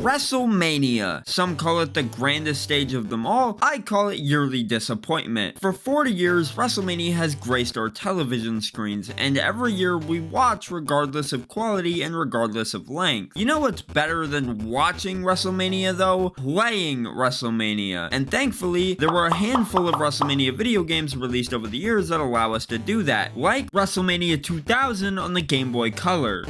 WrestleMania. Some call it the grandest stage of them all. I call it yearly disappointment. For 40 years, WrestleMania has graced our television screens, and every year we watch regardless of quality and regardless of length. You know what's better than watching WrestleMania though? Playing WrestleMania. And thankfully, there were a handful of WrestleMania video games released over the years that allow us to do that, like WrestleMania 2000 on the Game Boy Color.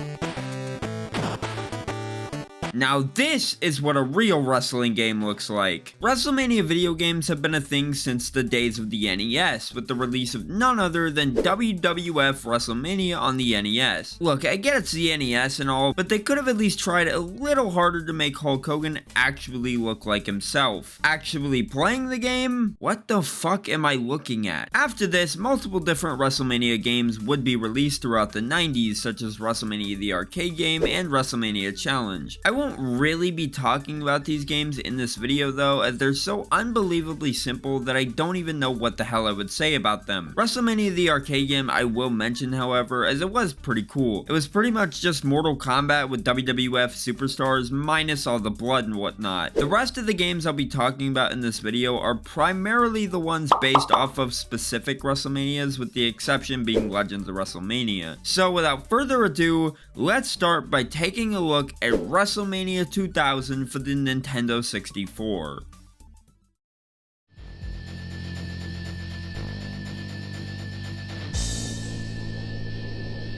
Now this is what a real wrestling game looks like. WrestleMania video games have been a thing since the days of the NES, with the release of none other than WWF WrestleMania on the NES. Look, I get it's the NES and all, but they could have at least tried a little harder to make Hulk Hogan actually look like himself. Actually playing the game? What the fuck am I looking at? After this, multiple different WrestleMania games would be released throughout the 90s, such as WrestleMania the arcade game and WrestleMania Challenge. I won't really be talking about these games in this video though, as they're so unbelievably simple that I don't even know what the hell I would say about them. WrestleMania the arcade game I will mention, however, as it was pretty cool. It was pretty much just Mortal Kombat with WWF superstars minus all the blood and whatnot. The rest of the games I'll be talking about in this video are primarily the ones based off of specific WrestleManias, with the exception being Legends of WrestleMania. So without further ado, let's start by taking a look at WrestleMania 2000 for the Nintendo 64.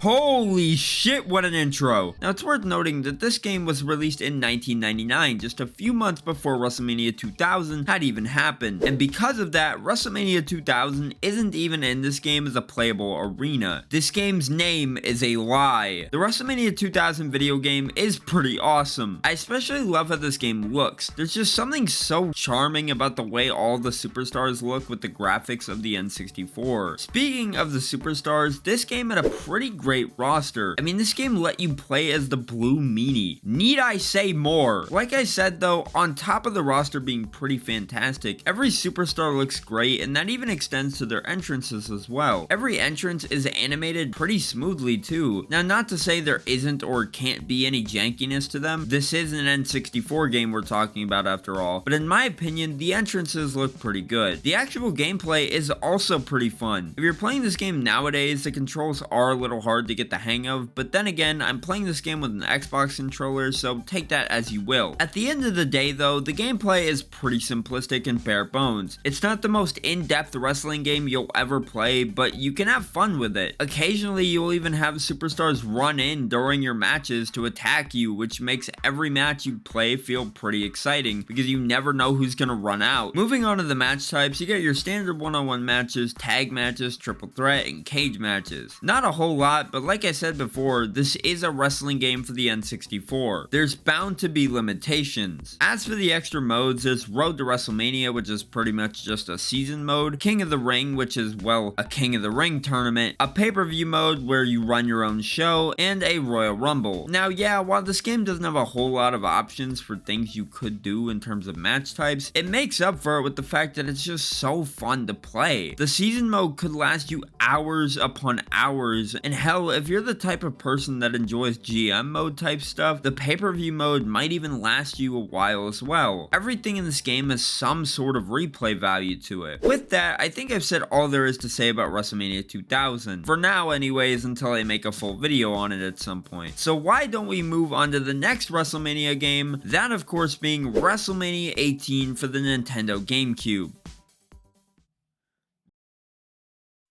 Holy shit, what an intro! Now it's worth noting that this game was released in 1999, just a few months before WrestleMania 2000 had even happened, and because of that, WrestleMania 2000 isn't even in this game as a playable arena. This game's name is a lie. The WrestleMania 2000 video game is pretty awesome. I especially love how this game looks. There's just something so charming about the way all the superstars look with the graphics of the N64. Speaking of the superstars, this game had a pretty great roster. I mean, this game let you play as the Blue Meanie. Need I say more? Like I said though, on top of the roster being pretty fantastic, every superstar looks great, and that even extends to their entrances as well. Every entrance is animated pretty smoothly too. Now, not to say there isn't or can't be any jankiness to them. This is an N64 game we're talking about after all, but in my opinion, the entrances look pretty good. The actual gameplay is also pretty fun. If you're playing this game nowadays, the controls are a little hard to get the hang of, but then again, I'm playing this game with an Xbox controller, so take that as you will. At the end of the day though, the gameplay is pretty simplistic and bare bones. It's not the most in-depth wrestling game you'll ever play, but you can have fun with it. Occasionally, you'll even have superstars run in during your matches to attack you, which makes every match you play feel pretty exciting, because you never know who's gonna run out. Moving on to the match types, you get your standard one-on-one matches, tag matches, triple threat, and cage matches. Not a whole lot, but like I said before, this is a wrestling game for the N64. There's bound to be limitations. As for the extra modes, there's Road to WrestleMania, which is pretty much just a season mode, King of the Ring, which is, well, a King of the Ring tournament, a pay-per-view mode where you run your own show, and a Royal Rumble. Now, yeah, while this game doesn't have a whole lot of options for things you could do in terms of match types, it makes up for it with the fact that it's just so fun to play. The season mode could last you hours upon hours, and hell, if you're the type of person that enjoys GM mode type stuff, the pay-per-view mode might even last you a while as well. Everything in this game has some sort of replay value to it. With that, I think I've said all there is to say about WrestleMania 2000. For now anyways, until I make a full video on it at some point. So why don't we move on to the next WrestleMania game, that of course being WrestleMania 18 for the Nintendo GameCube.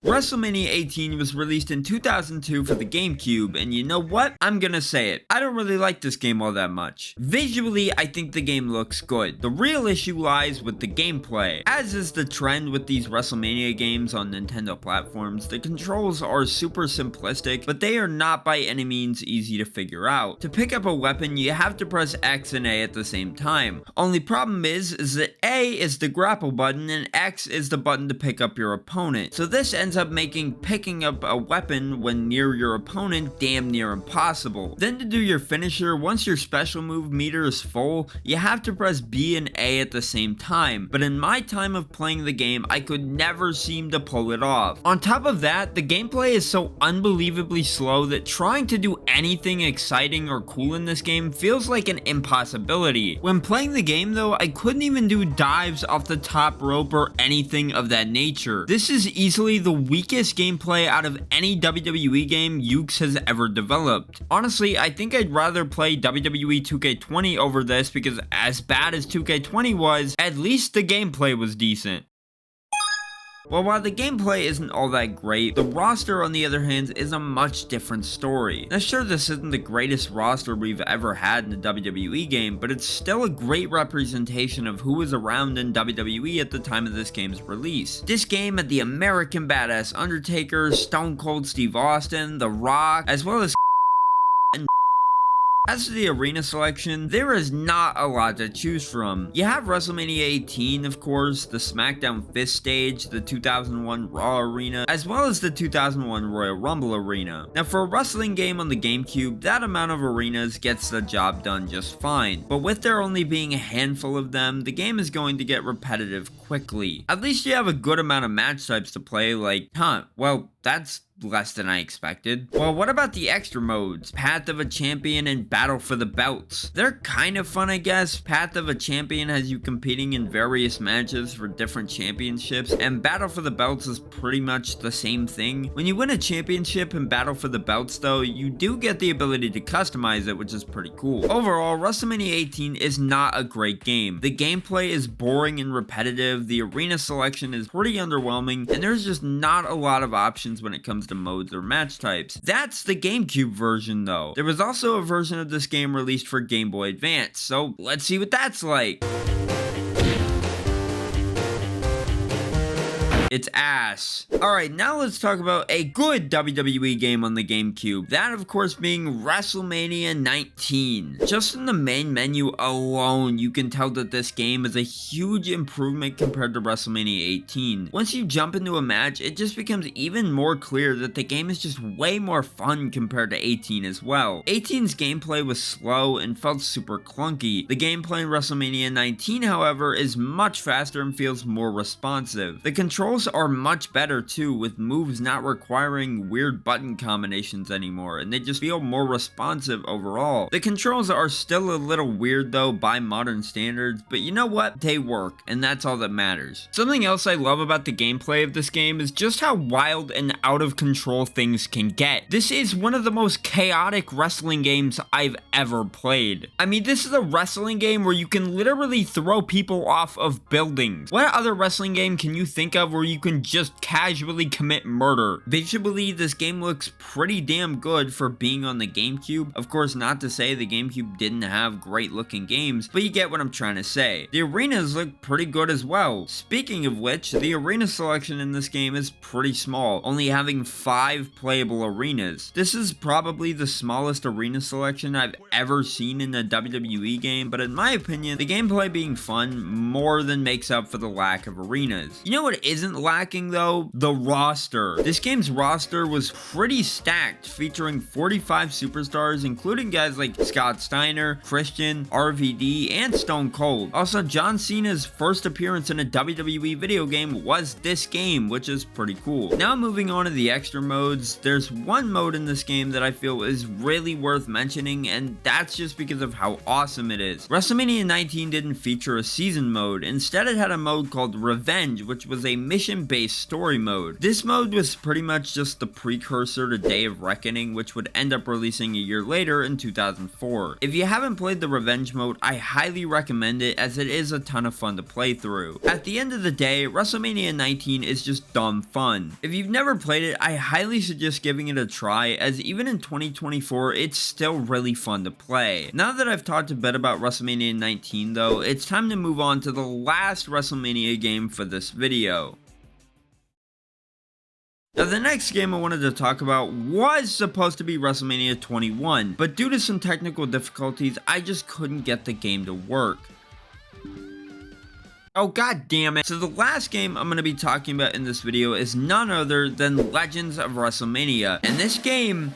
WrestleMania 18 was released in 2002 for the GameCube, and you know what? I'm gonna say it. I don't really like this game all that much. Visually, I think the game looks good. The real issue lies with the gameplay. As is the trend with these WrestleMania games on Nintendo platforms, the controls are super simplistic, but they are not by any means easy to figure out. To pick up a weapon, you have to press X and A at the same time. Only problem is that A is the grapple button and X is the button to pick up your opponent. So this ends ends up making picking up a weapon when near your opponent damn near impossible. Then to do your finisher, once your special move meter is full, you have to press B and A at the same time, but in my time of playing the game, I could never seem to pull it off. On top of that, the gameplay is so unbelievably slow that trying to do anything exciting or cool in this game feels like an impossibility. When playing the game though, I couldn't even do dives off the top rope or anything of that nature. This is easily the weakest gameplay out of any WWE game Yuke's has ever developed. Honestly, I think I'd rather play WWE 2K20 over this because as bad as 2K20 was, at least the gameplay was decent. Well, while the gameplay isn't all that great, the roster on the other hand is a much different story. Now sure, this isn't the greatest roster we've ever had in a WWE game, but it's still a great representation of who was around in WWE at the time of this game's release. This game had the American Badass Undertaker, Stone Cold Steve Austin, The Rock, as well as As for the arena selection, there is not a lot to choose from. You have WrestleMania 18, of course, the Smackdown 5th stage, the 2001 Raw Arena, as well as the 2001 Royal Rumble Arena. Now for a wrestling game on the GameCube, that amount of arenas gets the job done just fine, but with there only being a handful of them, the game is going to get repetitive quickly. At least you have a good amount of match types to play, like, well, that's less than I expected. Well, what about the extra modes? Path of a Champion and Battle for the Belts. They're kind of fun, I guess. Path of a Champion has you competing in various matches for different championships, and Battle for the Belts is pretty much the same thing. When you win a championship in Battle for the Belts though, you do get the ability to customize it, which is pretty cool. Overall, WrestleMania 18 is not a great game. The gameplay is boring and repetitive, the arena selection is pretty underwhelming, and there's just not a lot of options when it comes to modes or match types. That's the GameCube version though. There was also a version of this game released for Game Boy Advance, so let's see what that's like. It's ass. Alright, now let's talk about a good WWE game on the GameCube. That, of course, being WrestleMania 19. Just in the main menu alone, you can tell that this game is a huge improvement compared to WrestleMania 18. Once you jump into a match, it just becomes even more clear that the game is just way more fun compared to 18 as well. 18's gameplay was slow and felt super clunky. The gameplay in WrestleMania 19, however, is much faster and feels more responsive. The controls are much better too, with moves not requiring weird button combinations anymore, and they just feel more responsive overall. The controls are still a little weird though by modern standards, but you know what? They work, and that's all that matters. Something else I love about the gameplay of this game is just how wild and out of control things can get. This is one of the most chaotic wrestling games I've ever played. I mean, this is a wrestling game where you can literally throw people off of buildings. What other wrestling game can you think of where you can just casually commit murder? Visually, this game looks pretty damn good for being on the GameCube. Of course, not to say the GameCube didn't have great looking games, but you get what I'm trying to say. The arenas look pretty good as well. Speaking of which, the arena selection in this game is pretty small, only having 5 playable arenas. This is probably the smallest arena selection I've ever seen in a WWE game, but in my opinion, the gameplay being fun more than makes up for the lack of arenas. You know what isn't lacking though? The roster. This game's roster was pretty stacked, featuring 45 superstars, including guys like Scott Steiner, Christian, RVD, and Stone Cold. Also, John Cena's first appearance in a WWE video game was this game, which is pretty cool. Now moving on to the extra modes, there's one mode in this game that I feel is really worth mentioning, and that's just because of how awesome it is. WrestleMania 19 didn't feature a season mode. Instead, it had a mode called Revenge, which was a mission-based story mode. This mode was pretty much just the precursor to Day of Reckoning, which would end up releasing a year later in 2004. If you haven't played the Revenge mode, I highly recommend it, as it is a ton of fun to play through. At the end of the day, WrestleMania 19 is just dumb fun. If you've never played it, I highly suggest giving it a try, as even in 2024, it's still really fun to play. Now that I've talked a bit about WrestleMania 19 though, it's time to move on to the last WrestleMania game for this video. Now, the next game I wanted to talk about was supposed to be WrestleMania 21, but due to some technical difficulties, I just couldn't get the game to work. Oh, god damn it. So the last game I'm going to be talking about in this video is none other than Legends of WrestleMania. And this game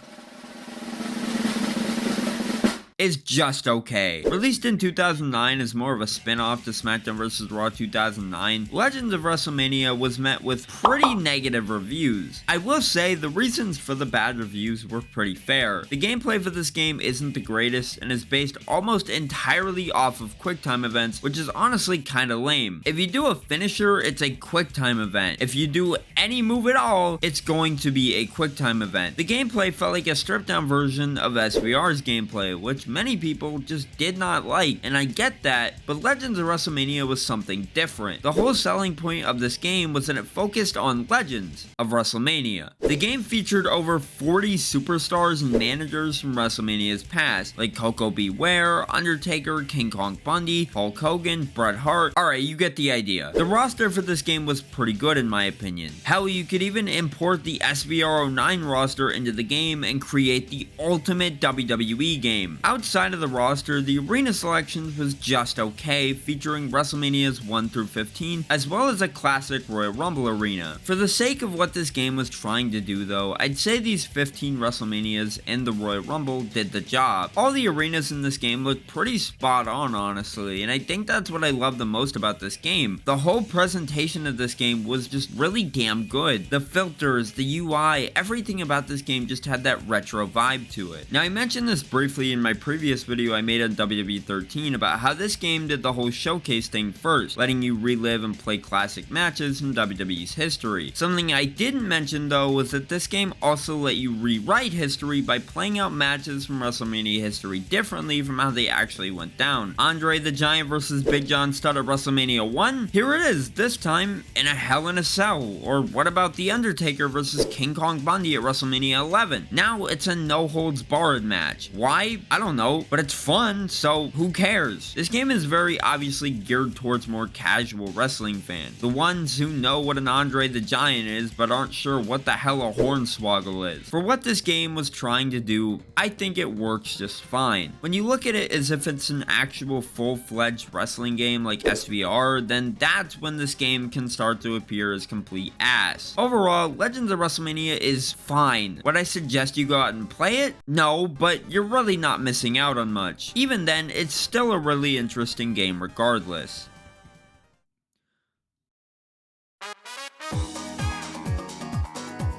is just okay. Released in 2009 as more of a spin-off to Smackdown vs. Raw 2009, Legends of WrestleMania was met with pretty negative reviews. I will say the reasons for the bad reviews were pretty fair. The gameplay for this game isn't the greatest and is based almost entirely off of QuickTime events, which is honestly kinda lame. If you do a finisher, it's a QuickTime event. If you do any move at all, it's going to be a QuickTime event. The gameplay felt like a stripped-down version of SVR's gameplay, which many people just did not like, and I get that, but Legends of WrestleMania was something different. The whole selling point of this game was that it focused on Legends of WrestleMania. The game featured over 40 superstars and managers from WrestleMania's past, like Coco Beware, Undertaker, King Kong Bundy, Hulk Hogan, Bret Hart. Alright, you get the idea. The roster for this game was pretty good in my opinion. Hell, you could even import the SVR09 roster into the game and create the ultimate WWE game. Outside of the roster, the arena selections was just okay, featuring WrestleManias 1 through 15, as well as a classic Royal Rumble arena. For the sake of what this game was trying to do though, I'd say these 15 WrestleManias and the Royal Rumble did the job. All the arenas in this game looked pretty spot on, honestly, and I think that's what I love the most about this game. The whole presentation of this game was just really damn good. The filters, the UI, everything about this game just had that retro vibe to it. Now, I mentioned this briefly in my previous video I made on WWE 13 about how this game did the whole showcase thing first, letting you relive and play classic matches from WWE's history. Something I didn't mention though was that this game also let you rewrite history by playing out matches from WrestleMania history differently from how they actually went down. Andre the Giant versus Big John Studd at WrestleMania 1? Here it is, this time in a Hell in a Cell. Or what about The Undertaker versus King Kong Bundy at WrestleMania 11? Now it's a no holds barred match. Why? I don't know, but it's fun, so who cares? This game is very obviously geared towards more casual wrestling fans. The ones who know what an Andre the Giant is, but aren't sure what the hell a Hornswoggle is. For what this game was trying to do, I think it works just fine. When you look at it as if it's an actual full-fledged wrestling game like SVR, then that's when this game can start to appear as complete ass. Overall, Legends of WrestleMania is fine. Would I suggest you go out and play it? No, but you're really not missing out on much. Even then, it's still a really interesting game regardless.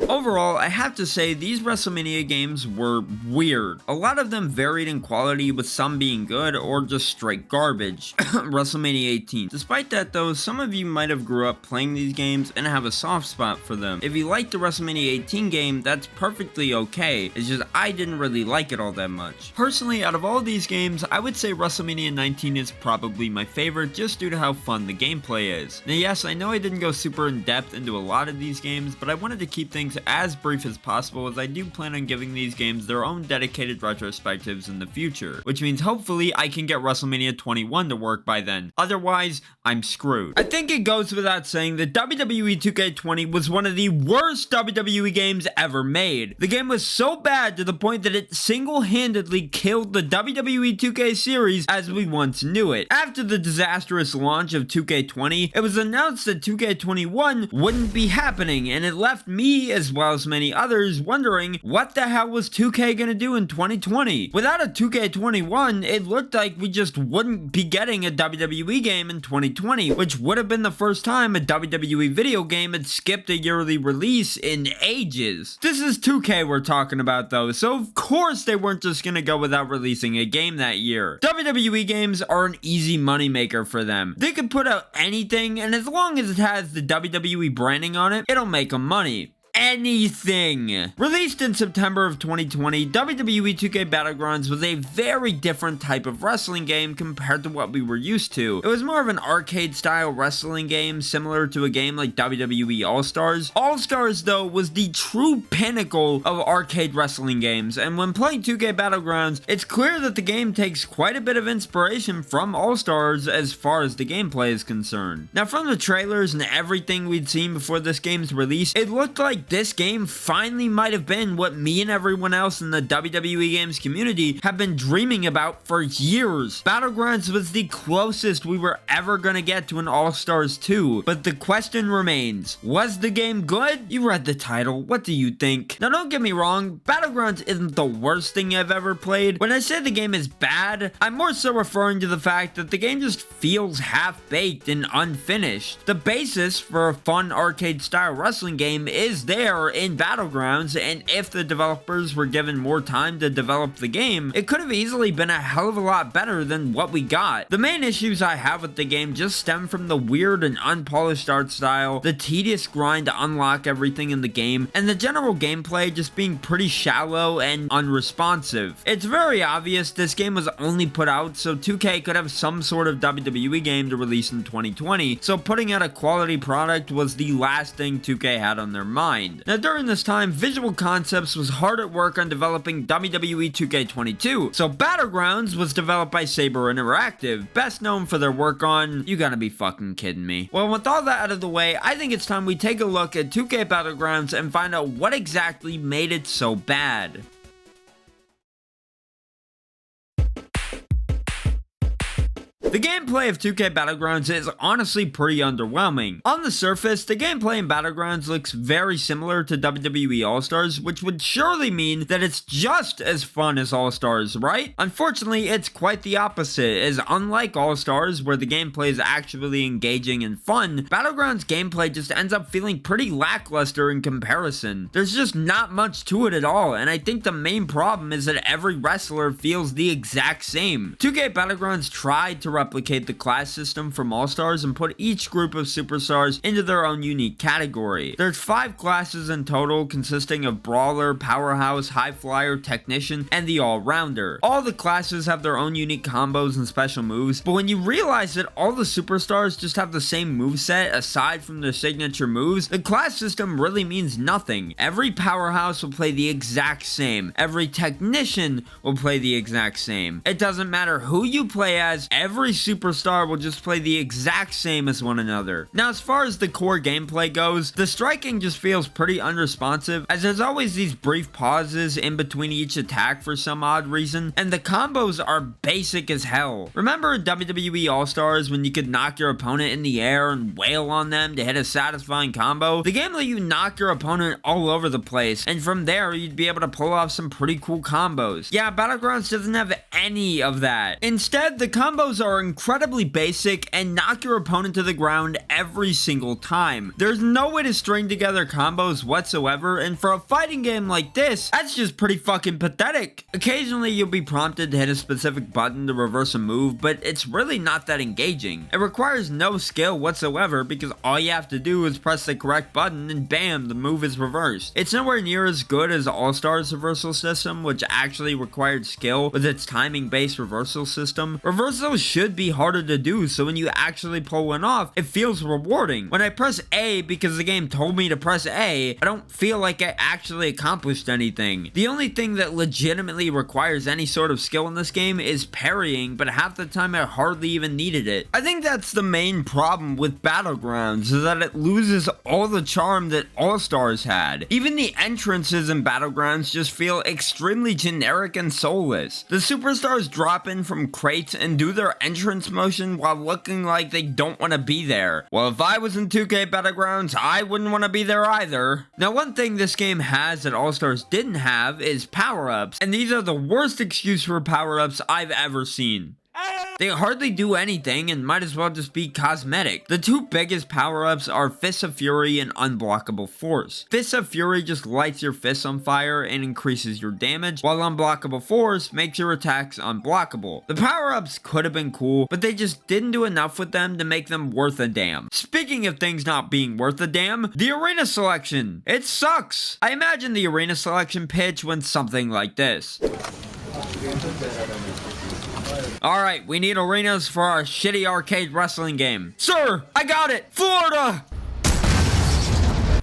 Overall, I have to say these WrestleMania games were weird. A lot of them varied in quality, with some being good or just straight garbage. WrestleMania 18. Despite that though, some of you might have grew up playing these games and have a soft spot for them. If you like the WrestleMania 18 game, that's perfectly okay. It's just I didn't really like it all that much. Personally, out of all these games, I would say WrestleMania 19 is probably my favorite just due to how fun the gameplay is. Now yes, I know I didn't go super in depth into a lot of these games, but I wanted to keep things as brief as possible, as I do plan on giving these games their own dedicated retrospectives in the future, which means hopefully I can get WrestleMania 21 to work by then. Otherwise, I'm screwed. I think it goes without saying that WWE 2K20 was one of the worst WWE games ever made. The game was so bad to the point that it single-handedly killed the WWE 2K series as we once knew it. After the disastrous launch of 2K20, it was announced that 2K21 wouldn't be happening, and it left me, as well as many others, wondering what the hell was 2K gonna do in 2020? Without a 2K21, it looked like we just wouldn't be getting a WWE game in 2020, which would have been the first time a WWE video game had skipped a yearly release in ages. This is 2K we're talking about though, so of course they weren't just gonna go without releasing a game that year. WWE games are an easy moneymaker for them. They could put out anything, and as long as it has the WWE branding on it, it'll make them money. Anything. Released in September of 2020, WWE 2K Battlegrounds was a very different type of wrestling game compared to what we were used to. It was more of an arcade-style wrestling game, similar to a game like WWE Allstars. Allstars, though, was the true pinnacle of arcade wrestling games, and when playing 2K Battlegrounds, it's clear that the game takes quite a bit of inspiration from Allstars as far as the gameplay is concerned. Now, from the trailers and everything we'd seen before this game's release, it looked like like this game finally might have been what me and everyone else in the WWE games community have been dreaming about for years. Battlegrounds was the closest we were ever gonna get to an All-Stars 2, but the question remains, was the game good? You read the title, what do you think? Now don't get me wrong, Battlegrounds isn't the worst thing I've ever played. When I say the game is bad, I'm more so referring to the fact that the game just feels half-baked and unfinished. The basis for a fun arcade-style wrestling game is there in Battlegrounds, and if the developers were given more time to develop the game, it could have easily been a hell of a lot better than what we got. The main issues I have with the game just stem from the weird and unpolished art style, the tedious grind to unlock everything in the game, and the general gameplay just being pretty shallow and unresponsive. It's very obvious this game was only put out so 2K could have some sort of WWE game to release in 2020, so putting out a quality product was the last thing 2K had on their mind. Now during this time, Visual Concepts was hard at work on developing WWE 2K22, so Battlegrounds was developed by Saber Interactive, best known for their work on... You gotta be fucking kidding me. Well, with all that out of the way, I think it's time we take a look at 2K Battlegrounds and find out what exactly made it so bad. The gameplay of 2K Battlegrounds is honestly pretty underwhelming. On the surface, the gameplay in Battlegrounds looks very similar to WWE Allstars, which would surely mean that it's just as fun as Allstars, right? Unfortunately, it's quite the opposite, as unlike Allstars, where the gameplay is actually engaging and fun, Battlegrounds gameplay just ends up feeling pretty lackluster in comparison. There's just not much to it at all, and I think the main problem is that every wrestler feels the exact same. 2K Battlegrounds tried to replicate the class system from All-Stars and put each group of superstars into their own unique category. There's 5 classes in total, consisting of Brawler, Powerhouse, High Flyer, Technician, and the All-Rounder. All the classes have their own unique combos and special moves, but when you realize that all the superstars just have the same moveset aside from their signature moves, the class system really means nothing. Every Powerhouse will play the exact same. Every Technician will play the exact same. It doesn't matter who you play as, every superstar will just play the exact same as one another. Now, as far as the core gameplay goes, the striking just feels pretty unresponsive, as there's always these brief pauses in between each attack for some odd reason, and the combos are basic as hell. Remember in WWE All-Stars when you could knock your opponent in the air and wail on them to hit a satisfying combo? The game let you knock your opponent all over the place, and from there you'd be able to pull off some pretty cool combos. Yeah, Battlegrounds doesn't have any of that. Instead, the combos are incredibly basic and knock your opponent to the ground every single time. There's no way to string together combos whatsoever, and for a fighting game like this, that's just pretty fucking pathetic. Occasionally you'll be prompted to hit a specific button to reverse a move, but it's really not that engaging. It requires no skill whatsoever because all you have to do is press the correct button and bam, the move is reversed. It's nowhere near as good as All-Stars reversal system, which actually required skill with its timing-based reversal system. Reversals should be harder to do, so when you actually pull one off, it feels rewarding. When I press A because the game told me to press A, I don't feel like I actually accomplished anything. The only thing that legitimately requires any sort of skill in this game is parrying, but half the time I hardly even needed it. I think that's the main problem with Battlegrounds, is that it loses all the charm that All-Stars had. Even the entrances in Battlegrounds just feel extremely generic and soulless. The superstars drop in from crates and do their entrance motion while looking like they don't want to be there. Well, if I was in 2K Battlegrounds, I wouldn't want to be there either. Now, one thing this game has that All-Stars didn't have is power-ups, and these are the worst excuse for power-ups I've ever seen. They hardly do anything and might as well just be cosmetic. The two biggest power-ups are Fists of Fury and Unblockable Force. Fists of Fury just lights your fists on fire and increases your damage, while Unblockable Force makes your attacks unblockable. The power-ups could have been cool, but they just didn't do enough with them to make them worth a damn. Speaking of things not being worth a damn, the arena selection. It sucks. I imagine the arena selection pitch went something like this. Alright, we need arenas for our shitty arcade wrestling game. Sir, I got it! Florida!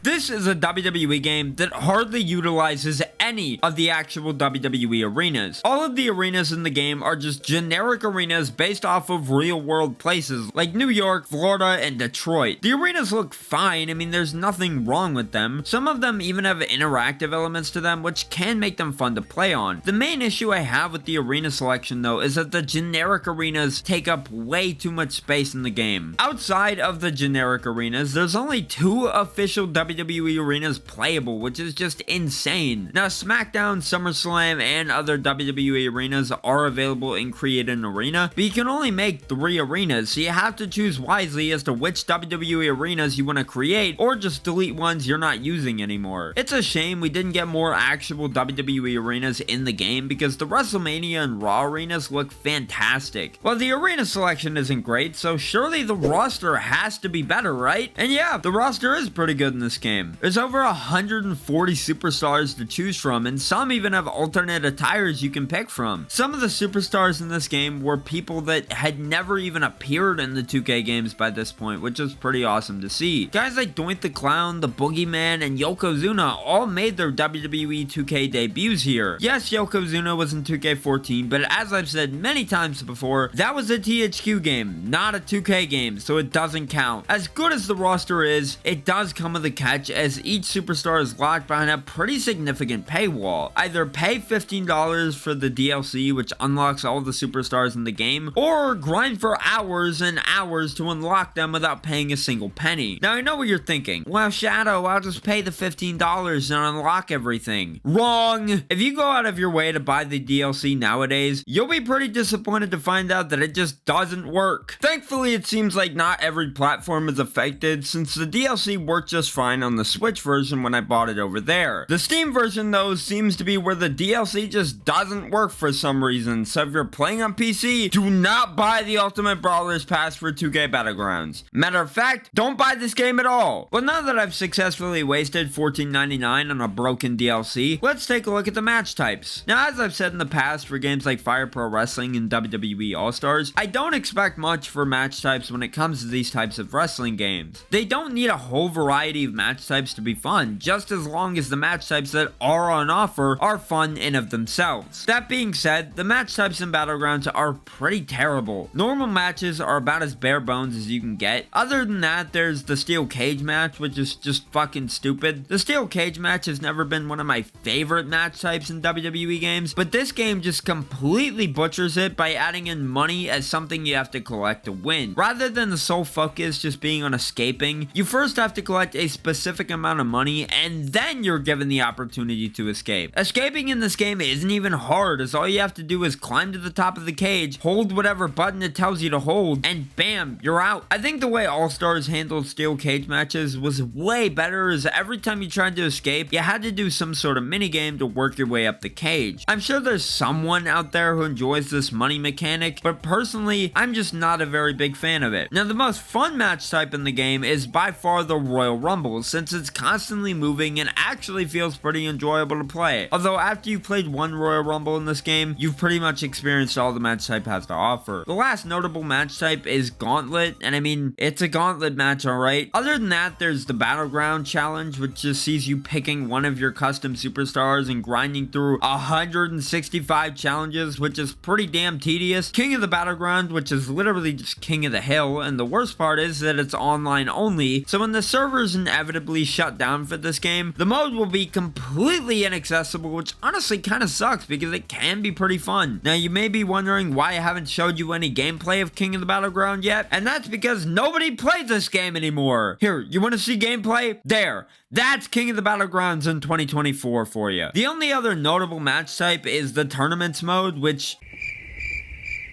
This is a WWE game that hardly utilizes any any of the actual WWE arenas. All of the arenas in the game are just generic arenas based off of real world places like New York, Florida, and Detroit. The arenas look fine, I mean there's nothing wrong with them. Some of them even have interactive elements to them which can make them fun to play on. The main issue I have with the arena selection though is that the generic arenas take up way too much space in the game. Outside of the generic arenas, there's only 2 official WWE arenas playable, which is just insane. Now Smackdown, SummerSlam, and other WWE arenas are available in Create an Arena, but you can only make 3 arenas, so you have to choose wisely as to which WWE arenas you want to create, or just delete ones you're not using anymore. It's a shame we didn't get more actual WWE arenas in the game because the WrestleMania and Raw arenas look fantastic. Well, the arena selection isn't great, so surely the roster has to be better, right? And yeah, the roster is pretty good in this game. There's over 140 superstars to choose from, and some even have alternate attires you can pick from. Some of the superstars in this game were people that had never even appeared in the 2K games by this point, which is pretty awesome to see. Guys like Doink the Clown, the Boogeyman, and Yokozuna all made their WWE 2K debuts here. Yes, Yokozuna was in 2K14, but as I've said many times before, that was a THQ game, not a 2K game, so it doesn't count. As good as the roster is, it does come with a catch as each superstar is locked behind a pretty significant paywall. Either pay $15 for the DLC, which unlocks all the superstars in the game, or grind for hours and hours to unlock them without paying a single penny. Now I know what you're thinking. Well, Shadow, I'll just pay the $15 and unlock everything. Wrong! If you go out of your way to buy the DLC nowadays, you'll be pretty disappointed to find out that it just doesn't work. Thankfully, it seems like not every platform is affected, since the DLC worked just fine on the Switch version when I bought it over there. The Steam version though seems to be where the DLC just doesn't work for some reason, so if you're playing on PC, do not buy the Ultimate Brawlers Pass for 2K Battlegrounds. Matter of fact, don't buy this game at all. Well, now that I've successfully wasted $14.99 on a broken DLC, let's take a look at the match types. Now, as I've said in the past for games like Fire Pro Wrestling and WWE Allstars, I don't expect much for match types when it comes to these types of wrestling games. They don't need a whole variety of match types to be fun, just as long as the match types that are on offer are fun in of themselves. That being said, the match types in Battlegrounds are pretty terrible. Normal matches are about as bare bones as you can get. Other than that, there's the steel cage match, which is just fucking stupid. The steel cage match has never been one of my favorite match types in WWE games, but this game just completely butchers it by adding in money as something you have to collect to win. Rather than the sole focus just being on escaping, you first have to collect a specific amount of money and then you're given the opportunity to escape. Escaping in this game isn't even hard, as all you have to do is climb to the top of the cage, hold whatever button it tells you to hold, and bam, you're out. I think the way All-Stars handled steel cage matches was way better, as every time you tried to escape, you had to do some sort of minigame to work your way up the cage. I'm sure there's someone out there who enjoys this money mechanic, but personally, I'm just not a very big fan of it. Now, the most fun match type in the game is by far the Royal Rumble, since it's constantly moving and actually feels pretty enjoyable to play. Although after you've played one Royal Rumble in this game, you've pretty much experienced all the match type has to offer. The last notable match type is Gauntlet, and I mean, it's a gauntlet match, alright? Other than that, there's the Battleground Challenge, which just sees you picking one of your custom superstars and grinding through 165 challenges, which is pretty damn tedious. King of the Battleground, which is literally just King of the Hill, and the worst part is that it's online only, so when the servers inevitably shut down for this game, the mode will be completely inaccessible, which honestly kind of sucks because it can be pretty fun. Now, you may be wondering why I haven't showed you any gameplay of King of the Battleground yet, and that's because nobody plays this game anymore. Here, you want to see gameplay? There. That's King of the Battlegrounds in 2024 for you. The only other notable match type is the Tournaments mode, which...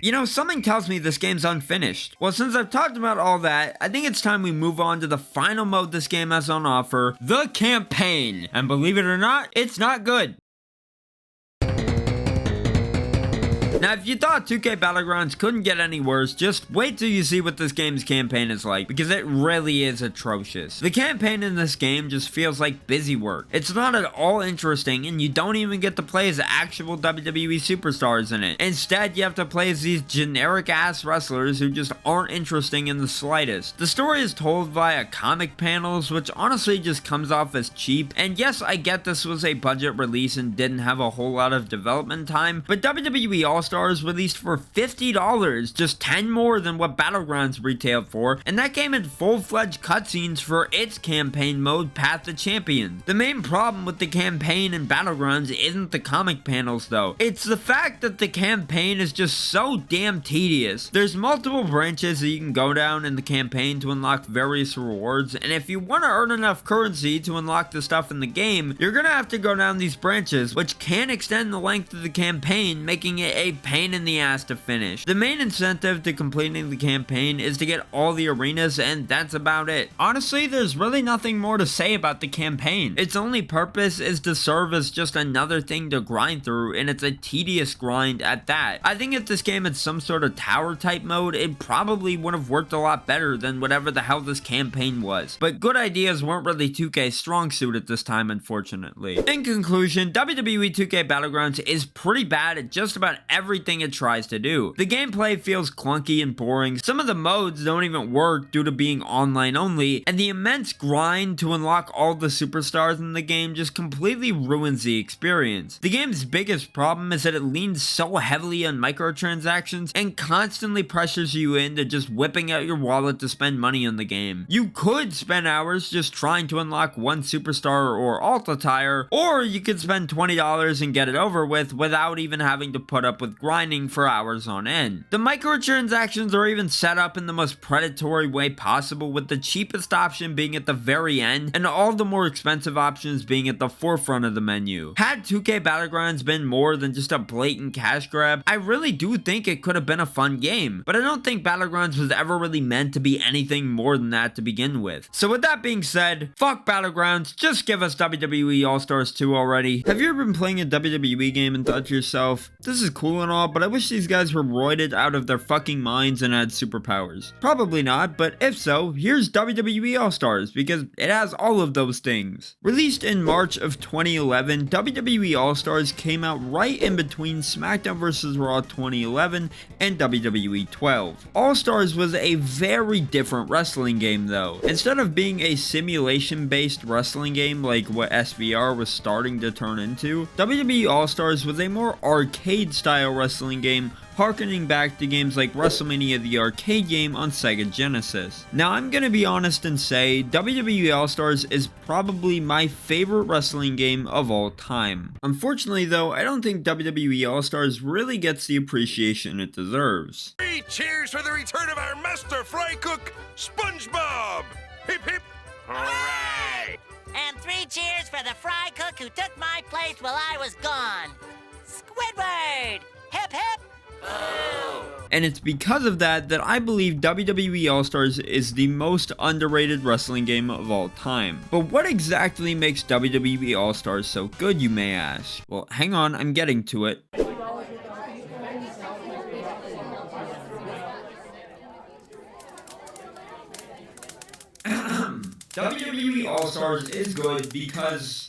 you know, something tells me this game's unfinished. Well, since I've talked about all that, I think it's time we move on to the final mode this game has on offer, the Campaign. And believe it or not, it's not good. Now, if you thought 2K Battlegrounds couldn't get any worse, just wait till you see what this game's campaign is like, because it really is atrocious. The campaign in this game just feels like busy work. It's not at all interesting, and you don't even get to play as actual WWE superstars in it. Instead, you have to play as these generic-ass wrestlers who just aren't interesting in the slightest. The story is told via comic panels, which honestly just comes off as cheap, and yes, I get this was a budget release and didn't have a whole lot of development time, but WWE Allstars released for $50, just 10 more than what Battlegrounds retailed for, and that came in full-fledged cutscenes for its campaign mode, Path to Champions. The main problem with the campaign in Battlegrounds isn't the comic panels though, it's the fact that the campaign is just so damn tedious. There's multiple branches that you can go down in the campaign to unlock various rewards, and if you want to earn enough currency to unlock the stuff in the game, you're gonna have to go down these branches, which can extend the length of the campaign, making it a pain in the ass to finish. The main incentive to completing the campaign is to get all the arenas, and that's about it. Honestly, there's really nothing more to say about the campaign. Its only purpose is to serve as just another thing to grind through, and it's a tedious grind at that. I think if this game had some sort of tower type mode, it probably would have worked a lot better than whatever the hell this campaign was. But good ideas weren't really 2K's strong suit at this time, unfortunately. In conclusion, WWE 2K Battlegrounds is pretty bad at just about everything it tries to do. The gameplay feels clunky and boring, some of the modes don't even work due to being online only, and the immense grind to unlock all the superstars in the game just completely ruins the experience. The game's biggest problem is that it leans so heavily on microtransactions and constantly pressures you into just whipping out your wallet to spend money on the game. You could spend hours just trying to unlock one superstar or alt attire, or you could spend $20 and get it over with without even having to put up with grinding for hours on end. The microtransactions are even set up in the most predatory way possible, with the cheapest option being at the very end and all the more expensive options being at the forefront of the menu. Had 2K Battlegrounds been more than just a blatant cash grab, I really do think it could have been a fun game, but I don't think Battlegrounds was ever really meant to be anything more than that to begin with. So with that being said, fuck Battlegrounds, just give us WWE Allstars 2 already. Have you ever been playing a WWE game and thought to yourself, this is cool and all, but I wish these guys were roided out of their fucking minds and had superpowers? Probably not, but if so, here's WWE Allstars, because it has all of those things. Released in March of 2011, WWE Allstars came out right in between Smackdown vs. Raw 2011 and WWE 12. Allstars was a very different wrestling game though. Instead of being a simulation-based wrestling game like what SVR was starting to turn into, WWE Allstars was a more arcade-style wrestling game, harkening back to games like WrestleMania the arcade game on Sega Genesis. Now I'm gonna be honest and say, WWE Allstars is probably my favorite wrestling game of all time. Unfortunately though, I don't think WWE Allstars really gets the appreciation it deserves. 3 cheers for the return of our master fry cook, SpongeBob! Hip hip! Hooray! And 3 cheers for the fry cook who took my place while I was gone, Squidward! Hip hip! And it's because of that that I believe WWE Allstars is the most underrated wrestling game of all time. But what exactly makes WWE Allstars so good, you may ask? Well, hang on, I'm getting to it. WWE Allstars is good because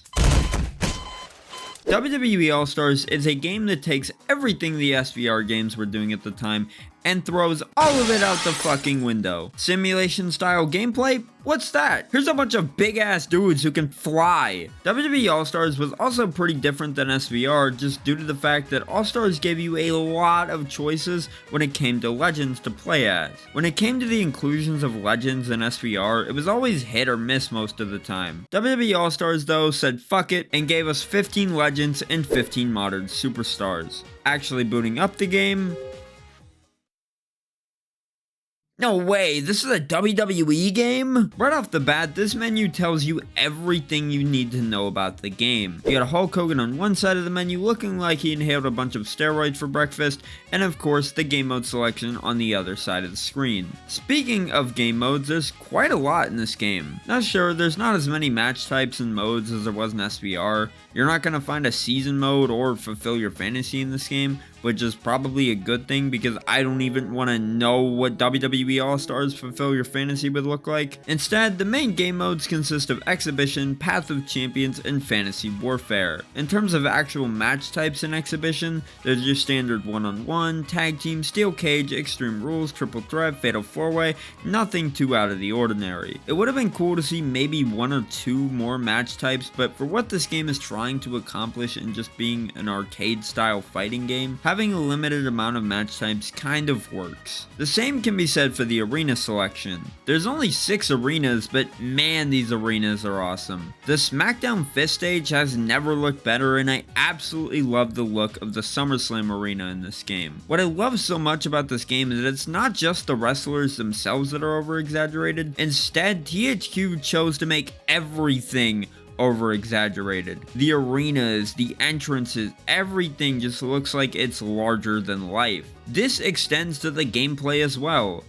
WWE Allstars is a game that takes everything the SVR games were doing at the time and throws all of it out the fucking window. Simulation style gameplay? What's that? Here's a bunch of big ass dudes who can fly. WWE Allstars was also pretty different than SVR just due to the fact that Allstars gave you a lot of choices when it came to legends to play as. When it came to the inclusions of legends in SVR, it was always hit or miss most of the time. WWE Allstars though said fuck it and gave us 15 legends and 15 modern superstars. Actually booting up the game, no way, this is a WWE game? Right off the bat, this menu tells you everything you need to know about the game. You got Hulk Hogan on one side of the menu looking like he inhaled a bunch of steroids for breakfast, and of course the game mode selection on the other side of the screen. Speaking of game modes, there's quite a lot in this game. Now sure, there's not as many match types and modes as there was in SVR. You're not going to find a season mode or fulfill your fantasy in this game, which is probably a good thing because I don't even want to know what WWE Allstars Fulfill Your Fantasy would look like. Instead, the main game modes consist of Exhibition, Path of Champions, and Fantasy Warfare. In terms of actual match types in Exhibition, there's your standard one-on-one, tag team, steel cage, extreme rules, triple threat, fatal four-way, nothing too out of the ordinary. It would have been cool to see maybe one or two more match types, but for what this game is trying to accomplish in just being an arcade-style fighting game, having a limited amount of match types kind of works. The same can be said for the arena selection. There's only 6 arenas, but man, these arenas are awesome. The Smackdown 5th stage has never looked better, and I absolutely love the look of the SummerSlam arena in this game. What I love so much about this game is that it's not just the wrestlers themselves that are over-exaggerated. Instead, THQ chose to make everything over-exaggerated. The arenas, the entrances, everything just looks like it's larger than life. This extends to the gameplay as well.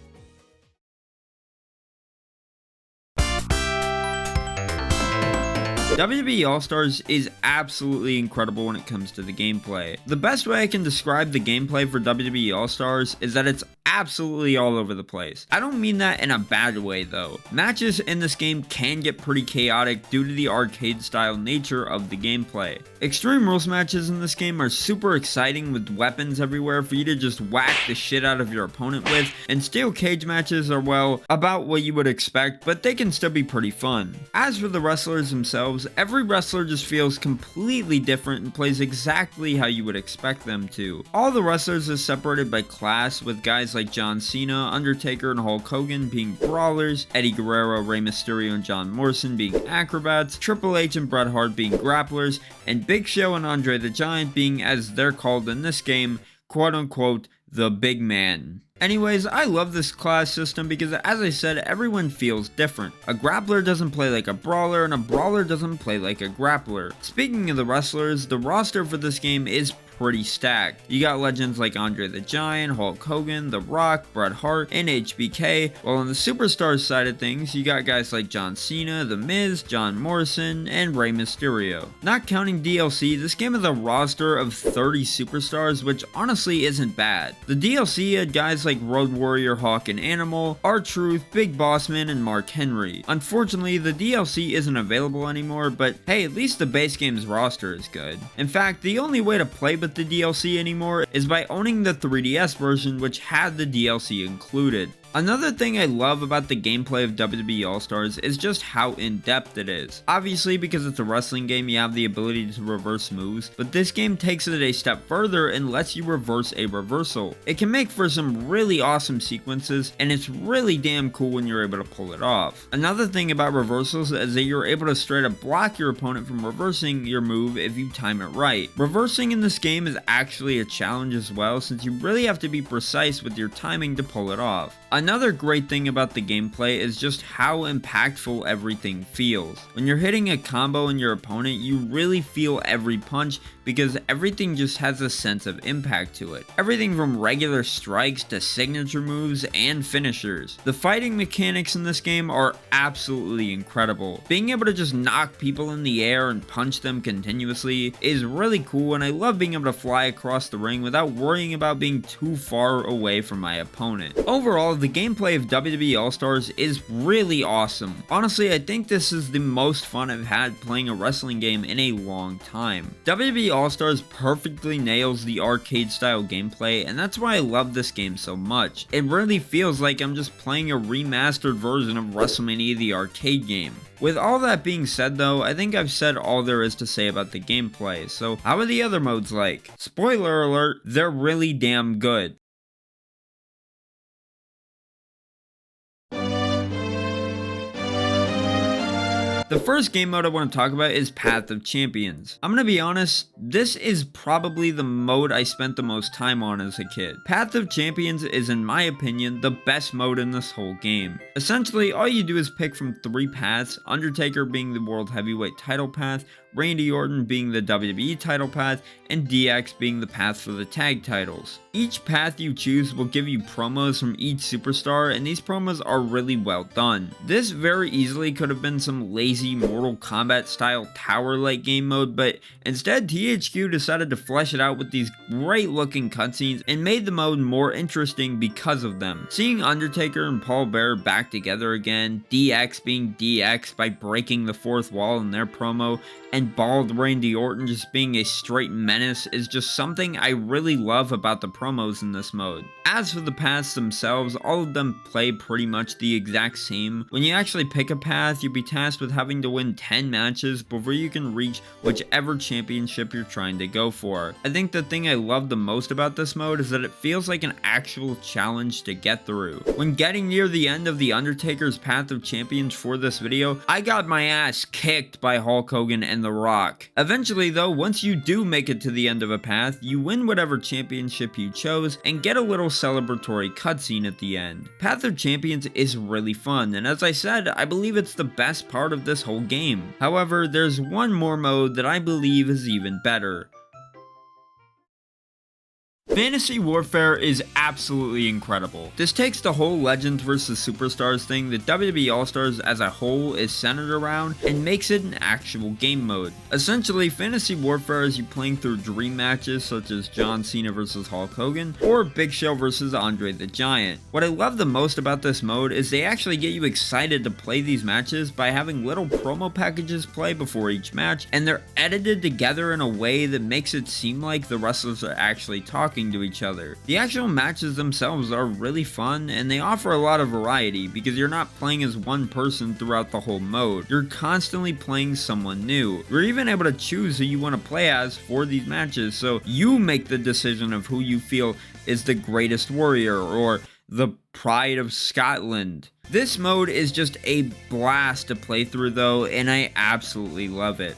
WWE Allstars is absolutely incredible when it comes to the gameplay. The best way I can describe the gameplay for WWE Allstars is that it's absolutely all over the place. I don't mean that in a bad way though. Matches in this game can get pretty chaotic due to the arcade style nature of the gameplay. Extreme Rules matches in this game are super exciting with weapons everywhere for you to just whack the shit out of your opponent with, and steel cage matches are, well, about what you would expect, but they can still be pretty fun. As for the wrestlers themselves, every wrestler just feels completely different and plays exactly how you would expect them to. All the wrestlers are separated by class, with guys like John Cena, Undertaker, and Hulk Hogan being brawlers, Eddie Guerrero, Rey Mysterio, and John Morrison being acrobats, Triple H and Bret Hart being grapplers, and Big Show and Andre the Giant being, as they're called in this game, quote-unquote, the big man. Anyways, I love this class system because, as I said, everyone feels different. A grappler doesn't play like a brawler, and a brawler doesn't play like a grappler. Speaking of the wrestlers, the roster for this game is pretty stacked. You got legends like Andre the Giant, Hulk Hogan, The Rock, Bret Hart, and HBK, while on the superstars side of things, you got guys like John Cena, The Miz, John Morrison, and Rey Mysterio. Not counting DLC, this game has a roster of 30 superstars, which honestly isn't bad. The DLC had guys like Road Warrior, Hawk and Animal, R-Truth, Big Boss Man, and Mark Henry. Unfortunately, the DLC isn't available anymore, but hey, at least the base game's roster is good. In fact, the only way to play with the DLC anymore is by owning the 3DS version, which had the DLC included. Another thing I love about the gameplay of WWE Allstars is just how in-depth it is. Obviously, because it's a wrestling game, you have the ability to reverse moves, but this game takes it a step further and lets you reverse a reversal. It can make for some really awesome sequences, and it's really damn cool when you're able to pull it off. Another thing about reversals is that you're able to straight up block your opponent from reversing your move if you time it right. Reversing in this game is actually a challenge as well, since you really have to be precise with your timing to pull it off. Another great thing about the gameplay is just how impactful everything feels. When you're hitting a combo in your opponent, you really feel every punch because everything just has a sense of impact to it. Everything from regular strikes to signature moves and finishers. The fighting mechanics in this game are absolutely incredible. Being able to just knock people in the air and punch them continuously is really cool, and I love being able to fly across the ring without worrying about being too far away from my opponent. Overall, the gameplay of WWE Allstars is really awesome. Honestly, I think this is the most fun I've had playing a wrestling game in a long time. WWE Allstars perfectly nails the arcade style gameplay, and that's why I love this game so much. It really feels like I'm just playing a remastered version of WrestleMania the arcade game. With all that being said though, I think I've said all there is to say about the gameplay, so how are the other modes like? Spoiler alert, they're really damn good. The first game mode I want to talk about is Path of Champions. I'm gonna be honest, this is probably the mode I spent the most time on as a kid. Path of Champions is, in my opinion, the best mode in this whole game. Essentially, all you do is pick from 3 paths, Undertaker being the World Heavyweight title path, Randy Orton being the WWE title path, and DX being the path for the tag titles. Each path you choose will give you promos from each superstar, and these promos are really well done. This very easily could have been some lazy Mortal Kombat style tower-like game mode, but instead THQ decided to flesh it out with these great looking cutscenes and made the mode more interesting because of them. Seeing Undertaker and Paul Bearer back together again, DX being DX by breaking the fourth wall in their promo, and bald Randy Orton just being a straight menace is just something I really love about the promos in this mode. As for the paths themselves, all of them play pretty much the exact same. When you actually pick a path, you'll be tasked with having to win 10 matches before you can reach whichever championship you're trying to go for. I think the thing I love the most about this mode is that it feels like an actual challenge to get through. When getting near the end of The Undertaker's Path of Champions for this video, I got my ass kicked by Hulk Hogan and The Rock. Eventually though, once you do make it to the end of a path, you win whatever championship you chose and get a little celebratory cutscene at the end. Path of Champions is really fun, and as I said, I believe it's the best part of this whole game. However, there's one more mode that I believe is even better. Fantasy Warfare is absolutely incredible. This takes the whole Legends vs Superstars thing that WWE Allstars as a whole is centered around and makes it an actual game mode. Essentially, Fantasy Warfare is you playing through dream matches such as John Cena vs Hulk Hogan or Big Show vs Andre the Giant. What I love the most about this mode is they actually get you excited to play these matches by having little promo packages play before each match, and they're edited together in a way that makes it seem like the wrestlers are actually talking to each other. The actual matches themselves are really fun, and they offer a lot of variety because you're not playing as one person throughout the whole mode. You're constantly playing someone new. You're even able to choose who you want to play as for these matches, so you make the decision of who you feel is the greatest warrior or the pride of Scotland. This mode is just a blast to play through though, and I absolutely love it.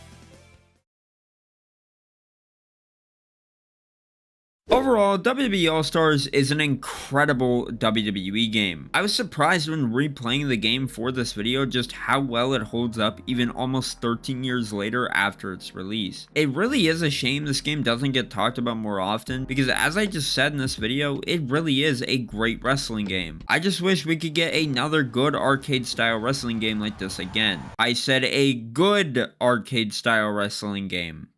Overall, WWE Allstars is an incredible WWE game. I was surprised when replaying the game for this video just how well it holds up even almost 13 years later after its release. It really is a shame this game doesn't get talked about more often because, as I just said in this video, it really is a great wrestling game. I just wish we could get another good arcade style wrestling game like this again. I said a good arcade style wrestling game.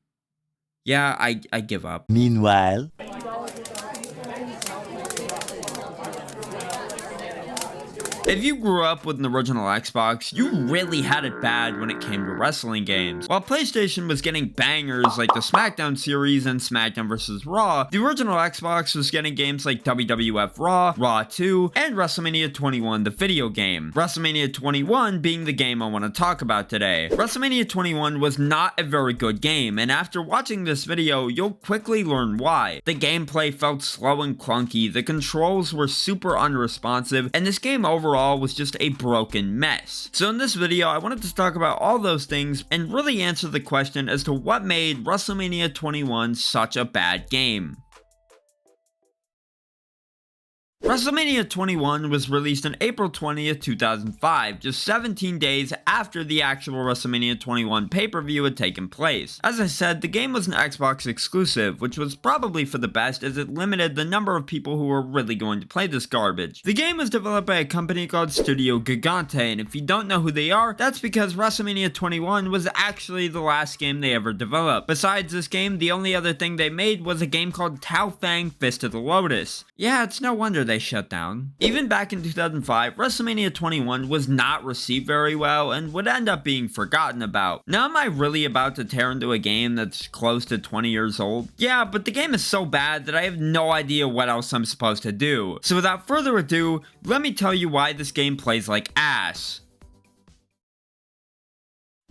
Yeah, I give up. Meanwhile, if you grew up with an original Xbox, you really had it bad when it came to wrestling games. While PlayStation was getting bangers like the Smackdown series and Smackdown vs. Raw, the original Xbox was getting games like WWF Raw, Raw 2, and WrestleMania 21, the video game. WrestleMania 21 being the game I want to talk about today. WrestleMania 21 was not a very good game, and after watching this video, you'll quickly learn why. The gameplay felt slow and clunky, the controls were super unresponsive, and this game overall was just a broken mess. So in this video, I wanted to talk about all those things and really answer the question as to what made WrestleMania 21 such a bad game. WrestleMania 21 was released on April 20th, 2005, just 17 days after the actual WrestleMania 21 pay-per-view had taken place. As I said, the game was an Xbox exclusive, which was probably for the best as it limited the number of people who were really going to play this garbage. The game was developed by a company called Studio Gigante, and if you don't know who they are, that's because WrestleMania 21 was actually the last game they ever developed. Besides this game, the only other thing they made was a game called Tao Fang Fist of the Lotus. Yeah, it's no wonder they shut down. Even back in 2005, WrestleMania 21 was not received very well and would end up being forgotten about. Now, am I really about to tear into a game that's close to 20 years old? Yeah, but the game is so bad that I have no idea what else I'm supposed to do. So without further ado, let me tell you why this game plays like ass.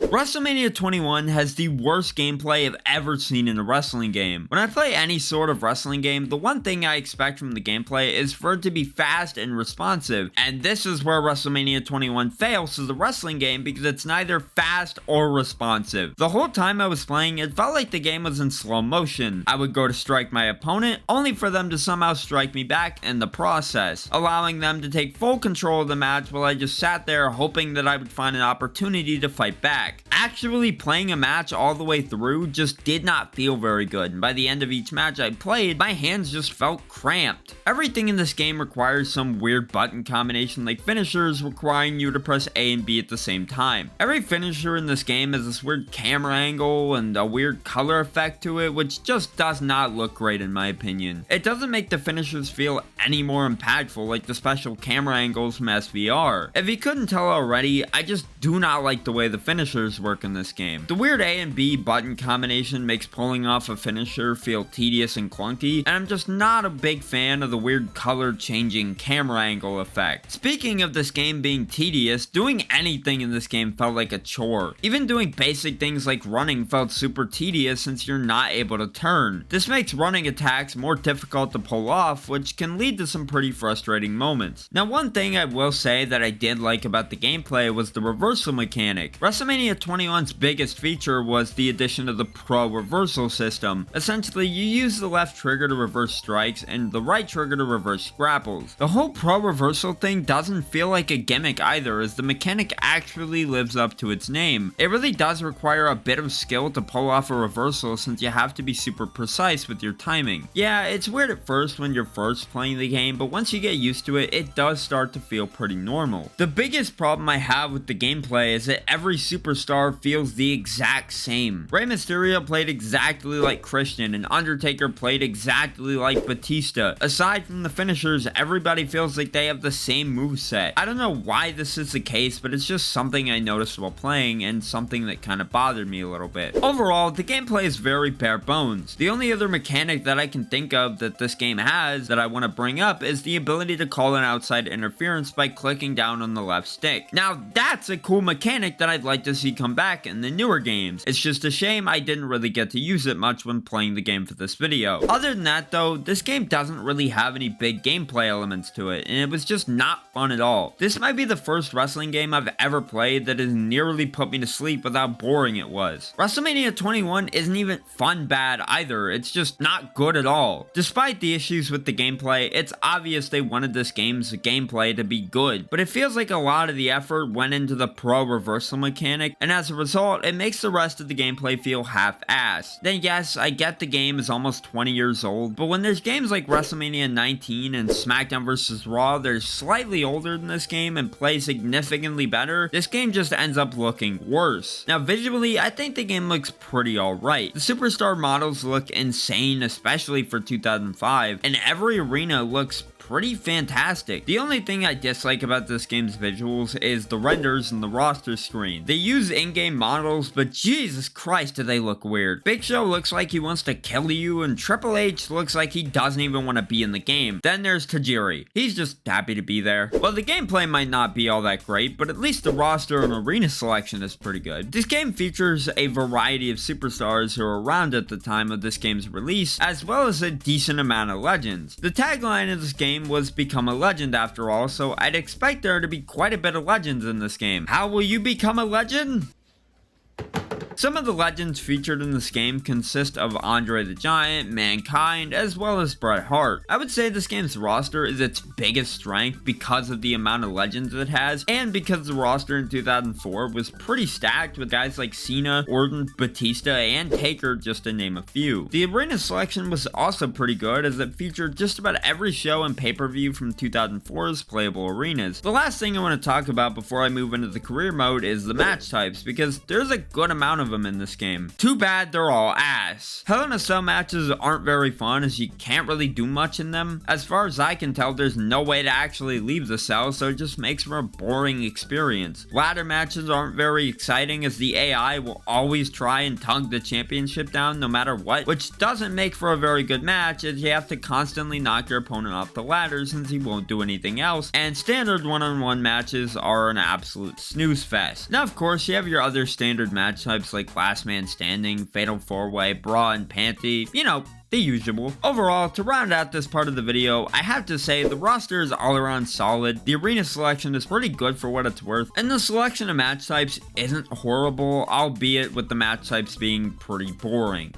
WrestleMania 21 has the worst gameplay I've ever seen in a wrestling game. When I play any sort of wrestling game, the one thing I expect from the gameplay is for it to be fast and responsive, and this is where WrestleMania 21 fails as a wrestling game because it's neither fast or responsive. The whole time I was playing, it felt like the game was in slow motion. I would go to strike my opponent, only for them to somehow strike me back in the process, allowing them to take full control of the match while I just sat there hoping that I would find an opportunity to fight back. actually playing a match all the way through just did not feel very good, and by the end of each match I played, my hands just felt cramped. Everything in this game requires some weird button combination, like finishers requiring you to press A and B at the same time. Every finisher in this game has this weird camera angle and a weird color effect to it, which just does not look great in my opinion. It doesn't make the finishers feel any more impactful like the special camera angles from SVR. If you couldn't tell already, I just do not like the way the finishers work in this game. The weird A and B button combination makes pulling off a finisher feel tedious and clunky, and I'm just not a big fan of the weird color changing camera angle effect. Speaking of this game being tedious, doing anything in this game felt like a chore. Even doing basic things like running felt super tedious since you're not able to turn. This makes running attacks more difficult to pull off, which can lead to some pretty frustrating moments. Now, one thing I will say that I did like about the gameplay was the reversal mechanic. WrestleMania 21's biggest feature was the addition of the Pro Reversal system. Essentially, you use the left trigger to reverse strikes and the right trigger to reverse grapples. The whole Pro Reversal thing doesn't feel like a gimmick either, as the mechanic actually lives up to its name. It really does require a bit of skill to pull off a reversal since you have to be super precise with your timing. Yeah, it's weird at first when you're first playing the game, but once you get used to it, it does start to feel pretty normal. The biggest problem I have with the gameplay is that every superstar feels the exact same. Rey Mysterio played exactly like Christian, and Undertaker played exactly like Batista. Aside from the finishers, everybody feels like they have the same moveset. I don't know why this is the case, but it's just something I noticed while playing, and something that kind of bothered me a little bit. Overall, the gameplay is very bare bones. The only other mechanic that I can think of that this game has that I want to bring up is the ability to call an outside interference by clicking down on the left stick. Now, that's a cool mechanic that I'd like to see come back in the newer games. It's just a shame I didn't really get to use it much when playing the game for this video. Other than that though, this game doesn't really have any big gameplay elements to it, and it was just not fun at all. This might be the first wrestling game I've ever played that has nearly put me to sleep with how boring it was. WrestleMania 21 isn't even fun bad either, it's just not good at all. Despite the issues with the gameplay, it's obvious they wanted this game's gameplay to be good, but it feels like a lot of the effort went into the Pro Reversal mechanic, and as a result, it makes the rest of the gameplay feel half-assed. Then yes, I get the game is almost 20 years old, but when there's games like WrestleMania 19 and Smackdown vs. Raw, they're slightly older than this game and play significantly better, this game just ends up looking worse. Now visually, I think the game looks pretty alright. The superstar models look insane, especially for 2005, and every arena looks pretty fantastic. The only thing I dislike about this game's visuals is the renders and the roster screen. They use in-game models, but Jesus Christ do they look weird. Big Show looks like he wants to kill you, and Triple H looks like he doesn't even want to be in the game. Then there's Tajiri. He's just happy to be there. Well, the gameplay might not be all that great, but at least the roster and arena selection is pretty good. This game features a variety of superstars who were around at the time of this game's release, as well as a decent amount of legends. The tagline of this game was "Become a legend" after all, so I'd expect there to be quite a bit of legends in this game. How will you become a legend? Some of the legends featured in this game consist of Andre the Giant, Mankind, as well as Bret Hart. I would say this game's roster is its biggest strength because of the amount of legends it has, and because the roster in 2004 was pretty stacked with guys like Cena, Orton, Batista, and Taker, just to name a few. The arena selection was also pretty good, as it featured just about every show and pay-per-view from 2004's playable arenas. The last thing I want to talk about before I move into the career mode is the match types, because there's a good amount of them in this game. Too bad they're all ass. Hell in a Cell matches aren't very fun, as you can't really do much in them. As far as I can tell, there's no way to actually leave the cell, so it just makes for a boring experience. Ladder matches aren't very exciting, as the AI will always try and tug the championship down no matter what, which doesn't make for a very good match, as you have to constantly knock your opponent off the ladder since he won't do anything else, and standard one-on-one matches are an absolute snooze fest. Now of course, you have your other standard match types like Last Man Standing, Fatal 4-Way, Bra and Panty, you know, the usual. Overall, to round out this part of the video, I have to say the roster is all around solid, the arena selection is pretty good for what it's worth, and the selection of match types isn't horrible, albeit with the match types being pretty boring.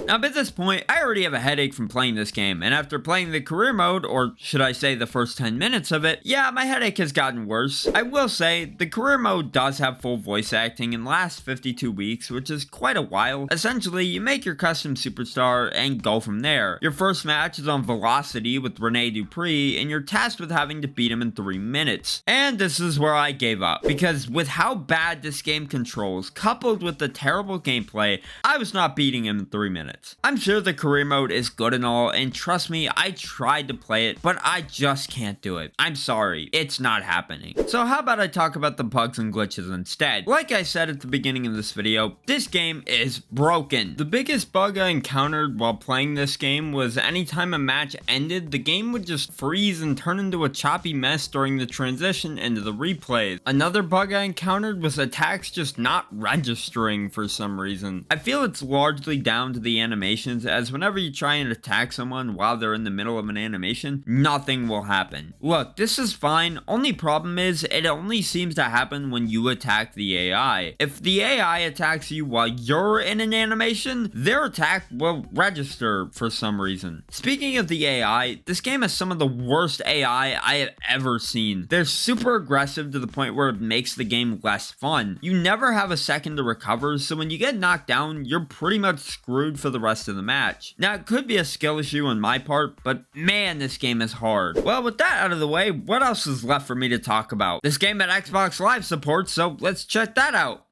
Now by this point, I already have a headache from playing this game, and after playing the career mode, or should I say the first 10 minutes of it, yeah, my headache has gotten worse. I will say, the career mode does have full voice acting and lasts 52 weeks, which is quite a while. Essentially, you make your custom superstar and go from there. Your first match is on Velocity with Rene Dupree, and you're tasked with having to beat him in 3 minutes. And this is where I gave up, because with how bad this game controls, coupled with the terrible gameplay, I was not beating him in 3 minutes. I'm sure the career mode is good and all, and trust me, I tried to play it, but I just can't do it. I'm sorry, it's not happening. So how about I talk about the bugs and glitches instead? Like I said at the beginning of this video, this game is broken. The biggest bug I encountered while playing this game was anytime a match ended, the game would just freeze and turn into a choppy mess during the transition into the replays. Another bug I encountered was attacks just not registering for some reason. I feel it's largely down to the animations, as whenever you try and attack someone while they're in the middle of an animation, nothing will happen. Look, this is fine, only problem is it only seems to happen when you attack the AI. If the AI attacks you while you're in an animation, their attack will register for some reason. Speaking of the AI, this game has some of the worst AI I have ever seen. They're super aggressive to the point where it makes the game less fun. You never have a second to recover, so when you get knocked down, you're pretty much screwed for the rest of the match. Now, it could be a skill issue on my part, but man, this game is hard. Well, with that out of the way, what else is left for me to talk about? This game at Xbox Live supports, so let's check that out.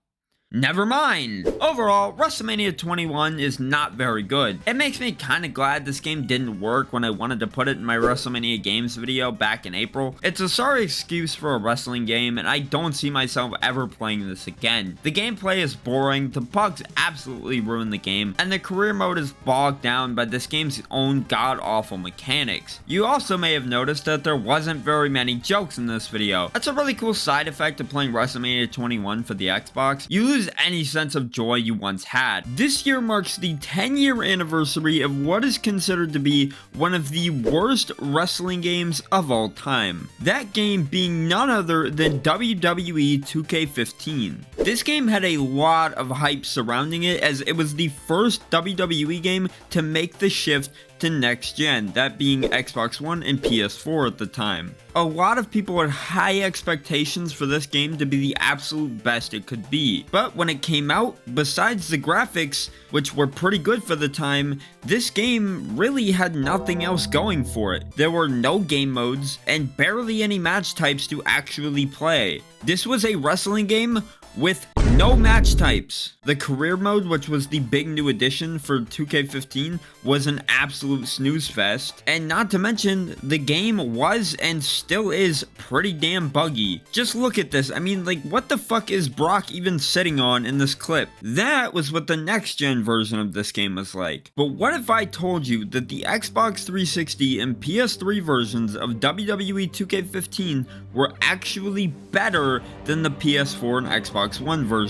Never mind. Overall, WrestleMania 21 is not very good. It makes me kinda glad this game didn't work when I wanted to put it in my WrestleMania games video back in April. It's a sorry excuse for a wrestling game, and I don't see myself ever playing this again. The gameplay is boring, the bugs absolutely ruin the game, and the career mode is bogged down by this game's own god-awful mechanics. You also may have noticed that there wasn't very many jokes in this video. That's a really cool side effect of playing WrestleMania 21 for the Xbox. You lose any sense of joy you once had. This year marks the 10-year anniversary of what is considered to be one of the worst wrestling games of all time. That game being none other than WWE 2K15. This game had a lot of hype surrounding it, as it was the first WWE game to make the shift to next gen, that being Xbox One and PS4 at the time. A lot of people had high expectations for this game to be the absolute best it could be, but when it came out, besides the graphics, which were pretty good for the time, this game really had nothing else going for it. There were no game modes, and barely any match types to actually play. This was a wrestling game with no match types. The career mode, which was the big new addition for 2K15, was an absolute snooze fest, and not to mention, the game was and still is pretty damn buggy. Just look at this, I mean, like, what the fuck is Brock even sitting on in this clip? That was what the next gen version of this game was like. But what if I told you that the Xbox 360 and PS3 versions of WWE 2K15 were actually better than the PS4 and Xbox One versions?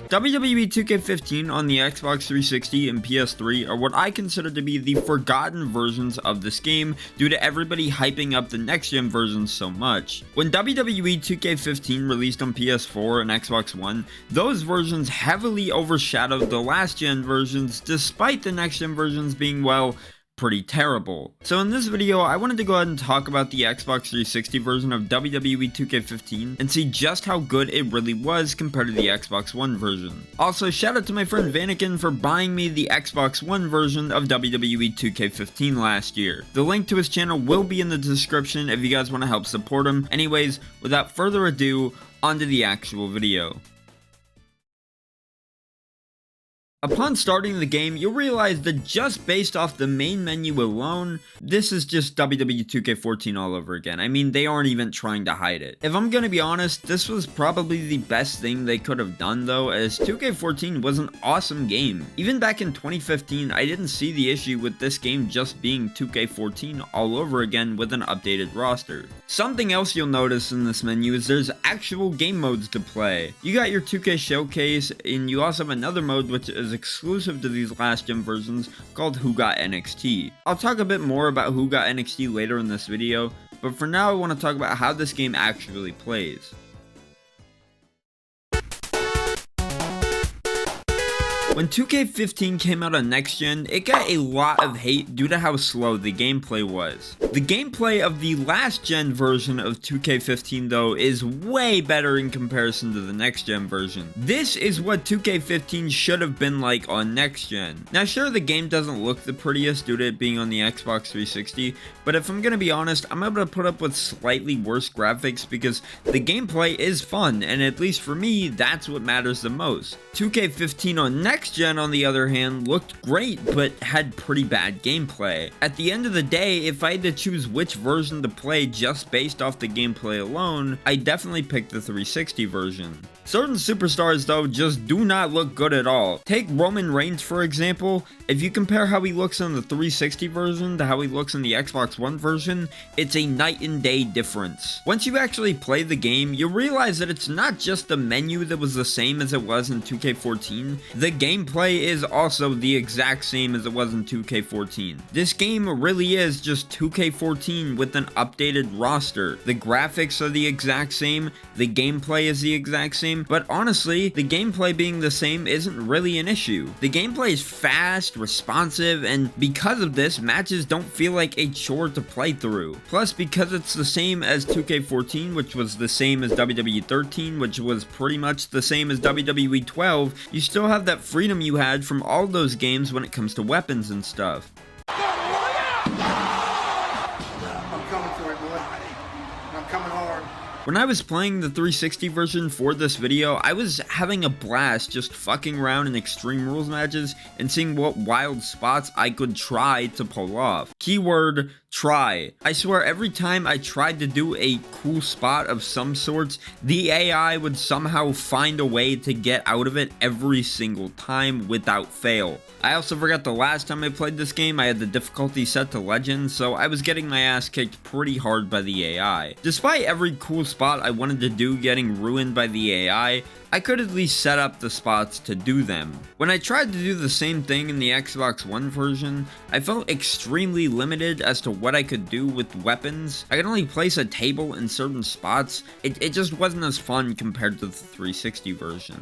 WWE 2K15 on the Xbox 360 and PS3 are what I consider to be the forgotten versions of this game due to everybody hyping up the next gen versions so much. When WWE 2K15 released on PS4 and Xbox One, those versions heavily overshadowed the last gen versions, despite the next gen versions being, well, pretty terrible. So in this video, I wanted to go ahead and talk about the Xbox 360 version of WWE 2K15 and see just how good it really was compared to the Xbox One version. Also, shout out to my friend Vanikin for buying me the Xbox One version of WWE 2K15 last year. The link to his channel will be in the description if you guys want to help support him. Anyways, without further ado, onto the actual video. Upon starting the game, you'll realize that just based off the main menu alone, this is just WWE 2K14 all over again. I mean, they aren't even trying to hide it. If I'm gonna be honest, this was probably the best thing they could have done though, as 2K14 was an awesome game. Even back in 2015, I didn't see the issue with this game just being 2K14 all over again with an updated roster. Something else you'll notice in this menu is there's actual game modes to play. You got your 2K Showcase, and you also have another mode which is exclusive to these last gen versions called Who Got NXT. I'll talk a bit more about Who Got NXT later in this video, but for now I want to talk about how this game actually plays. When 2K15 came out on next gen, it got a lot of hate due to how slow the gameplay was. The gameplay of the last gen version of 2K15 though is way better in comparison to the next gen version. This is what 2K15 should have been like on next gen. Now sure, the game doesn't look the prettiest due to it being on the Xbox 360, but if I'm gonna be honest, I'm able to put up with slightly worse graphics because the gameplay is fun, and at least for me, that's what matters the most. 2K15 on next gen, on the other hand, looked great, but had pretty bad gameplay. At the end of the day, if I had to choose which version to play just based off the gameplay alone, I definitely picked the 360 version. Certain superstars though just do not look good at all. Take Roman Reigns for example. If you compare how he looks on the 360 version to how he looks in the Xbox One version, it's a night and day difference. Once you actually play the game, you realize that it's not just the menu that was the same as it was in 2K14, the gameplay is also the exact same as it was in 2K14. This game really is just 2K14 with an updated roster. The graphics are the exact same, the gameplay is the exact same, but honestly, the gameplay being the same isn't really an issue. The gameplay is fast, responsive, and because of this, matches don't feel like a chore to play through. Plus, because it's the same as 2K14, which was the same as WWE 13, which was pretty much the same as WWE 12, you still have that freedom you had from all those games when it comes to weapons and stuff. I'm coming for it, boy. I'm coming hard. When I was playing the 360 version for this video, I was having a blast just fucking around in Extreme Rules matches and seeing what wild spots I could try to pull off. Keyword, try. I swear every time I tried to do a cool spot of some sorts, the AI would somehow find a way to get out of it every single time without fail. I also forgot the last time I played this game, I had the difficulty set to legend, so I was getting my ass kicked pretty hard by the AI. Despite every cool spot I wanted to do getting ruined by the AI, I could at least set up the spots to do them. When I tried to do the same thing in the Xbox One version, I felt extremely limited as to what I could do with weapons. I could only place a table in certain spots. It just wasn't as fun compared to the 360 version.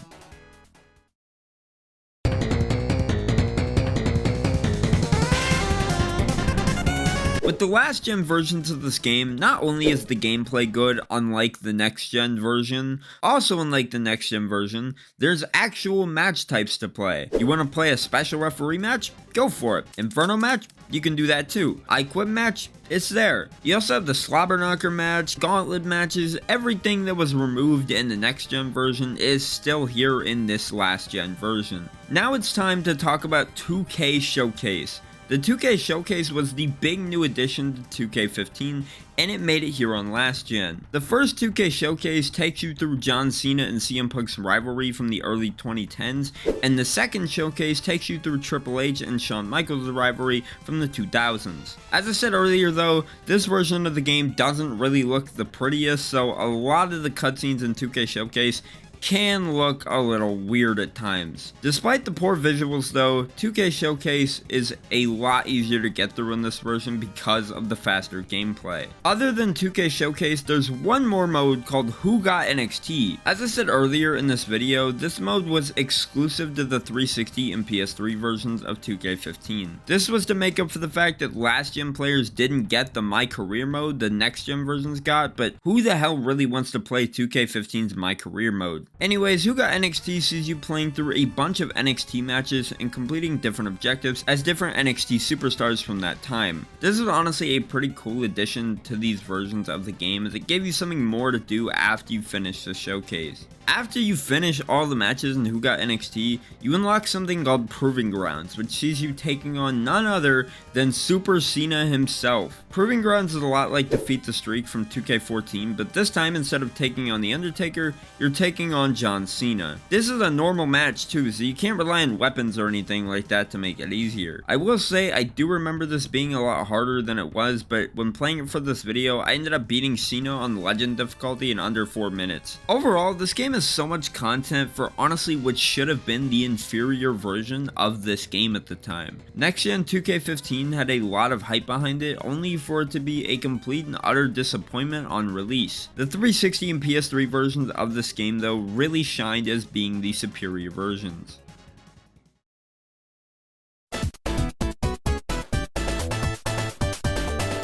With the last gen versions of this game, not only is the gameplay good unlike the next gen version, also unlike the next gen version, there's actual match types to play. You want to play a special referee match? Go for it. Inferno match? You can do that too. I Quit match? It's there. You also have the Slobber Knocker match, Gauntlet matches, everything that was removed in the next gen version is still here in this last gen version. Now it's time to talk about 2K Showcase. The 2K Showcase was the big new addition to 2K15, and it made it here on last gen. The first 2K Showcase takes you through John Cena and CM Punk's rivalry from the early 2010s, and the second Showcase takes you through Triple H and Shawn Michaels' rivalry from the 2000s. As I said earlier though, this version of the game doesn't really look the prettiest, so a lot of the cutscenes in 2K Showcase can look a little weird at times. Despite the poor visuals though, 2K Showcase is a lot easier to get through in this version because of the faster gameplay. Other than 2K Showcase, there's one more mode called Who Got NXT. As I said earlier in this video, this mode was exclusive to the 360 and PS3 versions of 2K15. This was to make up for the fact that last gen players didn't get the My Career mode the next gen versions got, but who the hell really wants to play 2K15's My Career mode? Anyways, Who Got NXT sees you playing through a bunch of NXT matches and completing different objectives as different NXT superstars from that time. This is honestly a pretty cool addition to these versions of the game as it gave you something more to do after you finish the showcase. After you finish all the matches in Who Got NXT, you unlock something called Proving Grounds, which sees you taking on none other than Super Cena himself. Proving Grounds is a lot like Defeat the Streak from 2K14, but this time instead of taking on The Undertaker, you're taking on John Cena. This is a normal match too, so you can't rely on weapons or anything like that to make it easier. I will say I do remember this being a lot harder than it was, but when playing it for this video, I ended up beating Cena on Legend difficulty in under 4 minutes. Overall, this game has so much content for honestly what should have been the inferior version of this game at the time. Next gen 2K15 had a lot of hype behind it, only for it to be a complete and utter disappointment on release. The 360 and PS3 versions of this game though really shined as being the superior versions.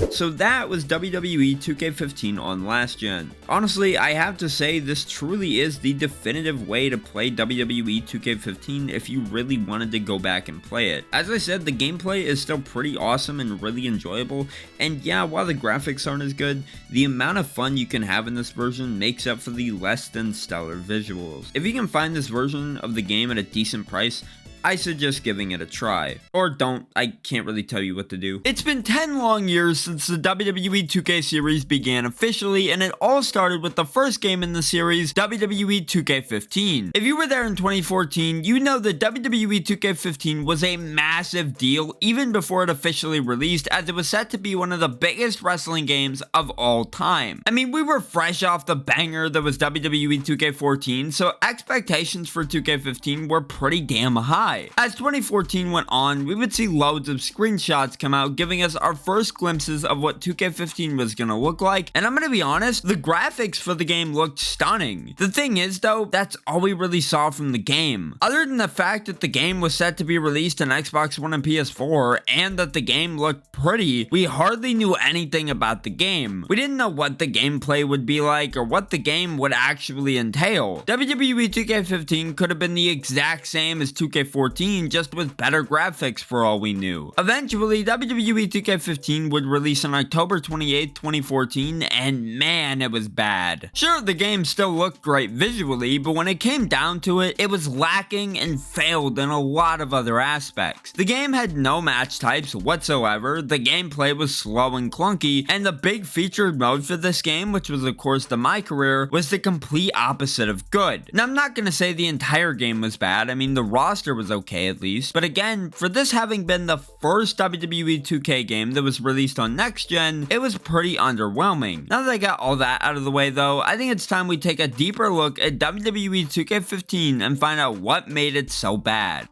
So that was WWE 2K15 on last gen. Honestly, I have to say this truly is the definitive way to play WWE 2K15 if you really wanted to go back and play it. As I said, the gameplay is still pretty awesome and really enjoyable, and yeah, while the graphics aren't as good, the amount of fun you can have in this version makes up for the less than stellar visuals. If you can find this version of the game at a decent price, I suggest giving it a try. Or don't, I can't really tell you what to do. It's been 10 long years since the WWE 2K series began officially, and it all started with the first game in the series, WWE 2K15. If you were there in 2014, you know that WWE 2K15 was a massive deal even before it officially released, as it was set to be one of the biggest wrestling games of all time. I mean, we were fresh off the banger that was WWE 2K14, so expectations for 2K15 were pretty damn high. As 2014 went on, we would see loads of screenshots come out giving us our first glimpses of what 2K15 was gonna look like, and I'm gonna be honest, the graphics for the game looked stunning. The thing is though, that's all we really saw from the game. Other than the fact that the game was set to be released on Xbox One and PS4, and that the game looked pretty, we hardly knew anything about the game. We didn't know what the gameplay would be like, or what the game would actually entail. WWE 2K15 could have been the exact same as 2K14, just with better graphics for all we knew. Eventually, WWE 2K15 would release on October 28, 2014, and man, it was bad. Sure, the game still looked great visually, but when it came down to it, it was lacking and failed in a lot of other aspects. The game had no match types whatsoever, the gameplay was slow and clunky, and the big featured mode for this game, which was of course the My Career, was the complete opposite of good. Now, I'm not gonna say the entire game was bad, I mean the roster was okay at least, but again, for this having been the first WWE 2K game that was released on next gen, it was pretty underwhelming. Now that I got all that out of the way though, I think it's time we take a deeper look at WWE 2K15 and find out what made it so bad.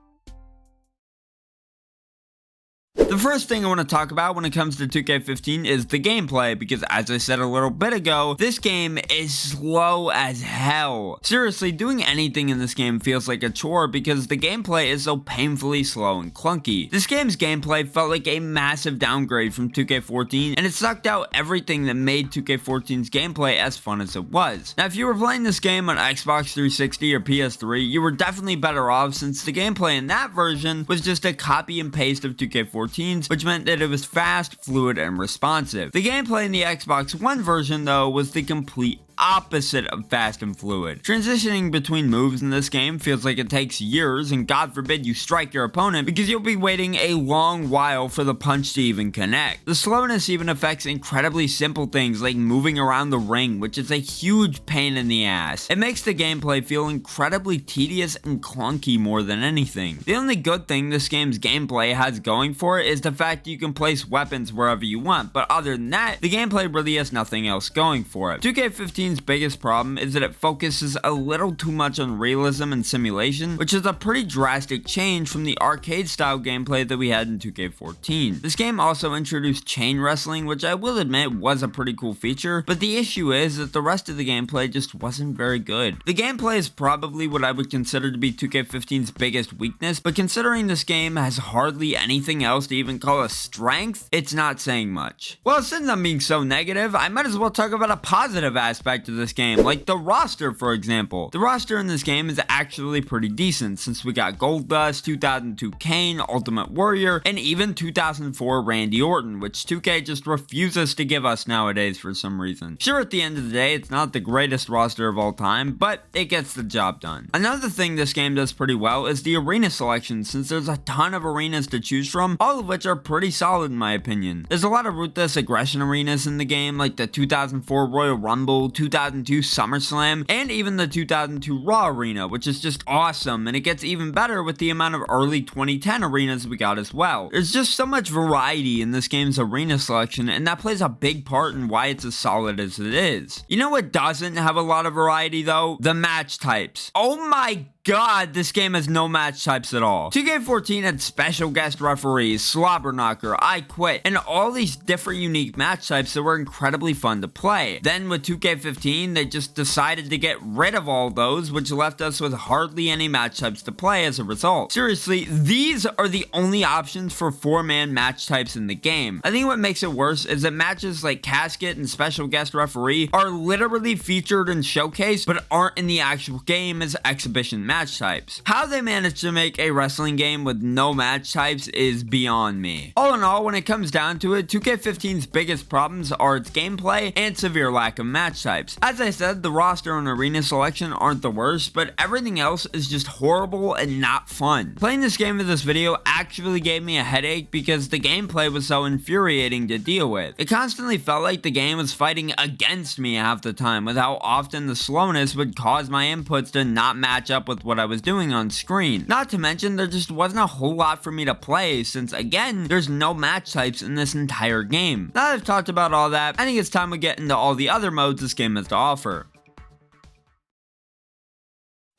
The first thing I want to talk about when it comes to 2K15 is the gameplay, because as I said a little bit ago, this game is slow as hell. Seriously, doing anything in this game feels like a chore because the gameplay is so painfully slow and clunky. This game's gameplay felt like a massive downgrade from 2K14, and it sucked out everything that made 2K14's gameplay as fun as it was. Now, if you were playing this game on Xbox 360 or PS3, you were definitely better off since the gameplay in that version was just a copy and paste of 2K14, which meant that it was fast, fluid, and responsive. The gameplay in the Xbox One version, though, was the complete opposite of fast and fluid. Transitioning between moves in this game feels like it takes years, and God forbid you strike your opponent because you'll be waiting a long while for the punch to even connect. The slowness even affects incredibly simple things like moving around the ring, which is a huge pain in the ass. It makes the gameplay feel incredibly tedious and clunky more than anything. The only good thing this game's gameplay has going for it is the fact that you can place weapons wherever you want, but other than that, the gameplay really has nothing else going for it. 2K15's biggest problem is that it focuses a little too much on realism and simulation, which is a pretty drastic change from the arcade style gameplay that we had in 2K14. This game also introduced chain wrestling, which I will admit was a pretty cool feature, but the issue is that the rest of the gameplay just wasn't very good. The gameplay is probably what I would consider to be 2K15's biggest weakness, but considering this game has hardly anything else to even call a strength, it's not saying much. Well, since I'm being so negative, I might as well talk about a positive aspect of this game, like the roster, for example. The roster in this game is actually pretty decent, since we got Goldust, 2002 Kane, Ultimate Warrior, and even 2004 Randy Orton, which 2K just refuses to give us nowadays for some reason. Sure, at the end of the day, it's not the greatest roster of all time, but it gets the job done. Another thing this game does pretty well is the arena selection, since there's a ton of arenas to choose from, all of which are pretty solid in my opinion. There's a lot of ruthless aggression arenas in the game, like the 2004 Royal Rumble, 2002 SummerSlam, and even the 2002 Raw Arena, which is just awesome, and it gets even better with the amount of early 2010 arenas we got as well. There's just so much variety in this game's arena selection, and that plays a big part in why it's as solid as it is. You know what doesn't have a lot of variety though? The match types. Oh my God, this game has no match types at all. 2K14 had special guest referees, Slobber Knocker, I Quit, and all these different unique match types that were incredibly fun to play. Then with 2K15, they just decided to get rid of all those, which left us with hardly any match types to play as a result. Seriously, these are the only options for 4-man match types in the game. I think what makes it worse is that matches like Casket and Special Guest Referee are literally featured and showcased, but aren't in the actual game as exhibition match types. How they managed to make a wrestling game with no match types is beyond me. All in all, when it comes down to it, 2K15's biggest problems are its gameplay and severe lack of match types. As I said, the roster and arena selection aren't the worst, but everything else is just horrible and not fun. Playing this game for this video actually gave me a headache because the gameplay was so infuriating to deal with. It constantly felt like the game was fighting against me half the time, with how often the slowness would cause my inputs to not match up with what I was doing on screen. Not to mention, there just wasn't a whole lot for me to play since, again, there's no match types in this entire game. Now that I've talked about all that, I think it's time we get into all the other modes this game has to offer.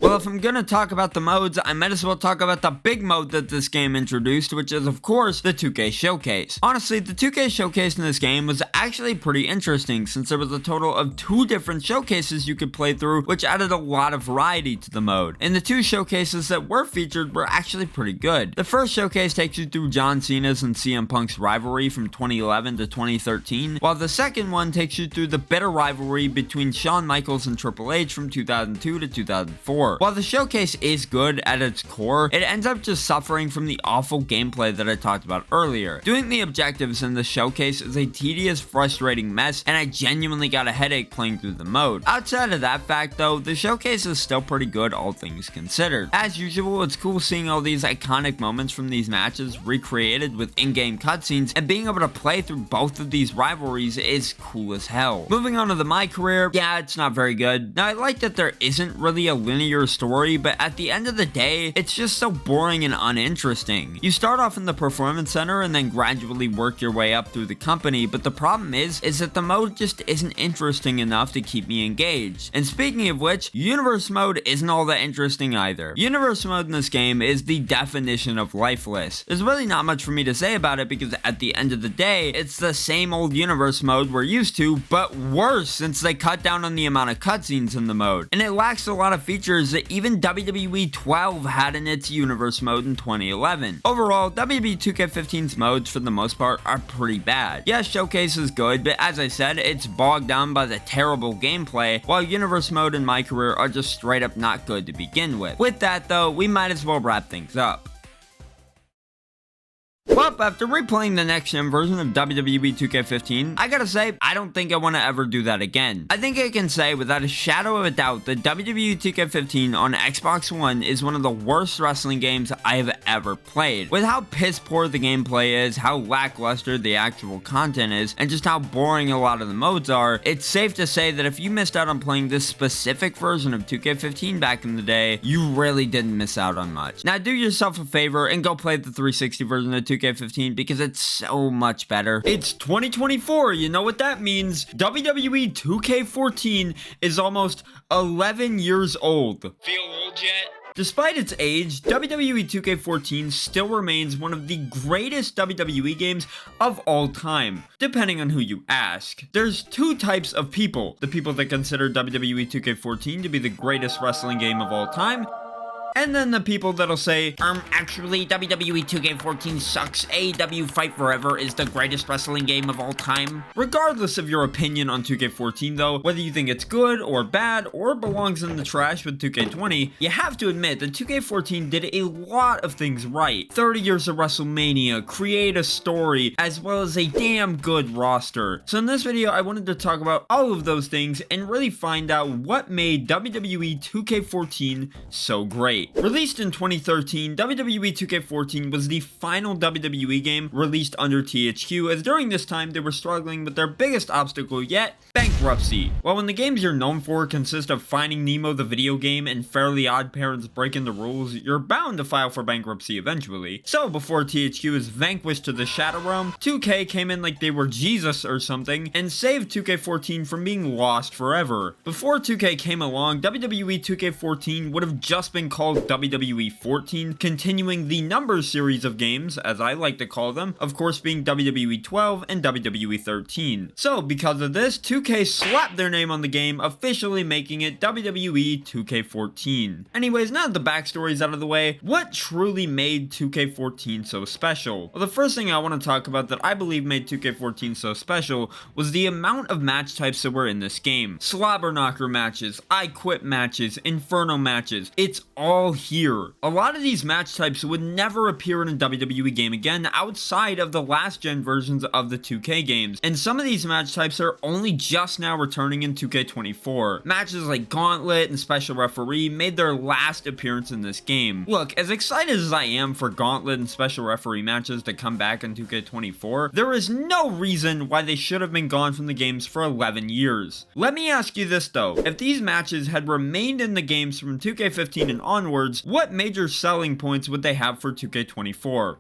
Well, if I'm gonna talk about the modes, I might as well talk about the big mode that this game introduced, which is of course the 2K Showcase. Honestly, the 2K Showcase in this game was actually pretty interesting since there was a total of 2 different showcases you could play through, which added a lot of variety to the mode. And the 2 showcases that were featured were actually pretty good. The first showcase takes you through John Cena's and CM Punk's rivalry from 2011 to 2013, while the second one takes you through the bitter rivalry between Shawn Michaels and Triple H from 2002 to 2004. While the showcase is good at its core, it ends up just suffering from the awful gameplay that I talked about earlier. Doing the objectives in the showcase is a tedious, frustrating mess, and I genuinely got a headache playing through the mode. Outside of that fact though, the showcase is still pretty good all things considered. As usual, it's cool seeing all these iconic moments from these matches recreated with in-game cutscenes, and being able to play through both of these rivalries is cool as hell. Moving on to the My Career, yeah, it's not very good. Now, I like that there isn't really a linear story, but at the end of the day, it's just so boring and uninteresting. You start off in the Performance Center and then gradually work your way up through the company, but the problem is that the mode just isn't interesting enough to keep me engaged. And speaking of which, Universe Mode isn't all that interesting either. Universe Mode in this game is the definition of lifeless. There's really not much for me to say about it because at the end of the day, it's the same old Universe Mode we're used to, but worse since they cut down on the amount of cutscenes in the mode. And it lacks a lot of features that even WWE 12 had in its Universe Mode in 2011. Overall, WWE 2K15's modes for the most part are pretty bad. Yeah, Showcase is good, but as I said, it's bogged down by the terrible gameplay, while Universe Mode and My Career are just straight up not good to begin with. With that though, we might as well wrap things up. Well, after replaying the next-gen version of WWE 2K15, I gotta say, I don't think I want to ever do that again. I think I can say without a shadow of a doubt that WWE 2K15 on Xbox One is one of the worst wrestling games I have ever played. With how piss poor the gameplay is, how lackluster the actual content is, and just how boring a lot of the modes are, it's safe to say that if you missed out on playing this specific version of 2K15 back in the day, you really didn't miss out on much. Now do yourself a favor and go play the 360 version of 2K15 because it's so much better. It's 2024, you know what that means. WWE 2K14 is almost 11 years old. Feel old yet? Despite its age, WWE 2K14 still remains one of the greatest WWE games of all time, depending on who you ask. There's 2 types of people: the people that consider WWE 2K14 to be the greatest wrestling game of all time, and then the people that'll say, actually, WWE 2K14 sucks. AEW Fight Forever is the greatest wrestling game of all time. Regardless of your opinion on 2K14 though, whether you think it's good or bad or belongs in the trash with 2K20, you have to admit that 2K14 did a lot of things right. 30 Years of Wrestlemania, create a story, as well as a damn good roster. So in this video, I wanted to talk about all of those things and really find out what made WWE 2K14 so great. Released in 2013, WWE 2K14 was the final WWE game released under THQ, as during this time they were struggling with their biggest obstacle yet, bankruptcy. While when the games you're known for consist of Finding Nemo the video game and Fairly Odd Parents Breaking the Rules, you're bound to file for bankruptcy eventually. So before THQ is vanquished to the Shadow Realm, 2K came in like they were Jesus or something and saved 2K14 from being lost forever. Before 2K came along, WWE 2K14 would have just been called call WWE 14, continuing the number series of games, as I like to call them, of course being WWE 12 and WWE 13. So because of this, 2K slapped their name on the game, officially making it WWE 2K14. Anyways, now that the backstory's out of the way, what truly made 2K14 so special? Well, the first thing I want to talk about that I believe made 2K14 so special was the amount of match types that were in this game. Slobber knocker matches, I quit matches, inferno matches, it's all here. A lot of these match types would never appear in a WWE game again outside of the last gen versions of the 2K games, and some of these match types are only just now returning in 2K24. Matches like Gauntlet and Special Referee made their last appearance in this game. Look, as excited as I am for Gauntlet and Special Referee matches to come back in 2K24, there is no reason why they should have been gone from the games for 11 years. Let me ask you this though, if these matches had remained in the games from 2K15 and onwards, what major selling points would they have for 2K24?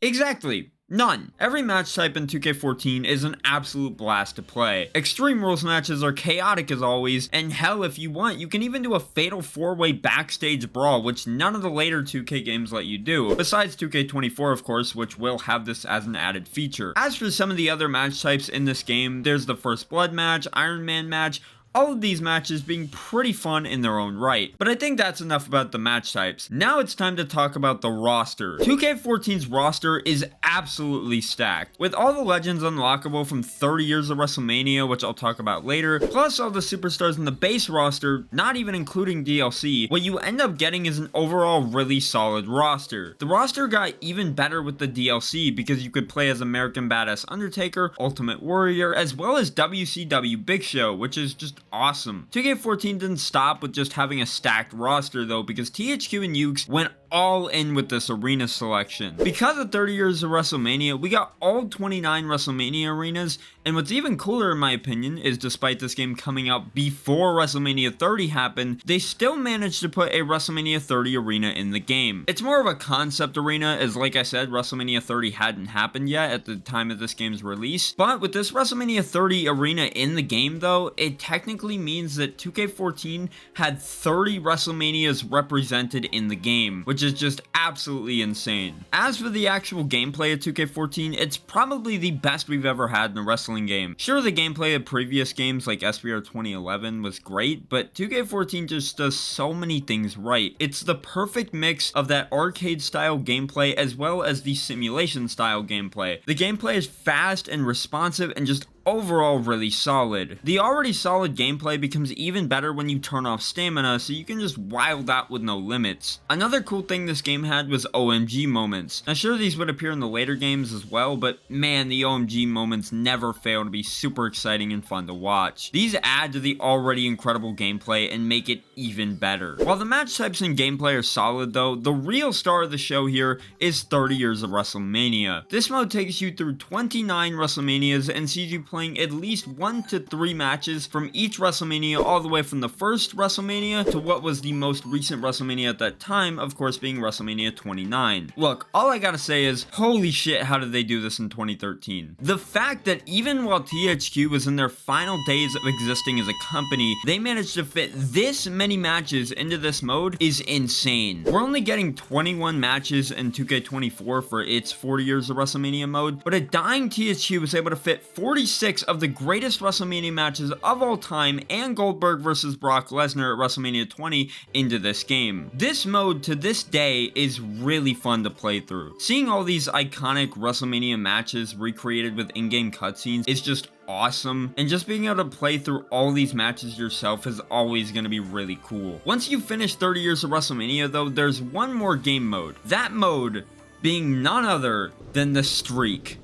Exactly. None. Every match type in 2K14 is an absolute blast to play. Extreme Rules matches are chaotic as always, and hell, if you want, you can even do a fatal 4-way backstage brawl, which none of the later 2K games let you do, besides 2K24 of course, which will have this as an added feature. As for some of the other match types in this game, there's the First Blood match, Iron Man match, all of these matches being pretty fun in their own right. But I think that's enough about the match types. Now it's time to talk about the roster. 2K14's roster is absolutely stacked, with all the legends unlockable from 30 Years of Wrestlemania, which I'll talk about later, plus all the superstars in the base roster, not even including DLC. What you end up getting is an overall really solid roster. The roster got even better with the DLC because you could play as American Badass Undertaker, Ultimate Warrior, as well as WCW Big Show, which is just awesome. 2K14 didn't stop with just having a stacked roster though, because THQ and Ukes went all in with this arena selection. Because of 30 Years of Wrestlemania, we got all 29 WrestleMania arenas, and what's even cooler in my opinion is despite this game coming out before WrestleMania 30 happened, they still managed to put a WrestleMania 30 arena in the game. It's more of a concept arena, as like I said, WrestleMania 30 hadn't happened yet at the time of this game's release, but with this WrestleMania 30 arena in the game though, it technically means that 2K14 had 30 WrestleManias represented in the game, which is just absolutely insane. As for the actual gameplay of 2K14, it's probably the best we've ever had in a wrestling game. Sure, the gameplay of previous games like SBR 2011 was great, but 2K14 just does so many things right. It's the perfect mix of that arcade style gameplay as well as the simulation style gameplay. The gameplay is fast and responsive and just overall really solid. The already solid gameplay becomes even better when you turn off stamina, so you can just wild out with no limits. Another cool thing this game had was OMG moments. Now sure, these would appear in the later games as well, but man, the OMG moments never fail to be super exciting and fun to watch. These add to the already incredible gameplay and make it even better. While the match types and gameplay are solid though, the real star of the show here is 30 Years of Wrestlemania. This mode takes you through 29 WrestleManias and sees you playing at least 1 to 3 matches from each WrestleMania, all the way from the first WrestleMania to what was the most recent WrestleMania at that time, of course being WrestleMania 29. Look, all I gotta say is, holy shit, how did they do this in 2013? The fact that even while THQ was in their final days of existing as a company, they managed to fit this many matches into this mode is insane. We're only getting 21 matches in 2K24 for its 40 Years of Wrestlemania mode, but a dying THQ was able to fit 46 of the greatest WrestleMania matches of all time and Goldberg versus Brock Lesnar at WrestleMania 20 into this game. This mode to this day is really fun to play through. Seeing all these iconic WrestleMania matches recreated with in-game cutscenes is just awesome, and just being able to play through all these matches yourself is always going to be really cool. Once you finish 30 Years of Wrestlemania though, there's one more game mode. That mode being none other than the Streak.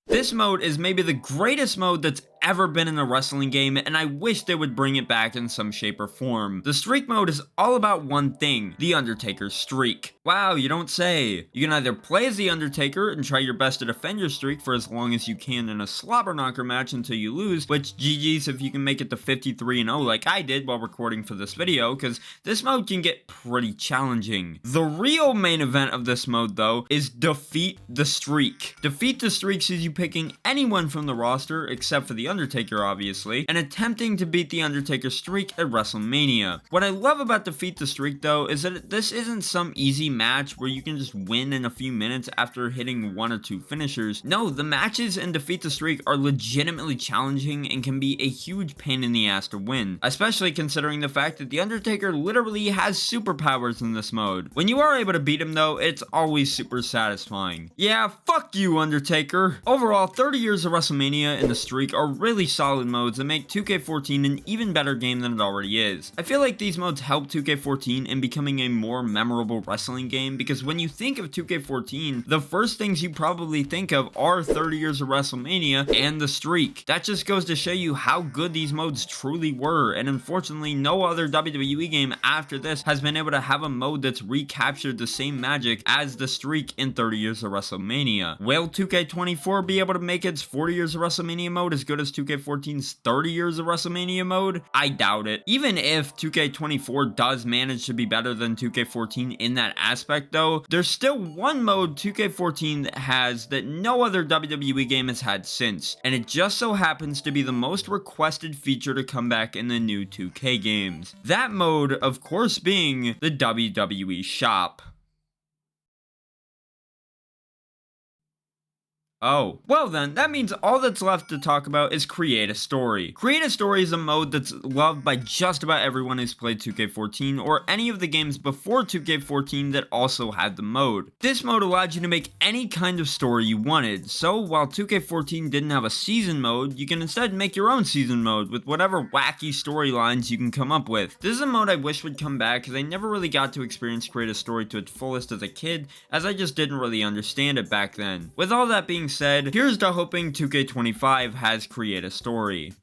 This mode is maybe the greatest mode that's ever been in a wrestling game, and I wish they would bring it back in some shape or form. The Streak mode is all about one thing: The Undertaker's streak. Wow, you don't say. You can either play as The Undertaker and try your best to defend your streak for as long as you can in a slobber knocker match until you lose, which GG's if you can make it to 53-0 like I did while recording for this video, because this mode can get pretty challenging. The real main event of this mode though is Defeat the Streak. Defeat the Streak sees you picking anyone from the roster, except for The Undertaker obviously, and attempting to beat The Undertaker's streak at WrestleMania. What I love about Defeat the Streak though is that this isn't some easy match where you can just win in a few minutes after hitting 1 or 2 finishers. No, the matches in Defeat the Streak are legitimately challenging and can be a huge pain in the ass to win, especially considering the fact that The Undertaker literally has superpowers in this mode. When you are able to beat him though, it's always super satisfying. Yeah, fuck you, Undertaker! Overall, 30 Years of Wrestlemania and the Streak are really solid modes that make 2K14 an even better game than it already is. I feel like these modes help 2K14 in becoming a more memorable wrestling game, because when you think of 2K14, the first things you probably think of are 30 Years of Wrestlemania and the Streak. That just goes to show you how good these modes truly were, and unfortunately no other WWE game after this has been able to have a mode that's recaptured the same magic as the Streak in 30 Years of Wrestlemania. Will 2K24 be able to make its 40 Years of Wrestlemania mode as good as 2K14's 30 Years of Wrestlemania mode? I doubt it. Even if 2K24 does manage to be better than 2K14 in that aspect though, there's still one mode 2K14 has that no other WWE game has had since, and it just so happens to be the most requested feature to come back in the new 2K games. That mode, of course, being the WWE Shop. Oh, well then, that means all that's left to talk about is Create a Story. Create a Story is a mode that's loved by just about everyone who's played 2K14 or any of the games before 2K14 that also had the mode. This mode allowed you to make any kind of story you wanted, so while 2K14 didn't have a season mode, you can instead make your own season mode with whatever wacky storylines you can come up with. This is a mode I wish would come back because I never really got to experience Create a Story to its fullest as a kid, as I just didn't really understand it back then. With all that being said, here's to hoping 2K25 has Create a Story.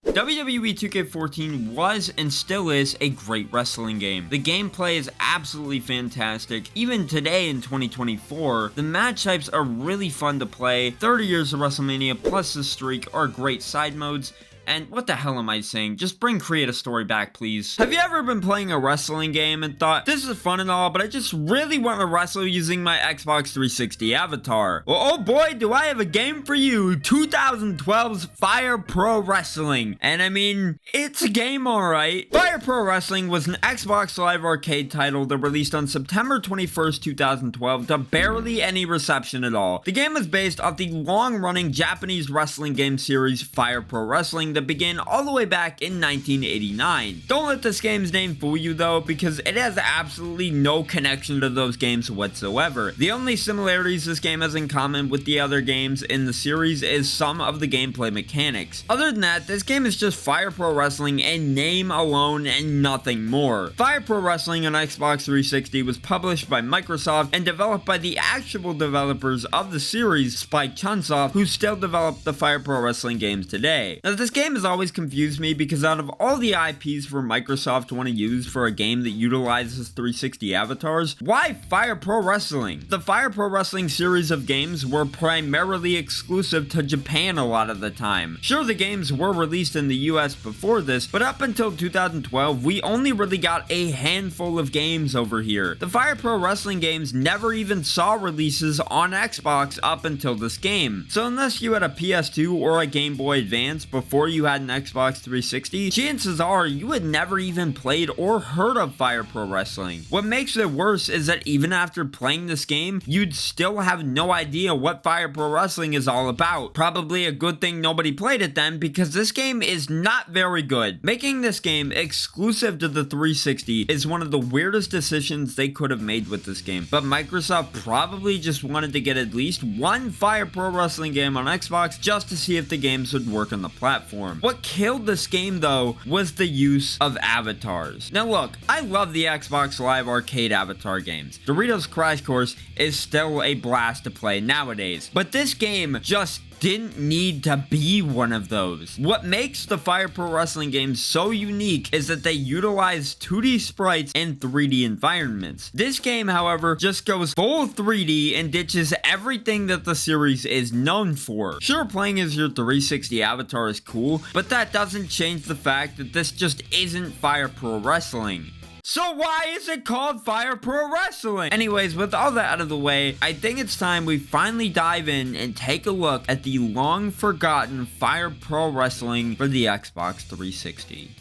WWE 2K14 was and still is a great wrestling game. The gameplay is absolutely fantastic. Even today in 2024, the match types are really fun to play. 30 Years of WrestleMania plus the Streak are great side modes. And what the hell am I saying? Just bring Create a Story back, please. Have you ever been playing a wrestling game and thought, this is fun and all, but I just really want to wrestle using my Xbox 360 avatar? Well, oh boy, do I have a game for you. 2012's Fire Pro Wrestling. And I mean, it's a game, alright. Fire Pro Wrestling was an Xbox Live Arcade title that released on September 21st, 2012 to barely any reception at all. The game was based off the long-running Japanese wrestling game series Fire Pro Wrestling that began all the way back in 1989. Don't let this game's name fool you though, because it has absolutely no connection to those games whatsoever. The only similarities this game has in common with the other games in the series is some of the gameplay mechanics. Other than that, this game is just Fire Pro Wrestling in name alone and nothing more. Fire Pro Wrestling on Xbox 360 was published by Microsoft and developed by the actual developers of the series, Spike Chunsoft, who still develop the Fire Pro Wrestling games today. Now, this game has always confused me because out of all the IPs for Microsoft to want to use for a game that utilizes 360 avatars, why Fire Pro Wrestling? The Fire Pro Wrestling series of games were primarily exclusive to Japan a lot of the time. Sure, the games were released in the US before this, but up until 2012, we only really got a handful of games over here. The Fire Pro Wrestling games never even saw releases on Xbox up until this game. So unless you had a PS2 or a Game Boy Advance before you had an Xbox 360, chances are you had never even played or heard of Fire Pro Wrestling. What makes it worse is that even after playing this game, you'd still have no idea what Fire Pro Wrestling is all about. Probably a good thing nobody played it then, because this game is not very good. Making this game exclusive to the 360 is one of the weirdest decisions they could have made with this game, but Microsoft probably just wanted to get at least one Fire Pro Wrestling game on Xbox just to see if the games would work on the platform. What killed this game though was the use of avatars. Now look, I love the Xbox Live Arcade avatar games. Doritos Crash Course is still a blast to play nowadays, but this game just didn't need to be one of those. What makes the Fire Pro Wrestling games so unique is that they utilize 2D sprites and 3D environments. This game, however, just goes full 3D and ditches everything that the series is known for. Sure, playing as your 360 avatar is cool, but that doesn't change the fact that this just isn't Fire Pro Wrestling. So why is it called Fire Pro Wrestling? Anyways, with all that out of the way, I think it's time we finally dive in and take a look at the long forgotten Fire Pro Wrestling for the Xbox 360.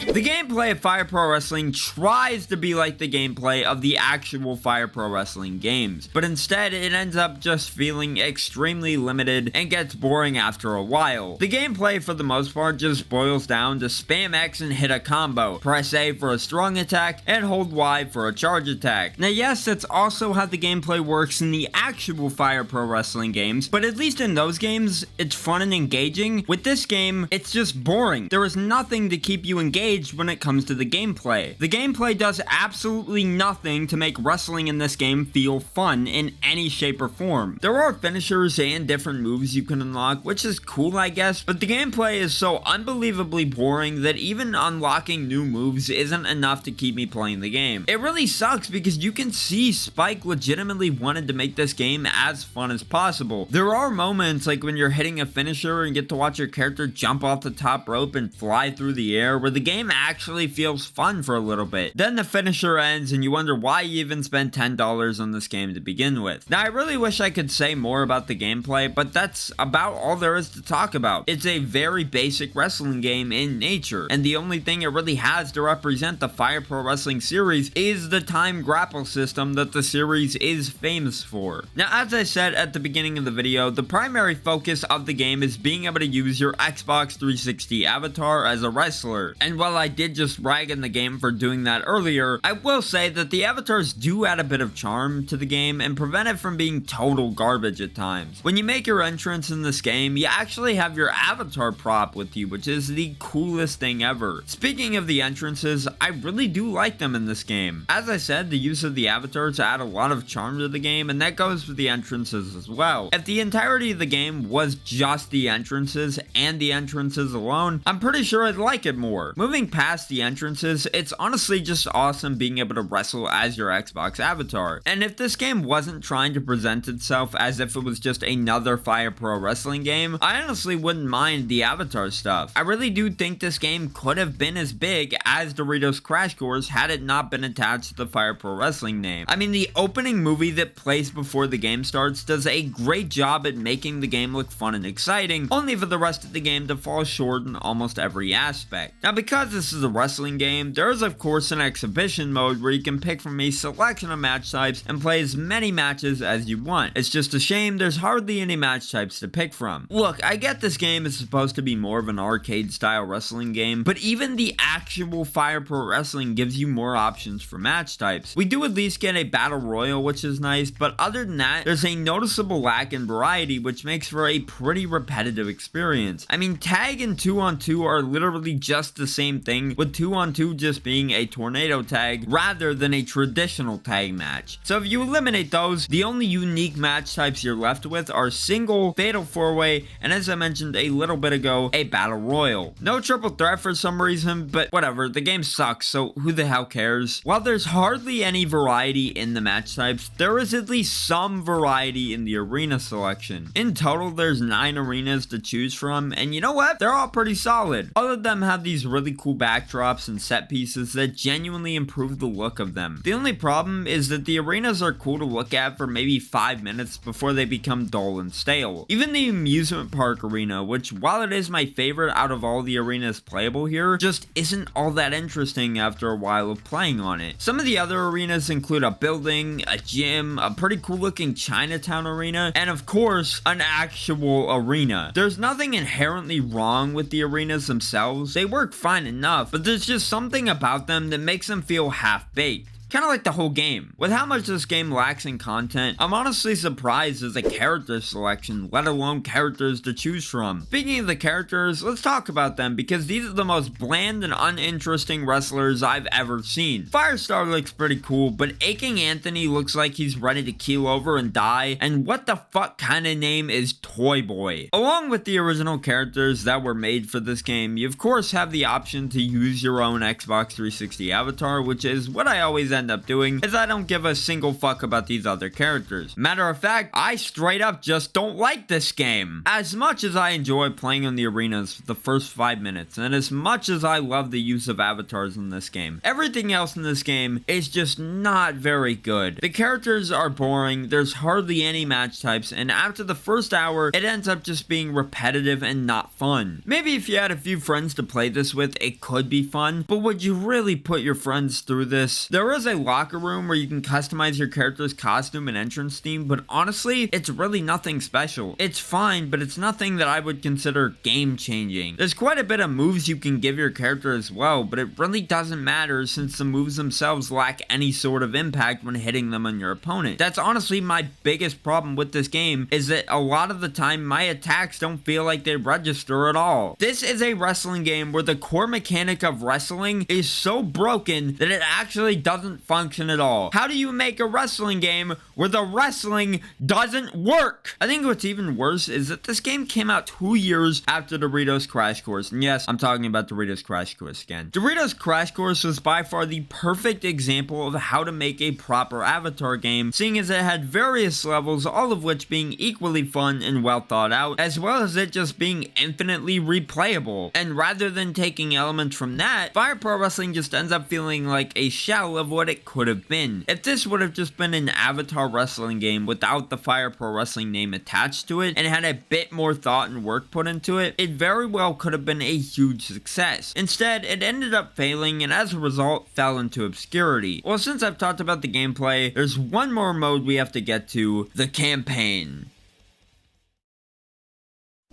The gameplay of Fire Pro Wrestling tries to be like the gameplay of the actual Fire Pro Wrestling games, but instead it ends up just feeling extremely limited and gets boring after a while. The gameplay for the most part just boils down to spam X and hit a combo, press A for a strong attack, and hold Y for a charge attack. Now yes, that's also how the gameplay works in the actual Fire Pro Wrestling games, but at least in those games, it's fun and engaging. With this game, it's just boring. There is nothing to keep you engaged when it comes to the gameplay. The gameplay does absolutely nothing to make wrestling in this game feel fun in any shape or form. There are finishers and different moves you can unlock, which is cool I guess, but the gameplay is so unbelievably boring that even unlocking new moves isn't enough to keep me playing the game. It really sucks because you can see Spike legitimately wanted to make this game as fun as possible. There are moments like when you're hitting a finisher and get to watch your character jump off the top rope and fly through the air where the game actually feels fun for a little bit. Then the finisher ends and you wonder why you even spent $10 on this game to begin with. Now I really wish I could say more about the gameplay, but that's about all there is to talk about. It's a very basic wrestling game in nature, and the only thing it really has to represent the Fire Pro Wrestling series is the time grapple system that the series is famous for. Now as I said at the beginning of the video, the primary focus of the game is being able to use your Xbox 360 avatar as a wrestler, and while I did just rag in the game for doing that earlier, I will say that the avatars do add a bit of charm to the game and prevent it from being total garbage at times. When you make your entrance in this game, you actually have your avatar prop with you, which is the coolest thing ever. Speaking of the entrances, I really do like them in this game. As I said, the use of the avatars add a lot of charm to the game, and that goes for the entrances as well. If the entirety of the game was just the entrances and the entrances alone, I'm pretty sure I'd like it more. Moving past the entrances, it's honestly just awesome being able to wrestle as your Xbox avatar. And if this game wasn't trying to present itself as if it was just another Fire Pro Wrestling game, I honestly wouldn't mind the avatar stuff. I really do think this game could have been as big as Doritos Crash Course had it not been attached to the Fire Pro Wrestling name. I mean, the opening movie that plays before the game starts does a great job at making the game look fun and exciting, only for the rest of the game to fall short in almost every aspect. Now, because this is a wrestling game, there is of course an exhibition mode where you can pick from a selection of match types and play as many matches as you want. It's just a shame there's hardly any match types to pick from. Look, I get this game is supposed to be more of an arcade style wrestling game, but even the actual Fire Pro Wrestling gives you more options for match types. We do at least get a battle royal, which is nice, but other than that, there's a noticeable lack in variety, which makes for a pretty repetitive experience. I mean, tag and 2-on-2 are literally just the same thing, with 2-on-2 just being a tornado tag rather than a traditional tag match. So if you eliminate those, the only unique match types you're left with are single, fatal 4-way, and as I mentioned a little bit ago, a battle royal. No triple threat for some reason, but whatever, the game sucks, so who the hell cares? While there's hardly any variety in the match types, there is at least some variety in the arena selection. In total, there's 9 arenas to choose from, and you know what? They're all pretty solid. All of them have these really cool backdrops and set pieces that genuinely improve the look of them. The only problem is that the arenas are cool to look at for maybe 5 minutes before they become dull and stale. Even the amusement park arena, which while it is my favorite out of all the arenas playable here, just isn't all that interesting after a while of playing on it. Some of the other arenas include a building, a gym, a pretty cool looking Chinatown arena, and of course, an actual arena. There's nothing inherently wrong with the arenas themselves. They work fine enough, but there's just something about them that makes them feel half-baked. Kind of like the whole game. With how much this game lacks in content, I'm honestly surprised as a character selection, let alone characters to choose from. Speaking of the characters, let's talk about them because these are the most bland and uninteresting wrestlers I've ever seen. Firestar looks pretty cool, but Aching Anthony looks like he's ready to keel over and die, and what the fuck kind of name is Toy Boy? Along with the original characters that were made for this game, you of course have the option to use your own Xbox 360 avatar, which is what I always end up doing, as I don't give a single fuck about these other characters. Matter of fact, I straight up just don't like this game. As much as I enjoy playing in the arenas for the first 5 minutes, and as much as I love the use of avatars in this game, everything else in this game is just not very good. The characters are boring, there's hardly any match types, and after the first hour, it ends up just being repetitive and not fun. Maybe if you had a few friends to play this with, it could be fun, but would you really put your friends through this? There is a locker room where you can customize your character's costume and entrance theme, but honestly, it's really nothing special. It's fine, but it's nothing that I would consider game changing. There's quite a bit of moves you can give your character as well, but it really doesn't matter since the moves themselves lack any sort of impact when hitting them on your opponent. That's honestly my biggest problem with this game, is that a lot of the time my attacks don't feel like they register at all. This is a wrestling game where the core mechanic of wrestling is so broken that it actually doesn't function at all. How do you make a wrestling game where the wrestling doesn't work? I think what's even worse is that this game came out 2 years after Doritos Crash Course, and yes, I'm talking about Doritos Crash Course again. Doritos Crash Course was by far the perfect example of how to make a proper Avatar game, seeing as it had various levels, all of which being equally fun and well thought out, as well as it just being infinitely replayable. And rather than taking elements from that, Fire Pro Wrestling just ends up feeling like a shell of what it could have been. If this would have just been an Avatar wrestling game without the Fire Pro Wrestling name attached to it, and had a bit more thought and work put into it, it very well could have been a huge success. Instead, it ended up failing, and as a result, fell into obscurity. Well, since I've talked about the gameplay, there's one more mode we have to get to, the campaign.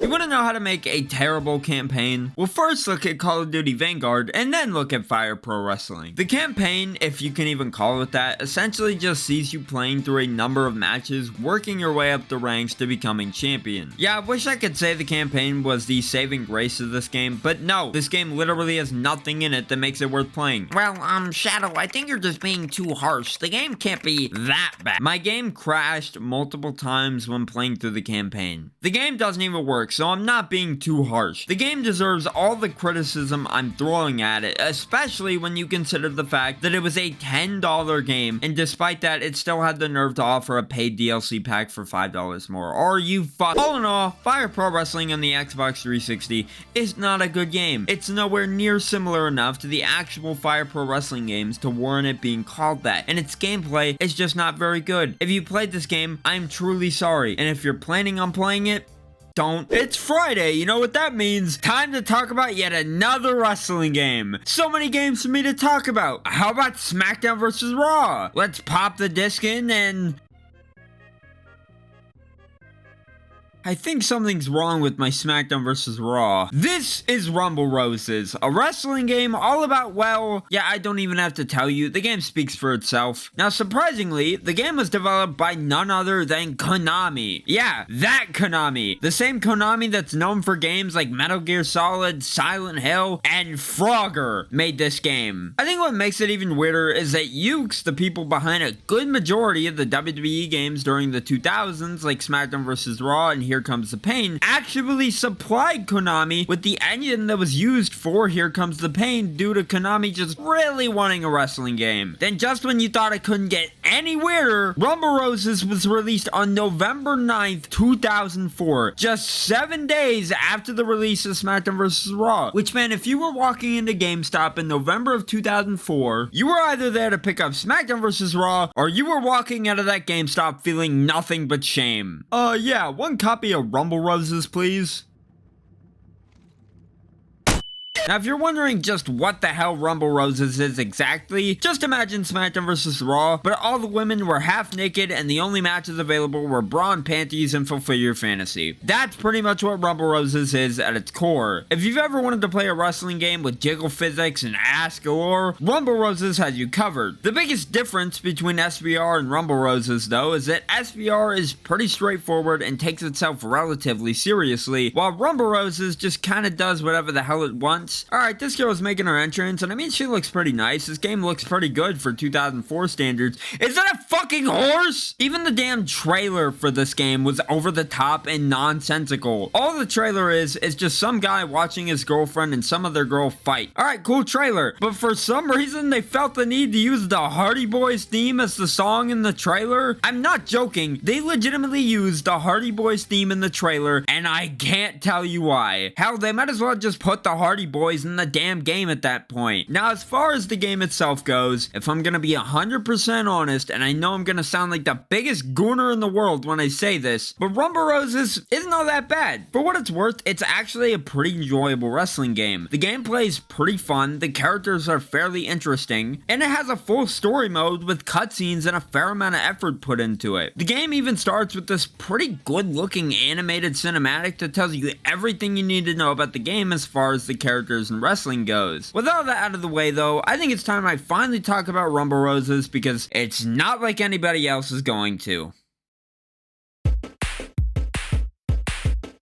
You want to know how to make a terrible campaign? Well, first look at Call of Duty Vanguard, and then look at Fire Pro Wrestling. The campaign, if you can even call it that, essentially just sees you playing through a number of matches, working your way up the ranks to becoming champion. Yeah, I wish I could say the campaign was the saving grace of this game, but no, this game literally has nothing in it that makes it worth playing. Well, Shadow, I think you're just being too harsh. The game can't be that bad. My game crashed multiple times when playing through the campaign. The game doesn't even work, so I'm not being too harsh. The game deserves all the criticism I'm throwing at it, especially when you consider the fact that it was a $10 game, and despite that, it still had the nerve to offer a paid DLC pack for $5 more. Are you fuck? All in all, Fire Pro Wrestling on the Xbox 360 is not a good game. It's nowhere near similar enough to the actual Fire Pro Wrestling games to warrant it being called that, and its gameplay is just not very good. If you played this game, I'm truly sorry, and if you're planning on playing it, don't. It's Friday, you know what that means. Time to talk about yet another wrestling game. So many games for me to talk about. How about Smackdown versus Raw? Let's pop the disc in and... I think something's wrong with my Smackdown vs. Raw. This is Rumble Roses, a wrestling game all about, well, yeah, I don't even have to tell you, the game speaks for itself. Now, surprisingly, the game was developed by none other than Konami. Yeah, that Konami. The same Konami that's known for games like Metal Gear Solid, Silent Hill, and Frogger made this game. I think what makes it even weirder is that Yuke's, the people behind a good majority of the WWE games during the 2000s, like Smackdown vs. Raw and Here Comes the Pain, actually supplied Konami with the engine that was used for Here Comes the Pain due to Konami just really wanting a wrestling game. Then just when you thought it couldn't get any weirder, Rumble Roses was released on November 9th, 2004, just 7 days after the release of SmackDown vs. Raw, which meant if you were walking into GameStop in November of 2004, you were either there to pick up SmackDown vs. Raw, or you were walking out of that GameStop feeling nothing but shame. Yeah, one copy of Rumble Roses, please. Now, if you're wondering just what the hell Rumble Roses is exactly, just imagine SmackDown vs. Raw, but all the women were half naked and the only matches available were bra and panties and fulfill your fantasy. That's pretty much what Rumble Roses is at its core. If you've ever wanted to play a wrestling game with jiggle physics and ass galore, Rumble Roses has you covered. The biggest difference between SVR and Rumble Roses, though, is that SVR is pretty straightforward and takes itself relatively seriously, while Rumble Roses just kinda does whatever the hell it wants. Alright, this girl is making her entrance, and I mean, she looks pretty nice. This game looks pretty good for 2004 standards. Is that a fucking horse? Even the damn trailer for this game was over the top and nonsensical. All the trailer is just some guy watching his girlfriend and some other girl fight. Alright, cool trailer. But for some reason, they felt the need to use the Hardy Boys theme as the song in the trailer. I'm not joking. They legitimately used the Hardy Boys theme in the trailer, and I can't tell you why. Hell, they might as well just put the Hardy Boys in the damn game at that point. Now, as far as the game itself goes, if I'm gonna be 100% honest, and I know I'm gonna sound like the biggest gooner in the world when I say this, but Rumble Roses isn't all that bad. For what it's worth, it's actually a pretty enjoyable wrestling game. The gameplay is pretty fun, the characters are fairly interesting, and it has a full story mode with cutscenes and a fair amount of effort put into it. The game even starts with this pretty good looking animated cinematic that tells you everything you need to know about the game as far as the characters and wrestling goes. With all that out of the way though, I think it's time I finally talk about Rumble Roses because it's not like anybody else is going to.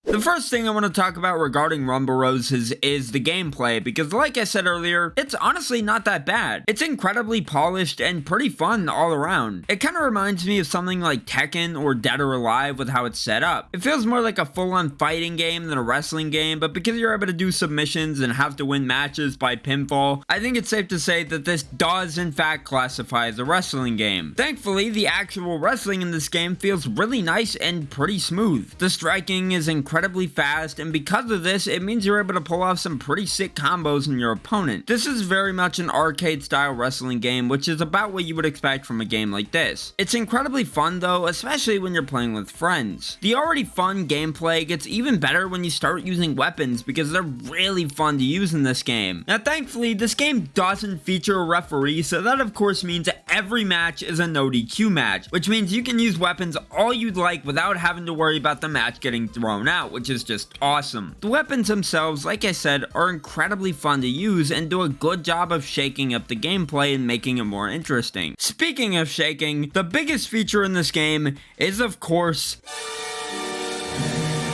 The first thing I want to talk about regarding Rumble Roses is the gameplay, because like I said earlier, it's honestly not that bad. It's incredibly polished and pretty fun all around. It kind of reminds me of something like Tekken or Dead or Alive with how it's set up. It feels more like a full-on fighting game than a wrestling game, but because you're able to do submissions and have to win matches by pinfall, I think it's safe to say that this does in fact classify as a wrestling game. Thankfully, the actual wrestling in this game feels really nice and pretty smooth. The striking is incredibly fast, and because of this, it means you're able to pull off some pretty sick combos on your opponent. This is very much an arcade style wrestling game, which is about what you would expect from a game like this. It's incredibly fun though, especially when you're playing with friends. The already fun gameplay gets even better when you start using weapons, because they're really fun to use in this game. Now thankfully, this game doesn't feature a referee, so that of course means that every match is a no DQ match, which means you can use weapons all you'd like without having to worry about the match getting thrown out, which is just awesome. The weapons themselves, like I said, are incredibly fun to use and do a good job of shaking up the gameplay and making it more interesting. Speaking of shaking, the biggest feature in this game is of course...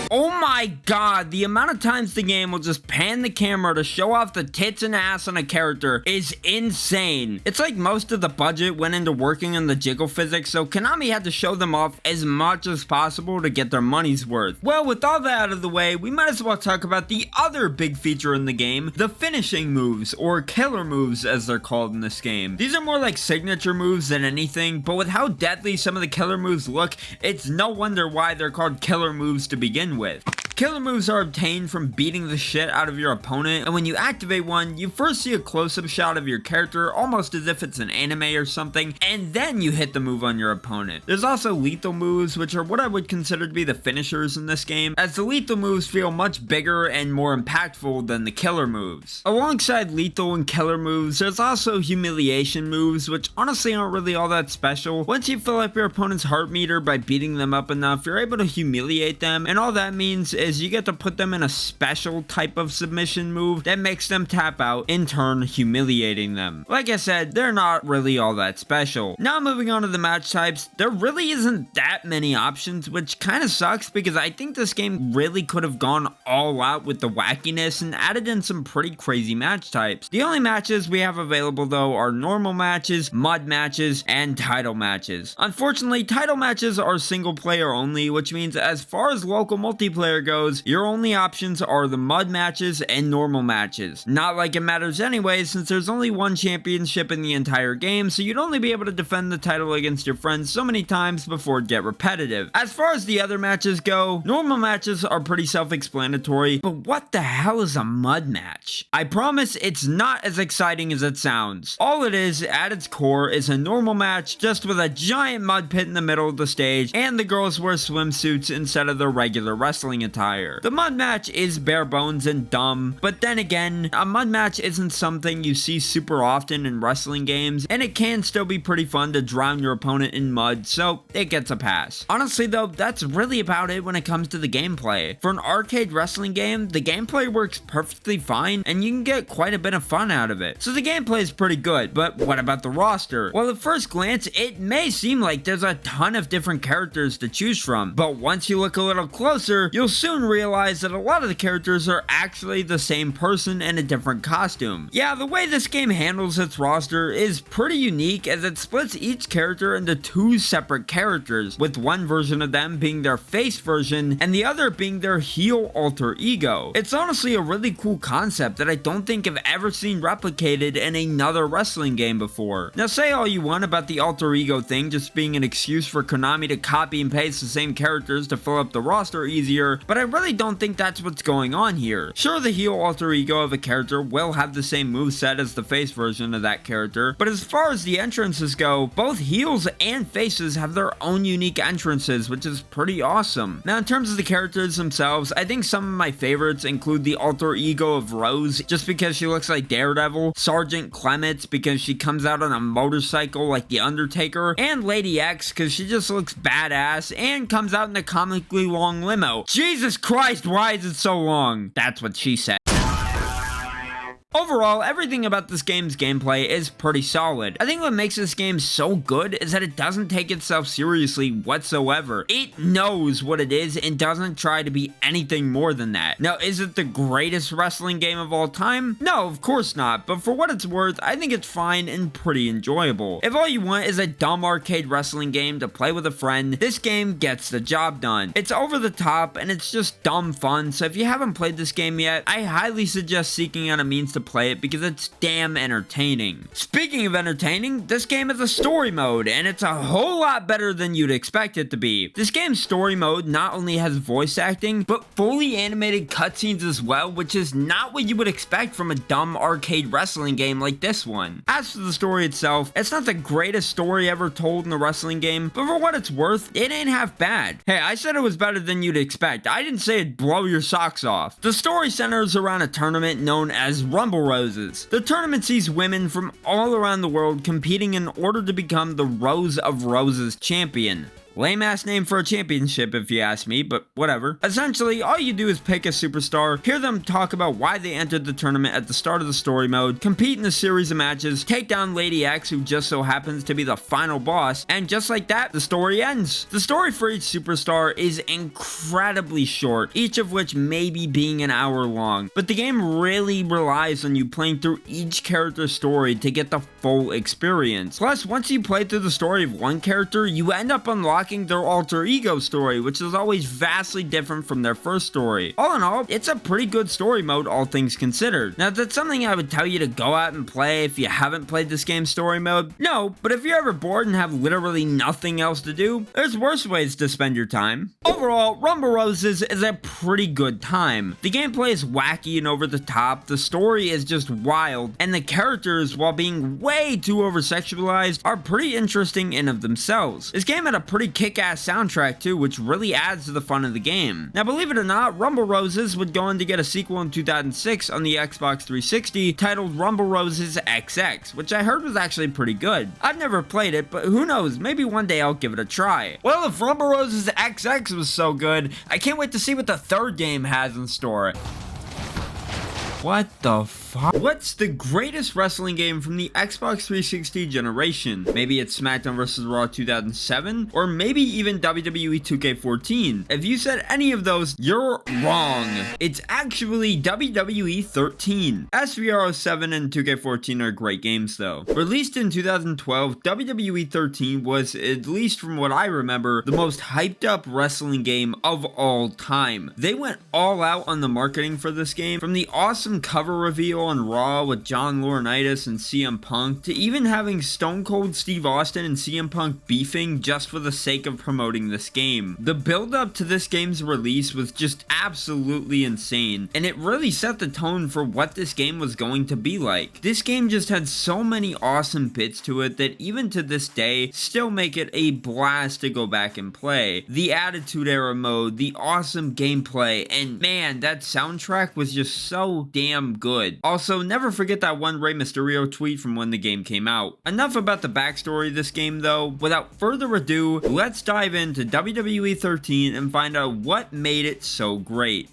Oh my god, the amount of times the game will just pan the camera to show off the tits and ass on a character is insane. It's like most of the budget went into working on the jiggle physics, so Konami had to show them off as much as possible to get their money's worth. Well, with all that out of the way, we might as well talk about the other big feature in the game, the finishing moves, or killer moves as they're called in this game. These are more like signature moves than anything, but with how deadly some of the killer moves look, it's no wonder why they're called killer moves to begin with. Killer moves are obtained from beating the shit out of your opponent, and when you activate one, you first see a close-up shot of your character, almost as if it's an anime or something, and then you hit the move on your opponent. There's also lethal moves, which are what I would consider to be the finishers in this game, as the lethal moves feel much bigger and more impactful than the killer moves. Alongside lethal and killer moves, there's also humiliation moves, which honestly aren't really all that special. Once you fill up your opponent's heart meter by beating them up enough, you're able to humiliate them, and all that means is you get to put them in a special type of submission move that makes them tap out, in turn humiliating them. Like I said, they're not really all that special. Now moving on to the match types, there really isn't that many options, which kind of sucks because I think this game really could have gone all out with the wackiness and added in some pretty crazy match types. The only matches we have available though are normal matches, mud matches, and title matches. Unfortunately, title matches are single player only, which means as far as local multiplayer goes, your only options are the mud matches and normal matches. Not like it matters anyway, since there's only one championship in the entire game, so you'd only be able to defend the title against your friends so many times before it'd get repetitive. As far as the other matches go, normal matches are pretty self-explanatory, but what the hell is a mud match? I promise it's not as exciting as it sounds. All it is, at its core, is a normal match just with a giant mud pit in the middle of the stage, and the girls wear swimsuits instead of their regular wrestling attire. attire. The mud match is bare bones and dumb, but then again, a mud match isn't something you see super often in wrestling games, and it can still be pretty fun to drown your opponent in mud, so it gets a pass. Honestly though, that's really about it when it comes to the gameplay. For an arcade wrestling game, the gameplay works perfectly fine, and you can get quite a bit of fun out of it. So the gameplay is pretty good, but what about the roster? Well, at first glance, it may seem like there's a ton of different characters to choose from, but once you look a little closer, you'll soon realize that a lot of the characters are actually the same person in a different costume. Yeah, the way this game handles its roster is pretty unique, as it splits each character into two separate characters, with one version of them being their face version and the other being their heel alter ego. It's honestly a really cool concept that I don't think I've ever seen replicated in another wrestling game before. Now, say all you want about the alter ego thing just being an excuse for Konami to copy and paste the same characters to fill up the roster easier, but I really don't think that's what's going on here. Sure, the heel alter ego of a character will have the same moveset as the face version of that character, but as far as the entrances go, both heels and faces have their own unique entrances, which is pretty awesome. Now, in terms of the characters themselves, I think some of my favorites include the alter ego of Rose, just because she looks like Daredevil, Sergeant Clements because she comes out on a motorcycle like The Undertaker, and Lady X because she just looks badass and comes out in a comically long limo. Jesus Christ, why is it so long? That's what she said. Overall, everything about this game's gameplay is pretty solid. I think what makes this game so good is that it doesn't take itself seriously whatsoever. It knows what it is and doesn't try to be anything more than that. Now, is it the greatest wrestling game of all time? No, of course not, but for what it's worth, I think it's fine and pretty enjoyable. If all you want is a dumb arcade wrestling game to play with a friend, this game gets the job done. It's over the top and it's just dumb fun, so if you haven't played this game yet, I highly suggest seeking out a means to play it because it's damn entertaining. Speaking of entertaining, this game has a story mode, and it's a whole lot better than you'd expect it to be. This game's story mode not only has voice acting, but fully animated cutscenes as well, which is not what you would expect from a dumb arcade wrestling game like this one. As for the story itself, it's not the greatest story ever told in a wrestling game, but for what it's worth, it ain't half bad. Hey, I said it was better than you'd expect. I didn't say it'd blow your socks off. The story centers around a tournament known as Rumble Roses. The tournament sees women from all around the world competing in order to become the Rose of Roses champion. Lame ass name for a championship if you ask me, but whatever. Essentially, all you do is pick a superstar, hear them talk about why they entered the tournament at the start of the story mode, compete in a series of matches, take down Lady X, who just so happens to be the final boss, and just like that, the story ends. The story for each superstar is incredibly short, each of which maybe being an hour long, but the game really relies on you playing through each character's story to get the full experience. Plus, once you play through the story of one character, you end up unlocking their alter ego story, which is always vastly different from their first story. All in all, it's a pretty good story mode, all things considered. Now, that's something I would tell you to go out and play if you haven't played this game's story mode. No, but if you're ever bored and have literally nothing else to do, there's worse ways to spend your time. Overall, Rumble Roses is a pretty good time. The gameplay is wacky and over the top, the story is just wild, and the characters, while being way too over-sexualized, are pretty interesting in of themselves. This game had a pretty kick-ass soundtrack too, which really adds to the fun of the game. Now, believe it or not, Rumble Roses would go on to get a sequel in 2006 on the Xbox 360 titled Rumble Roses XX, which I heard was actually pretty good. I've never played it, but who knows, maybe one day I'll give it a try. Well, if Rumble Roses XX was so good, I can't wait to see what the third game has in store. What the fuck? What's the greatest wrestling game from the Xbox 360 generation? Maybe it's Smackdown vs. Raw 2007? Or maybe even WWE 2K14? If you said any of those, you're wrong. It's actually WWE 13. SVR07 and 2K14 are great games though. Released in 2012, WWE 13 was, at least from what I remember, the most hyped up wrestling game of all time. They went all out on the marketing for this game, from the awesome awesome cover reveal on Raw with John Laurinaitis and CM Punk, to even having Stone Cold Steve Austin and CM Punk beefing just for the sake of promoting this game. The build up to this game's release was just absolutely insane, and it really set the tone for what this game was going to be like. This game just had so many awesome bits to it that even to this day still make it a blast to go back and play. The Attitude Era mode, the awesome gameplay, and man, that soundtrack was just so damn good. Also, never forget that one Rey Mysterio tweet from when the game came out. Enough about the backstory of this game though. Without further ado, let's dive into WWE 13 and find out what made it so great.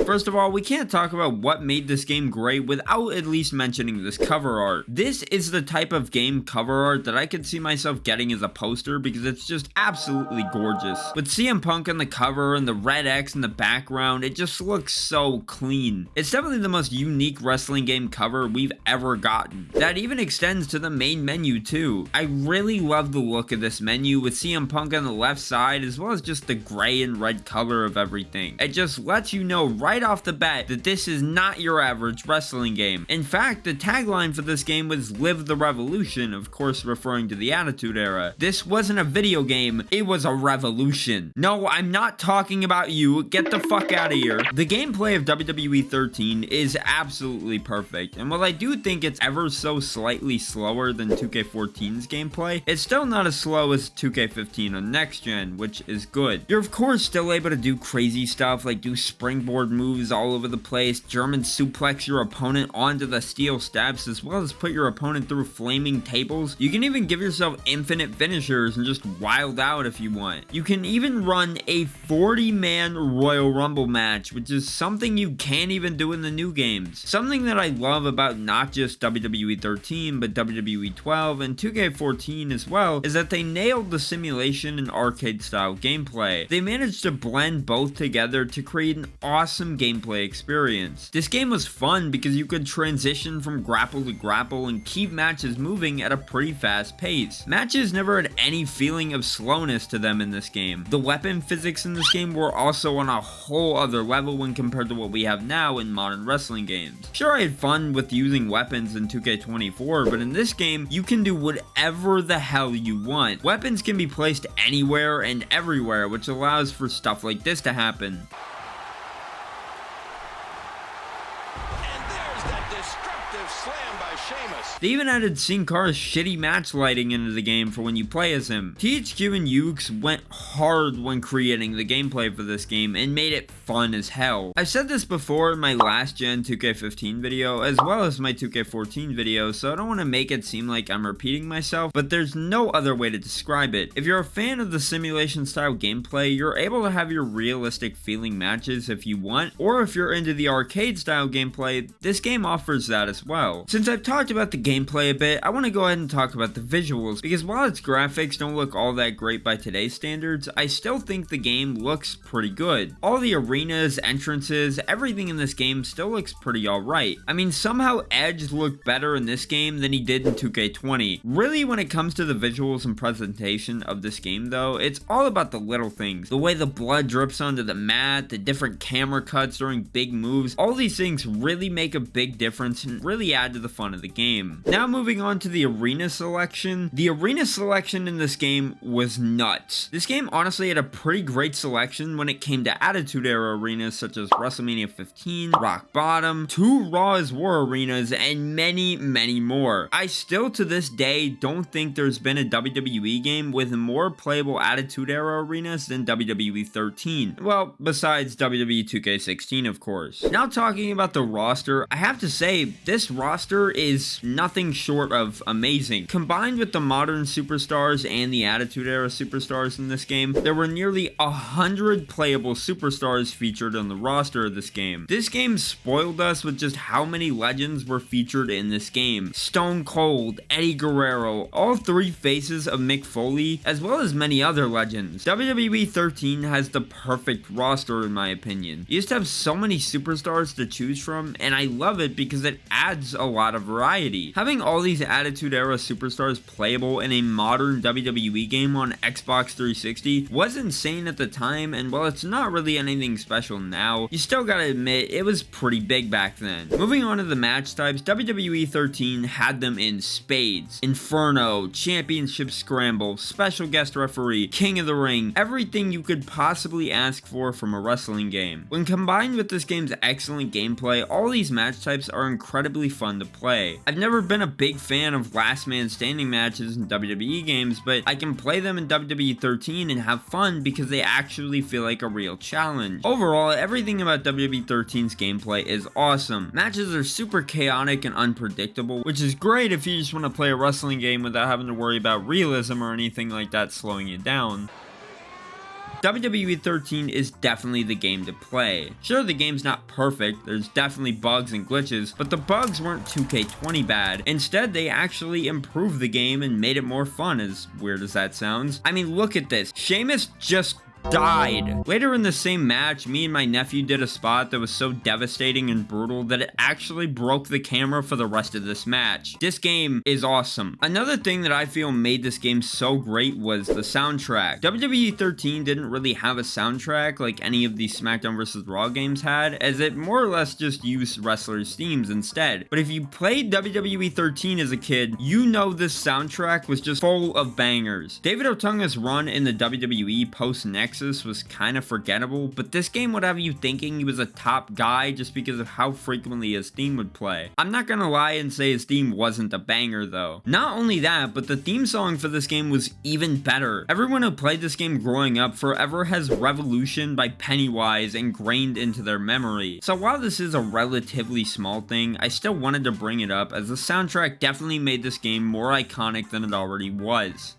First of all, we can't talk about what made this game great without at least mentioning this cover art. This is the type of game cover art that I could see myself getting as a poster because it's just absolutely gorgeous. With CM Punk on the cover and the red X in the background, it just looks so clean. It's definitely the most unique wrestling game cover we've ever gotten. That even extends to the main menu too. I really love the look of this menu with CM Punk on the left side as well as just the gray and red color of everything. It just lets you know right off the bat that this is not your average wrestling game. In fact, the tagline for this game was "Live the Revolution," of course referring to the Attitude Era. This wasn't a video game, it was a revolution. No, I'm not talking about you, get the fuck out of here. The gameplay of WWE 13 is absolutely perfect, and while I do think it's ever so slightly slower than 2K14's gameplay, it's still not as slow as 2K15 on next gen, which is good. You're of course still able to do crazy stuff like do springboard moves all over the place, German suplex your opponent onto the steel steps, as well as put your opponent through flaming tables. You can even give yourself infinite finishers and just wild out if you want. You can even run a 40-man Royal Rumble match, which is something you can't even do in the new games. Something that I love about not just WWE 13, but WWE 12 and 2K14 as well, is that they nailed the simulation and arcade style gameplay. They managed to blend both together to create an awesome gameplay experience. This game was fun because you could transition from grapple to grapple and keep matches moving at a pretty fast pace. Matches never had any feeling of slowness to them in this game. The weapon physics in this game were also on a whole other level when compared to what we have now in modern wrestling games. Sure, I had fun with using weapons in 2K24, but in this game, you can do whatever the hell you want. Weapons can be placed anywhere and everywhere, which allows for stuff like this to happen. They even added Sin Cara's shitty match lighting into the game for when you play as him. THQ and Yuke's went hard when creating the gameplay for this game and made it fun as hell. I've said this before in my last gen 2K15 video as well as my 2K14 video, so I don't want to make it seem like I'm repeating myself, but there's no other way to describe it. If you're a fan of the simulation style gameplay, you're able to have your realistic feeling matches if you want, or if you're into the arcade style gameplay, this game offers that as well. Since I've talked about the gameplay a bit, I want to go ahead and talk about the visuals, because while its graphics don't look all that great by today's standards, I still think the game looks pretty good. All the arenas, entrances, everything in this game still looks pretty alright. I mean, somehow Edge looked better in this game than he did in 2K20. Really, when it comes to the visuals and presentation of this game though, it's all about the little things. The way the blood drips onto the mat, the different camera cuts during big moves, all these things really make a big difference and really add to the fun of the game. Now moving on to the arena selection. The arena selection in this game was nuts. This game honestly had a pretty great selection when it came to Attitude Era arenas such as WrestleMania 15, Rock Bottom, 2 Raw is War arenas, and many, many more. I still to this day don't think there's been a WWE game with more playable Attitude Era arenas than WWE 13. Well, besides WWE 2K16 of course. Now talking about the roster, I have to say this roster is nothing short of amazing. Combined with the modern superstars and the Attitude Era superstars in this game, there were nearly 100 playable superstars featured on the roster of this game. This game spoiled us with just how many legends were featured in this game. Stone Cold, Eddie Guerrero, all 3 faces of Mick Foley, as well as many other legends. WWE 13 has the perfect roster in my opinion. You just have so many superstars to choose from, and I love it because it adds a lot of variety variety. Having all these Attitude Era superstars playable in a modern WWE game on Xbox 360 was insane at the time, and while it's not really anything special now, you still gotta admit it was pretty big back then. Moving on to the match types, WWE 13 had them in spades. Inferno, Championship Scramble, Special Guest Referee, King of the Ring, everything you could possibly ask for from a wrestling game. When combined with this game's excellent gameplay, all these match types are incredibly fun to play. I've never been a big fan of last man standing matches in WWE games, but I can play them in WWE 13 and have fun because they actually feel like a real challenge. Overall, everything about WWE 13's gameplay is awesome. Matches are super chaotic and unpredictable, which is great if you just want to play a wrestling game without having to worry about realism or anything like that slowing you down. WWE 13 is definitely the game to play. Sure, the game's not perfect, there's definitely bugs and glitches, but the bugs weren't 2K20 bad. Instead, they actually improved the game and made it more fun, as weird as that sounds. I mean, look at this. Sheamus just died. Later in the same match, me and my nephew did a spot that was so devastating and brutal that it actually broke the camera for the rest of this match. This game is awesome. Another thing that I feel made this game so great was the soundtrack. WWE 13 didn't really have a soundtrack like any of these Smackdown vs. Raw games had, as it more or less just used wrestlers' themes instead. But if you played WWE 13 as a kid, you know this soundtrack was just full of bangers. David Otunga's run in the WWE post-Nexus was kind of forgettable, but this game would have you thinking he was a top guy just because of how frequently his theme would play. I'm not gonna lie and say his theme wasn't a banger though. Not only that, but the theme song for this game was even better. Everyone who played this game growing up forever has Revolution by Pennywise ingrained into their memory. So while this is a relatively small thing, I still wanted to bring it up as the soundtrack definitely made this game more iconic than it already was.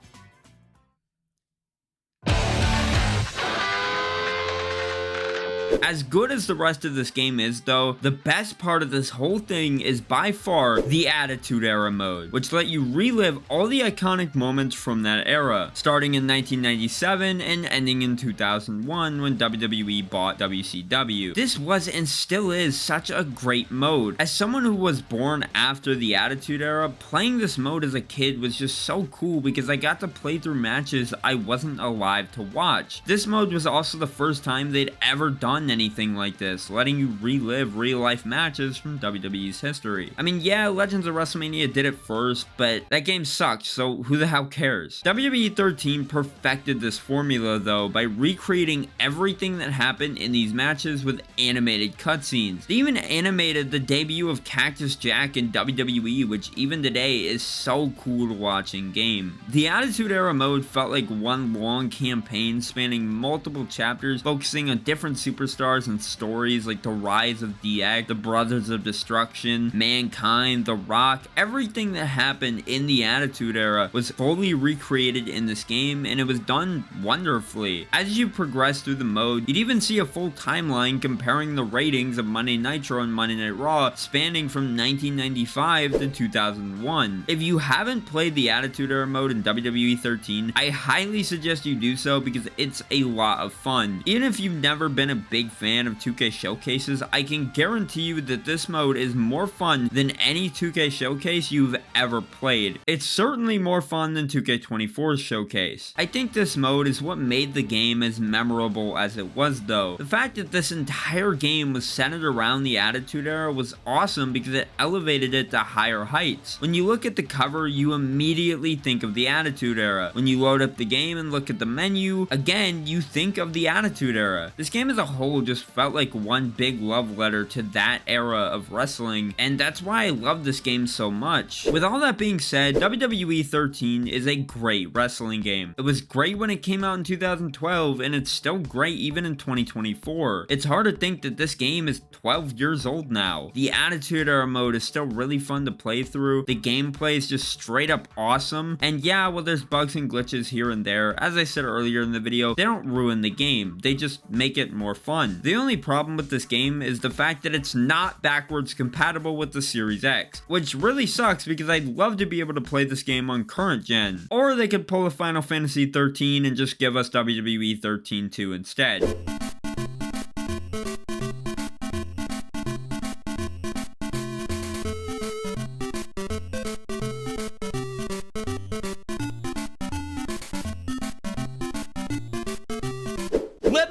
As good as the rest of this game is though, the best part of this whole thing is by far the Attitude Era mode, which let you relive all the iconic moments from that era, starting in 1997 and ending in 2001 when WWE bought WCW. This was and still is such a great mode. As someone who was born after the Attitude Era, playing this mode as a kid was just so cool because I got to play through matches I wasn't alive to watch. This mode was also the first time they'd ever done anything like this, letting you relive real-life matches from WWE's history. I mean, yeah, Legends of WrestleMania did it first, but that game sucked, so who the hell cares? WWE 13 perfected this formula, though, by recreating everything that happened in these matches with animated cutscenes. They even animated the debut of Cactus Jack in WWE, which even today is so cool to watch in game. The Attitude Era mode felt like one long campaign spanning multiple chapters, focusing on different superstars and stories like the rise of DX, the Brothers of Destruction, Mankind, The Rock. Everything that happened in the Attitude Era was fully recreated in this game, and it was done wonderfully. As you progress through the mode, you'd even see a full timeline comparing the ratings of Monday Nitro and Monday Night Raw spanning from 1995 to 2001. If you haven't played the Attitude Era mode in WWE 13, I highly suggest you do so because it's a lot of fun. Even if you've never been a big fan of 2K showcases, I can guarantee you that this mode is more fun than any 2K showcase you've ever played. It's certainly more fun than 2K24's showcase. I think this mode is what made the game as memorable as it was though. The fact that this entire game was centered around the Attitude Era was awesome because it elevated it to higher heights. When you look at the cover, you immediately think of the Attitude Era. When you load up the game and look at the menu, again, you think of the Attitude Era. This game as a whole just felt like one big love letter to that era of wrestling, and that's why I love this game so much. With all that being said, WWE 13 is a great wrestling game. It was great when it came out in 2012, and it's still great even in 2024. It's hard to think that this game is 12 years old now. The Attitude Era mode is still really fun to play through. The gameplay is just straight up awesome, and yeah, well, there's bugs and glitches here and there. As I said earlier in the video, they don't ruin the game. They just make it more fun. The only problem with this game is the fact that it's not backwards compatible with the Series X, which really sucks because I'd love to be able to play this game on current gen. Or they could pull a Final Fantasy 13 and just give us WWE 13-2 instead.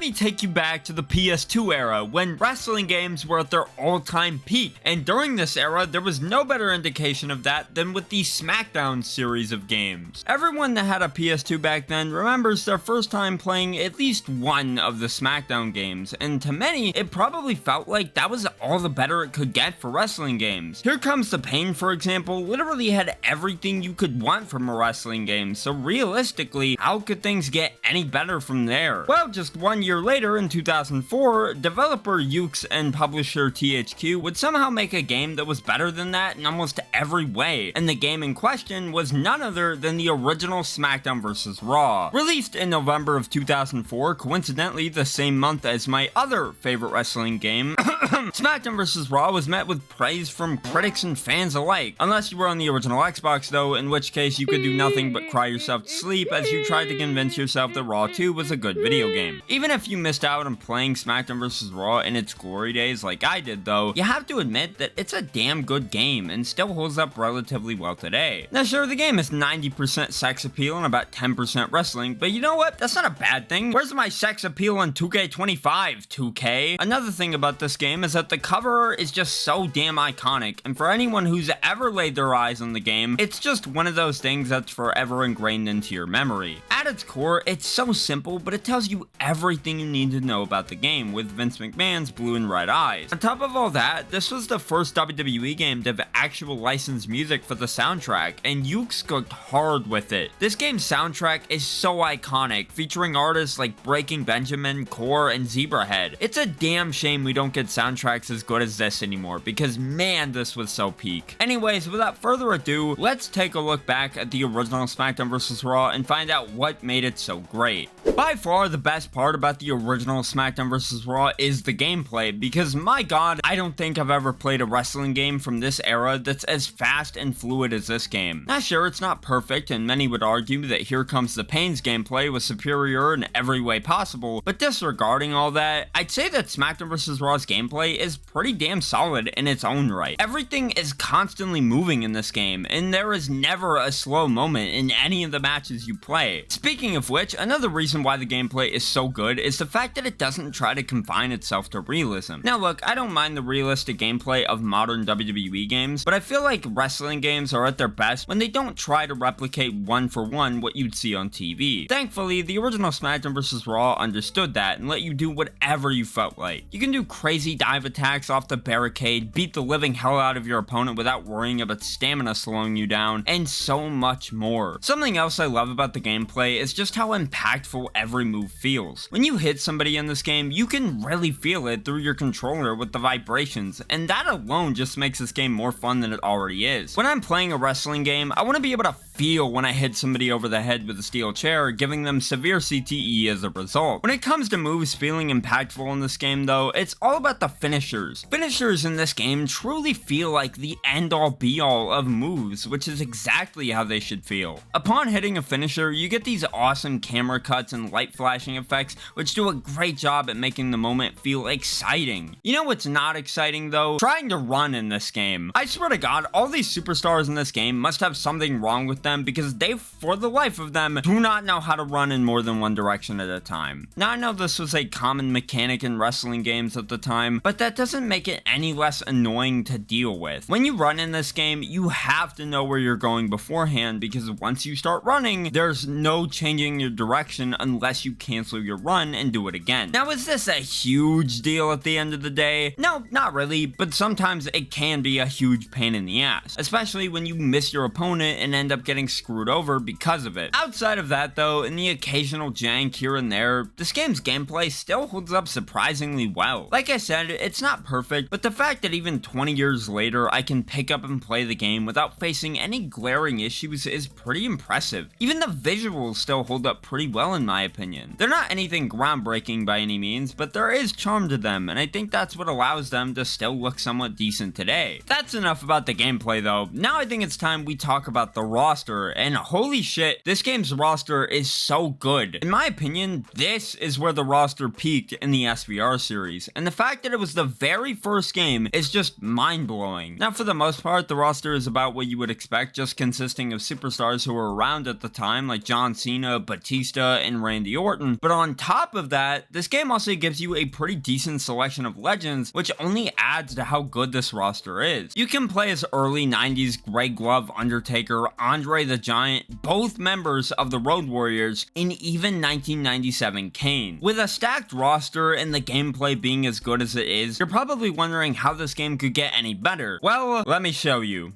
me take you back to the PS2 era, when wrestling games were at their all-time peak, and during this era, there was no better indication of that than with the Smackdown series of games. Everyone that had a PS2 back then remembers their first time playing at least one of the Smackdown games, and to many, it probably felt like that was all the better it could get for wrestling games. Here Comes the Pain, for example, literally had everything you could want from a wrestling game, so realistically, how could things get any better from there? Well, just 1 year later, in 2004, developer Yuke's and publisher THQ would somehow make a game that was better than that in almost every way, and the game in question was none other than the original Smackdown vs. Raw. Released in November of 2004, coincidentally the same month as my other favorite wrestling game, Smackdown vs. Raw was met with praise from critics and fans alike, unless you were on the original Xbox though, in which case you could do nothing but cry yourself to sleep as you tried to convince yourself that Raw 2 was a good video game. Even if you missed out on playing Smackdown vs. Raw in its glory days like I did though, you have to admit that it's a damn good game and still holds up relatively well today. Now sure, the game is 90% sex appeal and about 10% wrestling, but you know what? That's not a bad thing. Where's my sex appeal on 2K25, 2K? Another thing about this game is that the cover is just so damn iconic, and for anyone who's ever laid their eyes on the game, it's just one of those things that's forever ingrained into your memory. At its core, it's so simple, but it tells you everything you need to know about the game, with Vince McMahon's blue and red eyes. On top of all that, this was the first WWE game to have actual licensed music for the soundtrack, and Yuke's cooked hard with it. This game's soundtrack is so iconic, featuring artists like Breaking Benjamin, Core, and Zebrahead. It's a damn shame we don't get soundtracks as good as this anymore, because man, this was so peak. Anyways, without further ado, let's take a look back at the original Smackdown vs. Raw and find out what made it so great. By far, the best part about the original Smackdown vs. Raw is the gameplay, because my god, I don't think I've ever played a wrestling game from this era that's as fast and fluid as this game. Now sure, it's not perfect, and many would argue that Here Comes the Pain's gameplay was superior in every way possible, but disregarding all that, I'd say that Smackdown vs. Raw's gameplay is pretty damn solid in its own right. Everything is constantly moving in this game, and there is never a slow moment in any of the matches you play. Speaking of which, another reason why the gameplay is so good is the fact that it doesn't try to confine itself to realism. Now look, I don't mind the realistic gameplay of modern WWE games, but I feel like wrestling games are at their best when they don't try to replicate one for one what you'd see on TV. Thankfully, the original Smackdown vs. Raw understood that and let you do whatever you felt like. You can do crazy dive attacks off the barricade, beat the living hell out of your opponent without worrying about stamina slowing you down, and so much more. Something else I love about the gameplay is just how impactful every move feels. When you hit somebody in this game, you can really feel it through your controller with the vibrations, and that alone just makes this game more fun than it already is. When I'm playing a wrestling game, I want to be able to feel when I hit somebody over the head with a steel chair, giving them severe CTE as a result. When it comes to moves feeling impactful in this game though, it's all about the finishers. Finishers in this game truly feel like the end-all be-all of moves, which is exactly how they should feel. Upon hitting a finisher, you get these awesome camera cuts and light flashing effects, which do a great job at making the moment feel exciting. You know what's not exciting though? Trying to run in this game. I swear to god, all these superstars in this game must have something wrong with them, because they, for the life of them, do not know how to run in more than one direction at a time. Now I know this was a common mechanic in wrestling games at the time, but that doesn't make it any less annoying to deal with. When you run in this game, you have to know where you're going beforehand, because once you start running, there's no changing your direction unless you cancel your run and do it again. Now is this a huge deal at the end of the day? No, not really, but sometimes it can be a huge pain in the ass, especially when you miss your opponent and end up getting screwed over because of it. Outside of that though, and the occasional jank here and there, this game's gameplay still holds up surprisingly well. Like I said, it's not perfect, but the fact that even 20 years later I can pick up and play the game without facing any glaring issues is pretty impressive. Even the visuals still hold up pretty well in my opinion. They're not anything groundbreaking by any means, but there is charm to them, and I think that's what allows them to still look somewhat decent today. That's enough about the gameplay though. Now I think it's time we talk about the Raw roster, and holy shit, this game's roster is so good. In my opinion, this is where the roster peaked in the SVR series, and the fact that it was the very first game is just mind-blowing. Now, for the most part, the roster is about what you would expect, just consisting of superstars who were around at the time, like John Cena, Batista, and Randy Orton. But on top of that, this game also gives you a pretty decent selection of legends, which only adds to how good this roster is. You can play as early 90s Greg Love Undertaker, Andre the Giant, both members of the Road Warriors, and even 1997 Kane. With a stacked roster and the gameplay being as good as it is, you're probably wondering how this game could get any better. Well, let me show you.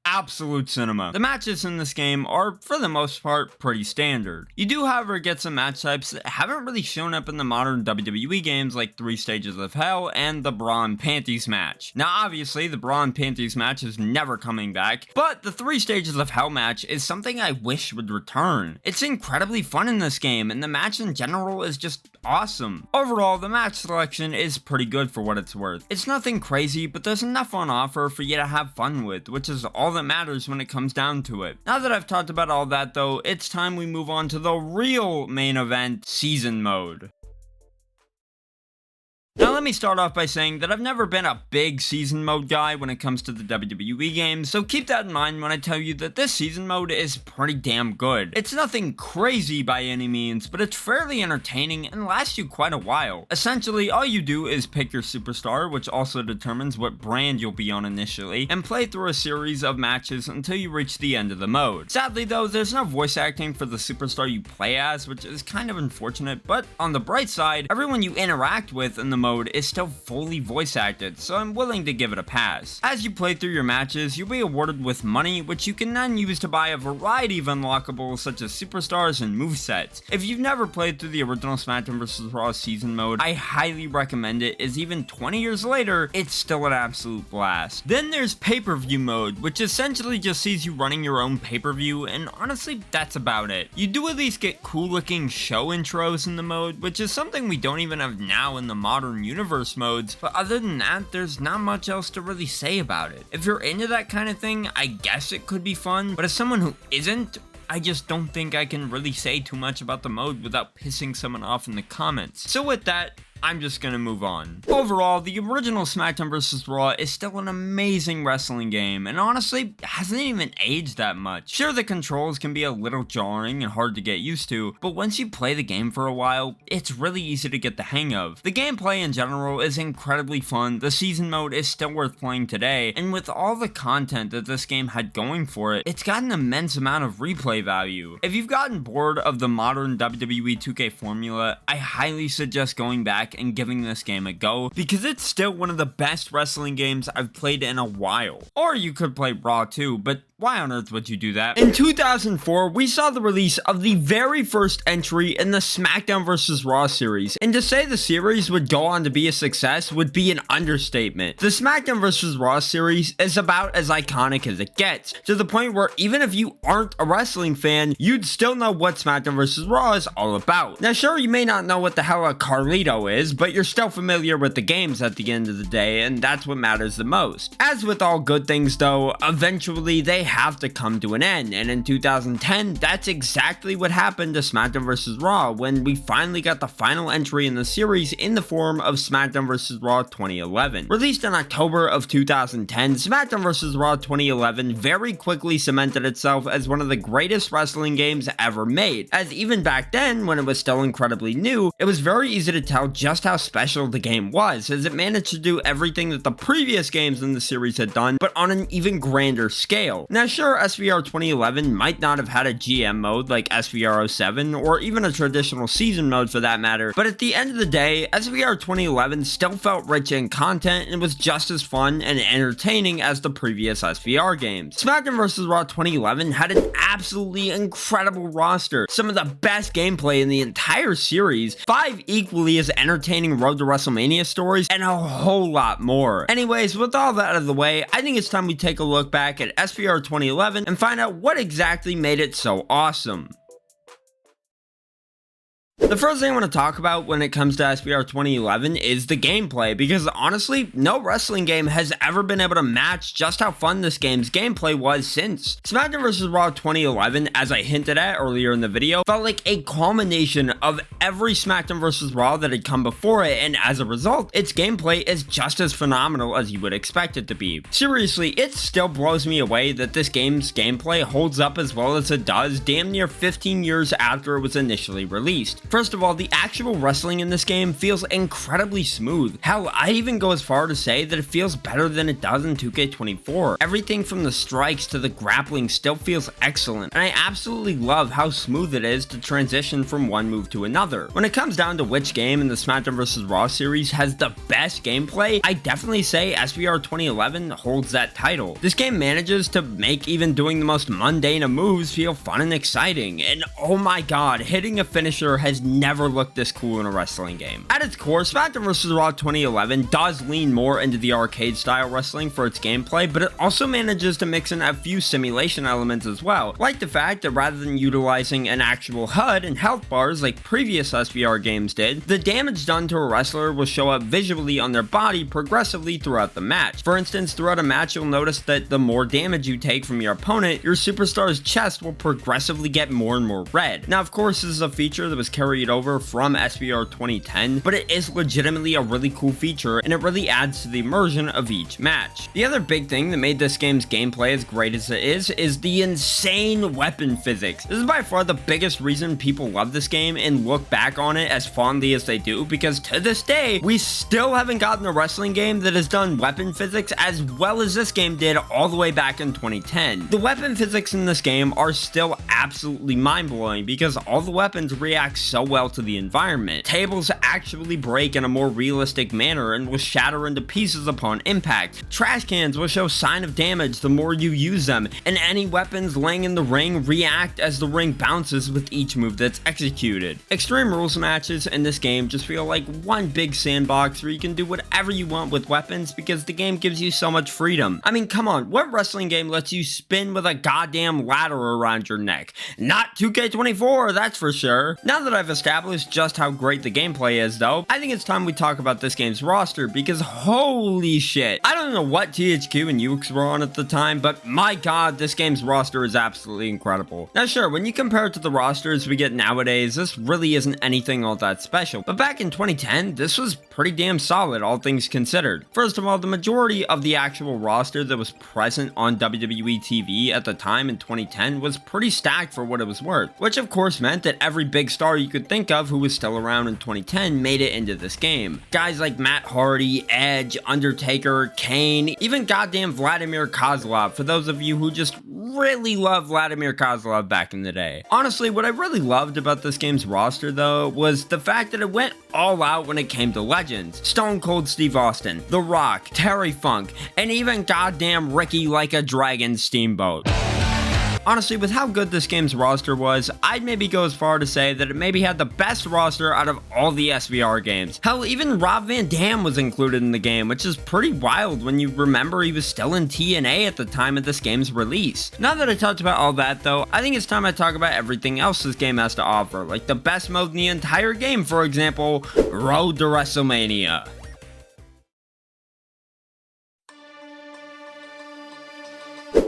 Absolute cinema. The matches in this game are, for the most part, pretty standard. You do, however, get some match types that haven't really shown up in the modern WWE games, like 3 Stages of Hell and the Bra and Panties match. Now, obviously, the Bra and Panties match is never coming back, but the 3 Stages of Hell match is something I wish would return. It's incredibly fun in this game, and the match in general is just awesome. Overall, the match selection is pretty good for what it's worth. It's nothing crazy, but there's enough on offer for you to have fun with, which is all that matters when it comes down to it. Now that I've talked about all that though, it's time we move on to the real main event, season mode. Now let me start off by saying that I've never been a big season mode guy when it comes to the WWE games, so keep that in mind when I tell you that this season mode is pretty damn good. It's nothing crazy by any means, but it's fairly entertaining and lasts you quite a while. Essentially, all you do is pick your superstar, which also determines what brand you'll be on initially, and play through a series of matches until you reach the end of the mode. Sadly though, there's no voice acting for the superstar you play as, which is kind of unfortunate, but on the bright side, everyone you interact with in the mode is still fully voice acted, so I'm willing to give it a pass. As you play through your matches, you'll be awarded with money, which you can then use to buy a variety of unlockables such as superstars and movesets. If you've never played through the original Smackdown vs. Raw season mode, I highly recommend it, as even 20 years later, it's still an absolute blast. Then there's pay-per-view mode, which essentially just sees you running your own pay-per-view, and honestly, that's about it. You do at least get cool looking show intros in the mode, which is something we don't even have now in the modern universe modes, but other than that, there's not much else to really say about it. If you're into that kind of thing, I guess it could be fun, but as someone who isn't, I just don't think I can really say too much about the mode without pissing someone off in the comments. So with that, I'm just gonna move on. Overall, the original Smackdown vs. Raw is still an amazing wrestling game, and honestly, hasn't even aged that much. Sure, the controls can be a little jarring and hard to get used to, but once you play the game for a while, it's really easy to get the hang of. The gameplay in general is incredibly fun, the season mode is still worth playing today, and with all the content that this game had going for it, it's got an immense amount of replay value. If you've gotten bored of the modern WWE 2K formula, I highly suggest going back and giving this game a go, because it's still one of the best wrestling games I've played in a while. Or you could play Raw too, but why on earth would you do that? In 2004, we saw the release of the very first entry in the Smackdown vs. Raw series, and to say the series would go on to be a success would be an understatement. The Smackdown vs. Raw series is about as iconic as it gets, to the point where even if you aren't a wrestling fan, you'd still know what Smackdown vs. Raw is all about. Now sure, you may not know what the hell a Carlito is, but you're still familiar with the games at the end of the day, and that's what matters the most. As with all good things though, eventually they have to come to an end, and in 2010, that's exactly what happened to Smackdown vs. Raw, when we finally got the final entry in the series in the form of Smackdown vs. Raw 2011. Released in October of 2010, Smackdown vs. Raw 2011 very quickly cemented itself as one of the greatest wrestling games ever made, as even back then, when it was still incredibly new, it was very easy to tell just how special the game was, as it managed to do everything that the previous games in the series had done, but on an even grander scale. Now sure, SVR 2011 might not have had a GM mode like SVR 07, or even a traditional season mode for that matter, but at the end of the day, SVR 2011 still felt rich in content and was just as fun and entertaining as the previous SVR games. Smackdown vs. Raw 2011 had an absolutely incredible roster, some of the best gameplay in the entire series, 5 equally as entertaining Road to WrestleMania stories, and a whole lot more. Anyways, with all that out of the way, I think it's time we take a look back at SVR 2011 and find out what exactly made it so awesome. The first thing I want to talk about when it comes to SBR 2011 is the gameplay, because honestly, no wrestling game has ever been able to match just how fun this game's gameplay was since. Smackdown vs. Raw 2011, as I hinted at earlier in the video, felt like a culmination of every Smackdown vs. Raw that had come before it, and as a result, its gameplay is just as phenomenal as you would expect it to be. Seriously, it still blows me away that this game's gameplay holds up as well as it does damn near 15 years after it was initially released. First of all, the actual wrestling in this game feels incredibly smooth. Hell, I'd even go as far to say that it feels better than it does in 2K24. Everything from the strikes to the grappling still feels excellent, and I absolutely love how smooth it is to transition from one move to another. When it comes down to which game in the Smackdown vs. Raw series has the best gameplay, I definitely say SBR 2011 holds that title. This game manages to make even doing the most mundane of moves feel fun and exciting, and oh my god, hitting a finisher has never looked this cool in a wrestling game. At its core, Smackdown vs. Raw 2011 does lean more into the arcade style wrestling for its gameplay, but it also manages to mix in a few simulation elements as well, like the fact that rather than utilizing an actual HUD and health bars like previous SBR games did, the damage done to a wrestler will show up visually on their body progressively throughout the match. For instance, throughout a match you'll notice that the more damage you take from your opponent, your superstar's chest will progressively get more and more red. Now of course this is a feature that was carried over from SBR 2010, but it is legitimately a really cool feature and it really adds to the immersion of each match. The other big thing that made this game's gameplay as great as it is the insane weapon physics. This is by far the biggest reason people love this game and look back on it as fondly as they do, because to this day, we still haven't gotten a wrestling game that has done weapon physics as well as this game did all the way back in 2010. The weapon physics in this game are still absolutely mind-blowing because all the weapons react so well to the environment. Tables actually break in a more realistic manner and will shatter into pieces upon impact. Trash cans will show sign of damage the more you use them, and any weapons laying in the ring react as the ring bounces with each move that's executed. Extreme Rules matches in this game just feel like one big sandbox where you can do whatever you want with weapons because the game gives you so much freedom. I mean, come on, what wrestling game lets you spin with a goddamn ladder around your neck? Not 2K24, that's for sure. Now that I've established just how great the gameplay is though, I think it's time we talk about this game's roster because holy shit. I don't know what THQ and UX were on at the time, but my god, this game's roster is absolutely incredible. Now sure, when you compare it to the rosters we get nowadays, this really isn't anything all that special, but back in 2010, this was pretty damn solid, all things considered. First of all, the majority of the actual roster that was present on WWE TV at the time in 2010 was pretty stacked for what it was worth, which of course meant that every big star you could think of who was still around in 2010 made it into this game. Guys like Matt Hardy, Edge, Undertaker, Kane, even goddamn Vladimir Kozlov, for those of you who just really loved Vladimir Kozlov back in the day. Honestly, what I really loved about this game's roster though was the fact that it went all out when it came to legends. Stone Cold Steve Austin, The Rock, Terry Funk, and even goddamn Ricky like a Dragon Steamboat. Honestly, with how good this game's roster was, I'd maybe go as far to say that it maybe had the best roster out of all the SVR games. Hell, even Rob Van Dam was included in the game, which is pretty wild when you remember he was still in TNA at the time of this game's release. Now that I talked about all that though, I think it's time I talk about everything else this game has to offer, like the best mode in the entire game, for example, Road to WrestleMania.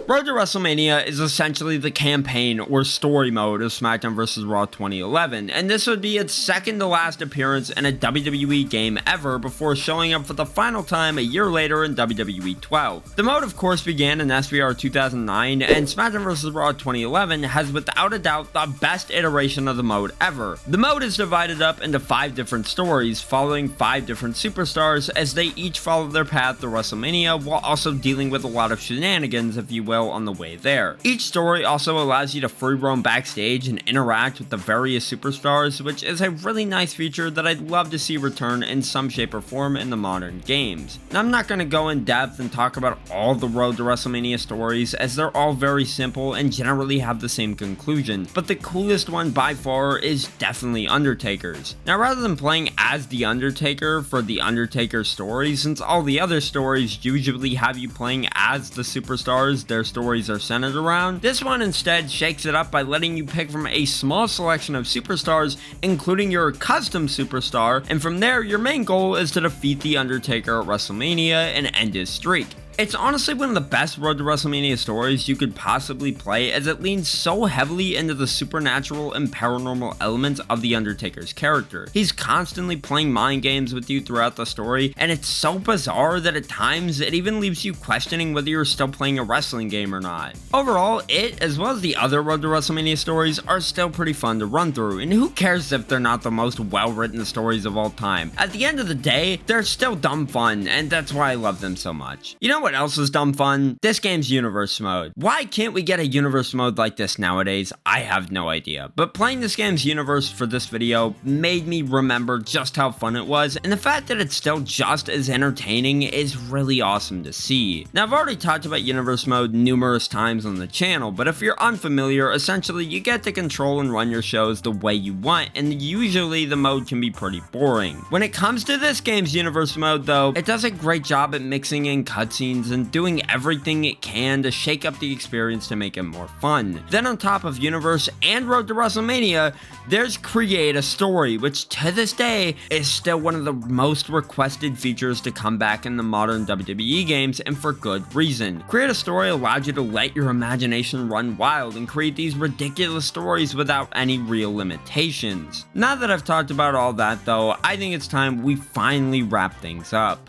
Road to WrestleMania is essentially the campaign or story mode of Smackdown vs. Raw 2011, and this would be its second to last appearance in a WWE game ever before showing up for the final time a year later in WWE 12. The mode of course began in SVR 2009, and Smackdown vs. Raw 2011 has without a doubt the best iteration of the mode ever. The mode is divided up into 5 different stories, following 5 different superstars as they each follow their path to WrestleMania while also dealing with a lot of shenanigans, if you will, on the way there. Each story also allows you to free roam backstage and interact with the various superstars, which is a really nice feature that I'd love to see return in some shape or form in the modern games. Now, I'm not going to go in depth and talk about all the Road to WrestleMania stories as they're all very simple and generally have the same conclusion, but the coolest one by far is definitely Undertaker's. Now, rather than playing as the Undertaker for the Undertaker story, since all the other stories usually have you playing as the superstars they're stories are centered around, this one instead shakes it up by letting you pick from a small selection of superstars, including your custom superstar, and from there, your main goal is to defeat The Undertaker at WrestleMania and end his streak. It's honestly one of the best Road to WrestleMania stories you could possibly play, as it leans so heavily into the supernatural and paranormal elements of The Undertaker's character. He's constantly playing mind games with you throughout the story, and it's so bizarre that at times it even leaves you questioning whether you're still playing a wrestling game or not. Overall, it, as well as the other Road to WrestleMania stories, are still pretty fun to run through, and who cares if they're not the most well-written stories of all time? At the end of the day, they're still dumb fun, and that's why I love them so much. You know what else is dumb fun? This game's universe mode. Why can't we get a universe mode like this nowadays? I have no idea, but playing this game's universe for this video made me remember just how fun it was, and the fact that it's still just as entertaining is really awesome to see. Now, I've already talked about universe mode numerous times on the channel, but if you're unfamiliar, essentially you get to control and run your shows the way you want, and usually the mode can be pretty boring. When it comes to this game's universe mode though, it does a great job at mixing in cutscenes and doing everything it can to shake up the experience to make it more fun. Then on top of Universe and Road to WrestleMania, there's Create a Story, which to this day is still one of the most requested features to come back in the modern WWE games, and for good reason. Create a Story allows you to let your imagination run wild and create these ridiculous stories without any real limitations. Now that I've talked about all that though, I think it's time we finally wrap things up.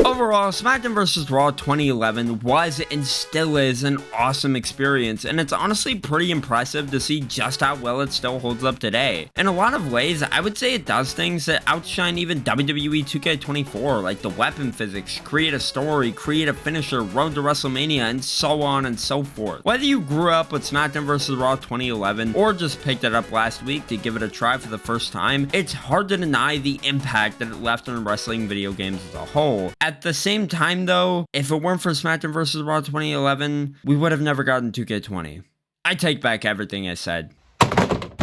Overall, Smackdown vs. Raw 2011 was and still is an awesome experience, and it's honestly pretty impressive to see just how well it still holds up today. In a lot of ways, I would say it does things that outshine even WWE 2K24, like the weapon physics, create a story, create a finisher, Road to WrestleMania, and so on and so forth. Whether you grew up with Smackdown vs. Raw 2011 or just picked it up last week to give it a try for the first time, it's hard to deny the impact that it left on wrestling video games as a whole. At the same time though, if it weren't for Smackdown vs. Raw 2011, we would have never gotten 2K20. I take back everything I said.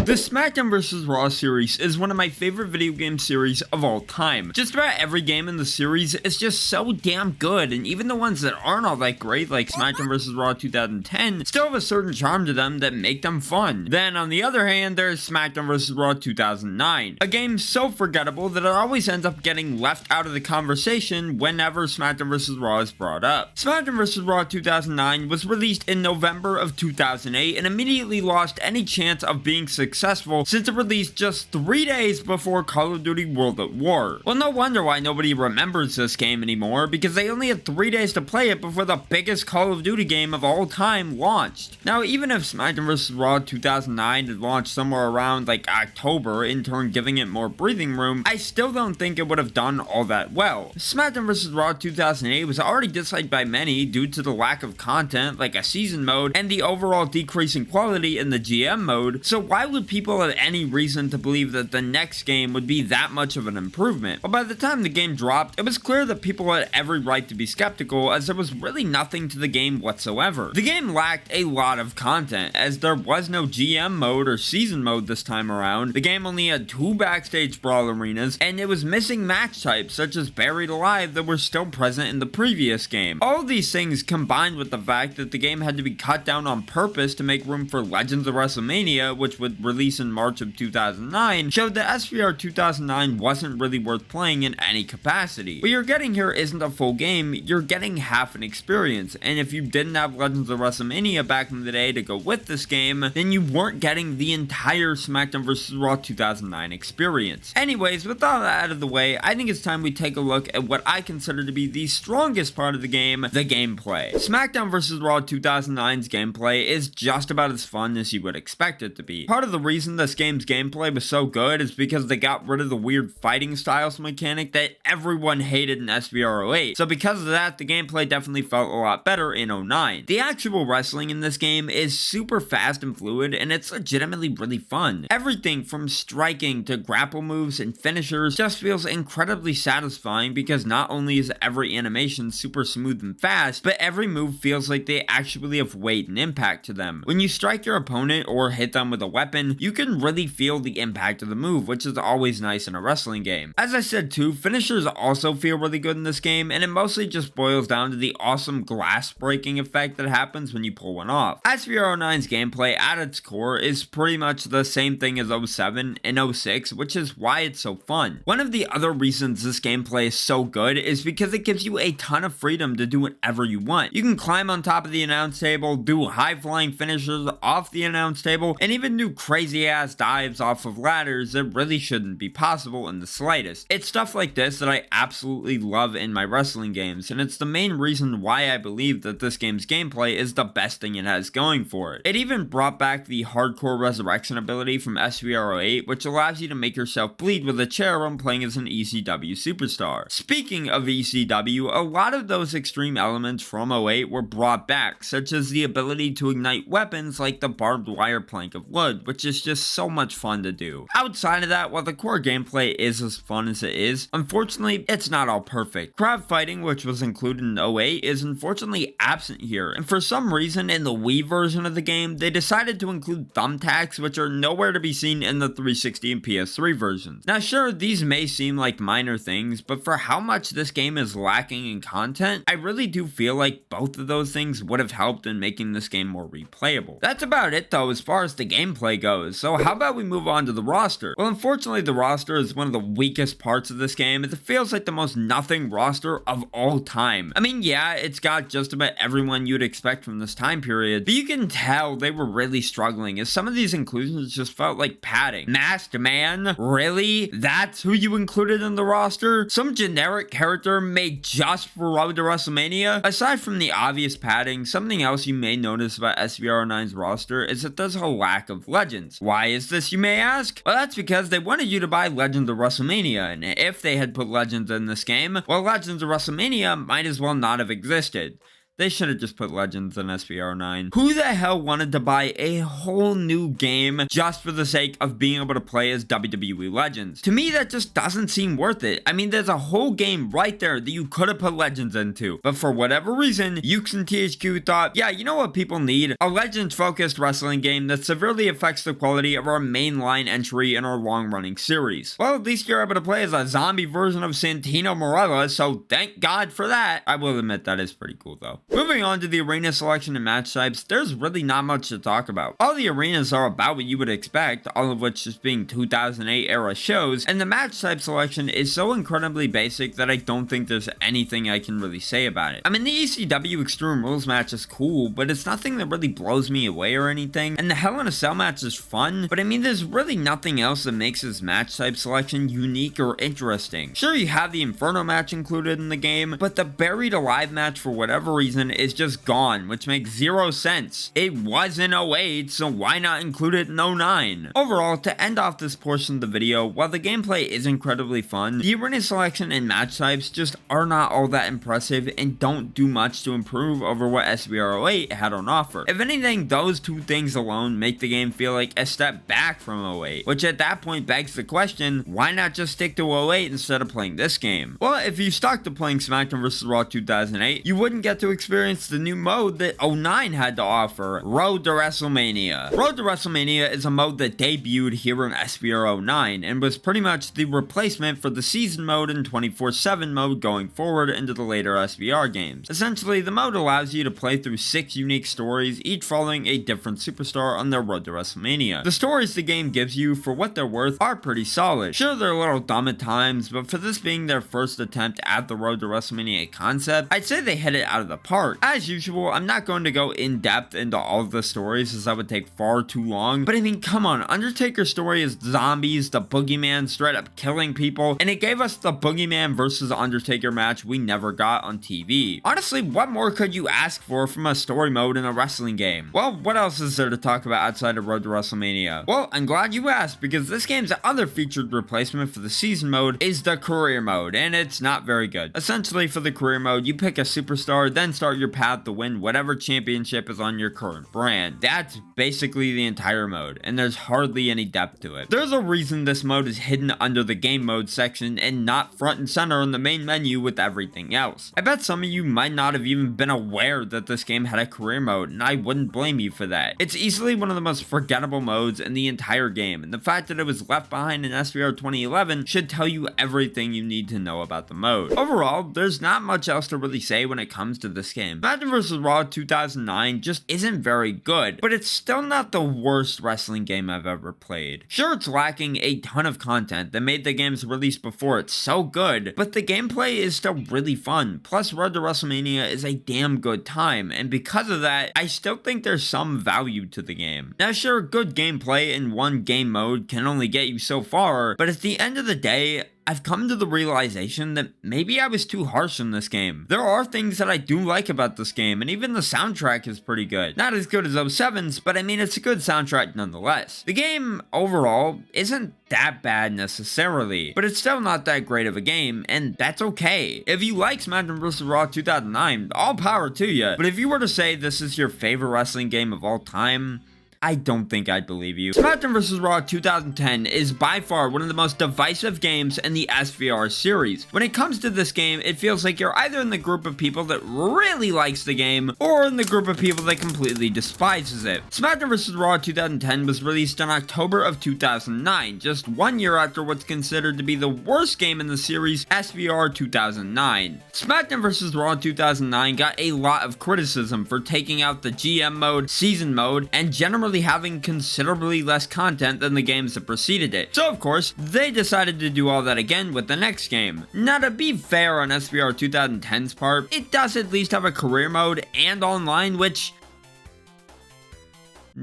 The Smackdown vs. Raw series is one of my favorite video game series of all time. Just about every game in the series is just so damn good, and even the ones that aren't all that great, like Smackdown vs. Raw 2010, still have a certain charm to them that make them fun. Then, on the other hand, there's Smackdown vs. Raw 2009, a game so forgettable that it always ends up getting left out of the conversation whenever Smackdown vs. Raw is brought up. Smackdown vs. Raw 2009 was released in November of 2008 and immediately lost any chance of being successful since it released just 3 days before Call of Duty World at War. Well, no wonder why nobody remembers this game anymore, because they only had 3 days to play it before the biggest Call of Duty game of all time launched. Now, even if Smackdown vs. Raw 2009 had launched somewhere around like October, in turn giving it more breathing room, I still don't think it would have done all that well. Smackdown vs. Raw 2008 was already disliked by many due to the lack of content like a season mode and the overall decrease in quality in the GM mode, so why would people have any reason to believe that the next game would be that much of an improvement? But by the time the game dropped, it was clear that people had every right to be skeptical, as there was really nothing to the game whatsoever. The game lacked a lot of content, as there was no GM mode or season mode this time around. The game only had 2 backstage brawl arenas, and it was missing match types such as Buried Alive that were still present in the previous game. All of these things, combined with the fact that the game had to be cut down on purpose to make room for Legends of WrestleMania, which would release in March of 2009, showed that SVR 2009 wasn't really worth playing in any capacity. What you're getting here isn't a full game, you're getting half an experience, and if you didn't have Legends of WrestleMania back in the day to go with this game, then you weren't getting the entire Smackdown vs. Raw 2009 experience. Anyways, with all that out of the way, I think it's time we take a look at what I consider to be the strongest part of the game, the gameplay. Smackdown vs. Raw 2009's gameplay is just about as fun as you would expect it to be. Part of the reason this game's gameplay was so good is because they got rid of the weird fighting styles mechanic that everyone hated in SVR 08. So because of that, the gameplay definitely felt a lot better in 09. The actual wrestling in this game is super fast and fluid, and it's legitimately really fun. Everything from striking to grapple moves and finishers just feels incredibly satisfying, because not only is every animation super smooth and fast, but every move feels like they actually have weight and impact to them. When you strike your opponent or hit them with a weapon, in, you can really feel the impact of the move, which is always nice in a wrestling game. As I said too, finishers also feel really good in this game, and it mostly just boils down to the awesome glass breaking effect that happens when you pull one off. SVR09's gameplay at its core is pretty much the same thing as 07 and 06, which is why it's so fun. One of the other reasons this gameplay is so good is because it gives you a ton of freedom to do whatever you want. You can climb on top of the announce table, do high flying finishers off the announce table, and even do crazy ass dives off of ladders that really shouldn't be possible in the slightest. It's stuff like this that I absolutely love in my wrestling games, and it's the main reason why I believe that this game's gameplay is the best thing it has going for it. It even brought back the hardcore resurrection ability from SVR08, which allows you to make yourself bleed with a chair when playing as an ECW superstar. Speaking of ECW, a lot of those extreme elements from 08 were brought back, such as the ability to ignite weapons like the barbed wire plank of wood, which is just so much fun to do. Outside of that, while the core gameplay is as fun as it is, unfortunately, it's not all perfect. Crowd fighting, which was included in 08, is unfortunately absent here, and for some reason in the Wii version of the game, they decided to include thumbtacks, which are nowhere to be seen in the 360 and PS3 versions. Now sure, these may seem like minor things, but for how much this game is lacking in content, I really do feel like both of those things would have helped in making this game more replayable. That's about it though as far as the gameplay goes, so how about we move on to the roster? Well, unfortunately the roster is one of the weakest parts of this game, as it feels like the most nothing roster of all time. I mean, yeah, it's got just about everyone you'd expect from this time period, but you can tell they were really struggling, as some of these inclusions just felt like padding. Masked Man? Really? That's who you included in the roster? Some generic character made just for Road to WrestleMania? Aside from the obvious padding, something else you may notice about SVR09's roster is that there's a lack of legends. Why is this, you may ask? Well, that's because they wanted you to buy Legends of WrestleMania, and if they had put Legends in this game, well, Legends of WrestleMania might as well not have existed. They should have just put Legends in SVR09. Who the hell wanted to buy a whole new game just for the sake of being able to play as WWE Legends? To me, that just doesn't seem worth it. I mean, there's a whole game right there that you could have put Legends into, but for whatever reason, Ukes and THQ thought, yeah, you know what people need? A Legends-focused wrestling game that severely affects the quality of our mainline entry in our long-running series. Well, at least you're able to play as a zombie version of Santino Marella, so thank God for that. I will admit that is pretty cool, though. Moving on to the arena selection and match types, there's really not much to talk about. All the arenas are about what you would expect, all of which just being 2008 era shows, and the match type selection is so incredibly basic that I don't think there's anything I can really say about it. I mean, the ECW Extreme Rules match is cool, but it's nothing that really blows me away or anything, and the Hell in a Cell match is fun, but I mean, there's really nothing else that makes this match type selection unique or interesting. Sure, you have the Inferno match included in the game, but the Buried Alive match for whatever reason is just gone, which makes zero sense. It was in 08, so why not include it in 09? Overall, to end off this portion of the video, while the gameplay is incredibly fun, the arena selection and match types just are not all that impressive and don't do much to improve over what SVR08 had on offer. If anything, those two things alone make the game feel like a step back from 08, which at that point begs the question, why not just stick to 08 instead of playing this game? Well, if you stuck to playing Smackdown vs. Raw 2008, you wouldn't get to experience the new mode that 09 had to offer, Road to WrestleMania. Road to WrestleMania is a mode that debuted here in SVR 09 and was pretty much the replacement for the season mode and 24/7 mode going forward into the later SVR games. Essentially, the mode allows you to play through 6 unique stories, each following a different superstar on their road to WrestleMania. The stories the game gives you, for what they're worth, are pretty solid. Sure, they're a little dumb at times, but for this being their first attempt at the Road to WrestleMania concept, I'd say they hit it out of the park. As usual, I'm not going to go in depth into all of the stories as that would take far too long, but I mean, come on, Undertaker's story is zombies, the Boogeyman straight up killing people, and it gave us the Boogeyman versus Undertaker match we never got on TV. Honestly, what more could you ask for from a story mode in a wrestling game? Well, what else is there to talk about outside of Road to WrestleMania? Well, I'm glad you asked, because this game's other featured replacement for the season mode is the career mode, and it's not very good. Essentially, for the career mode, you pick a superstar, then start start your path to win whatever championship is on your current brand. That's basically the entire mode, and there's hardly any depth to it. There's a reason this mode is hidden under the game mode section and not front and center on the main menu with everything else. I bet some of you might not have even been aware that this game had a career mode, and I wouldn't blame you for that. It's easily one of the most forgettable modes in the entire game, and the fact that it was left behind in SVR 2011 should tell you everything you need to know about the mode. Overall, there's not much else to really say when it comes to this game. Smackdown vs. Raw 2009 just isn't very good, but it's still not the worst wrestling game I've ever played. Sure, it's lacking a ton of content that made the games released before it so good, but the gameplay is still really fun. Plus, Road to WrestleMania is a damn good time, and because of that, I still think there's some value to the game. Now sure, good gameplay in one game mode can only get you so far, but at the end of the day, I've come to the realization that maybe I was too harsh on this game. There are things that I do like about this game, and even the soundtrack is pretty good. Not as good as 07's, but I mean, it's a good soundtrack nonetheless. The game, overall, isn't that bad necessarily, but it's still not that great of a game, and that's okay. If you like Smackdown vs. Raw 2009, all power to you, but if you were to say this is your favorite wrestling game of all time, I don't think I'd believe you. Smackdown vs. Raw 2010 is by far one of the most divisive games in the SVR series. When it comes to this game, it feels like you're either in the group of people that really likes the game, or in the group of people that completely despises it. Smackdown vs. Raw 2010 was released in October of 2009, just 1 year after what's considered to be the worst game in the series, SVR 2009. Smackdown vs. Raw 2009 got a lot of criticism for taking out the GM mode, season mode, and generally having considerably less content than the games that preceded it. So of course, they decided to do all that again with the next game. Now to be fair on SVR 2010's part, it does at least have a career mode and online, which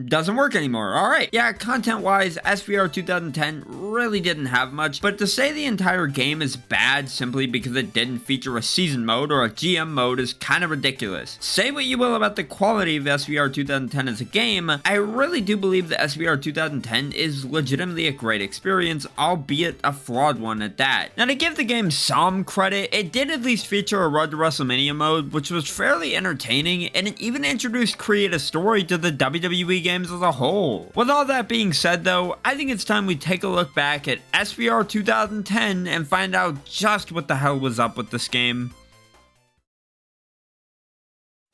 doesn't work anymore. Alright, yeah, content-wise, SVR 2010 really didn't have much, but to say the entire game is bad simply because it didn't feature a season mode or a GM mode is kind of ridiculous. Say what you will about the quality of SVR 2010 as a game, I really do believe that SVR 2010 is legitimately a great experience, albeit a flawed one at that. Now to give the game some credit, it did at least feature a Road to WrestleMania mode, which was fairly entertaining, and it even introduced Create a Story to the WWE games as a whole. With all that being said though, I think it's time we take a look back at SVR 2010 and find out just what the hell was up with this game.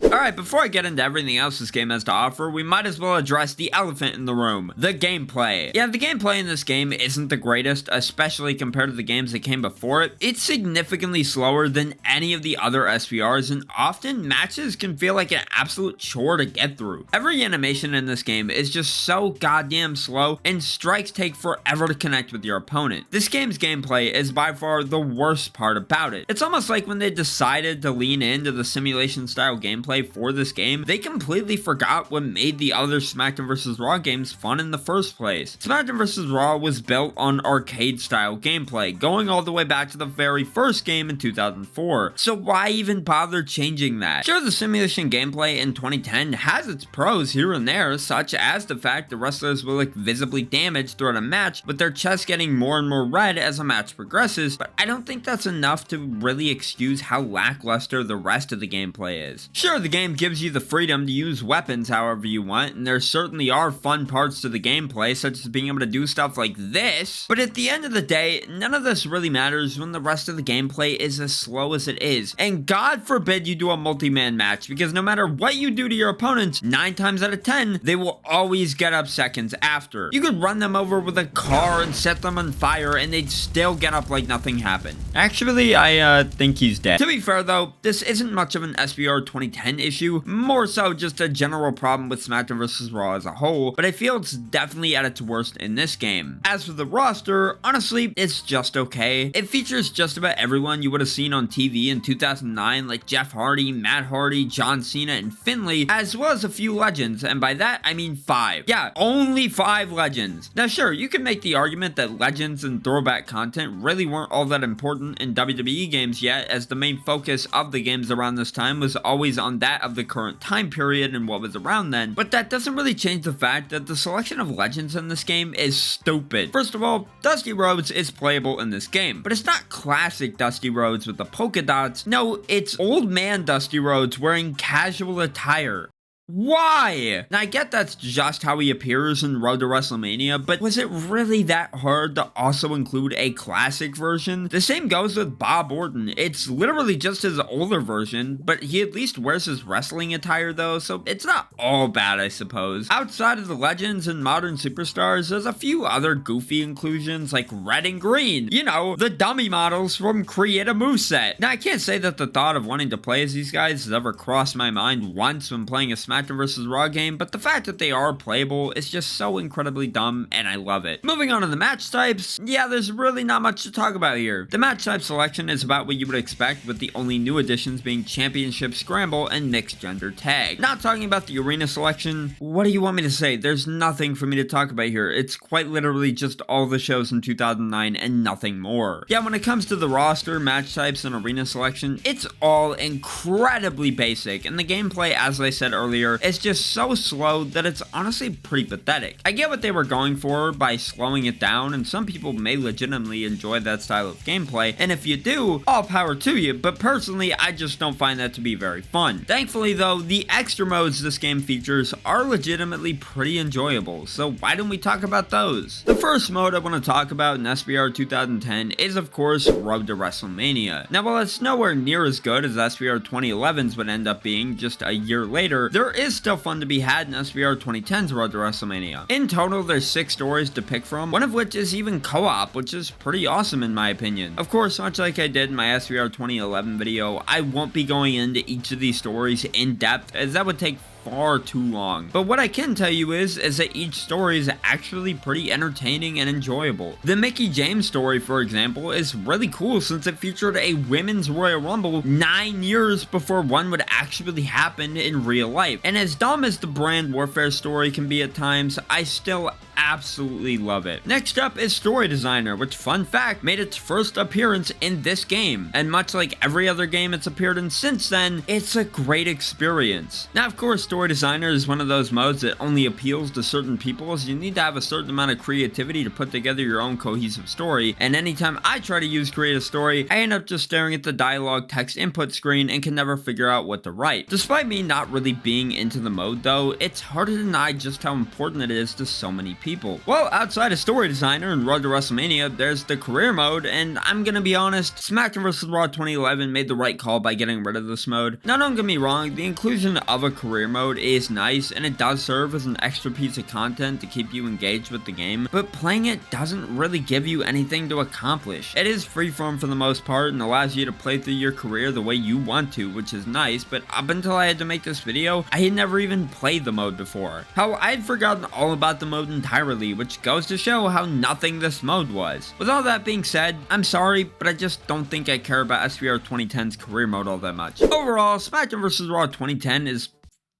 Alright, before I get into everything else this game has to offer, we might as well address the elephant in the room, the gameplay. Yeah, the gameplay in this game isn't the greatest, especially compared to the games that came before it. It's significantly slower than any of the other SVRs, and often matches can feel like an absolute chore to get through. Every animation in this game is just so goddamn slow, and strikes take forever to connect with your opponent. This game's gameplay is by far the worst part about it. It's almost like when they decided to lean into the simulation style gameplay for this game, they completely forgot what made the other Smackdown vs. Raw games fun in the first place. Smackdown vs. Raw was built on arcade style gameplay, going all the way back to the very first game in 2004, so why even bother changing that? Sure, the simulation gameplay in 2010 has its pros here and there, such as the fact that wrestlers will look visibly damaged throughout a match, with their chest getting more and more red as a match progresses, but I don't think that's enough to really excuse how lackluster the rest of the gameplay is. Sure, the game gives you the freedom to use weapons however you want, and there certainly are fun parts to the gameplay, such as being able to do stuff like this, but at the end of the day, none of this really matters when the rest of the gameplay is as slow as it is. And God forbid you do a multi-man match, because no matter what you do to your opponents, 9 times out of 10, they will always get up seconds after. You could run them over with a car and set them on fire, and they'd still get up like nothing happened. Actually, I think he's dead. To be fair though, this isn't much of an SVR 2010 issue, more so just a general problem with Smackdown vs. Raw as a whole, but I feel it's definitely at its worst in this game. As for the roster, honestly, it's just okay. It features just about everyone you would have seen on TV in 2009, like Jeff Hardy, Matt Hardy, John Cena, and Finlay, as well as a few legends, and by that I mean 5. Yeah, only 5 legends. Now sure, you can make the argument that legends and throwback content really weren't all that important in WWE games yet, as the main focus of the games around this time was always on that that of the current time period and what was around then, but that doesn't really change the fact that the selection of legends in this game is stupid. First of all, Dusty Rhodes is playable in this game, but it's not classic Dusty Rhodes with the polka dots. No, it's old man Dusty Rhodes wearing casual attire. Why? Now, I get that's just how he appears in Road to WrestleMania, but was it really that hard to also include a classic version? The same goes with Bob Orton. It's literally just his older version, but he at least wears his wrestling attire though, so it's not all bad, I suppose. Outside of the legends and modern superstars, there's a few other goofy inclusions like red and green. You know, the dummy models from Create a Moveset. Now, I can't say that the thought of wanting to play as these guys has ever crossed my mind once when playing a Smackdown vs. Raw game, but the fact that they are playable is just so incredibly dumb, and I love it. Moving on to the match types, yeah, there's really not much to talk about here. The match type selection is about what you would expect, with the only new additions being Championship Scramble and Mixed Gender Tag. Not talking about the arena selection, what do you want me to say? There's nothing for me to talk about here. It's quite literally just all the shows from 2009 and nothing more. Yeah, when it comes to the roster, match types, and arena selection, it's all incredibly basic, and the gameplay, as I said earlier, is just so slow that it's honestly pretty pathetic. I get what they were going for by slowing it down, and some people may legitimately enjoy that style of gameplay, and if you do, all power to you, but personally, I just don't find that to be very fun. Thankfully though, the extra modes this game features are legitimately pretty enjoyable, so why don't we talk about those? The first mode I want to talk about in SBR 2010 is of course Road to WrestleMania. Now, while it's nowhere near as good as SBR 2011's would end up being just a year later, there is still fun to be had in SBR 2010's Road to WrestleMania. In total, there's 6 stories to pick from, one of which is even co-op, which is pretty awesome in my opinion. Of course, much like I did in my SBR 2011 video, I won't be going into each of these stories in depth, as that would take far too long. But what I can tell you is that each story is actually pretty entertaining and enjoyable. The Mickie James story, for example, is really cool since it featured a women's Royal Rumble 9 years before one would actually happen in real life. And as dumb as the brand warfare story can be at times, I still absolutely love it. Next up is Story Designer, which, fun fact, made its first appearance in this game. And much like every other game it's appeared in since then, it's a great experience. Now, of course, Story Designer is one of those modes that only appeals to certain people, as you need to have a certain amount of creativity to put together your own cohesive story, and anytime I try to use Create a Story, I end up just staring at the dialogue text input screen and can never figure out what to write. Despite me not really being into the mode though, it's hard to deny just how important it is to so many people. Well, outside of Story Designer and Road to WrestleMania, there's the career mode, and I'm gonna be honest, Smackdown vs. Raw 2011 made the right call by getting rid of this mode. Now, don't get me wrong, the inclusion of a career mode is nice, and it does serve as an extra piece of content to keep you engaged with the game, but playing it doesn't really give you anything to accomplish. It is freeform for the most part and allows you to play through your career the way you want to, which is nice, but up until I had to make this video, I had never even played the mode before. Hell, I had forgotten all about the mode entirely, which goes to show how nothing this mode was. With all that being said, I'm sorry, but I just don't think I care about SBR 2010's career mode all that much. Overall, Smackdown vs. Raw 2010 is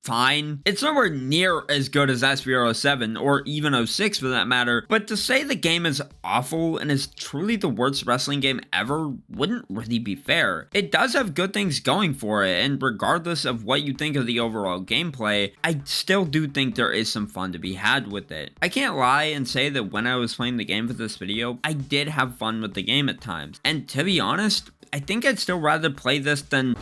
fine. It's nowhere near as good as SBR 07 or even 06 for that matter, but to say the game is awful and is truly the worst wrestling game ever wouldn't really be fair. It does have good things going for it, and regardless of what you think of the overall gameplay, I still do think there is some fun to be had with it. I can't lie and say that when I was playing the game for this video, I did have fun with the game at times, and to be honest, I think I'd still rather play this than...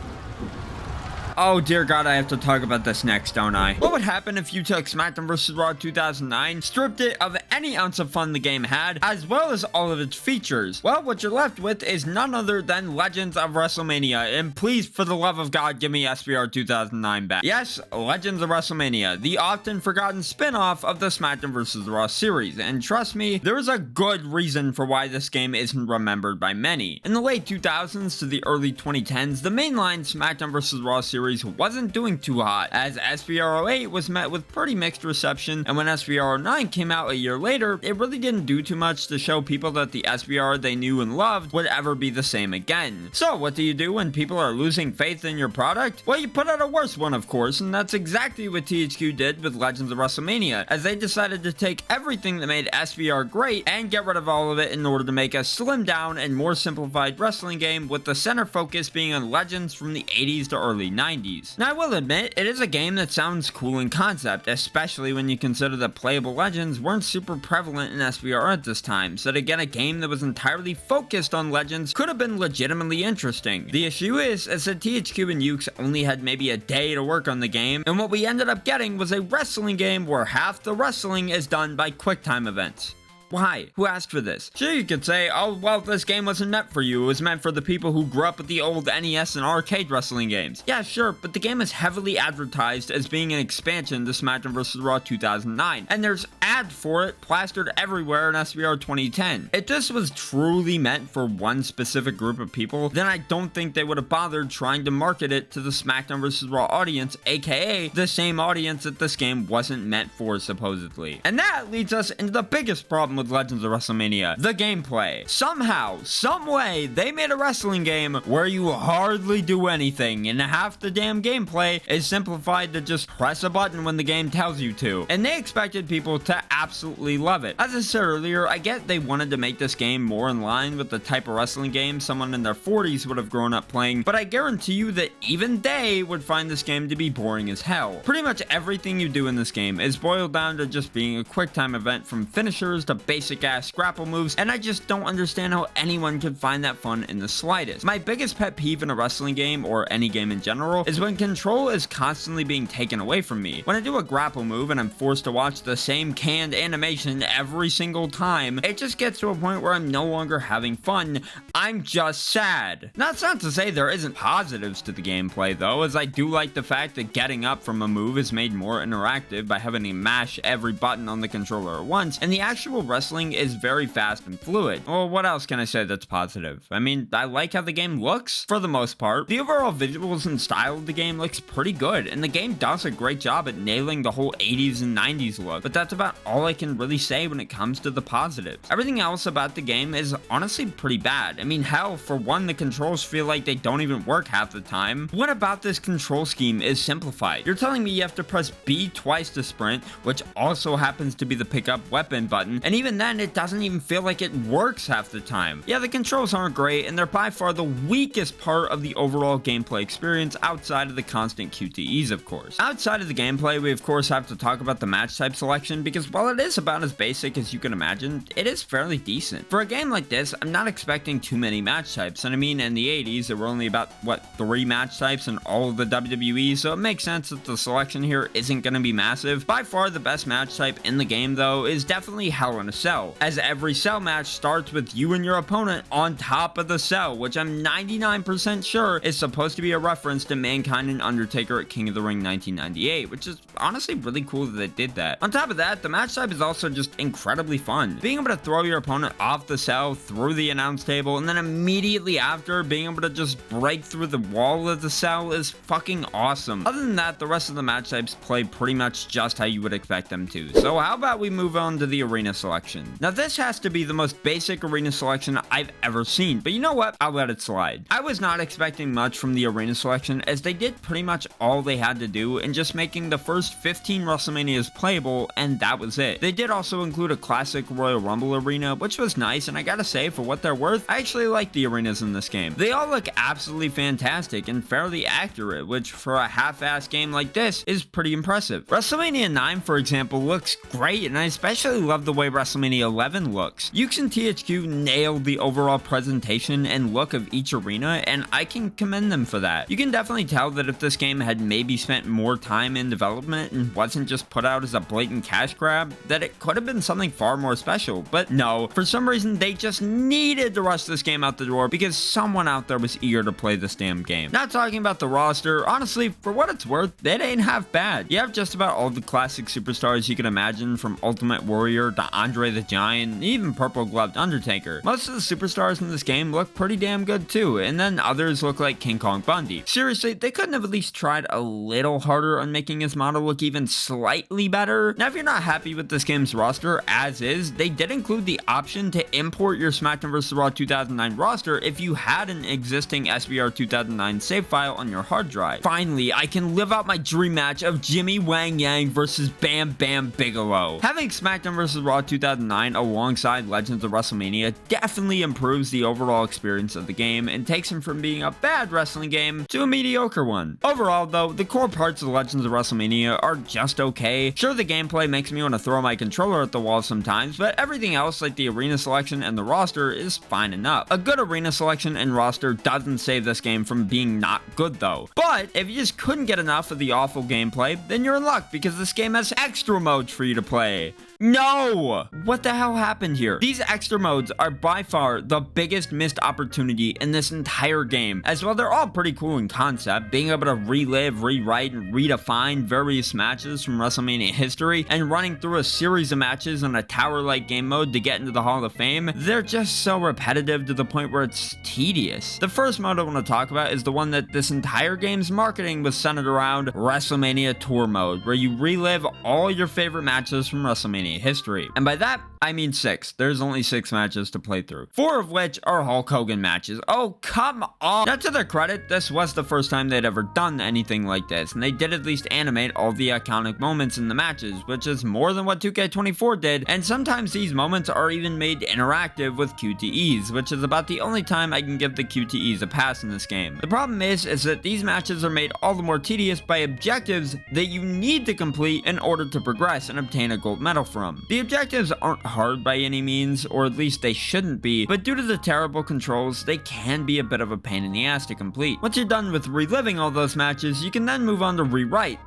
Oh dear God, I have to talk about this next, don't I? What would happen if you took Smackdown vs. Raw 2009, stripped it of any ounce of fun the game had, as well as all of its features? Well, what you're left with is none other than Legends of WrestleMania, and please, for the love of God, give me SBR 2009 back. Yes, Legends of WrestleMania, the often forgotten spin-off of the Smackdown vs. Raw series, and trust me, there is a good reason for why this game isn't remembered by many. In the late 2000s to the early 2010s, the mainline Smackdown vs. Raw series wasn't doing too hot, as SBR 08 was met with pretty mixed reception, and when SBR 09 came out a year later, it really didn't do too much to show people that the SBR they knew and loved would ever be the same again. So what do you do when people are losing faith in your product? Well, you put out a worse one, of course, and that's exactly what THQ did with Legends of WrestleMania, as they decided to take everything that made SBR great and get rid of all of it in order to make a slimmed down and more simplified wrestling game, with the center focus being on legends from the 80s to early 90s. 90s. Now I will admit, it is a game that sounds cool in concept, especially when you consider that playable legends weren't super prevalent in SVR at this time, so to get a game that was entirely focused on legends could have been legitimately interesting. The issue is that THQ and Yuke's only had maybe a day to work on the game, and what we ended up getting was a wrestling game where half the wrestling is done by QuickTime events. Why? Who asked for this? Sure, you could say, oh, well, this game wasn't meant for you. It was meant for the people who grew up with the old NES and arcade wrestling games. Yeah, sure, but the game is heavily advertised as being an expansion to Smackdown vs. Raw 2009, and there's ads for it plastered everywhere in SVR 2010. If this was truly meant for one specific group of people, then I don't think they would have bothered trying to market it to the Smackdown vs. Raw audience, aka the same audience that this game wasn't meant for, supposedly. And that leads us into the biggest problem with Legends of WrestleMania, the gameplay. Somehow, someway, they made a wrestling game where you hardly do anything, and half the damn gameplay is simplified to just press a button when the game tells you to. And they expected people to absolutely love it. As I said earlier, I get they wanted to make this game more in line with the type of wrestling game someone in their 40s would have grown up playing, but I guarantee you that even they would find this game to be boring as hell. Pretty much everything you do in this game is boiled down to just being a quick time event, from finishers to basic ass grapple moves, and I just don't understand how anyone could find that fun in the slightest. My biggest pet peeve in a wrestling game, or any game in general, is when control is constantly being taken away from me. When I do a grapple move and I'm forced to watch the same canned animation every single time, it just gets to a point where I'm no longer having fun. I'm just sad. That's not to say there isn't positives to the gameplay though, as I do like the fact that getting up from a move is made more interactive by having to mash every button on the controller at once, and the actual wrestling is very fast and fluid. Well, what else can I say that's positive? I mean, I like how the game looks, for the most part. The overall visuals and style of the game looks pretty good, and the game does a great job at nailing the whole 80s and 90s look, but that's about all I can really say when it comes to the positives. Everything else about the game is honestly pretty bad. I mean, hell, for one, the controls feel like they don't even work half the time. What about this control scheme is simplified? You're telling me you have to press B twice to sprint, which also happens to be the pickup weapon button, and even then it doesn't even feel like it works half the time. Yeah, the controls aren't great, and they're by far the weakest part of the overall gameplay experience outside of the constant QTEs, of course. Outside of the gameplay, we of course have to talk about the match type selection, because while it is about as basic as you can imagine, it is fairly decent. For a game like this, I'm not expecting too many match types, and I mean, in the 80s, there were only about, 3 match types in all of the WWE, so it makes sense that the selection here isn't going to be massive. By far, the best match type in the game, though, is definitely Hell in a Cell, as every cell match starts with you and your opponent on top of the cell, which I'm 99% sure is supposed to be a reference to Mankind and Undertaker at King of the Ring 1998, which is honestly really cool that they did that. On top of that, the match type is also just incredibly fun. Being able to throw your opponent off the cell, through the announce table, and then immediately after being able to just break through the wall of the cell is fucking awesome. Other than that, the rest of the match types play pretty much just how you would expect them to. So how about we move on to the arena selection? Now this has to be the most basic arena selection I've ever seen, but you know what? I'll let it slide. I was not expecting much from the arena selection, as they did pretty much all they had to do in just making the first 15 WrestleManias playable, and that was it. They did also include a classic Royal Rumble arena, which was nice, and I gotta say, for what they're worth, I actually like the arenas in this game. They all look absolutely fantastic and fairly accurate, which for a half-assed game like this is pretty impressive. WrestleMania 9, for example, looks great, and I especially love the way WrestleMania 11 looks. Yuke's and THQ nailed the overall presentation and look of each arena, and I can commend them for that. You can definitely tell that if this game had maybe spent more time in development and wasn't just put out as a blatant cash grab, that it could have been something far more special, but no, for some reason they just needed to rush this game out the door because someone out there was eager to play this damn game. Not talking about the roster, honestly, for what it's worth, it ain't half bad. You have just about all the classic superstars you can imagine, from Ultimate Warrior to Andre the Giant, even Purple Gloved Undertaker. Most of the superstars in this game look pretty damn good too, and then others look like King Kong Bundy. Seriously, they couldn't have at least tried a little harder on making his model look even slightly better. Now, if you're not happy with this game's roster as is, they did include the option to import your Smackdown vs. Raw 2009 roster if you had an existing SVR 2009 save file on your hard drive. Finally, I can live out my dream match of Jimmy Wang Yang versus Bam Bam Bigelow. Having Smackdown vs. Raw 2009 2009 alongside Legends of WrestleMania definitely improves the overall experience of the game and takes him from being a bad wrestling game to a mediocre one. Overall though, the core parts of Legends of WrestleMania are just okay. Sure, the gameplay makes me want to throw my controller at the wall sometimes, but everything else like the arena selection and the roster is fine enough. A good arena selection and roster doesn't save this game from being not good though. But if you just couldn't get enough of the awful gameplay, then you're in luck because this game has extra modes for you to play. No! What the hell happened here? These extra modes are by far the biggest missed opportunity in this entire game. As well, they're all pretty cool in concept, being able to relive, rewrite, and redefine various matches from WrestleMania history, and running through a series of matches on a tower-like game mode to get into the Hall of Fame. They're just so repetitive to the point where it's tedious. The first mode I want to talk about is the one that this entire game's marketing was centered around, WrestleMania Tour Mode, where you relive all your favorite matches from WrestleMania history. And by that, I mean 6. There's only 6 matches to play through, 4 of which are Hulk Hogan matches. Oh, come on! Now, to their credit, this was the first time they'd ever done anything like this, and they did at least animate all the iconic moments in the matches, which is more than what 2K24 did, and sometimes these moments are even made interactive with QTEs, which is about the only time I can give the QTEs a pass in this game. The problem is that these matches are made all the more tedious by objectives that you need to complete in order to progress and obtain a gold medal from. The objectives aren't hard by any means, or at least they shouldn't be, but due to the terrible controls, they can be a bit of a pain in the ass to complete. Once you're done with reliving all those matches, you can then move on to rewrite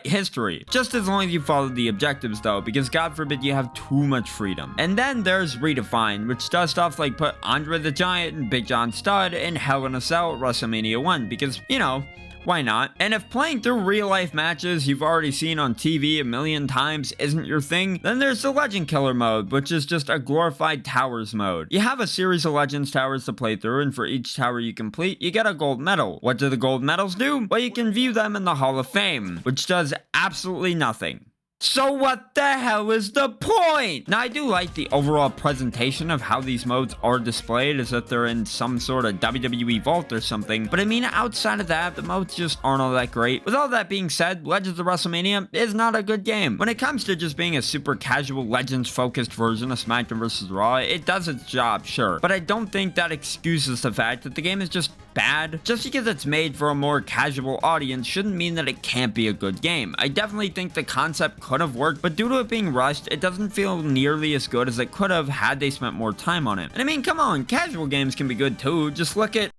history. Just as long as you follow the objectives though, because God forbid you have too much freedom. And then there's Redefine, which does stuff like put Andre the Giant and Big John Studd in Hell in a Cell at WrestleMania 1, because, you know, why not? And if playing through real life matches you've already seen on TV a million times isn't your thing, then there's the Legend Killer mode, which is just a glorified towers mode. You have a series of Legends towers to play through, and for each tower you complete, you get a gold medal. What do the gold medals do? Well, you can view them in the Hall of Fame, which does absolutely nothing. So what the hell is the point? Now, I do like the overall presentation of how these modes are displayed, as if they're in some sort of WWE vault or something, but I mean, outside of that, the modes just aren't all that great. With all that being said, Legends of WrestleMania is not a good game. When it comes to just being a super casual Legends-focused version of Smackdown vs. Raw, it does its job, sure, but I don't think that excuses the fact that the game is just bad. Just because it's made for a more casual audience shouldn't mean that it can't be a good game. I definitely think the concept could have worked, but due to it being rushed, it doesn't feel nearly as good as it could have had they spent more time on it. And I mean, come on, casual games can be good too. Just look at...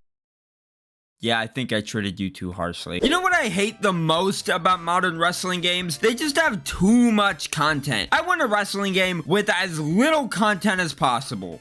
Yeah, I think I treated you too harshly. You know what I hate the most about modern wrestling games? They just have too much content. I want a wrestling game with as little content as possible.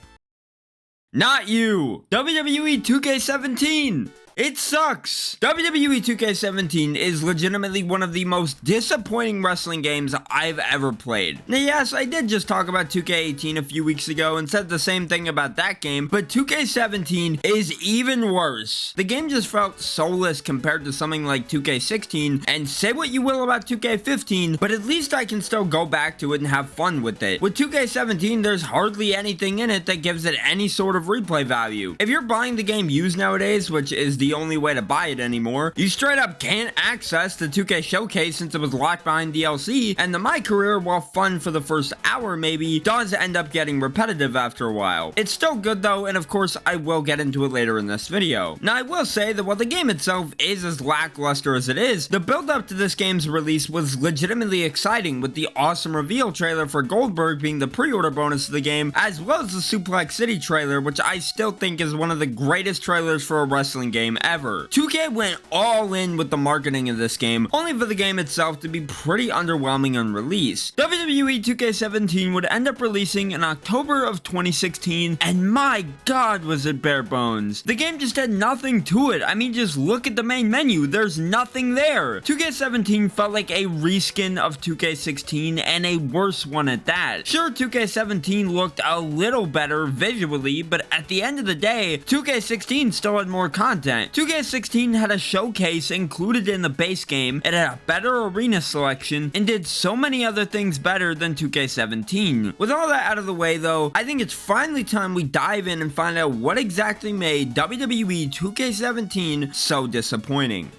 Not you! WWE 2K17! It sucks! WWE 2K17 is legitimately one of the most disappointing wrestling games I've ever played. Now yes, I did just talk about 2K18 a few weeks ago and said the same thing about that game, but 2K17 is even worse. The game just felt soulless compared to something like 2K16, and say what you will about 2K15, but at least I can still go back to it and have fun with it. With 2K17, there's hardly anything in it that gives it any sort of replay value. If you're buying the game used nowadays, which is the only way to buy it anymore, you straight up can't access the 2K showcase since it was locked behind DLC, and the My Career, while fun for the first hour maybe, does end up getting repetitive after a while. It's still good though, and of course I will get into it later in this video. Now I will say that while the game itself is as lackluster as it is, the build up to this game's release was legitimately exciting, with the awesome reveal trailer for Goldberg being the pre-order bonus of the game, as well as the Suplex City trailer, which I still think is one of the greatest trailers for a wrestling game ever. 2K went all in with the marketing of this game, only for the game itself to be pretty underwhelming on release. WWE 2K17 would end up releasing in October of 2016, and my god was it bare bones. The game just had nothing to it. I mean, just look at the main menu, there's nothing there. 2K17 felt like a reskin of 2K16, and a worse one at that. Sure, 2K17 looked a little better visually, but at the end of the day, 2K16 still had more content. 2K16 had a showcase included in the base game, it had a better arena selection, and did so many other things better than 2K17. With all that out of the way though, I think it's finally time we dive in and find out what exactly made WWE 2K17 so disappointing.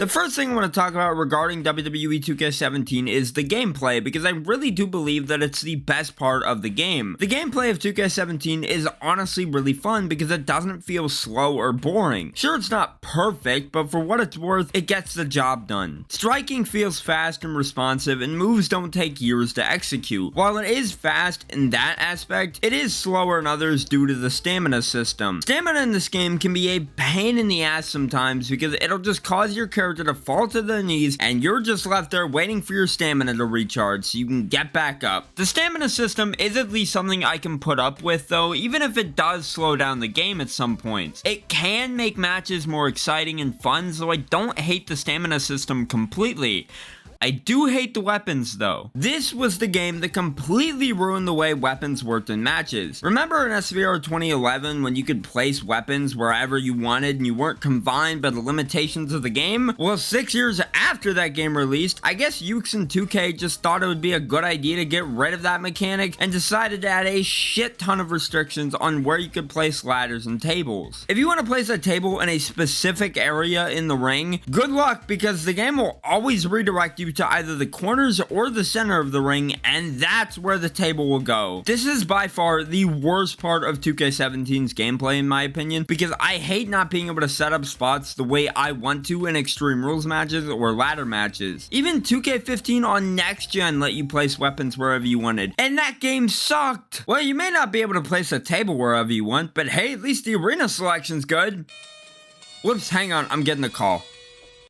The first thing I want to talk about regarding WWE 2K17 is the gameplay, because I really do believe that it's the best part of the game. The gameplay of 2K17 is honestly really fun because it doesn't feel slow or boring. Sure, it's not perfect, but for what it's worth, it gets the job done. Striking feels fast and responsive, and moves don't take years to execute. While it is fast in that aspect, it is slower in others due to the stamina system. Stamina in this game can be a pain in the ass sometimes because it'll just cause your character to fall to their knees and you're just left there waiting for your stamina to recharge so you can get back up. The stamina system is at least something I can put up with though, even if it does slow down the game at some points. It can make matches more exciting and fun, so I don't hate the stamina system completely. I do hate the weapons though. This was the game that completely ruined the way weapons worked in matches. Remember in SVR 2011 when you could place weapons wherever you wanted and you weren't confined by the limitations of the game? Well, 6 years after that game released, I guess Yuke's and 2K just thought it would be a good idea to get rid of that mechanic and decided to add a shit ton of restrictions on where you could place ladders and tables. If you want to place a table in a specific area in the ring, good luck, because the game will always redirect you to either the corners or the center of the ring, and that's where the table will go. This is by far the worst part of 2K17's gameplay in my opinion, because I hate not being able to set up spots the way I want to in Extreme Rules matches or ladder matches. Even 2K15 on next gen let you place weapons wherever you wanted, and that game sucked. Well, you may not be able to place a table wherever you want, but hey, at least the arena selection's good. Whoops, hang on, I'm getting a call.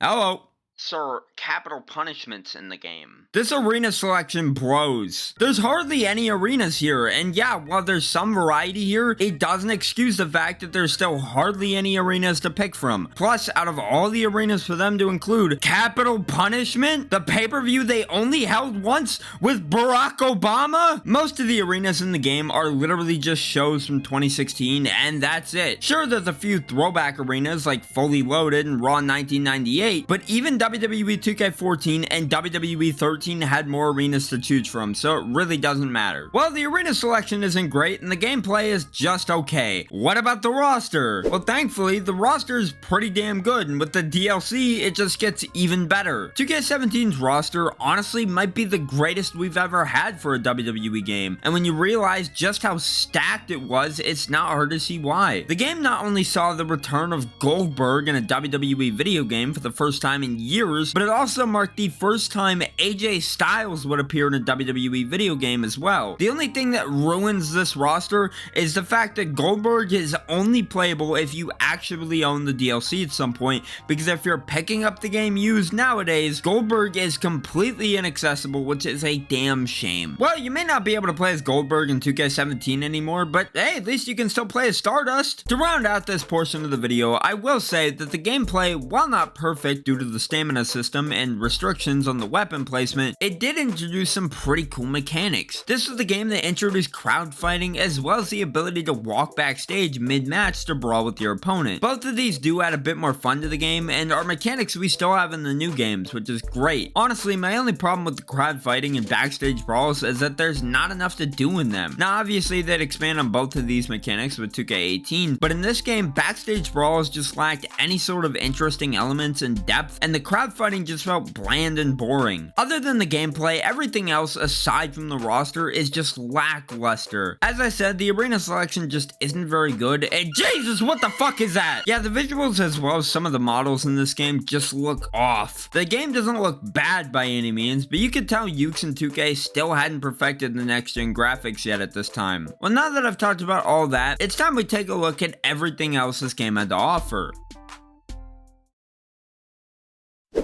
Hello? Sir, capital punishments in the game. This arena selection blows. There's hardly any arenas here, and yeah, while there's some variety here, it doesn't excuse the fact that there's still hardly any arenas to pick from. Plus, out of all the arenas for them to include capital punishment, the pay-per-view they only held once with Barack Obama? Most of the arenas in the game are literally just shows from 2016, and that's it. Sure, there's a few throwback arenas like Fully Loaded and Raw 1998, but even WWE 2K14 and WWE 13 had more arenas to choose from, so it really doesn't matter. Well, the arena selection isn't great and the gameplay is just okay. What about the roster? Well, thankfully, the roster is pretty damn good, and with the DLC, it just gets even better. 2K17's roster honestly might be the greatest we've ever had for a WWE game, and when you realize just how stacked it was, it's not hard to see why. The game not only saw the return of Goldberg in a WWE video game for the first time in years, but it also marked the first time AJ Styles would appear in a WWE video game as well. The only thing that ruins this roster is the fact that Goldberg is only playable if you actually own the DLC at some point, because if you're picking up the game used nowadays, Goldberg is completely inaccessible, which is a damn shame. Well, you may not be able to play as Goldberg in 2K17 anymore, but hey, at least you can still play as Stardust. To round out this portion of the video, I will say that the gameplay, while not perfect due to the stamina system and restrictions on the weapon placement, it did introduce some pretty cool mechanics. This was the game that introduced crowd fighting as well as the ability to walk backstage mid-match to brawl with your opponent. Both of these do add a bit more fun to the game and are mechanics we still have in the new games, which is great. Honestly, my only problem with the crowd fighting and backstage brawls is that there's not enough to do in them. Now, obviously, they'd expand on both of these mechanics with 2K18, but in this game, backstage brawls just lacked any sort of interesting elements and depth, and the crowd fighting just felt bland and boring. Other than the gameplay, everything else aside from the roster is just lackluster. As I said, the arena selection just isn't very good, and Jesus, what the fuck is that? Yeah, the visuals as well as some of the models in this game just look off. The game doesn't look bad by any means, but you could tell Yuke's and 2K still hadn't perfected the next gen graphics yet at this time. Well, now that I've talked about all that, it's time we take a look at everything else this game had to offer.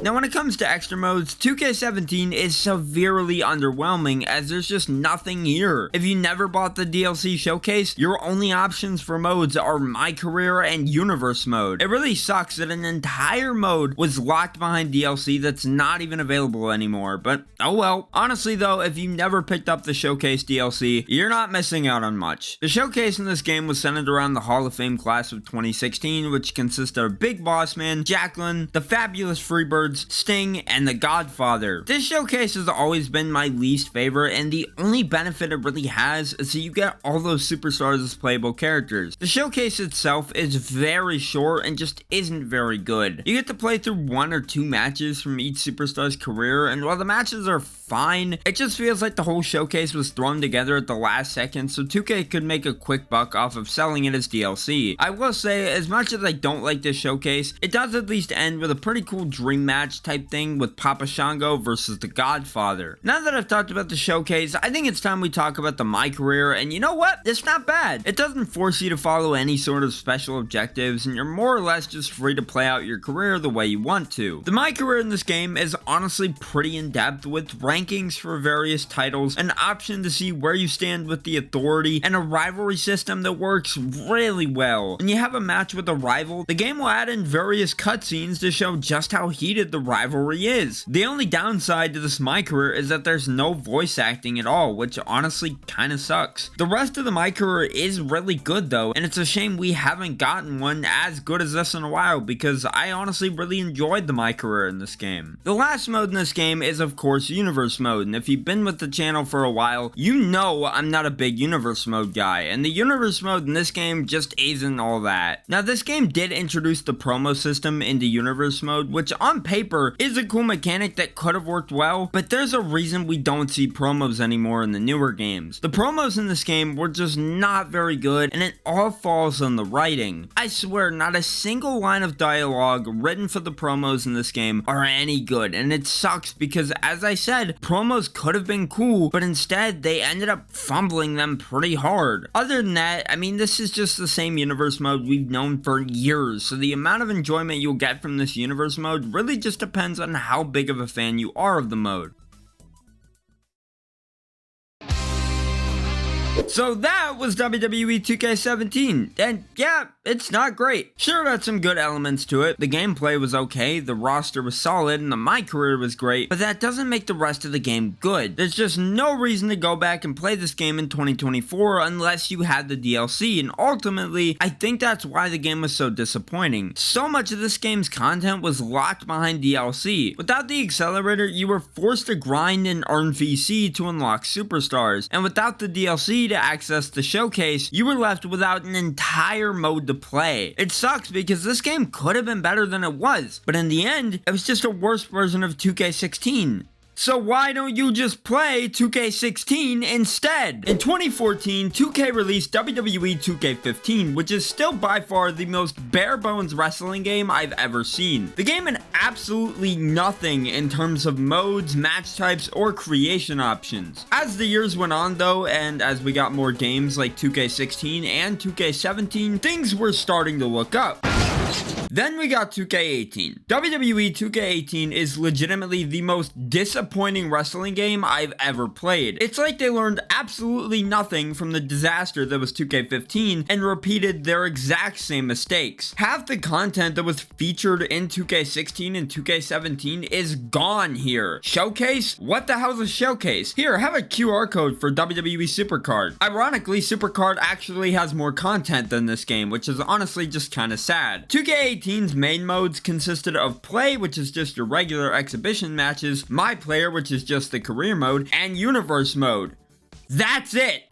Now when it comes to extra modes, 2K17 is severely underwhelming as there's just nothing here. If you never bought the DLC showcase, your only options for modes are My Career and Universe mode. It really sucks that an entire mode was locked behind DLC that's not even available anymore, but oh well. Honestly though, if you never picked up the showcase DLC, you're not missing out on much. The showcase in this game was centered around the Hall of Fame class of 2016, which consisted of Big Boss Man, Jacqueline, the Fabulous Freebirds, Edwards, Sting, and The Godfather. This showcase has always been my least favorite, and the only benefit it really has is that you get all those superstars as playable characters. The showcase itself is very short and just isn't very good. You get to play through 1 or 2 matches from each superstar's career, and while the matches are fine, it just feels like the whole showcase was thrown together at the last second so 2K could make a quick buck off of selling it as DLC. I will say, as much as I don't like this showcase, it does at least end with a pretty cool dream match type thing with Papa Shango versus The Godfather. Now that I've talked about the showcase, I think it's time we talk about the My Career, and you know what? It's not bad. It doesn't force you to follow any sort of special objectives, and you're more or less just free to play out your career the way you want to. The My Career in this game is honestly pretty in-depth, with rankings for various titles, an option to see where you stand with the Authority, and a rivalry system that works really well. When you have a match with a rival, the game will add in various cutscenes to show just how heated the rivalry is. The only downside to this My Career is that there's no voice acting at all, which honestly kinda sucks. The rest of the My Career is really good though, and it's a shame we haven't gotten one as good as this in a while, because I honestly really enjoyed the My Career in this game. The last mode in this game is of course Universe Mode, and if you've been with the channel for a while, you know I'm not a big Universe Mode guy, and the Universe Mode in this game just isn't all that. Now this game did introduce the promo system into Universe Mode, which on paper is a cool mechanic that could have worked well, but there's a reason we don't see promos anymore in the newer games. The promos in this game were just not very good, and it all falls on the writing. I swear not a single line of dialogue written for the promos in this game are any good, and it sucks because, as I said, promos could have been cool, but instead they ended up fumbling them pretty hard. Other than that, I mean, this is just the same Universe Mode we've known for years, so the amount of enjoyment you'll get from this Universe Mode really just depends on how big of a fan you are of the mode. So that was WWE 2K17, and yeah, it's not great. Sure, it had some good elements to it. The gameplay was okay, the roster was solid, and the My Career was great, but that doesn't make the rest of the game good. There's just no reason to go back and play this game in 2024 unless you had the DLC, and ultimately, I think that's why the game was so disappointing. So much of this game's content was locked behind DLC. Without the accelerator, you were forced to grind and earn VC to unlock superstars, and without the DLC to access the showcase, you were left without an entire mode to play. It sucks because this game could have been better than it was, but in the end, it was just a worse version of 2K16. So why don't you just play 2K16 instead? In 2014, 2K released WWE 2K15, which is still by far the most bare bones wrestling game I've ever seen. The game had absolutely nothing in terms of modes, match types, or creation options. As the years went on though, and as we got more games like 2K16 and 2K17, things were starting to look up. Then we got 2K18. WWE 2K18 is legitimately the most disappointing wrestling game I've ever played. It's like they learned absolutely nothing from the disaster that was 2K15 and repeated their exact same mistakes. Half the content that was featured in 2K16 and 2K17 is gone here. Showcase? What the hell's a showcase? Here, have a QR code for WWE Supercard. Ironically, Supercard actually has more content than this game, which is honestly just kinda sad. 2K18's main modes consisted of Play, which is just your regular exhibition matches, My Player, which is just the career mode, and Universe mode. That's it!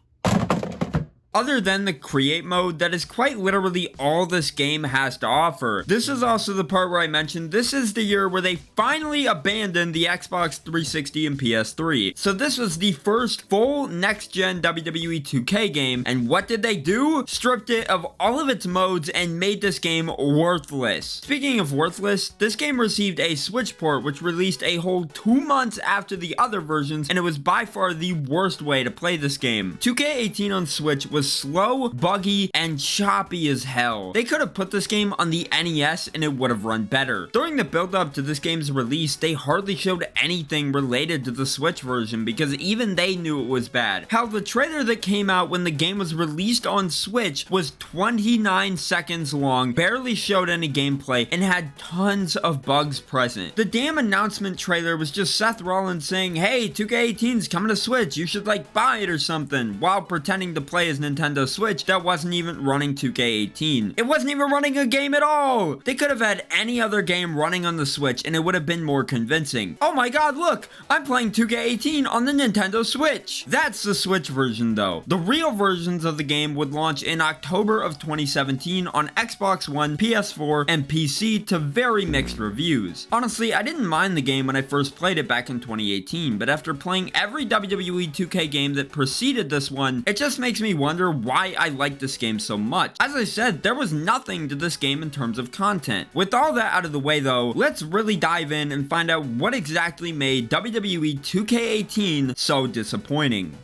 Other than the create mode, that is quite literally all this game has to offer. This is also the part where I mentioned this is the year where they finally abandoned the Xbox 360 and PS3. So this was the first full next-gen WWE 2K game, and what did they do? Stripped it of all of its modes and made this game worthless. Speaking of worthless, this game received a Switch port which released a whole 2 months after the other versions, and it was by far the worst way to play this game. 2K18 on Switch was slow, buggy, and choppy as hell. They could have put this game on the NES and it would have run better. During the build up to this game's release, they hardly showed anything related to the Switch version because even they knew it was bad. Hell, the trailer that came out when the game was released on Switch was 29 seconds long, barely showed any gameplay, and had tons of bugs present. The damn announcement trailer was just Seth Rollins saying, "Hey, 2K18's coming to Switch, you should like buy it or something," while pretending to play as Nintendo Nintendo Switch that wasn't even running 2K18. It wasn't even running a game at all! They could have had any other game running on the Switch and it would have been more convincing. Oh my god, look! I'm playing 2K18 on the Nintendo Switch! That's the Switch version though. The real versions of the game would launch in October of 2017 on Xbox One, PS4, and PC to very mixed reviews. Honestly, I didn't mind the game when I first played it back in 2018, but after playing every WWE 2K game that preceded this one, it just makes me wonder why I like this game so much. As I said, there was nothing to this game in terms of content. With all that out of the way though, let's really dive in and find out what exactly made WWE 2K18 so disappointing.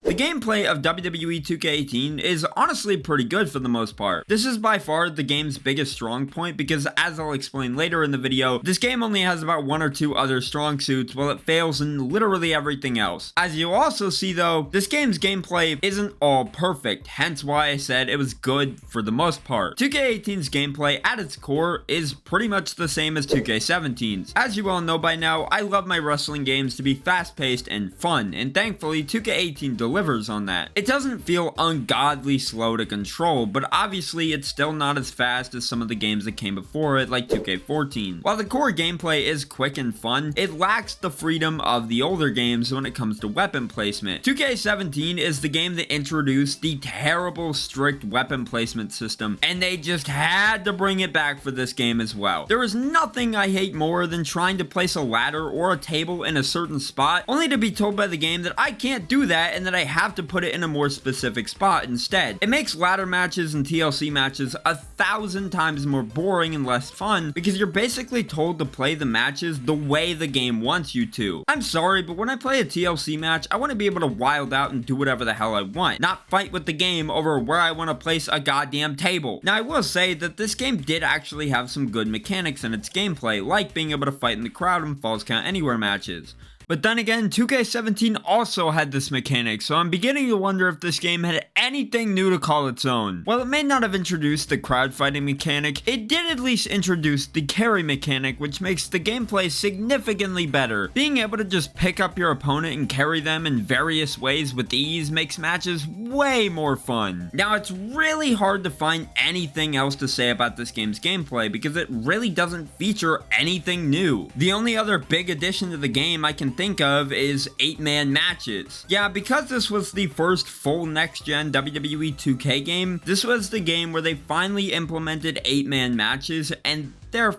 The gameplay of WWE 2K18 is honestly pretty good for the most part. This is by far the game's biggest strong point because, as I'll explain later in the video, this game only has about one or two other strong suits while it fails in literally everything else. As you'll also see though, this game's gameplay isn't all perfect, hence why I said it was good for the most part. 2K18's gameplay at its core is pretty much the same as 2K17's. As you all know by now, I love my wrestling games to be fast-paced and fun, and thankfully 2K18 delivers on that. It doesn't feel ungodly slow to control, but obviously it's still not as fast as some of the games that came before it, like 2K14. While the core gameplay is quick and fun, it lacks the freedom of the older games when it comes to weapon placement. 2K17 is the game that introduced the terrible strict weapon placement system, and they just had to bring it back for this game as well. There is nothing I hate more than trying to place a ladder or a table in a certain spot, only to be told by the game that I can't do that and that I have to put it in a more specific spot instead. It makes ladder matches and TLC matches 1,000 times more boring and less fun because you're basically told to play the matches the way the game wants you to. I'm sorry, but when I play a TLC match, I want to be able to wild out and do whatever the hell I want, not fight with the game over where I want to place a goddamn table. Now, I will say that this game did actually have some good mechanics in its gameplay, like being able to fight in the crowd and Falls Count Anywhere matches. But then again, 2K17 also had this mechanic, so I'm beginning to wonder if this game had anything new to call its own. While it may not have introduced the crowd fighting mechanic, it did at least introduce the carry mechanic, which makes the gameplay significantly better. Being able to just pick up your opponent and carry them in various ways with ease makes matches way more fun. Now, it's really hard to find anything else to say about this game's gameplay because it really doesn't feature anything new. The only other big addition to the game I can think of is 8-man matches. Yeah, because this was the first full next-gen WWE 2K game, this was the game where they finally implemented 8-man matches, and they're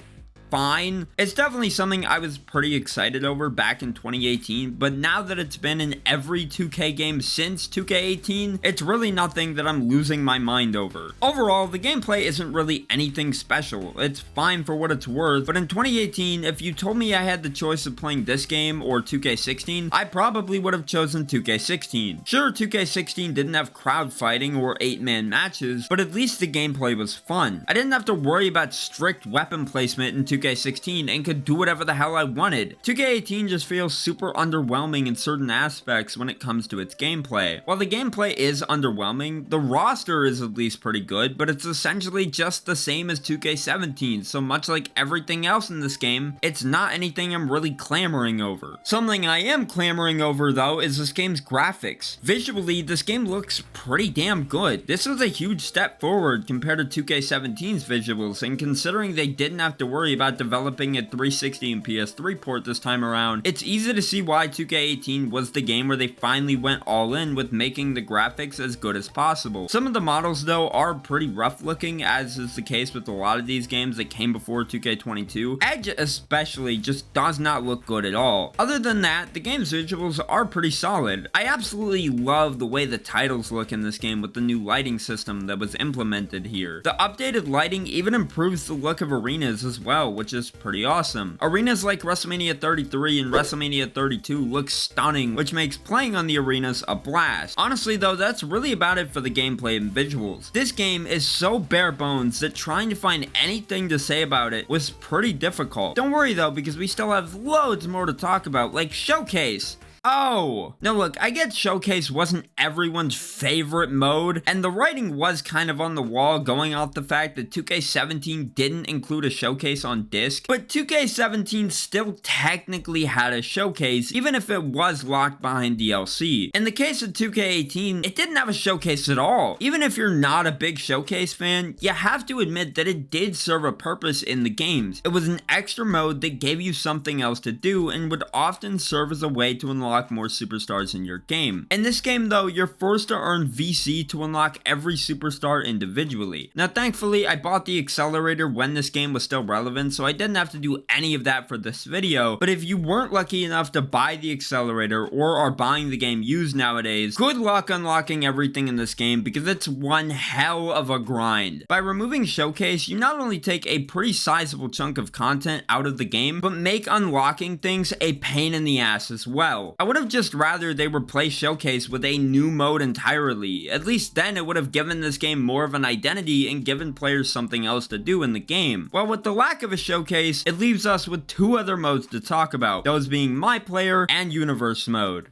fine. It's definitely something I was pretty excited over back in 2018, but now that it's been in every 2K game since 2K18, it's really nothing that I'm losing my mind over. Overall, the gameplay isn't really anything special. It's fine for what it's worth, but in 2018, if you told me I had the choice of playing this game or 2K16, I probably would have chosen 2K16. Sure, 2K16 didn't have crowd fighting or 8-man matches, but at least the gameplay was fun. I didn't have to worry about strict weapon placement in 2K16 and could do whatever the hell I wanted. 2K18 just feels super underwhelming in certain aspects when it comes to its gameplay. While the gameplay is underwhelming, the roster is at least pretty good, but it's essentially just the same as 2K17, so much like everything else in this game, it's not anything I'm really clamoring over. Something I am clamoring over though is this game's graphics. Visually, this game looks pretty damn good. This was a huge step forward compared to 2K17's visuals, and considering they didn't have to worry about developing a 360 and PS3 port this time around, it's easy to see why 2K18 was the game where they finally went all in with making the graphics as good as possible. Some of the models though are pretty rough looking, as is the case with a lot of these games that came before 2K22. Edge especially just does not look good at all. Other than that, the game's visuals are pretty solid. I absolutely love the way the titles look in this game with the new lighting system that was implemented here. The updated lighting even improves the look of arenas as well, which is pretty awesome. Arenas like WrestleMania 33 and WrestleMania 32 look stunning, which makes playing on the arenas a blast. Honestly though, that's really about it for the gameplay and visuals. This game is so bare bones that trying to find anything to say about it was pretty difficult. Don't worry though, because we still have loads more to talk about, like Showcase. Oh! Now look, I get Showcase wasn't everyone's favorite mode, and the writing was kind of on the wall going off the fact that 2K17 didn't include a Showcase on disc, but 2K17 still technically had a Showcase, even if it was locked behind DLC. In the case of 2K18, it didn't have a Showcase at all. Even if you're not a big Showcase fan, you have to admit that it did serve a purpose in the games. It was an extra mode that gave you something else to do and would often serve as a way to unlock more superstars in your game. In this game though, you're forced to earn VC to unlock every superstar individually. Now thankfully, I bought the accelerator when this game was still relevant, so I didn't have to do any of that for this video, but if you weren't lucky enough to buy the accelerator or are buying the game used nowadays, good luck unlocking everything in this game because it's one hell of a grind. By removing Showcase, you not only take a pretty sizable chunk of content out of the game, but make unlocking things a pain in the ass as well. I would have just rather they replace Showcase with a new mode entirely. At least then it would have given this game more of an identity and given players something else to do in the game. While with the lack of a Showcase, it leaves us with two other modes to talk about, those being My Player and Universe mode.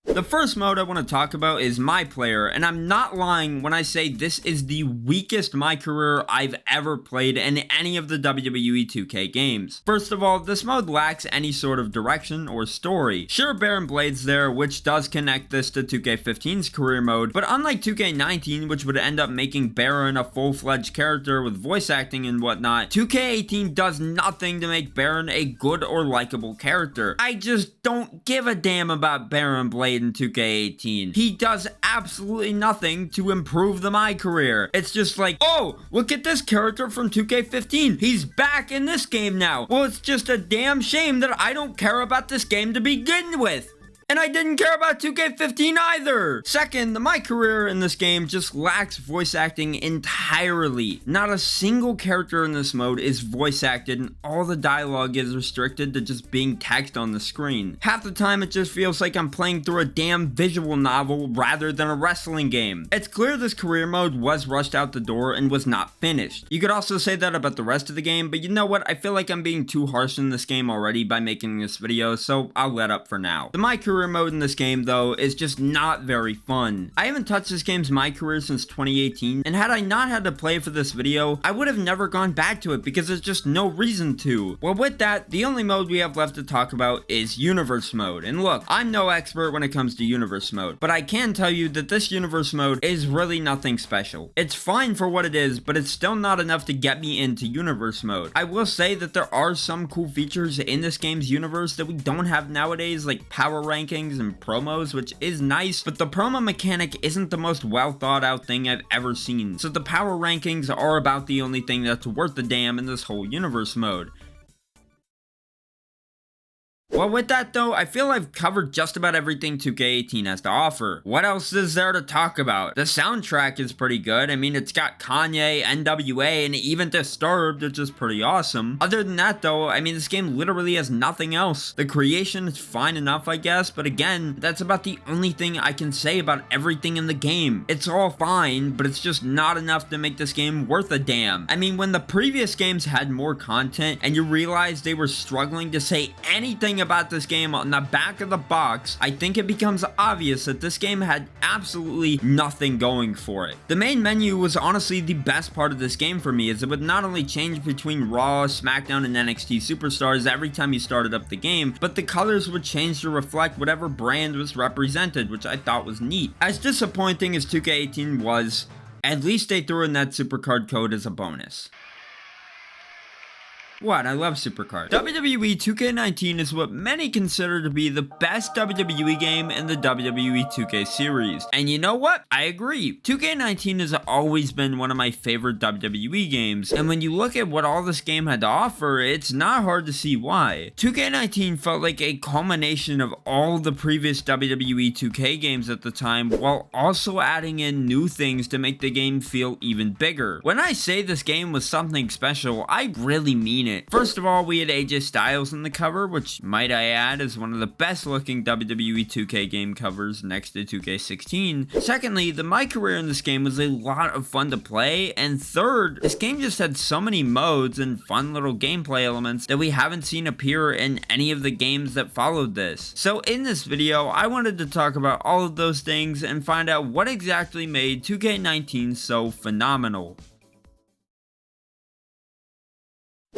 The first mode I want to talk about is My Player, and I'm not lying when I say this is the weakest My Career I've ever played in any of the WWE 2K games. First of all, this mode lacks any sort of direction or story. Sure, Baron Blade's there, which does connect this to 2K15's career mode, but unlike 2K19, which would end up making Baron a full-fledged character with voice acting and whatnot, 2K18 does nothing to make Baron a good or likable character. I just don't give a damn about Baron Blade in 2K18. He does absolutely nothing to improve the My Career. It's just like, oh, look at this character from 2K15. He's back in this game now. Well, it's just a damn shame that I don't care about this game to begin with. And I didn't care about 2K15 either! Second, the My Career in this game just lacks voice acting entirely. Not a single character in this mode is voice acted, and all the dialogue is restricted to just being text on the screen. Half the time it just feels like I'm playing through a damn visual novel rather than a wrestling game. It's clear this career mode was rushed out the door and was not finished. You could also say that about the rest of the game, but you know what? I feel like I'm being too harsh in this game already by making this video, so I'll let up for now. The My Career mode in this game though is just not very fun. I haven't touched this game's My Career since 2018, and had I not had to play for this video, I would have never gone back to it because there's just no reason to. Well, with that, the only mode we have left to talk about is Universe mode. And look, I'm no expert when it comes to Universe mode, but I can tell you that this Universe mode is really nothing special. It's fine for what it is, but it's still not enough to get me into Universe mode. I will say that there are some cool features in this game's universe that we don't have nowadays, like power rankings and promos, which is nice, but the promo mechanic isn't the most well thought out thing I've ever seen. So the power rankings are about the only thing that's worth a damn in this whole Universe mode. Well, with that though, I feel I've covered just about everything 2K18 has to offer. What else is there to talk about? The soundtrack is pretty good. I mean, it's got Kanye, NWA, and even Disturbed, which is pretty awesome. Other than that though, I mean, this game literally has nothing else. The creation is fine enough, I guess, but again, that's about the only thing I can say about everything in the game. It's all fine, but it's just not enough to make this game worth a damn. I mean, when the previous games had more content and you realize they were struggling to say anything about this game on the back of the box, I think it becomes obvious that this game had absolutely nothing going for it. The main menu was honestly the best part of this game for me, as it would not only change between Raw, Smackdown, and NXT Superstars every time you started up the game, but the colors would change to reflect whatever brand was represented, which I thought was neat. As disappointing as 2K18 was, at least they threw in that Supercard code as a bonus. What? I love Supercard. WWE 2K19 is what many consider to be the best WWE game in the WWE 2K series. And you know what? I agree. 2K19 has always been one of my favorite WWE games, and when you look at what all this game had to offer, it's not hard to see why. 2K19 felt like a culmination of all the previous WWE 2K games at the time, while also adding in new things to make the game feel even bigger. When I say this game was something special, I really mean it. it. First of all, we had AJ Styles on the cover, which, might I add, is one of the best looking WWE 2K game covers next to 2K16. Secondly, the My Career in this game was a lot of fun to play, and third, this game just had so many modes and fun little gameplay elements that we haven't seen appear in any of the games that followed this. So in this video, I wanted to talk about all of those things and find out what exactly made 2K19 so phenomenal.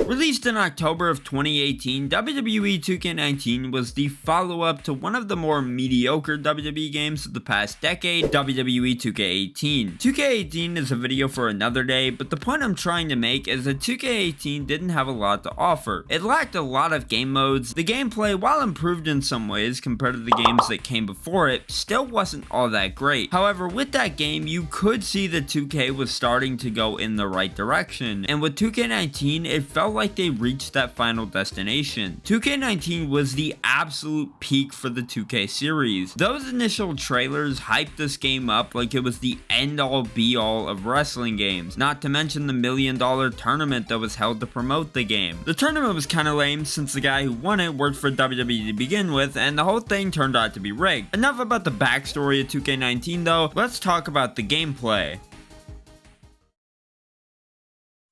Released in October of 2018, WWE 2K19 was the follow-up to one of the more mediocre WWE games of the past decade, WWE 2K18. 2K18 is a video for another day, but the point I'm trying to make is that 2K18 didn't have a lot to offer. It lacked a lot of game modes. The gameplay, while improved in some ways compared to the games that came before it, still wasn't all that great. However, with that game, you could see that 2K was starting to go in the right direction, and with 2K19, it felt like they reached that final destination. 2K19 was the absolute peak for the 2K series. Those initial trailers hyped this game up like it was the end-all be-all of wrestling games, not to mention the $1 million tournament that was held to promote the game. The tournament was kinda lame since the guy who won it worked for WWE to begin with, and the whole thing turned out to be rigged. Enough about the backstory of 2K19 though, let's talk about the gameplay.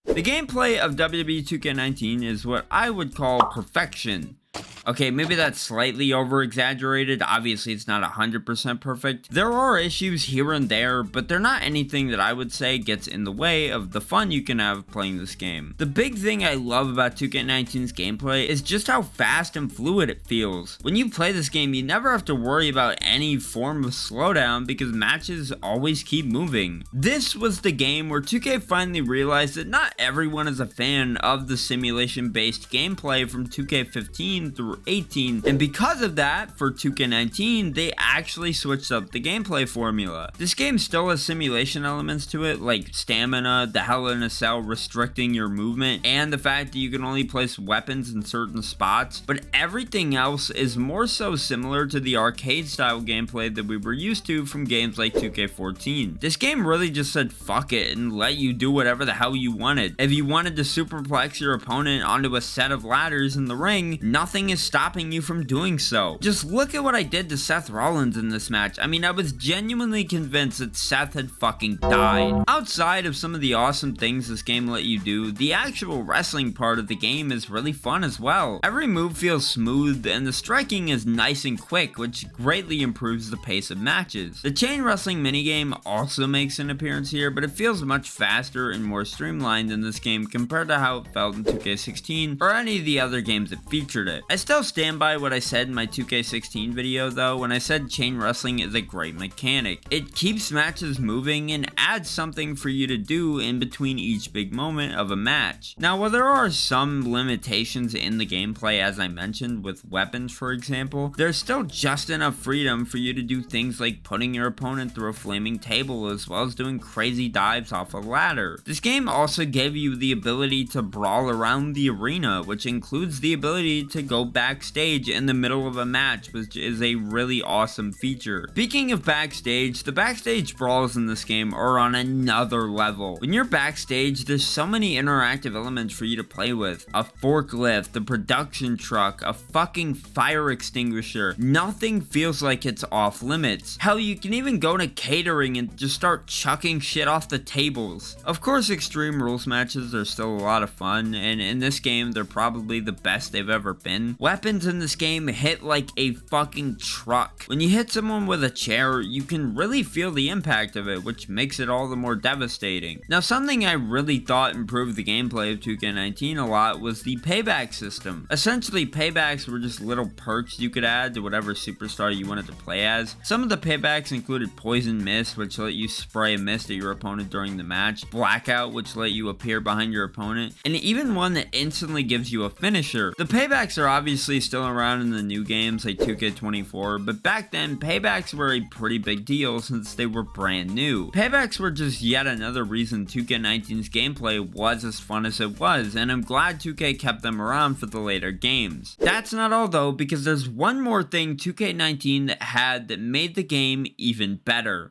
The gameplay of WWE 2K19 is what I would call perfection. Okay, maybe that's slightly over-exaggerated. Obviously, it's not 100% perfect. There are issues here and there, but they're not anything that I would say gets in the way of the fun you can have playing this game. The big thing I love about 2K19's gameplay is just how fast and fluid it feels. When you play this game, you never have to worry about any form of slowdown because matches always keep moving. This was the game where 2K finally realized that not everyone is a fan of the simulation-based gameplay from 2K15 through 18, and because of that, for 2K19, they actually switched up the gameplay formula. This game still has simulation elements to it, like stamina, the Hell in a Cell restricting your movement, and the fact that you can only place weapons in certain spots, but everything else is more so similar to the arcade-style gameplay that we were used to from games like 2K14. This game really just said fuck it and let you do whatever the hell you wanted. If you wanted to superplex your opponent onto a set of ladders in the ring, nothing is stopping you from doing so. Just look at what I did to Seth Rollins in this match. I mean, I was genuinely convinced that Seth had fucking died. Outside of some of the awesome things this game let you do, the actual wrestling part of the game is really fun as well. Every move feels smooth, and the striking is nice and quick, which greatly improves the pace of matches. The chain wrestling minigame also makes an appearance here, but it feels much faster and more streamlined in this game compared to how it felt in 2K16 or any of the other games that featured it. I still stand by what I said in my 2K16 video though when I said chain wrestling is a great mechanic. It keeps matches moving and adds something for you to do in between each big moment of a match. Now, while there are some limitations in the gameplay, as I mentioned with weapons for example, there's still just enough freedom for you to do things like putting your opponent through a flaming table as well as doing crazy dives off a ladder. This game also gave you the ability to brawl around the arena, which includes the ability to go backstage in the middle of a match, which is a really awesome feature. Speaking of backstage, the backstage brawls in this game are on another level. When you're backstage, there's so many interactive elements for you to play with. A forklift, a production truck, a fucking fire extinguisher. Nothing feels like it's off limits. Hell, you can even go to catering and just start chucking shit off the tables. Of course, Extreme Rules matches are still a lot of fun, and in this game, they're probably the best they've ever been. Weapons in this game hit like a fucking truck. When you hit someone with a chair, you can really feel the impact of it, which makes it all the more devastating. Now, something I really thought improved the gameplay of 2K19 a lot was the payback system. Essentially, paybacks were just little perks you could add to whatever superstar you wanted to play as. Some of the paybacks included Poison Mist, which let you spray a mist at your opponent during the match, Blackout, which let you appear behind your opponent, and even one that instantly gives you a finisher. The paybacks are obviously still around in the new games like 2K24, but back then, paybacks were a pretty big deal since they were brand new. Paybacks were just yet another reason 2K19's gameplay was as fun as it was, and I'm glad 2K kept them around for the later games. That's not all though, because there's one more thing 2K19 had that made the game even better.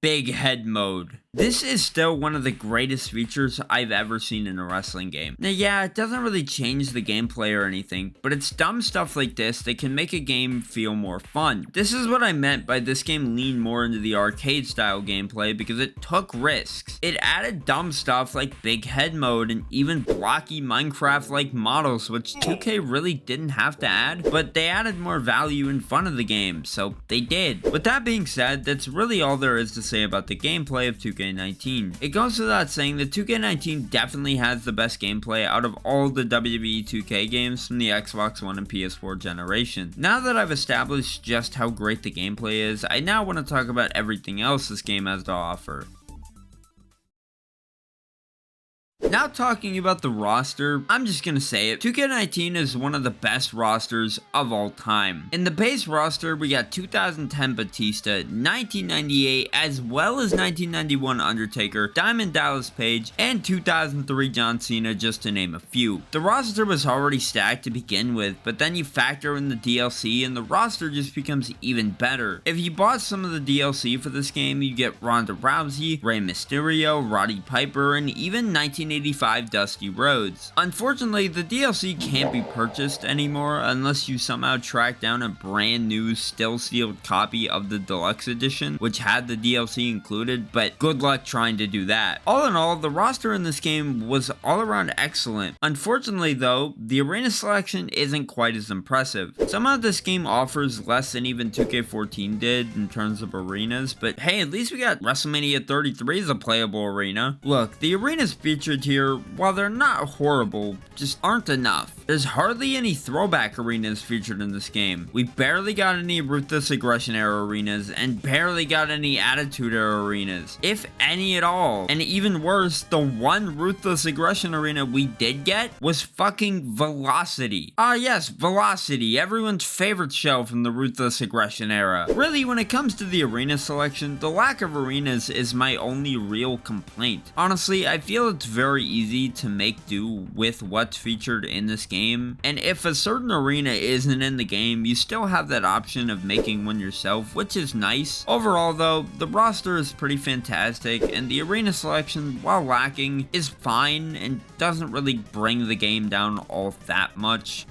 Big Head Mode. This is still one of the greatest features I've ever seen in a wrestling game. Now yeah, it doesn't really change the gameplay or anything, but it's dumb stuff like this that can make a game feel more fun. This is what I meant by this game leaned more into the arcade style gameplay because it took risks. It added dumb stuff like big head mode and even blocky Minecraft like models, which 2K really didn't have to add, but they added more value and fun of the game, so they did. With that being said, that's really all there is to say about the gameplay of 2K19. It goes without saying that 2K19 definitely has the best gameplay out of all the WWE 2K games from the Xbox One and PS4 generation. Now that I've established just how great the gameplay is, I now want to talk about everything else this game has to offer. Now talking about the roster, I'm just gonna say it, 2K19 is one of the best rosters of all time. In the base roster, we got 2010 Batista, 1998, as well as 1991 Undertaker, Diamond Dallas Page, and 2003 John Cena, just to name a few. The roster was already stacked to begin with, but then you factor in the DLC and the roster just becomes even better. If you bought some of the DLC for this game, you get Ronda Rousey, Rey Mysterio, Roddy Piper, and even 1985 Dusty Rhodes. Unfortunately, the DLC can't be purchased anymore unless you somehow track down a brand new still sealed copy of the deluxe edition, which had the DLC included, but good luck trying to do that. All in all, the roster in this game was all around excellent. Unfortunately though, the arena selection isn't quite as impressive. Somehow this game offers less than even 2K14 did in terms of arenas, but hey, at least we got WrestleMania 33 as a playable arena. Look, the arenas featured here, while they're not horrible, just aren't enough. There's hardly any throwback arenas featured in this game. We barely got any Ruthless Aggression era arenas, and barely got any Attitude era arenas, if any at all. And even worse, the one Ruthless Aggression arena we did get was fucking Velocity. Ah yes, Velocity, everyone's favorite show from the Ruthless Aggression era. Really, when it comes to the arena selection, the lack of arenas is my only real complaint. Honestly, I feel it's very easy to make do with what's featured in this game, and if a certain arena isn't in the game, you still have that option of making one yourself, which is nice. Overall though, the roster is pretty fantastic, and the arena selection, while lacking, is fine and doesn't really bring the game down all that much.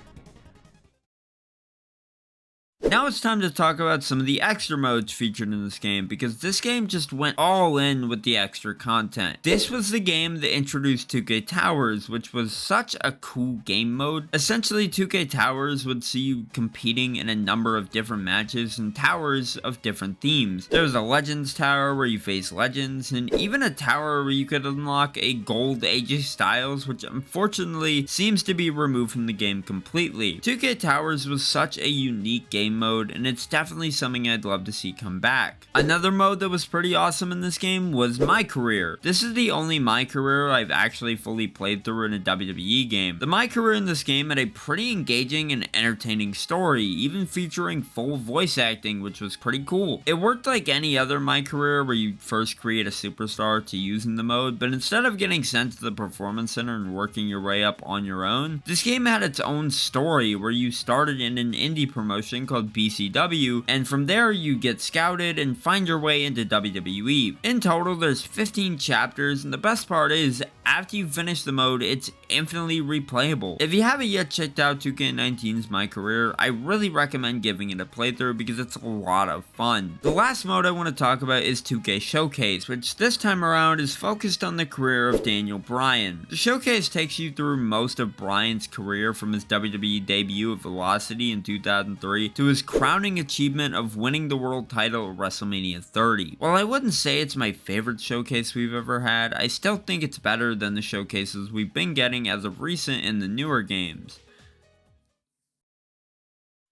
Now it's time to talk about some of the extra modes featured in this game, because this game just went all in with the extra content. This was the game that introduced 2K Towers, which was such a cool game mode. Essentially, 2K Towers would see you competing in a number of different matches and towers of different themes. There was a Legends Tower where you face legends, and even a tower where you could unlock a gold AJ Styles, which unfortunately seems to be removed from the game completely. 2K Towers was such a unique game mode, and it's definitely something I'd love to see come back. Another mode that was pretty awesome in this game was My Career. This is the only My Career I've actually fully played through in a WWE game. The My Career in this game had a pretty engaging and entertaining story, even featuring full voice acting, which was pretty cool. It worked like any other My Career where you first create a superstar to use in the mode, but instead of getting sent to the Performance Center and working your way up on your own, this game had its own story where you started in an indie promotion called BCW, and from there you get scouted and find your way into WWE. In total, there's 15 chapters, and the best part is, after you finish the mode, it's infinitely replayable. If you haven't yet checked out 2K19's My Career, I really recommend giving it a playthrough because it's a lot of fun. The last mode I want to talk about is 2K Showcase, which this time around is focused on the career of Daniel Bryan. The Showcase takes you through most of Bryan's career from his WWE debut at Velocity in 2003 to his crowning achievement of winning the world title at WrestleMania 30. While I wouldn't say it's my favorite showcase we've ever had, I still think it's better than the showcases we've been getting as of recent in the newer games.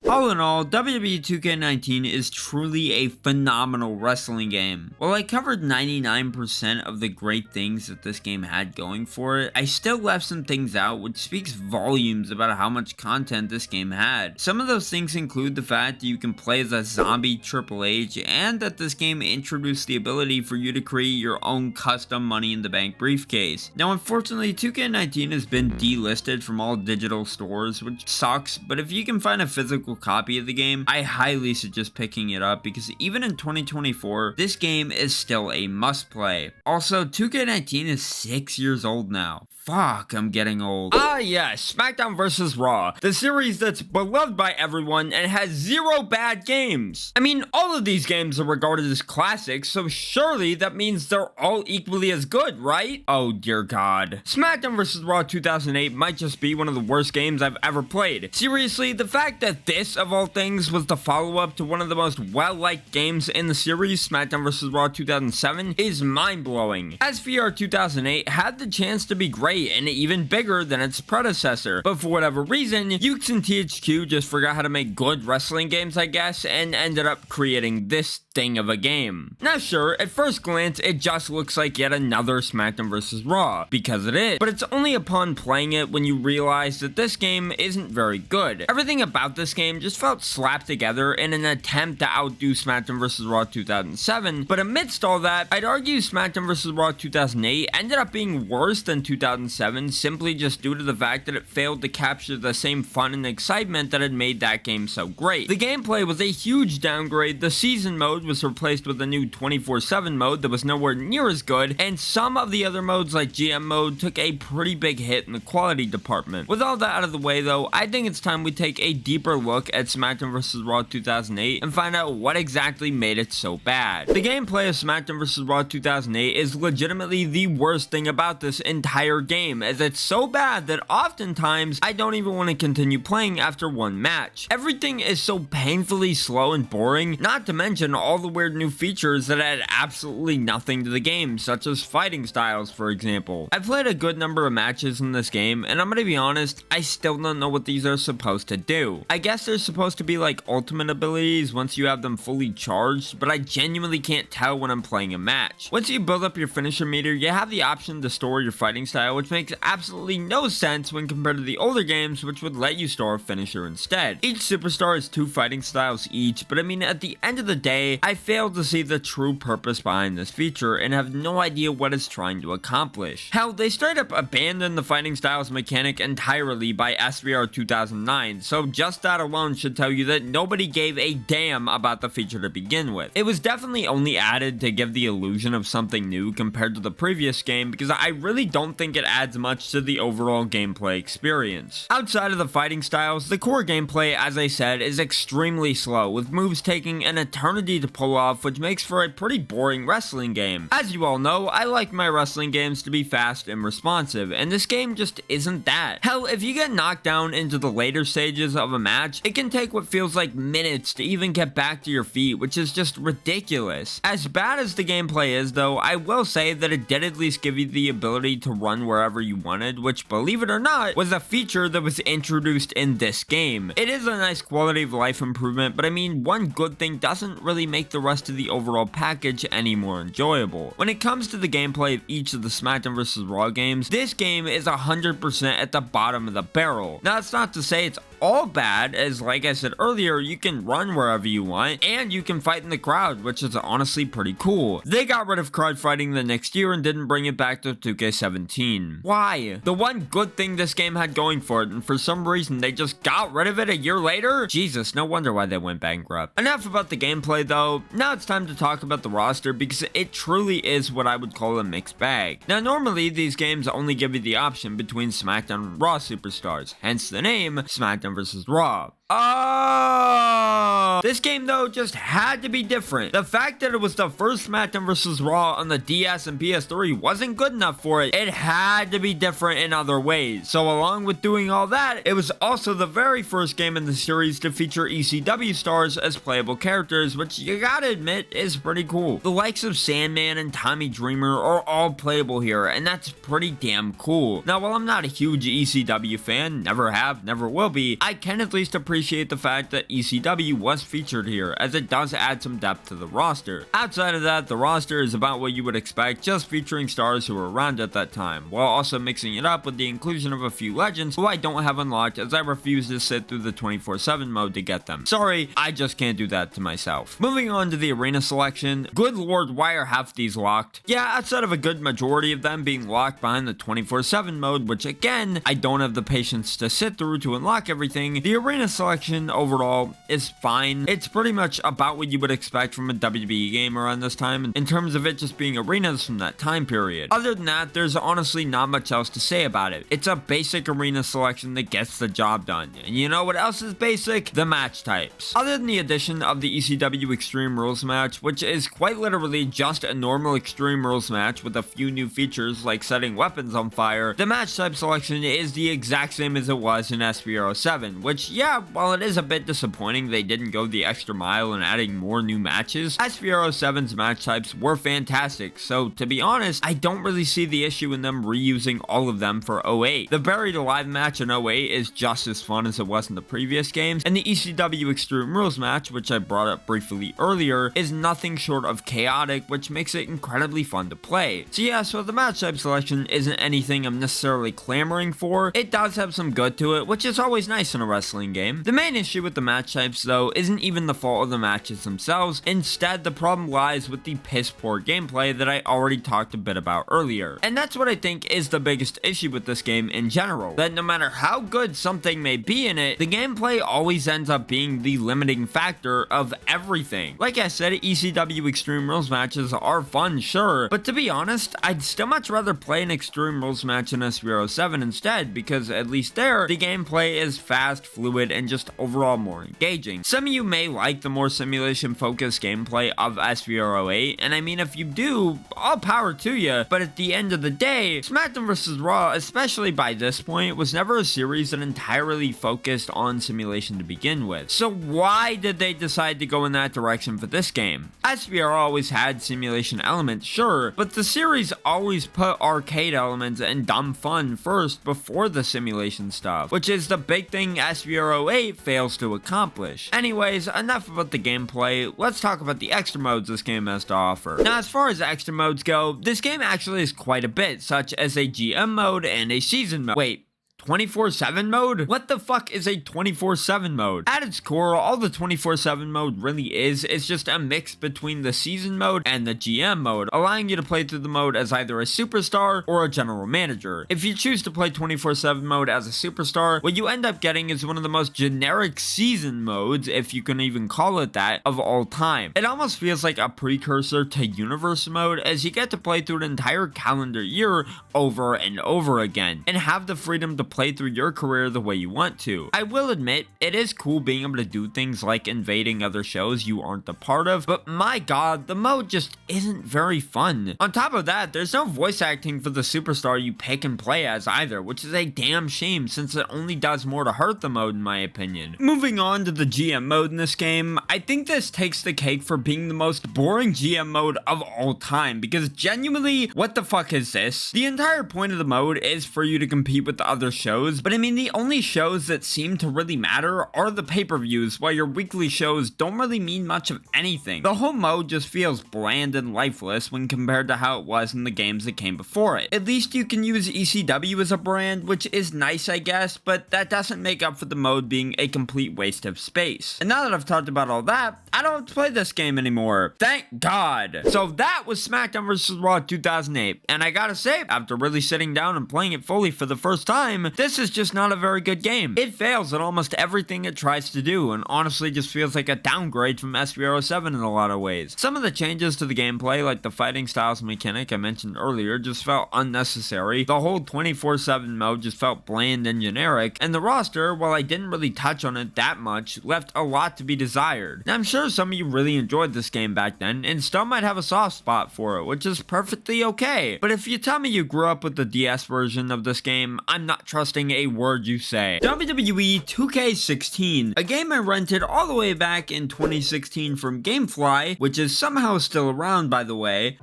All in all, WWE 2K19 is truly a phenomenal wrestling game. While I covered 99% of the great things that this game had going for it, I still left some things out which speaks volumes about how much content this game had. Some of those things include the fact that you can play as a zombie Triple H, and that this game introduced the ability for you to create your own custom Money in the Bank briefcase. Now unfortunately, 2K19 has been delisted from all digital stores, which sucks, but if you can find a physical copy of the game, I highly suggest picking it up because even in 2024, this game is still a must play. Also, 2K19 is 6 years old now. Fuck, I'm getting old. Ah yes, Smackdown vs. Raw, the series that's beloved by everyone and has 0 bad games. I mean, all of these games are regarded as classics, so surely that means they're all equally as good, right? Oh dear god. Smackdown vs. Raw 2008 might just be one of the worst games I've ever played. Seriously, the fact that this, of all things, was the follow-up to one of the most well-liked games in the series, Smackdown vs. Raw 2007, is mind-blowing. SVR 2008 had the chance to be great and even bigger than its predecessor, but for whatever reason, Ukes and THQ just forgot how to make good wrestling games, I guess, and ended up creating this thing of a game. Now sure, at first glance, it just looks like yet another Smackdown vs. Raw, because it is, but it's only upon playing it when you realize that this game isn't very good. Everything about this game just felt slapped together in an attempt to outdo Smackdown vs. Raw 2007, but amidst all that, I'd argue Smackdown vs. Raw 2008 ended up being worse than 2007 simply just due to the fact that it failed to capture the same fun and excitement that had made that game so great. The gameplay was a huge downgrade, the season mode was replaced with a new 24/7 mode that was nowhere near as good, and some of the other modes like GM mode took a pretty big hit in the quality department. With all that out of the way though, I think it's time we take a deeper look at Smackdown vs. Raw 2008 and find out what exactly made it so bad. The gameplay of Smackdown vs. Raw 2008 is legitimately the worst thing about this entire game, as it's so bad that oftentimes I don't even want to continue playing after one match. Everything is so painfully slow and boring, not to mention all the weird new features that add absolutely nothing to the game, such as fighting styles, for example. I played a good number of matches in this game, and I'm gonna be honest, I still don't know what these are supposed to do. I guess they're supposed to be like ultimate abilities once you have them fully charged, but I genuinely can't tell when I'm playing a match. Once you build up your finisher meter, you have the option to store your fighting style, which makes absolutely no sense when compared to the older games, which would let you store a finisher instead. Each superstar has 2 fighting styles each, but I mean, at the end of the day, I failed to see the true purpose behind this feature and have no idea what it's trying to accomplish. Hell, they straight up abandoned the fighting styles mechanic entirely by SVR 2009, so just that alone should tell you that nobody gave a damn about the feature to begin with. It was definitely only added to give the illusion of something new compared to the previous game, because I really don't think it adds much to the overall gameplay experience. Outside of the fighting styles, the core gameplay, as I said, is extremely slow, with moves taking an eternity to pull off, which makes for a pretty boring wrestling game. As you all know, I like my wrestling games to be fast and responsive, and this game just isn't that. Hell, if you get knocked down into the later stages of a match, it can take what feels like minutes to even get back to your feet, which is just ridiculous. As bad as the gameplay is though, I will say that it did at least give you the ability to run wherever you wanted, which, believe it or not, was a feature that was introduced in this game. It is a nice quality of life improvement, but I mean, one good thing doesn't really make the rest of the overall package any more enjoyable. When it comes to the gameplay of each of the Smackdown vs. Raw games, this game is 100% at the bottom of the barrel. Now, that's not to say it's all bad, as like I said earlier, you can run wherever you want, and you can fight in the crowd, which is honestly pretty cool. They got rid of crowd fighting the next year and didn't bring it back to 2K17. Why? The one good thing this game had going for it, and for some reason they just got rid of it a year later? Jesus, no wonder why they went bankrupt. Enough about the gameplay though, now it's time to talk about the roster, because it truly is what I would call a mixed bag. Now normally these games only give you the option between SmackDown and Raw superstars, hence the name Smackdown vs. Raw. Oh! This game though just had to be different. The fact that it was the first Smackdown vs. Raw on the DS and PS3 wasn't good enough for it. It had to be different in other ways. So along with doing all that, it was also the very first game in the series to feature ECW stars as playable characters, which you gotta admit is pretty cool. The likes of Sandman and Tommy Dreamer are all playable here, and that's pretty damn cool. Now while I'm not a huge ECW fan, never have, never will be, I can at least appreciate the fact that ECW was featured here, as it does add some depth to the roster. Outside of that, the roster is about what you would expect, just featuring stars who were around at that time, while also mixing it up with the inclusion of a few legends who I don't have unlocked, as I refuse to sit through the 24/7 mode to get them. Sorry, I just can't do that to myself. Moving on to the arena selection, good lord, why are half these locked? Yeah, outside of a good majority of them being locked behind the 24/7 mode, which again, I don't have the patience to sit through to unlock everything, the arena selection selection overall is fine. It's pretty much about what you would expect from a WWE game around this time in terms of it just being arenas from that time period. Other than that, there's honestly not much else to say about it. It's a basic arena selection that gets the job done. And you know what else is basic? The match types. Other than the addition of the ECW Extreme Rules match, which is quite literally just a normal Extreme Rules match with a few new features like setting weapons on fire, the match type selection is the exact same as it was in SVR07, which, yeah, while it is a bit disappointing they didn't go the extra mile in adding more new matches, SVR07's match types were fantastic, so to be honest, I don't really see the issue in them reusing all of them for 08. The Buried Alive match in 08 is just as fun as it was in the previous games, and the ECW Extreme Rules match, which I brought up briefly earlier, is nothing short of chaotic, which makes it incredibly fun to play. So yeah, so the match type selection isn't anything I'm necessarily clamoring for. It does have some good to it, which is always nice in a wrestling game. The main issue with the match types though isn't even the fault of the matches themselves. Instead, the problem lies with the piss poor gameplay that I already talked a bit about earlier. And that's what I think is the biggest issue with this game in general, that no matter how good something may be in it, the gameplay always ends up being the limiting factor of everything. Like I said, ECW Extreme Rules matches are fun, sure, but to be honest, I'd still much rather play an Extreme Rules match in SVR07 instead, because at least there, the gameplay is fast, fluid, and just overall more engaging. Some of you may like the more simulation-focused gameplay of SVR08, and I mean, if you do, all power to you, but at the end of the day, Smackdown vs. Raw, especially by this point, was never a series that entirely focused on simulation to begin with. So why did they decide to go in that direction for this game? SVR always had simulation elements, sure, but the series always put arcade elements and dumb fun first before the simulation stuff, which is the big thing SVR08 fails to accomplish. Anyways, enough about the gameplay, let's talk about the extra modes this game has to offer. Now, as far as extra modes go, this game actually is quite a bit, such as a GM mode and a season mode. Wait, 24/7 mode? What the fuck is a 24/7 mode? At its core, all the 24/7 mode really is just a mix between the season mode and the GM mode, allowing you to play through the mode as either a superstar or a general manager. If you choose to play 24/7 mode as a superstar, what you end up getting is one of the most generic season modes, if you can even call it that, of all time. It almost feels like a precursor to universe mode, as you get to play through an entire calendar year over and over again, and have the freedom to play through your career the way you want to. I will admit, it is cool being able to do things like invading other shows you aren't a part of, but my god, the mode just isn't very fun. On top of that, there's no voice acting for the superstar you pick and play as either, which is a damn shame since it only does more to hurt the mode in my opinion. Moving on to the GM mode in this game, I think this takes the cake for being the most boring GM mode of all time, because genuinely, what the fuck is this? The entire point of the mode is for you to compete with the other shows, but I mean, the only shows that seem to really matter are the pay-per-views, while your weekly shows don't really mean much of anything. The whole mode just feels bland and lifeless when compared to how it was in the games that came before it. At least you can use ECW as a brand, which is nice I guess, but that doesn't make up for the mode being a complete waste of space. And now that I've talked about all that, I don't have to play this game anymore. Thank God! So that was Smackdown vs. Raw 2008, and I gotta say, after really sitting down and playing it fully for the first time, this is just not a very good game. It fails at almost everything it tries to do, and honestly just feels like a downgrade from SVR07 in a lot of ways. Some of the changes to the gameplay, like the fighting styles mechanic I mentioned earlier, just felt unnecessary. The whole 24/7 mode just felt bland and generic, and the roster, while I didn't really touch on it that much, left a lot to be desired. Now, I'm sure some of you really enjoyed this game back then, and still might have a soft spot for it, which is perfectly okay. But if you tell me you grew up with the DS version of this game, I'm not trusting a word you say. WWE 2K16, a game I rented all the way back in 2016 from Gamefly, which is somehow still around by the way.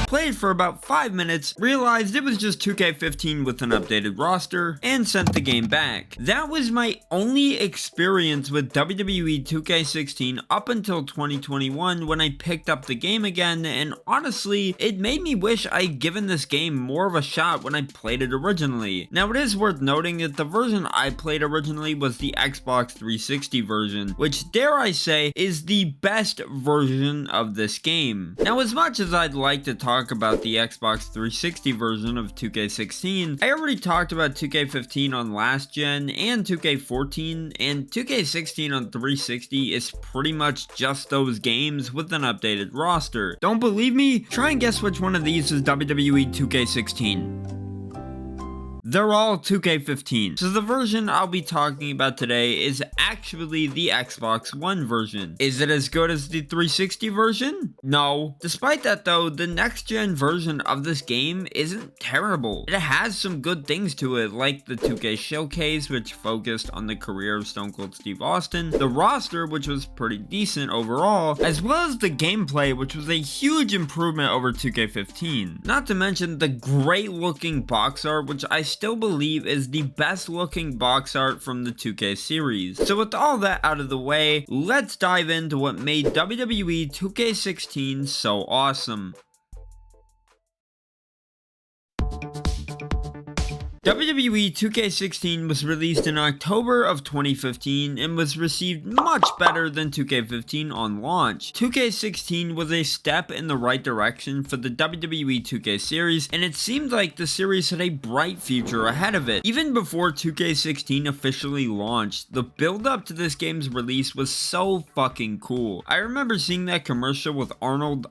Played for about 5 minutes, realized it was just 2K15 with an updated roster, and sent the game back. That was my only experience with WWE 2K16 up until 2021 when I picked up the game again, and honestly, it made me wish I'd given this game more of a shot when I played it originally. Now, it is worth noting that the version I played originally was the Xbox 360 version, which, dare I say, is the best version of this game. Now, as much as I'd like to talk talk about the Xbox 360 version of 2K16. I already talked about 2K15 on last gen and 2K14, and 2K16 on 360 is pretty much just those games with an updated roster. Don't believe me? Try and guess which one of these is WWE 2K16. They're all 2K15. So the version I'll be talking about today is actually the Xbox One version. Is it as good as the 360 version? No. Despite that though, the next gen version of this game isn't terrible. It has some good things to it, like the 2K Showcase, which focused on the career of Stone Cold Steve Austin, the roster, which was pretty decent overall, as well as the gameplay, which was a huge improvement over 2K15. Not to mention the great looking box art, which I still believe is the best looking box art from the 2K series. So with all that out of the way, let's dive into what made WWE 2K16 so awesome. WWE 2K16 was released in October of 2015 and was received much better than 2K15 on launch. 2K16 was a step in the right direction for the WWE 2K series, and it seemed like the series had a bright future ahead of it. Even before 2K16 officially launched, the build up to this game's release was so fucking cool. I remember seeing that commercial with Arnold,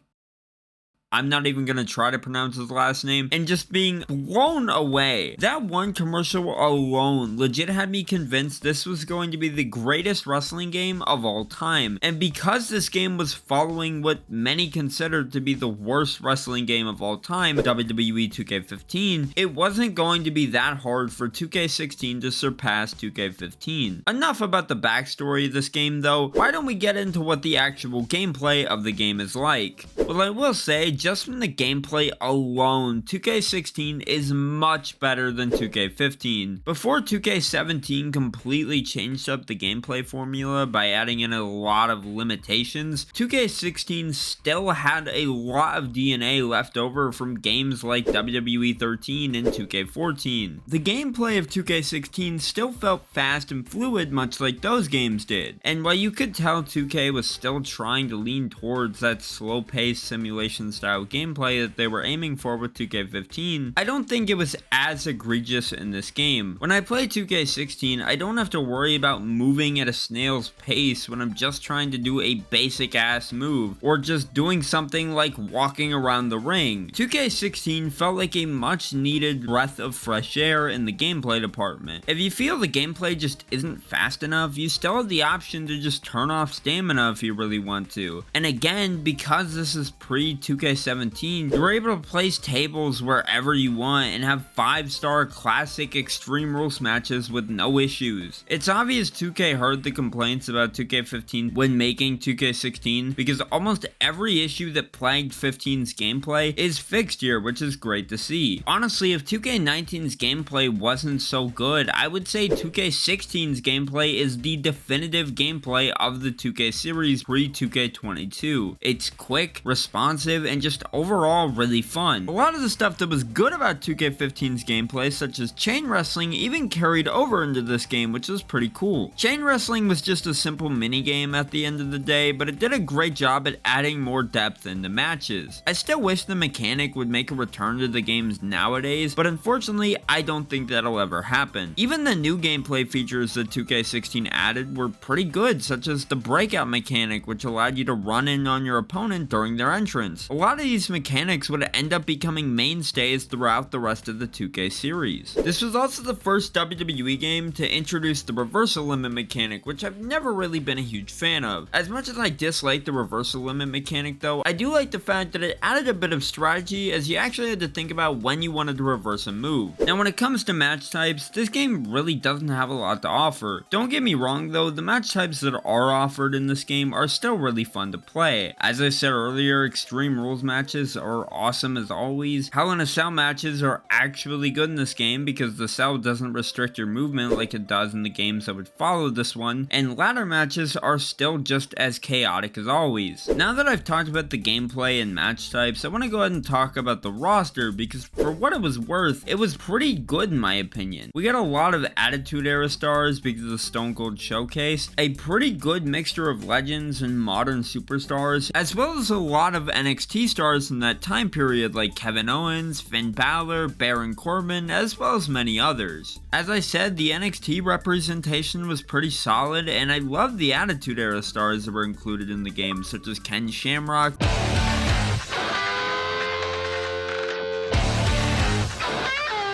I'm not even gonna try to pronounce his last name, and just being blown away. That one commercial alone legit had me convinced this was going to be the greatest wrestling game of all time. And because this game was following what many considered to be the worst wrestling game of all time, WWE 2K15, it wasn't going to be that hard for 2K16 to surpass 2K15. Enough about the backstory of this game though, why don't we get into what the actual gameplay of the game is like? Well, I will say, just from the gameplay alone, 2K16 is much better than 2K15. Before 2K17 completely changed up the gameplay formula by adding in a lot of limitations, 2K16 still had a lot of DNA left over from games like WWE 13 and 2K14. The gameplay of 2K16 still felt fast and fluid, much like those games did. And while you could tell 2K was still trying to lean towards that slow-paced simulation style gameplay that they were aiming for with 2K15, I don't think it was as egregious in this game. When I play 2K16, I don't have to worry about moving at a snail's pace when I'm just trying to do a basic ass move, or just doing something like walking around the ring. 2K16 felt like a much needed breath of fresh air in the gameplay department. If you feel the gameplay just isn't fast enough, you still have the option to just turn off stamina if you really want to. And again, because this is pre-2K17, you're able to place tables wherever you want and have 5-star classic Extreme Rules matches with no issues. It's obvious 2K heard the complaints about 2K15 when making 2K16, because almost every issue that plagued 15's gameplay is fixed here, which is great to see. Honestly, if 2K19's gameplay wasn't so good, I would say 2K16's gameplay is the definitive gameplay of the 2K series pre-2K22. It's quick, responsive, and just overall really fun. A lot of the stuff that was good about 2K15's gameplay, such as chain wrestling, even carried over into this game, which was pretty cool. Chain wrestling was just a simple minigame at the end of the day, but it did a great job at adding more depth into matches. I still wish the mechanic would make a return to the games nowadays, but unfortunately, I don't think that'll ever happen. Even the new gameplay features that 2K16 added were pretty good, such as the breakout mechanic, which allowed you to run in on your opponent during their entrance. A lot of these mechanics would end up becoming mainstays throughout the rest of the 2K series. This was also the first WWE game to introduce the reversal limit mechanic, which I've never really been a huge fan of. As much as I dislike the reversal limit mechanic though, I do like the fact that it added a bit of strategy, as you actually had to think about when you wanted to reverse a move. Now when it comes to match types, this game really doesn't have a lot to offer. Don't get me wrong though, the match types that are offered in this game are still really fun to play. As I said earlier, Extreme Rules matches are awesome as always. Hell in a Cell matches are actually good in this game because the cell doesn't restrict your movement like it does in the games that would follow this one, and ladder matches are still just as chaotic as always. Now that I've talked about the gameplay and match types, I want to go ahead and talk about the roster, because for what it was worth, it was pretty good in my opinion. We got a lot of Attitude Era stars because of the Stone Cold Showcase, a pretty good mixture of legends and modern superstars, as well as a lot of NXT stars from that time period like Kevin Owens, Finn Balor, Baron Corbin, as well as many others. As I said, the NXT representation was pretty solid, and I loved the Attitude Era stars that were included in the game, such as Ken Shamrock,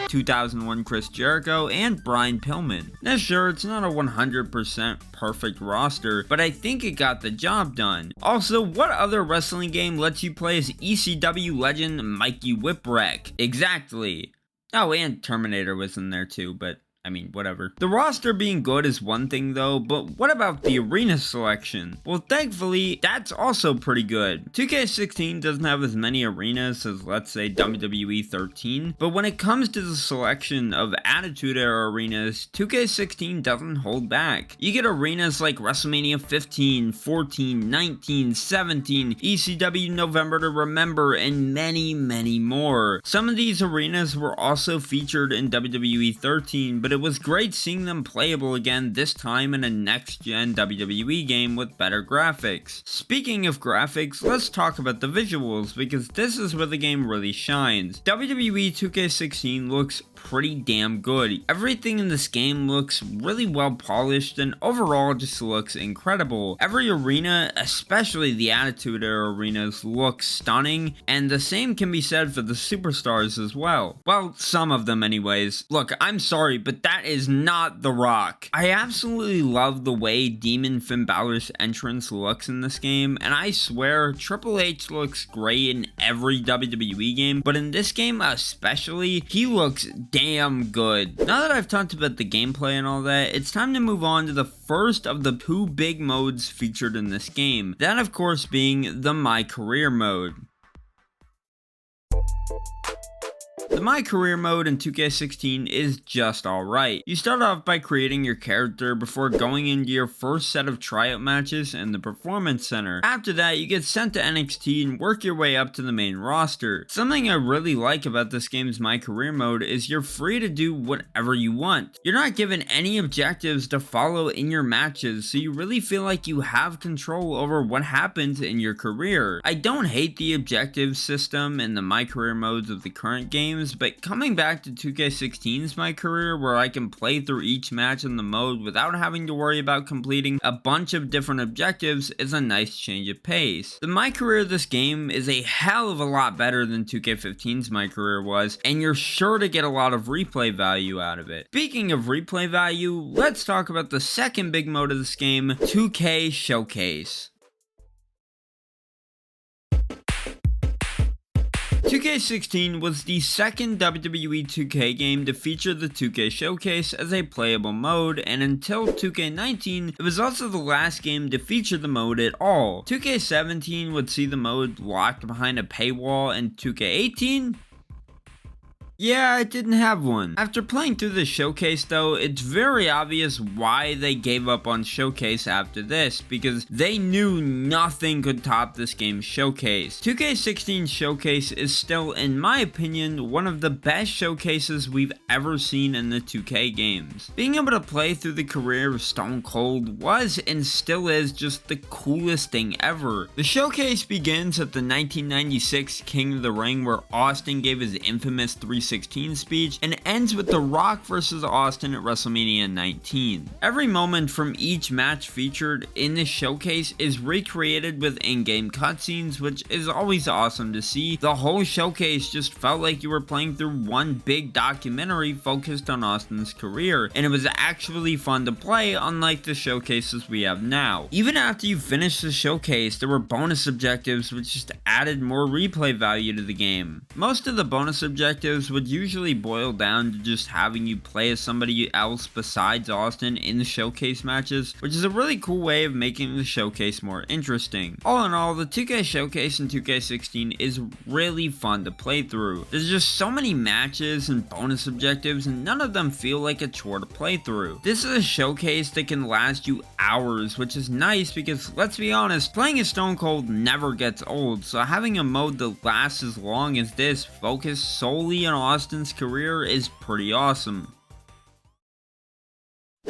2001 Chris Jericho, and Brian Pillman. Now sure, it's not a 100% perfect roster, but I think it got the job done. Also, what other wrestling game lets you play as ECW legend Mikey Whipwreck? Exactly. Oh, and Terminator was in there too, but I mean, whatever. The roster being good is one thing though, but what about the arena selection? Well, thankfully, that's also pretty good. 2K16 doesn't have as many arenas as, let's say, WWE 13, but when it comes to the selection of Attitude Era arenas, 2K16 doesn't hold back. You get arenas like WrestleMania 15, 14, 19, 17, ECW November to Remember, and many, many more. Some of these arenas were also featured in WWE 13, but it was great seeing them playable again, this time in a next-gen WWE game with better graphics. Speaking of graphics, let's talk about the visuals, because this is where the game really shines. WWE 2K16 looks pretty damn good. Everything in this game looks really well polished and overall just looks incredible. Every arena, especially the Attitude Era arenas, looks stunning, and the same can be said for the superstars as well. Well, some of them anyways. Look, I'm sorry, but that is not The Rock. I absolutely love the way Demon Finn Balor's entrance looks in this game, and I swear Triple H looks great in every WWE game, but in this game especially, he looks damn good. Now that I've talked about the gameplay and all that, it's time to move on to the first of the two big modes featured in this game. That of course being the My Career mode. The My Career mode in 2K16 is just alright. You start off by creating your character before going into your first set of tryout matches in the Performance Center. After that, you get sent to NXT and work your way up to the main roster. Something I really like about this game's My Career mode is you're free to do whatever you want. You're not given any objectives to follow in your matches, so you really feel like you have control over what happens in your career. I don't hate the objective system and the My Career modes of the current games, but coming back to 2K16's My Career, where I can play through each match in the mode without having to worry about completing a bunch of different objectives, is a nice change of pace. The My Career of this game is a hell of a lot better than 2K15's My Career was, and you're sure to get a lot of replay value out of it. Speaking of replay value, let's talk about the second big mode of this game, 2K Showcase. 2K16 was the second WWE 2K game to feature the 2K Showcase as a playable mode, and until 2K19, it was also the last game to feature the mode at all. 2K17 would see the mode locked behind a paywall, and 2K18? Yeah, it didn't have one. After playing through the Showcase though, it's very obvious why they gave up on Showcase after this, because they knew nothing could top this game's Showcase. 2K16 Showcase is still, in my opinion, one of the best showcases we've ever seen in the 2K games. Being able to play through the career of Stone Cold was and still is just the coolest thing ever. The Showcase begins at the 1996 King of the Ring, where Austin gave his infamous 316 speech, and ends with The Rock vs. Austin at WrestleMania 19. Every moment from each match featured in this showcase is recreated with in-game cutscenes, which is always awesome to see. The whole showcase just felt like you were playing through one big documentary focused on Austin's career, and it was actually fun to play, unlike the showcases we have now. Even after you finished the showcase, there were bonus objectives which just added more replay value to the game. Most of the bonus objectives would usually boil down to just having you play as somebody else besides Austin in the showcase matches, which is a really cool way of making the showcase more interesting. All in all, the 2K Showcase in 2K16 is really fun to play through. There's just so many matches and bonus objectives, and none of them feel like a chore to play through. This is a showcase that can last you hours, which is nice because, let's be honest, playing as Stone Cold never gets old, so having a mode that lasts as long as this, focused solely on Austin's career, is pretty awesome.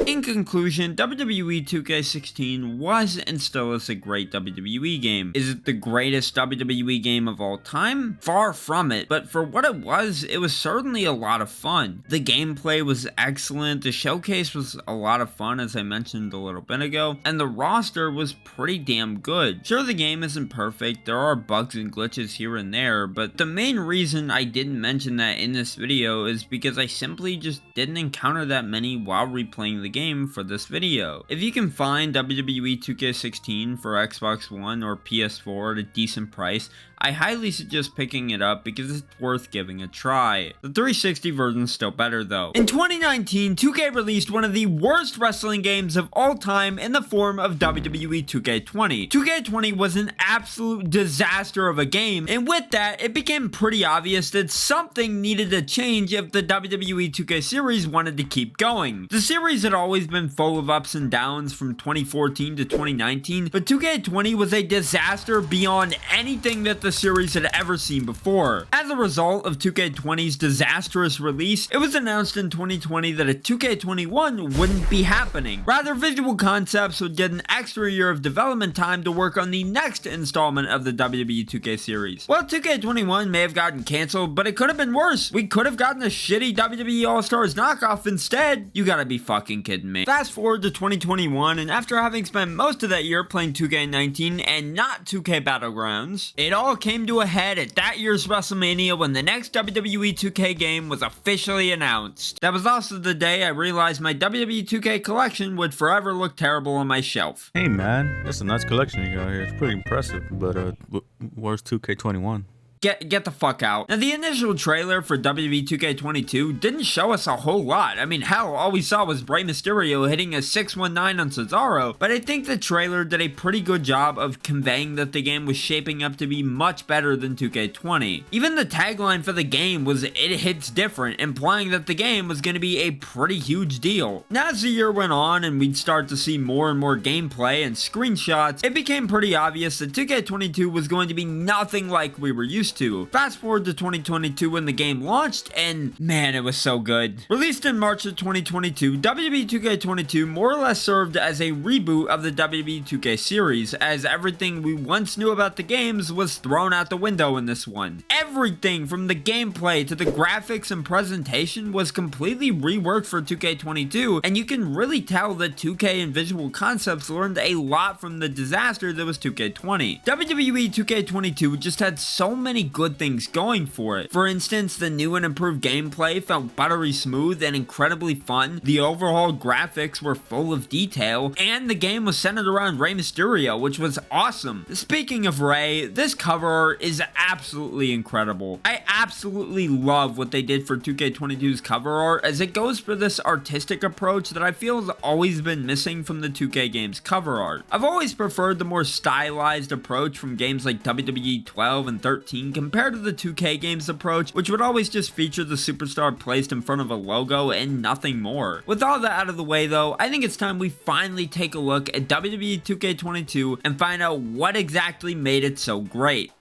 In conclusion, WWE 2K16 was and still is a great WWE game. Is it the greatest WWE game of all time? Far from it, but for what it was certainly a lot of fun. The gameplay was excellent, the showcase was a lot of fun as I mentioned a little bit ago, and the roster was pretty damn good. Sure, the game isn't perfect, there are bugs and glitches here and there, but the main reason I didn't mention that in this video is because I simply just didn't encounter that many while replaying the game for this video. If you can find WWE 2K16 for Xbox One or PS4 at a decent price, I highly suggest picking it up because it's worth giving a try. The 360 version is still better though. In 2019, 2K released one of the worst wrestling games of all time in the form of WWE 2K20. 2K20 was an absolute disaster of a game, and with that, it became pretty obvious that something needed to change if the WWE 2K series wanted to keep going. The series had always been full of ups and downs from 2014 to 2019, but 2K20 was a disaster beyond anything that the series had ever seen before. As a result of 2K20's disastrous release, it was announced in 2020 that a 2K21 wouldn't be happening. Rather, Visual Concepts would get an extra year of development time to work on the next installment of the WWE 2K series. Well, 2K21 may have gotten cancelled, but it could have been worse. We could have gotten a shitty WWE Allstars knockoff instead. You gotta be fucking kidding me. Fast forward to 2021, and after having spent most of that year playing 2K19 and not 2K Battlegrounds, it all came to a head at that year's WrestleMania when the next WWE 2K game was officially announced. That was also the day I realized my WWE 2K collection would forever look terrible on my shelf. Hey man, that's a nice collection you got here. It's pretty impressive, but where's 2K21? Get the fuck out. Now, the initial trailer for WWE 2K22 didn't show us a whole lot. I mean, hell, all we saw was Rey Mysterio hitting a 619 on Cesaro, but I think the trailer did a pretty good job of conveying that the game was shaping up to be much better than 2K20. Even the tagline for the game was "It hits different," implying that the game was going to be a pretty huge deal. Now, as the year went on and we'd start to see more and more gameplay and screenshots, it became pretty obvious that 2K22 was going to be nothing like we were used to. Fast forward to 2022 when the game launched, and man, it was so good. Released in March of 2022, WWE 2K22 more or less served as a reboot of the WWE 2K series, as everything we once knew about the games was thrown out the window in this one. Everything from the gameplay to the graphics and presentation was completely reworked for 2K22, and you can really tell that 2K and Visual Concepts learned a lot from the disaster that was 2K20. WWE 2K22 just had so many good things going for it. For instance, the new and improved gameplay felt buttery smooth and incredibly fun, the overall graphics were full of detail, and the game was centered around Rey Mysterio, which was awesome. Speaking of Rey, this cover art is absolutely incredible. I absolutely love what they did for 2K22's cover art, as it goes for this artistic approach that I feel has always been missing from the 2K game's cover art. I've always preferred the more stylized approach from games like WWE 12 and 13 compared to the 2K game's approach, which would always just feature the superstar placed in front of a logo and nothing more. With all that out of the way though, I think it's time we finally take a look at WWE 2K22 and find out what exactly made it so great.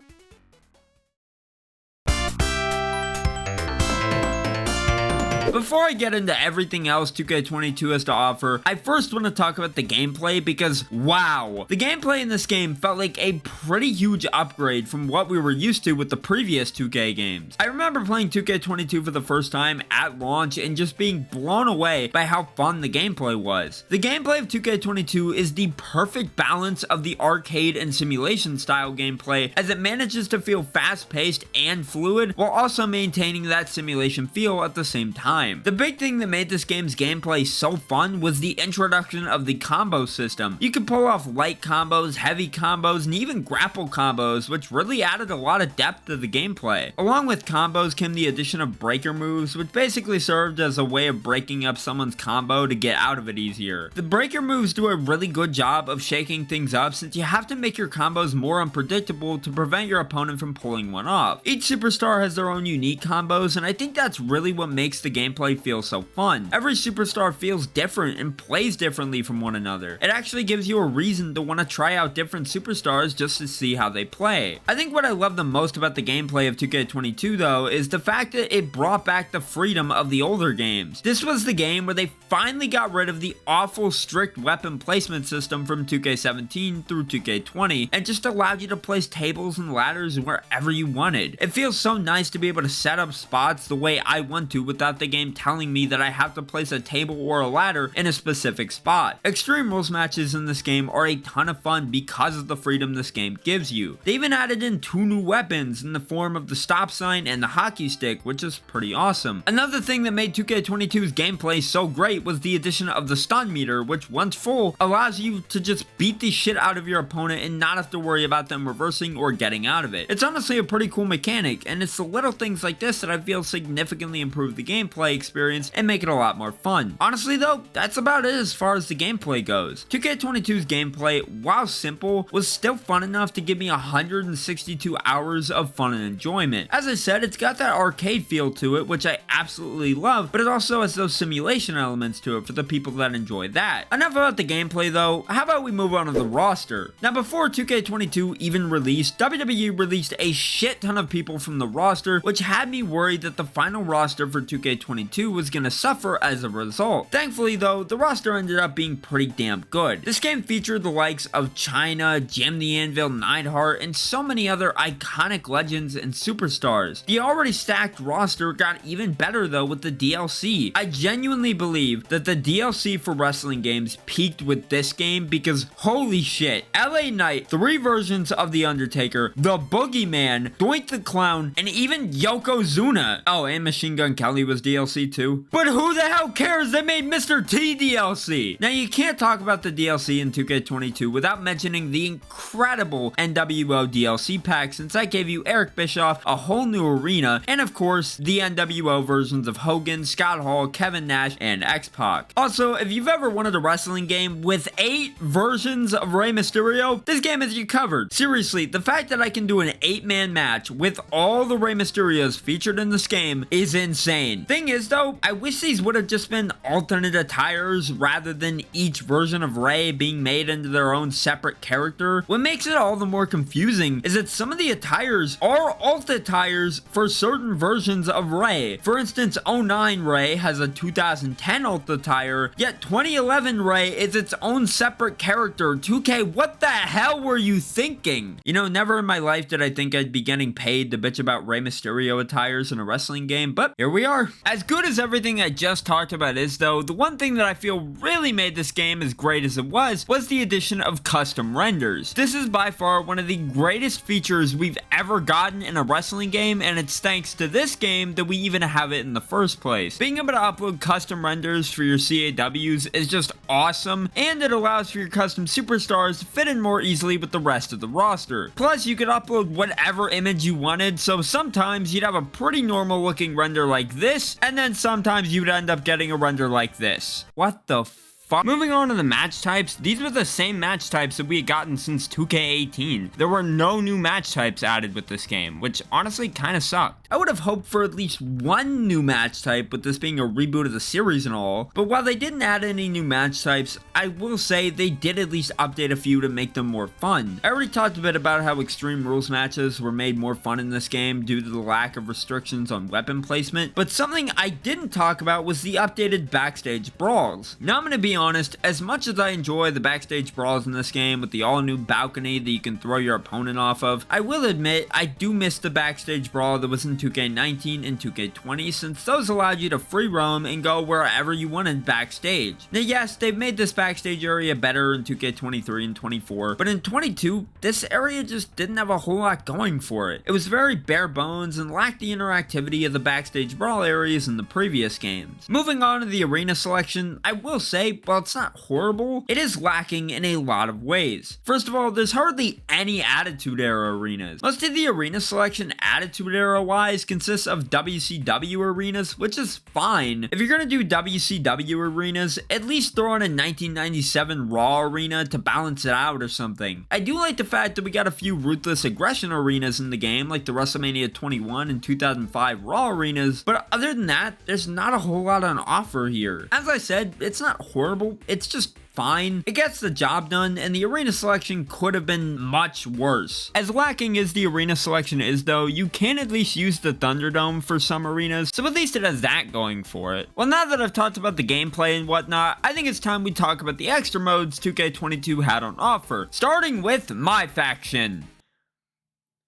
Before I get into everything else 2K22 has to offer, I first want to talk about the gameplay because, wow, the gameplay in this game felt like a pretty huge upgrade from what we were used to with the previous 2K games. I remember playing 2K22 for the first time at launch and just being blown away by how fun the gameplay was. The gameplay of 2K22 is the perfect balance of the arcade and simulation style gameplay, as it manages to feel fast-paced and fluid while also maintaining that simulation feel at the same time. The big thing that made this game's gameplay so fun was the introduction of the combo system. You could pull off light combos, heavy combos, and even grapple combos, which really added a lot of depth to the gameplay. Along with combos came the addition of breaker moves, which basically served as a way of breaking up someone's combo to get out of it easier. The breaker moves do a really good job of shaking things up, since you have to make your combos more unpredictable to prevent your opponent from pulling one off. Each superstar has their own unique combos, and I think that's really what makes the game gameplay feels so fun. Every superstar feels different and plays differently from one another. It actually gives you a reason to want to try out different superstars just to see how they play. I think what I love the most about the gameplay of 2K22 though is the fact that it brought back the freedom of the older games. This was the game where they finally got rid of the awful strict weapon placement system from 2K17 through 2K20 and just allowed you to place tables and ladders wherever you wanted. It feels so nice to be able to set up spots the way I want to without the game telling me that I have to place a table or a ladder in a specific spot. Extreme Rules matches in this game are a ton of fun because of the freedom this game gives you. They even added in 2 new weapons in the form of the stop sign and the hockey stick, which is pretty awesome. Another thing that made 2K22's gameplay so great was the addition of the stun meter, which once full allows you to just beat the shit out of your opponent and not have to worry about them reversing or getting out of it. It's honestly a pretty cool mechanic, and it's the little things like this that I feel significantly improve the gameplay experience and make it a lot more fun. Honestly though, that's about it as far as the gameplay goes. 2K22's gameplay, while simple, was still fun enough to give me 162 hours of fun and enjoyment. As I said, it's got that arcade feel to it, which I absolutely love, but it also has those simulation elements to it for the people that enjoy that. Enough about the gameplay though, how about we move on to the roster? Now before 2K22 even released, WWE released a shit ton of people from the roster, which had me worried that the final roster for 2K22 was gonna suffer as a result. Thankfully though, the roster ended up being pretty damn good. This game featured the likes of China, Jim the Anvil Neidhart, and so many other iconic legends and superstars. The already stacked roster got even better though with the DLC. I genuinely believe that the DLC for wrestling games peaked with this game because holy shit, LA Knight, 3 versions of The Undertaker, The Boogeyman, Doink the Clown, and even Yokozuna. Oh, and Machine Gun Kelly was DLC too. But who the hell cares? They made Mr. T DLC. Now you can't talk about the DLC in 2K22 without mentioning the incredible NWO DLC pack, since I gave you Eric Bischoff, a whole new arena, and of course the NWO versions of Hogan, Scott Hall, Kevin Nash, and X-Pac. Also, if you've ever wanted a wrestling game with 8 versions of Rey Mysterio, this game has you covered. Seriously, the fact that I can do an 8-man match with all the Rey Mysterios featured in this game is insane. Thing is though, I wish these would have just been alternate attires rather than each version of Rey being made into their own separate character. What makes it all the more confusing is that some of the attires are alt attires for certain versions of Rey. For instance, 09 Rey has a 2010 alt attire, yet 2011 Rey is its own separate character. 2K, what the hell were you thinking? You know, never in my life did I think I'd be getting paid to bitch about Rey Mysterio attires in a wrestling game, but here we are. As good as everything I just talked about is though, the one thing that I feel really made this game as great as it was the addition of custom renders. This is by far one of the greatest features we've ever gotten in a wrestling game, and it's thanks to this game that we even have it in the first place. Being able to upload custom renders for your CAWs is just awesome, and it allows for your custom superstars to fit in more easily with the rest of the roster. Plus, you could upload whatever image you wanted, so sometimes you'd have a pretty normal looking render like this, and then sometimes you'd end up getting a render like this. What the fuck? Moving on to the match types, these were the same match types that we had gotten since 2K18. There were no new match types added with this game, which honestly kind of sucked. I would have hoped for at least one new match type, with this being a reboot of the series and all, but while they didn't add any new match types, I will say they did at least update a few to make them more fun. I already talked a bit about how Extreme Rules matches were made more fun in this game due to the lack of restrictions on weapon placement, but something I didn't talk about was the updated backstage brawls. Now I'm going to be honest, as much as I enjoy the backstage brawls in this game with the all new balcony that you can throw your opponent off of, I will admit I do miss the backstage brawl that was in 2K19 and 2K20, since those allowed you to free roam and go wherever you wanted backstage. Now yes, they've made this backstage area better in 2K23 and 24, but in 22, this area just didn't have a whole lot going for it. It was very bare bones and lacked the interactivity of the backstage brawl areas in the previous games. Moving on to the arena selection, I will say while it's not horrible, it is lacking in a lot of ways. First of all, there's hardly any Attitude Era arenas. Most of the arena selection Attitude Era wise consists of WCW arenas, which is fine. If you're gonna do WCW arenas, at least throw in a 1997 Raw arena to balance it out or something. I do like the fact that we got a few Ruthless Aggression arenas in the game, like the WrestleMania 21 and 2005 Raw arenas, but other than that, there's not a whole lot on offer here. As I said, it's not horrible, it's just fine. It gets the job done, and the arena selection could have been much worse. As lacking as the arena selection is though, you can at least use the Thunderdome for some arenas, so at least it has that going for it. Well, now that I've talked about the gameplay and whatnot, I think it's time we talk about the extra modes 2K22 had on offer, starting with My Faction.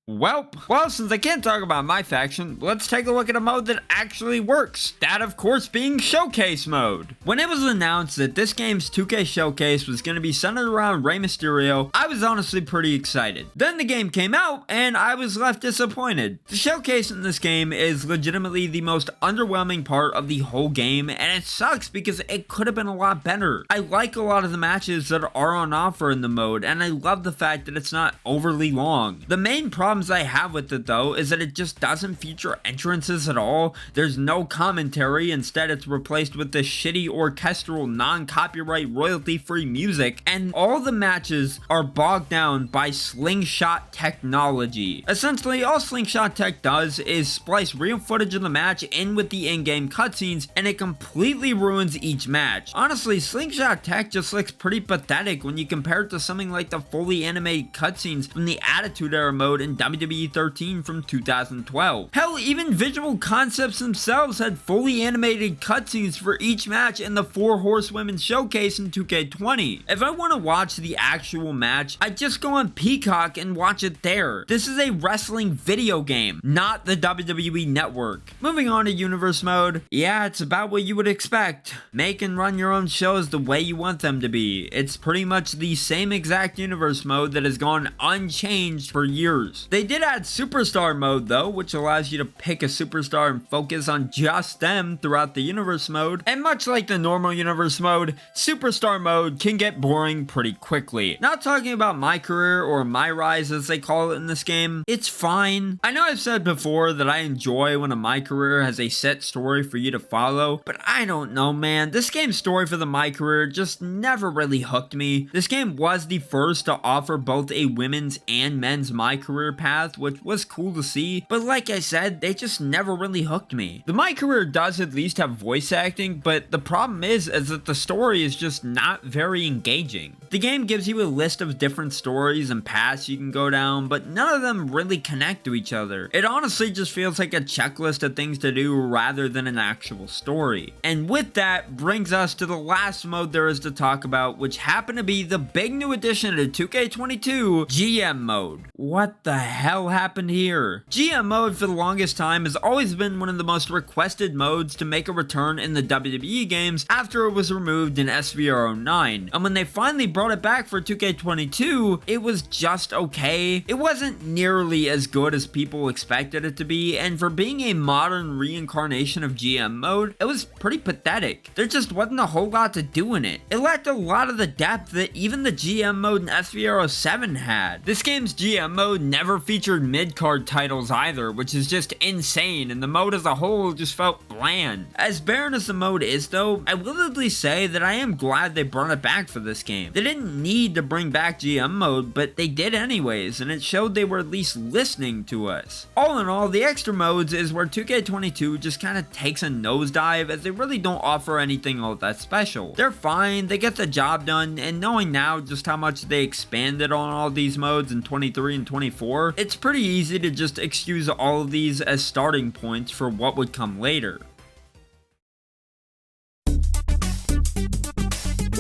Well, since I can't talk about My Faction, let's take a look at a mode that actually works. That, of course, being Showcase mode. When it was announced that this game's 2K Showcase was going to be centered around Rey Mysterio, I was honestly pretty excited. Then the game came out, and I was left disappointed. The Showcase in this game is legitimately the most underwhelming part of the whole game, and it sucks because it could have been a lot better. I like a lot of the matches that are on offer in the mode, and I love the fact that it's not overly long. The main problem I have with it though is that it just doesn't feature entrances at all. There's no commentary, instead it's replaced with this shitty orchestral non-copyright royalty free music, and all the matches are bogged down by slingshot technology. Essentially all slingshot tech does is splice real footage of the match in with the in-game cutscenes, and it completely ruins each match. Honestly, slingshot tech just looks pretty pathetic when you compare it to something like the fully animated cutscenes from the Attitude Era mode in WWE 13 from 2012. Hell, even Visual Concepts themselves had fully animated cutscenes for each match in the 4 Horsewomen Showcase in 2K20. If I want to watch the actual match, I just go on Peacock and watch it there. This is a wrestling video game, not the WWE Network. Moving on to Universe mode, yeah, it's about what you would expect. Make and run your own shows the way you want them to be. It's pretty much the same exact Universe mode that has gone unchanged for years. They did add Superstar mode though, which allows you to pick a superstar and focus on just them throughout the Universe mode. And much like the normal Universe mode, Superstar mode can get boring pretty quickly. Not talking about My Career or My Rise as they call it in this game, it's fine. I know I've said before that I enjoy when a My Career has a set story for you to follow, but I don't know, man. This game's story for the My Career just never really hooked me. This game was the first to offer both a women's and men's My Career path, which was cool to see, but like I said, they just never really hooked me. The My Career does at least have voice acting, but the problem is that the story is just not very engaging. The game gives you a list of different stories and paths you can go down, but none of them really connect to each other. It honestly just feels like a checklist of things to do rather than an actual story. And with that brings us to the last mode there is to talk about, which happened to be the big new addition to 2K22, GM mode. What the hell happened here? GM mode for the longest time has always been one of the most requested modes to make a return in the WWE games after it was removed in SVR09, and when they finally brought it back for 2K22, it was just okay. It wasn't nearly as good as people expected it to be, and for being a modern reincarnation of GM mode, it was pretty pathetic. There just wasn't a whole lot to do in it. It lacked a lot of the depth that even the GM mode in SVR07 had. This game's GM mode never featured mid-card titles either, which is just insane, and the mode as a whole just felt bland. As barren as the mode is though, I will at least say that I am glad they brought it back for this game. They didn't need to bring back GM mode, but they did anyways, and it showed they were at least listening to us. All in all, the extra modes is where 2K22 just kind of takes a nosedive, as they really don't offer anything all that special. They're fine, they get the job done, and knowing now just how much they expanded on all these modes in 23 and 24, it's pretty easy to just excuse all of these as starting points for what would come later.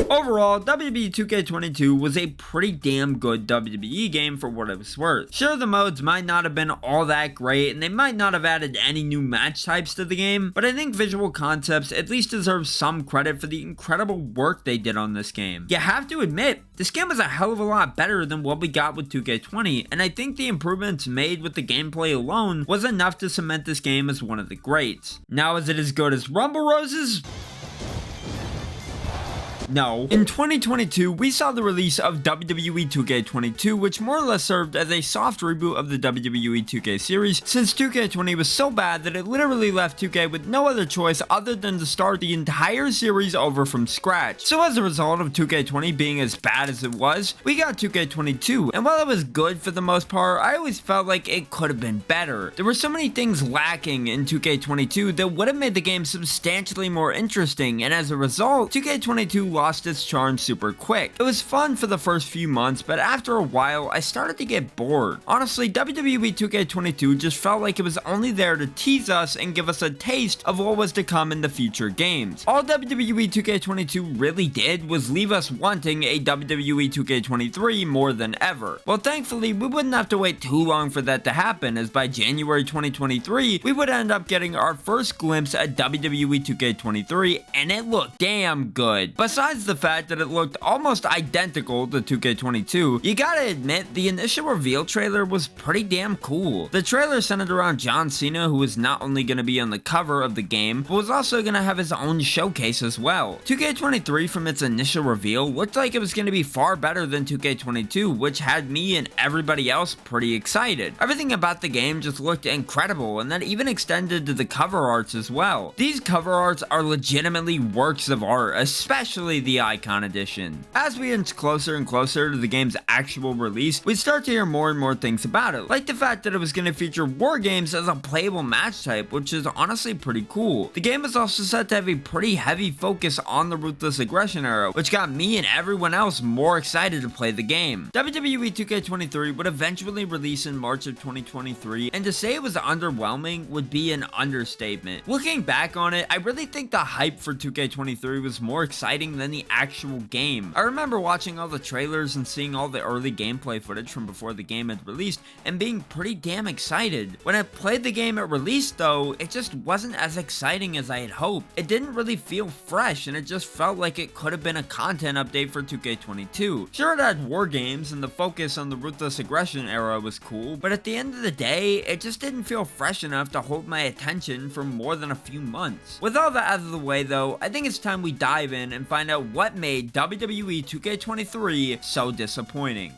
Overall, WWE 2K22 was a pretty damn good WWE game for what it was worth. Sure, the modes might not have been all that great, and they might not have added any new match types to the game, but I think Visual Concepts at least deserves some credit for the incredible work they did on this game. You have to admit, this game was a hell of a lot better than what we got with 2K20, and I think the improvements made with the gameplay alone was enough to cement this game as one of the greats. Now, is it as good as Rumble Roses? No. In 2022, we saw the release of WWE 2K22, which more or less served as a soft reboot of the WWE 2K series, since 2K20 was so bad that it literally left 2K with no other choice other than to start the entire series over from scratch. So as a result of 2K20 being as bad as it was, we got 2K22, and while it was good for the most part, I always felt like it could have been better. There were so many things lacking in 2K22 that would have made the game substantially more interesting, and as a result, 2K22 lost its charm super quick. It was fun for the first few months, but after a while, I started to get bored. Honestly, WWE 2K22 just felt like it was only there to tease us and give us a taste of what was to come in the future games. All WWE 2K22 really did was leave us wanting a WWE 2K23 more than ever. Well, thankfully, we wouldn't have to wait too long for that to happen, as by January 2023, we would end up getting our first glimpse at WWE 2K23, and it looked damn good. Besides the fact that it looked almost identical to 2K22, you gotta admit, the initial reveal trailer was pretty damn cool. The trailer centered around John Cena, who was not only gonna be on the cover of the game, but was also gonna have his own showcase as well. 2K23 from its initial reveal looked like it was gonna be far better than 2K22, which had me and everybody else pretty excited. Everything about the game just looked incredible, and that even extended to the cover arts as well. These cover arts are legitimately works of art, especially the Icon Edition. As we inch closer and closer to the game's actual release, we start to hear more and more things about it, like the fact that it was going to feature war games as a playable match type, which is honestly pretty cool. The game is also set to have a pretty heavy focus on the Ruthless Aggression era, which got me and everyone else more excited to play the game. WWE 2K23 would eventually release in March of 2023, and to say it was underwhelming would be an understatement. Looking back on it, I really think the hype for 2K23 was more exciting than the actual game. I remember watching all the trailers and seeing all the early gameplay footage from before the game had released and being pretty damn excited. When I played the game at release though, it just wasn't as exciting as I had hoped. It didn't really feel fresh, and it just felt like it could have been a content update for 2K22. Sure, it had war games and the focus on the Ruthless Aggression era was cool, but at the end of the day, it just didn't feel fresh enough to hold my attention for more than a few months. With all that out of the way though, I think it's time we dive in and find out what made WWE 2K23 so disappointing.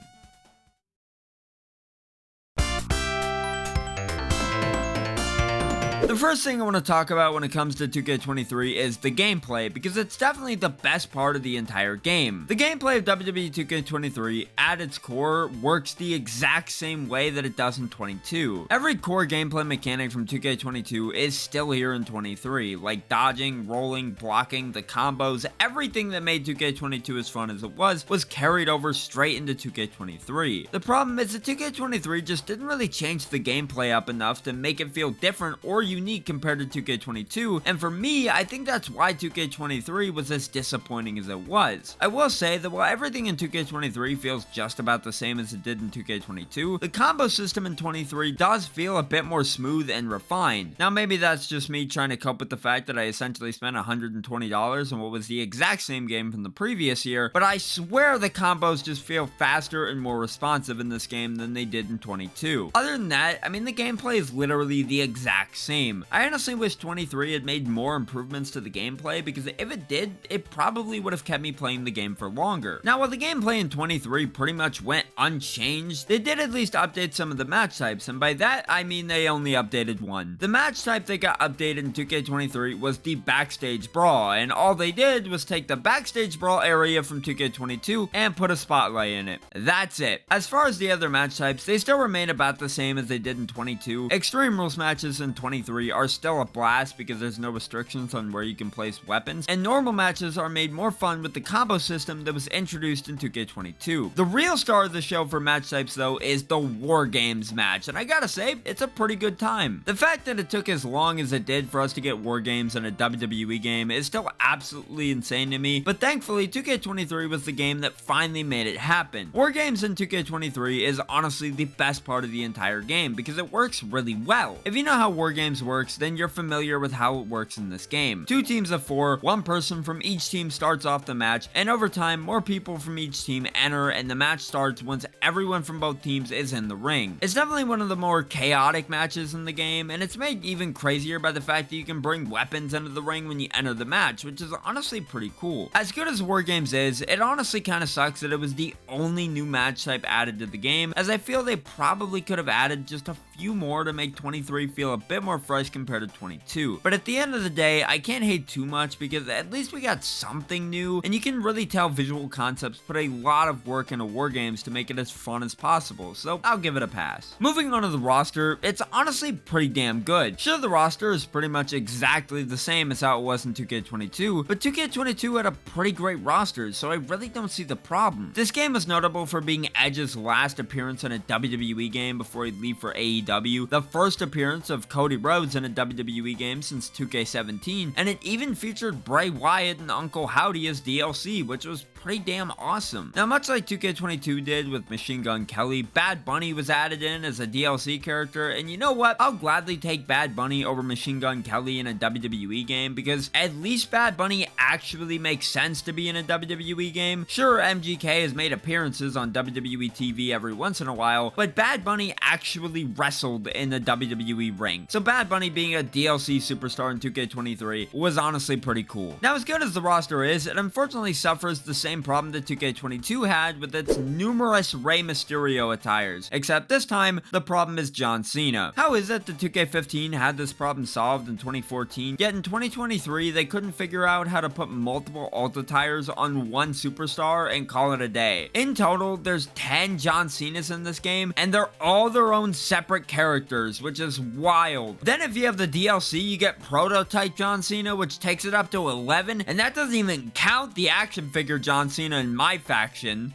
The first thing I want to talk about when it comes to 2K23 is the gameplay, because it's definitely the best part of the entire game. The gameplay of WWE 2K23 at its core works the exact same way that it does in 22. Every core gameplay mechanic from 2K22 is still here in 23, like dodging, rolling, blocking, the combos, everything that made 2K22 as fun as it was carried over straight into 2K23. The problem is that 2K23 just didn't really change the gameplay up enough to make it feel different or unique compared to 2K22, and for me, I think that's why 2K23 was as disappointing as it was. I will say that while everything in 2K23 feels just about the same as it did in 2K22, the combo system in 23 does feel a bit more smooth and refined. Now maybe that's just me trying to cope with the fact that I essentially spent $120 on what was the exact same game from the previous year, but I swear the combos just feel faster and more responsive in this game than they did in 22. Other than that, I mean, the gameplay is literally the exact same. I honestly wish 23 had made more improvements to the gameplay, because if it did, it probably would have kept me playing the game for longer. Now, while the gameplay in 23 pretty much went unchanged, they did at least update some of the match types, and by that, I mean they only updated one. The match type that got updated in 2K23 was the Backstage Brawl, and all they did was take the Backstage Brawl area from 2K22 and put a spotlight in it. That's it. As far as the other match types, they still remain about the same as they did in 22. Extreme Rules matches in 23 are still a blast because there's no restrictions on where you can place weapons, and normal matches are made more fun with the combo system that was introduced in 2K22. The real star of the show for match types though is the War Games match, and I gotta say, it's a pretty good time. The fact that it took as long as it did for us to get War Games in a WWE game is still absolutely insane to me, but thankfully 2K23 was the game that finally made it happen. War Games in 2K23 is honestly the best part of the entire game because it works really well. If you know how War Games works works, then you're familiar with how it works in this game. 2 teams of 4, 1 person from each team starts off the match, and over time, more people from each team enter, and the match starts once everyone from both teams is in the ring. It's definitely one of the more chaotic matches in the game, and it's made even crazier by the fact that you can bring weapons into the ring when you enter the match, which is honestly pretty cool. As good as War Games is, it honestly kind of sucks that it was the only new match type added to the game, as I feel they probably could have added just a few more to make 23 feel a bit more fresh compared to 22. But at the end of the day, I can't hate too much because at least we got something new, and you can really tell Visual Concepts put a lot of work into War Games to make it as fun as possible, so I'll give it a pass. Moving on to the roster, it's honestly pretty damn good. Sure, the roster is pretty much exactly the same as how it was in 2K22, but 2K22 had a pretty great roster, so I really don't see the problem. This game is notable for being Edge's last appearance in a WWE game before he'd leave for AEW, the first appearance of Cody Rhodes in a WWE game since 2K17, and it even featured Bray Wyatt and Uncle Howdy as DLC, which was pretty damn awesome. Now, much like 2K22 did with Machine Gun Kelly, Bad Bunny was added in as a DLC character, and you know what? I'll gladly take Bad Bunny over Machine Gun Kelly in a WWE game, because at least Bad Bunny actually makes sense to be in a WWE game. Sure, MGK has made appearances on WWE TV every once in a while, but Bad Bunny actually wrestled in the WWE ring. So Bad Bunny being a DLC superstar in 2K23 was honestly pretty cool. Now, as good as the roster is, it unfortunately suffers the same problem that 2K22 had with its numerous Rey Mysterio attires, except this time, the problem is John Cena. How is it that 2K15 had this problem solved in 2014, yet in 2023 they couldn't figure out how to put multiple alt attires on one superstar and call it a day? In total, there's 10 John Cenas in this game, and they're all their own separate characters, which is wild. Then if you have the DLC, you get Prototype John Cena, which takes it up to 11, and that doesn't even count the action figure John Cena in my faction.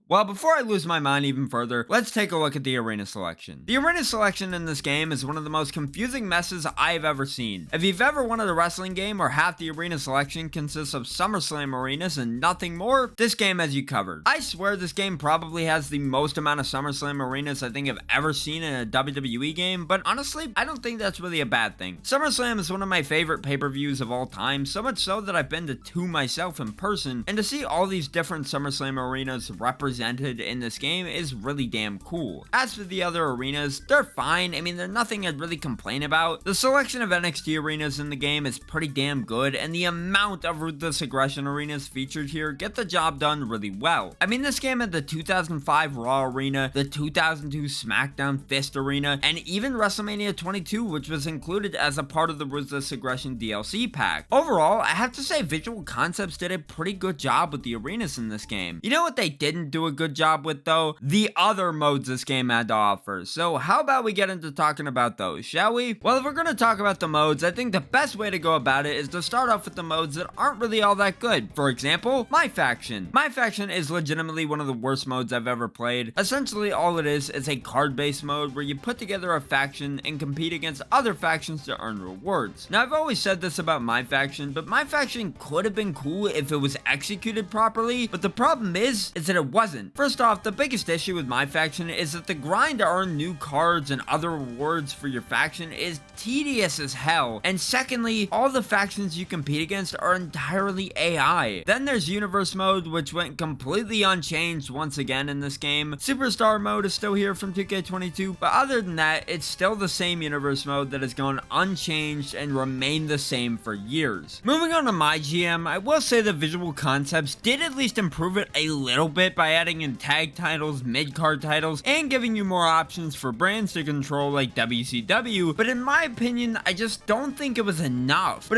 Well, before I lose my mind even further, let's take a look at the arena selection. The arena selection in this game is one of the most confusing messes I've ever seen. If you've ever wanted a wrestling game where half the arena selection consists of SummerSlam arenas and nothing more, this game has you covered. I swear this game probably has the most amount of SummerSlam arenas I think I've ever seen in a WWE game, but honestly, I don't think that's really a bad thing. SummerSlam is one of my favorite pay-per-views of all time, so much so that I've been to 2 myself in person, and to see all these different SummerSlam arenas represented in this game is really damn cool. As for the other arenas, they're fine. I mean, they're nothing I'd really complain about. The selection of NXT arenas in the game is pretty damn good, and the amount of Ruthless Aggression arenas featured here get the job done really well. I mean, this game had the 2005 Raw arena, the 2002 Smackdown Fist arena, and even WrestleMania 22, which was included as a part of the Ruthless Aggression DLC pack. Overall, I have to say Visual Concepts did a pretty good job with the arenas in this game. You know what they didn't do a good job with though? The other modes this game had to offer. So how about we get into talking about those, shall we? Well, if we're gonna talk about the modes, I think the best way to go about it is to start off with the modes that aren't really all that good. For example, My Faction. My Faction is legitimately one of the worst modes I've ever played. Essentially, all it is a card-based mode where you put together a faction and compete against other factions to earn rewards. Now, I've always said this about My Faction, but My Faction could have been cool if it was executed properly, but the problem is that it wasn't. First off, the biggest issue with My Faction is that the grind to earn new cards and other rewards for your faction is tedious as hell, and secondly, all the factions you compete against are entirely AI. Then there's Universe mode, which went completely unchanged once again in this game. Superstar mode is still here from 2K22, but other than that, it's still the same Universe mode that has gone unchanged and remained the same for years. Moving on to My GM, I will say the Visual Concepts did at least improve it a little bit by adding in tag titles, mid-card titles, and giving you more options for brands to control like WCW, but in my opinion, I just don't think it was enough.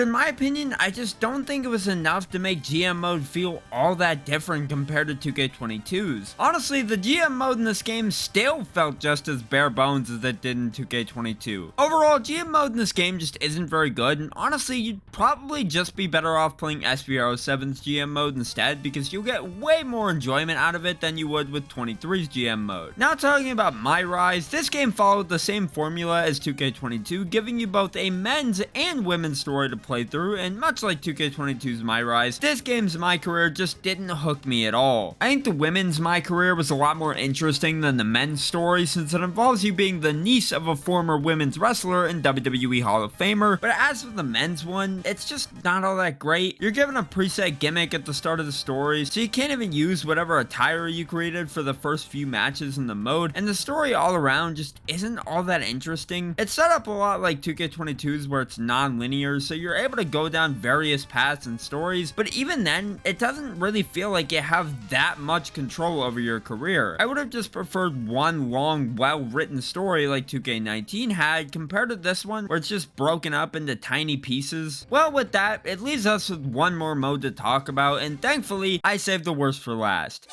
To make GM mode feel all that different compared to 2K22's. Honestly, the GM mode in this game still felt just as bare bones as it did in 2K22. Overall, GM mode in this game just isn't very good, and honestly, you'd probably just be better off playing SBR07's GM mode instead, because you'll get way more enjoyment out of it, it than you would with 23's GM mode. Now talking about My Rise, this game followed the same formula as 2K22, giving you both a men's and women's story to play through, and much like 2K22's My Rise, this game's My Career just didn't hook me at all. I think the women's My Career was a lot more interesting than the men's story, since it involves you being the niece of a former women's wrestler and WWE Hall of Famer, but as for the men's one, it's just not all that great. You're given a preset gimmick at the start of the story, so you can't even use whatever attire you created for the first few matches in the mode, and the story all around just isn't all that interesting. It's set up a lot like 2K22's where it's non-linear, so you're able to go down various paths and stories, but even then, it doesn't really feel like you have that much control over your career. I would have just preferred one long, well-written story like 2K19 had compared to this one where it's just broken up into tiny pieces. Well, with that, it leaves us with one more mode to talk about, and thankfully, I saved the worst for last.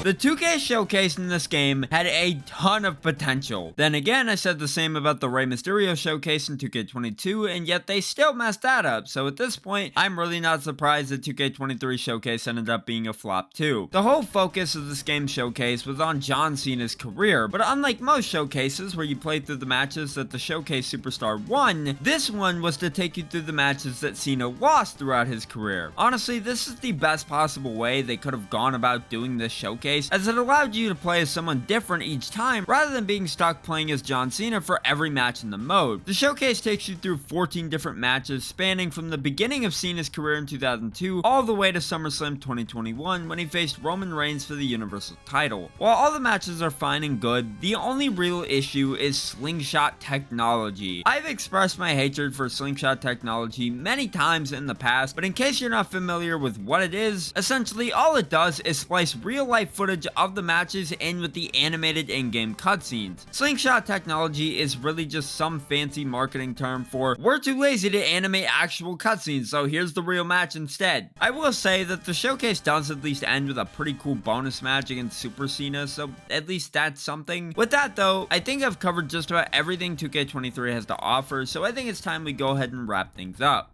The 2K showcase in this game had a ton of potential. Then again, I said the same about the Rey Mysterio showcase in 2K22, and yet they still messed that up, so at this point, I'm really not surprised that 2K23 showcase ended up being a flop too. The whole focus of this game's showcase was on John Cena's career, but unlike most showcases where you play through the matches that the showcase superstar won, this one was to take you through the matches that Cena lost throughout his career. Honestly, this is the best possible way they could have gone about doing this showcase, as it allowed you to play as someone different each time rather than being stuck playing as John Cena for every match in the mode. The showcase takes you through 14 different matches spanning from the beginning of Cena's career in 2002 all the way to SummerSlam 2021 when he faced Roman Reigns for the Universal title. While all the matches are fine and good, the only real issue is slingshot technology. I've expressed my hatred for slingshot technology many times in the past, but in case you're not familiar with what it is, essentially all it does is splice real-life footage of the matches in with the animated in-game cutscenes. Slingshot technology is really just some fancy marketing term for we're too lazy to animate actual cutscenes, so here's the real match instead. I will say that the showcase does at least end with a pretty cool bonus match against Super Cena, so at least that's something. With that though, I think I've covered just about everything 2K23 has to offer, so I think it's time we go ahead and wrap things up.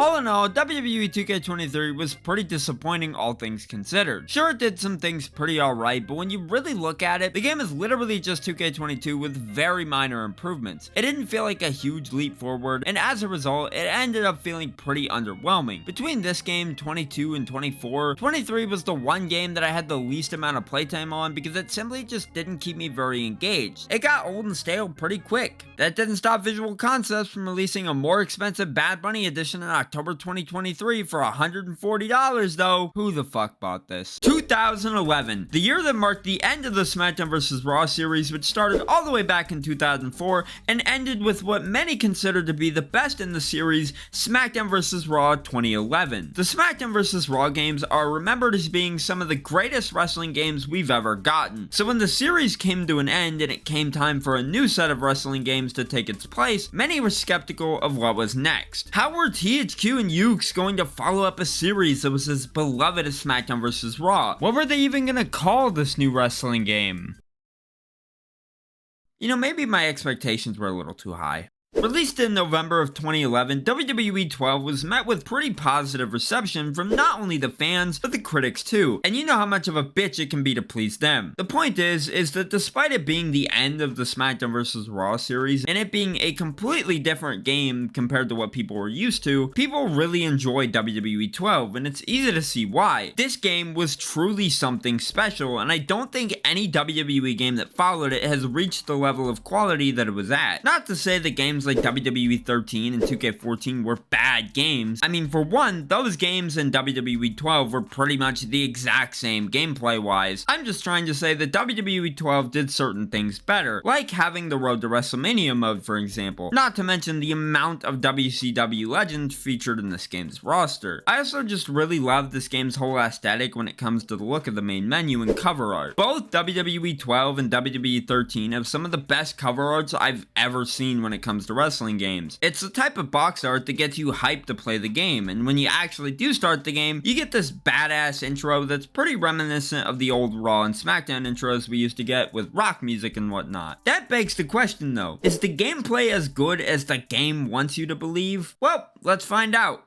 All in all, WWE 2K23 was pretty disappointing all things considered. Sure, it did some things pretty alright, but when you really look at it, the game is literally just 2K22 with very minor improvements. It didn't feel like a huge leap forward, and as a result, it ended up feeling pretty underwhelming. Between this game, 22 and 24, 23 was the one game that I had the least amount of playtime on because it simply just didn't keep me very engaged. It got old and stale pretty quick. That didn't stop Visual Concepts from releasing a more expensive Bad Bunny edition in October 2023 for $140 though. Who the fuck bought this? 2011, the year that marked the end of the Smackdown vs. Raw series, which started all the way back in 2004 and ended with what many consider to be the best in the series, Smackdown vs. Raw 2011. The Smackdown vs. Raw games are remembered as being some of the greatest wrestling games we've ever gotten. So when the series came to an end and it came time for a new set of wrestling games to take its place, many were skeptical of what was next. How were THQ and Yuke's going to follow up a series that was as beloved as SmackDown vs. Raw? What were they even gonna call this new wrestling game? You know, maybe my expectations were a little too high. Released in November of 2011, WWE 12 was met with pretty positive reception from not only the fans, but the critics too, and you know how much of a bitch it can be to please them. The point is that despite it being the end of the SmackDown vs. Raw series, and it being a completely different game compared to what people were used to, people really enjoyed WWE 12, and it's easy to see why. This game was truly something special, and I don't think any WWE game that followed it has reached the level of quality that it was at. Not to say that games like WWE 13 and 2K14 were bad games. I mean, for one, those games in WWE 12 were pretty much the exact same gameplay wise. I'm just trying to say that WWE 12 did certain things better, like having the Road to WrestleMania mode, for example, not to mention the amount of WCW legends featured in this game's roster. I also just really love this game's whole aesthetic when it comes to the look of the main menu and cover art. Both WWE 12 and WWE 13 have some of the best cover arts I've ever seen when it comes to wrestling games. It's the type of box art that gets you hyped to play the game, and when you actually do start the game, you get this badass intro that's pretty reminiscent of the old Raw and SmackDown intros we used to get with rock music and whatnot. That begs the question though, is the gameplay as good as the game wants you to believe? Well, let's find out.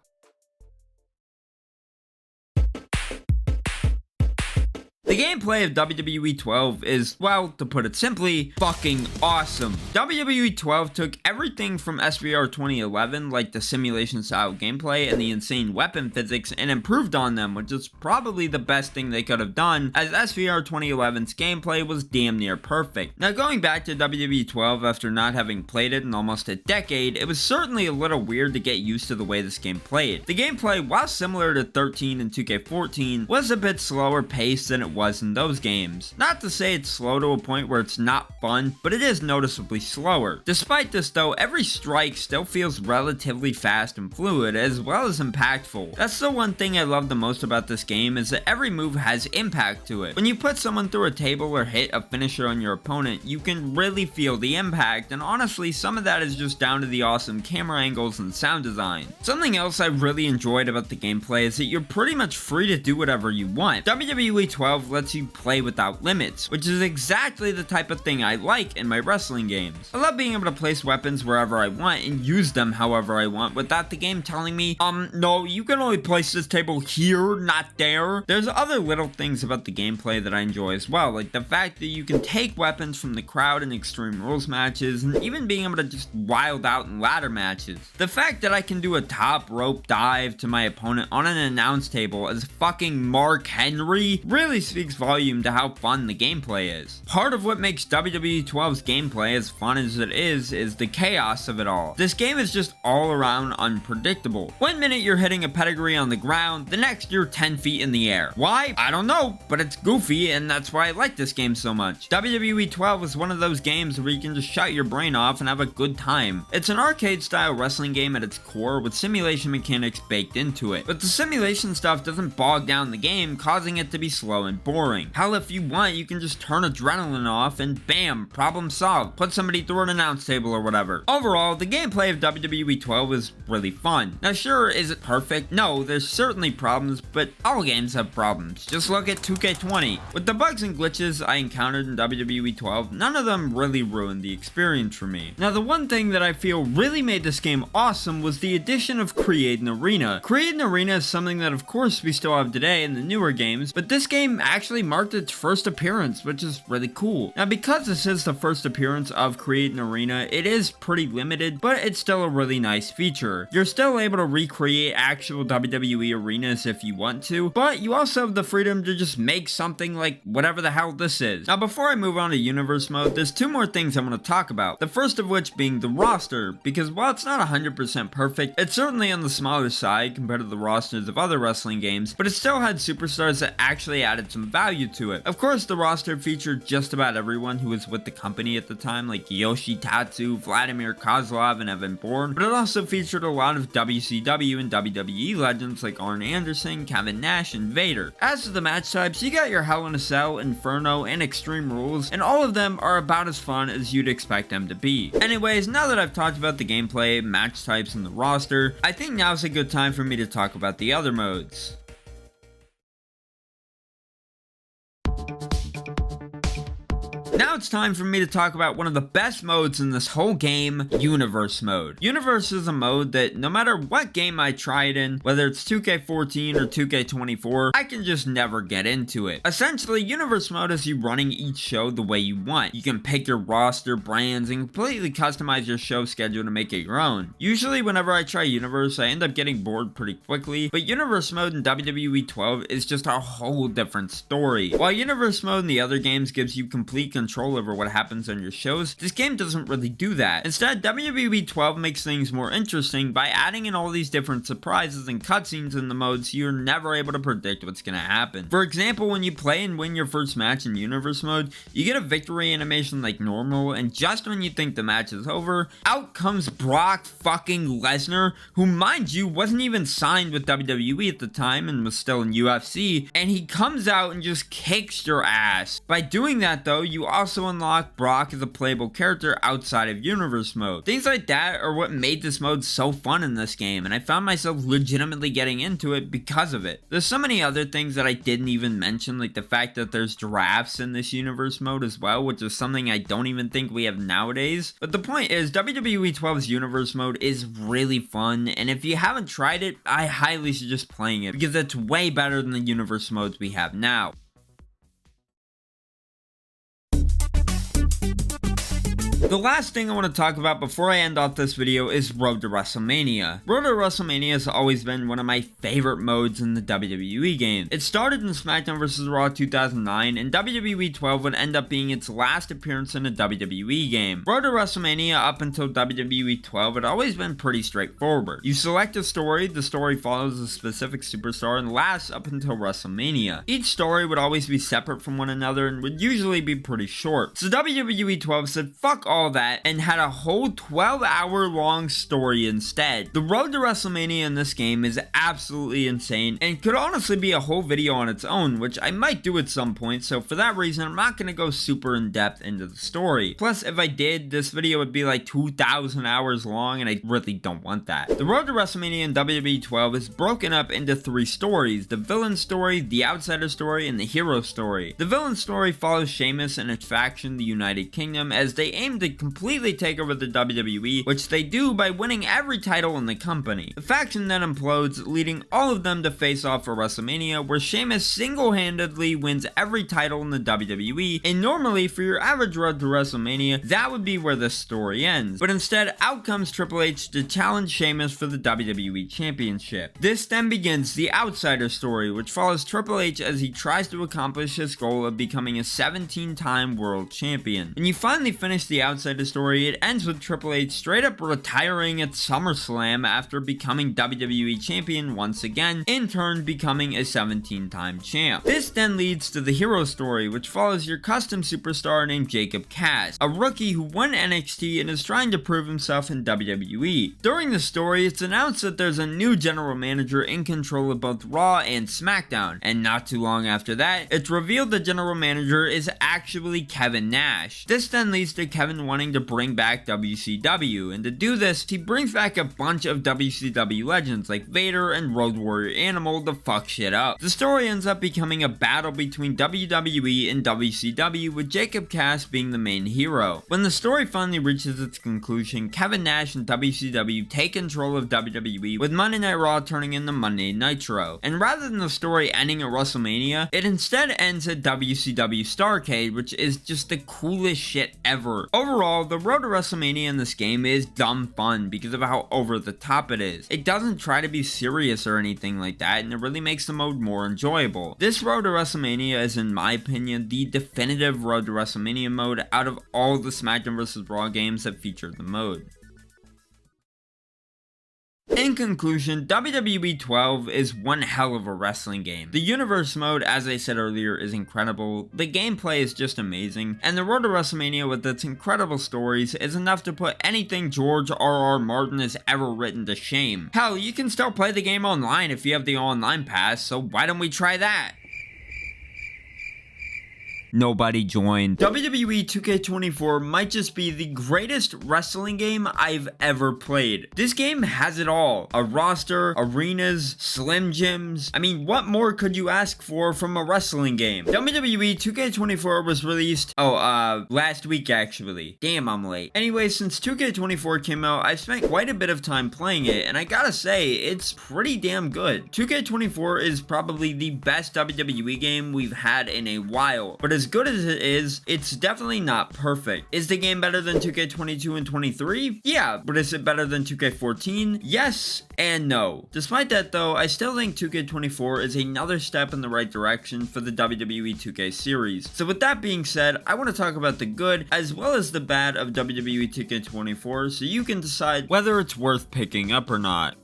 The gameplay of WWE 12 is, well, to put it simply, fucking awesome. WWE 12 took everything from SVR 2011, like the simulation style gameplay and the insane weapon physics, and improved on them, which is probably the best thing they could have done, as SVR 2011's gameplay was damn near perfect. Now, going back to WWE 12 after not having played it in almost a decade, it was certainly a little weird to get used to the way this game played. The gameplay, while similar to 13 and 2K14, was a bit slower paced than it was in those games. Not to say it's slow to a point where it's not fun, but it is noticeably slower. Despite this though, every strike still feels relatively fast and fluid, as well as impactful. That's the one thing I love the most about this game, is that every move has impact to it. When you put someone through a table or hit a finisher on your opponent, you can really feel the impact, and honestly, some of that is just down to the awesome camera angles and sound design. Something else I really enjoyed about the gameplay is that you're pretty much free to do whatever you want. WWE 12 lets you play without limits, which is exactly the type of thing I like in my wrestling games. I love being able to place weapons wherever I want and use them however I want without the game telling me, no, you can only place this table here, not there. There's other little things about the gameplay that I enjoy as well, like the fact that you can take weapons from the crowd in Extreme Rules matches, and even being able to just wild out in ladder matches. The fact that I can do a top rope dive to my opponent on an announce table as fucking Mark Henry really speaks volume to how fun the gameplay is. Part of what makes WWE 12's gameplay as fun as it is the chaos of it all. This game is just all around unpredictable. One minute you're hitting a pedigree on the ground, the next you're 10 feet in the air. Why? I don't know, but it's goofy, and that's why I like this game so much. WWE 12 is one of those games where you can just shut your brain off and have a good time. It's an arcade style wrestling game at its core with simulation mechanics baked into it, but the simulation stuff doesn't bog down the game, causing it to be slow and boring. Hell, if you want, you can just turn adrenaline off and bam, problem solved. Put somebody through an announce table or whatever. Overall, the gameplay of WWE 12 is really fun. Now sure, is it perfect? No, there's certainly problems, but all games have problems. Just look at 2K20. With the bugs and glitches I encountered in WWE 12, none of them really ruined the experience for me. Now the one thing that I feel really made this game awesome was the addition of Create an Arena. Create an Arena is something that of course we still have today in the newer games, but this game actually marked its first appearance, which is really cool. Now because this is the first appearance of Create an Arena, it is pretty limited, but it's still a really nice feature. You're still able to recreate actual WWE arenas if you want to, but you also have the freedom to just make something like whatever the hell this is. Now before I move on to Universe Mode, there's two more things I want to talk about. The first of which being the roster, because while it's not 100% perfect, it's certainly on the smaller side compared to the rosters of other wrestling games, but it still had superstars that actually added some value to it. Of course, the roster featured just about everyone who was with the company at the time, like Yoshitatsu, Vladimir Kozlov, and Evan Bourne, but it also featured a lot of WCW and WWE legends like Arn Anderson, Kevin Nash, and Vader. As to the match types, you got your Hell in a Cell, Inferno, and Extreme Rules, and all of them are about as fun as you'd expect them to be. Anyways, now that I've talked about the gameplay, match types, and the roster, I think now's a good time for me to talk about the other modes. Now it's time for me to talk about one of the best modes in this whole game, Universe Mode. Universe is a mode that no matter what game I try it in, whether it's 2K14 or 2K24, I can just never get into it. Essentially, Universe Mode is you running each show the way you want. You can pick your roster, brands, and completely customize your show schedule to make it your own. Usually whenever I try Universe, I end up getting bored pretty quickly, but Universe Mode in WWE 12 is just a whole different story. While Universe Mode in the other games gives you complete control over what happens on your shows, this game doesn't really do that. Instead, WWE 12 makes things more interesting by adding in all these different surprises and cutscenes in the mode so you're never able to predict what's gonna happen. For example, when you play and win your first match in Universe Mode, you get a victory animation like normal, and just when you think the match is over, out comes Brock fucking Lesnar, who mind you wasn't even signed with WWE at the time and was still in UFC, and he comes out and just kicks your ass. By doing that though, you also unlock Brock as a playable character outside of Universe Mode. Things like that are what made this mode so fun in this game, and I found myself legitimately getting into it because of it. There's so many other things that I didn't even mention, like the fact that there's drafts in this Universe Mode as well, which is something I don't even think we have nowadays. But the point is, WWE 12's Universe Mode is really fun, and if you haven't tried it, I highly suggest playing it, because it's way better than the Universe Modes we have now. The last thing I want to talk about before I end off this video is Road to WrestleMania. Road to WrestleMania has always been one of my favorite modes in the WWE game. It started in Smackdown vs. Raw 2009, and WWE 12 would end up being its last appearance in a WWE game. Road to WrestleMania up until WWE 12 had always been pretty straightforward. You select a story, the story follows a specific superstar, and lasts up until WrestleMania. Each story would always be separate from one another and would usually be pretty short. So WWE 12 said fuck all that and had a whole 12-hour long story instead. The road to WrestleMania in this game is absolutely insane and could honestly be a whole video on its own, which I might do at some point, so for that reason I'm not going to go super in depth into the story. Plus, if I did, this video would be like 2,000 hours long and I really don't want that. The road to WrestleMania in WWE 12 is broken up into 3 stories: the villain story, the outsider story, and the hero story. The villain story follows Sheamus and his faction, the United Kingdom, as they aim to completely take over the WWE, which they do by winning every title in the company. The faction then implodes, leading all of them to face off for WrestleMania, where Sheamus single-handedly wins every title in the WWE, and normally for your average road to WrestleMania, that would be where the story ends. But instead, out comes Triple H to challenge Sheamus for the WWE Championship. This then begins the outsider story, which follows Triple H as he tries to accomplish his goal of becoming a 17-time world champion. When you finally finish the outsider story, it ends with Triple H straight up retiring at SummerSlam after becoming WWE champion once again, in turn becoming a 17-time champ. This then leads to the hero story, which follows your custom superstar named Jacob Cass, a rookie who won NXT and is trying to prove himself in WWE. During the story, it's announced that there's a new general manager in control of both Raw and SmackDown, and not too long after that, it's revealed the general manager is actually Kevin Nash. This then leads to Kevin wanting to bring back WCW, and to do this, he brings back a bunch of WCW legends like Vader and Road Warrior Animal to fuck shit up. The story ends up becoming a battle between WWE and WCW, with Jacob Cass being the main hero. When the story finally reaches its conclusion, Kevin Nash and WCW take control of WWE, with Monday Night Raw turning into Monday Nitro. And rather than the story ending at WrestleMania, it instead ends at WCW Starrcade, which is just the coolest shit ever. Overall, the road to WrestleMania in this game is dumb fun because of how over the top it is. It doesn't try to be serious or anything like that, and it really makes the mode more enjoyable. This road to WrestleMania is, in my opinion, the definitive road to WrestleMania mode out of all the SmackDown vs. Raw games that feature the mode. In conclusion, WWE 12 is one hell of a wrestling game. The universe mode, as I said earlier, is incredible, the gameplay is just amazing, and the road to WrestleMania with its incredible stories is enough to put anything George R.R. Martin has ever written to shame. Hell, you can still play the game online if you have the online pass, so why don't we try that? Nobody joined. WWE 2K24 might just be the greatest wrestling game I've ever played. This game has it all. A roster, arenas, slim gyms. I mean, what more could you ask for from a wrestling game? WWE 2K24 was released, last week actually. Damn, I'm late. Anyway, since 2K24 came out, I've spent quite a bit of time playing it, and I gotta say, it's pretty damn good. 2K24 is probably the best WWE game we've had in a while, but as good as it is, it's definitely not perfect. Is the game better than 2K22 and 23? Yeah, but is it better than 2K14? Yes and no. Despite that though, I still think 2K24 is another step in the right direction for the WWE 2K series. So with that being said, I want to talk about the good as well as the bad of WWE 2K24 so you can decide whether it's worth picking up or not.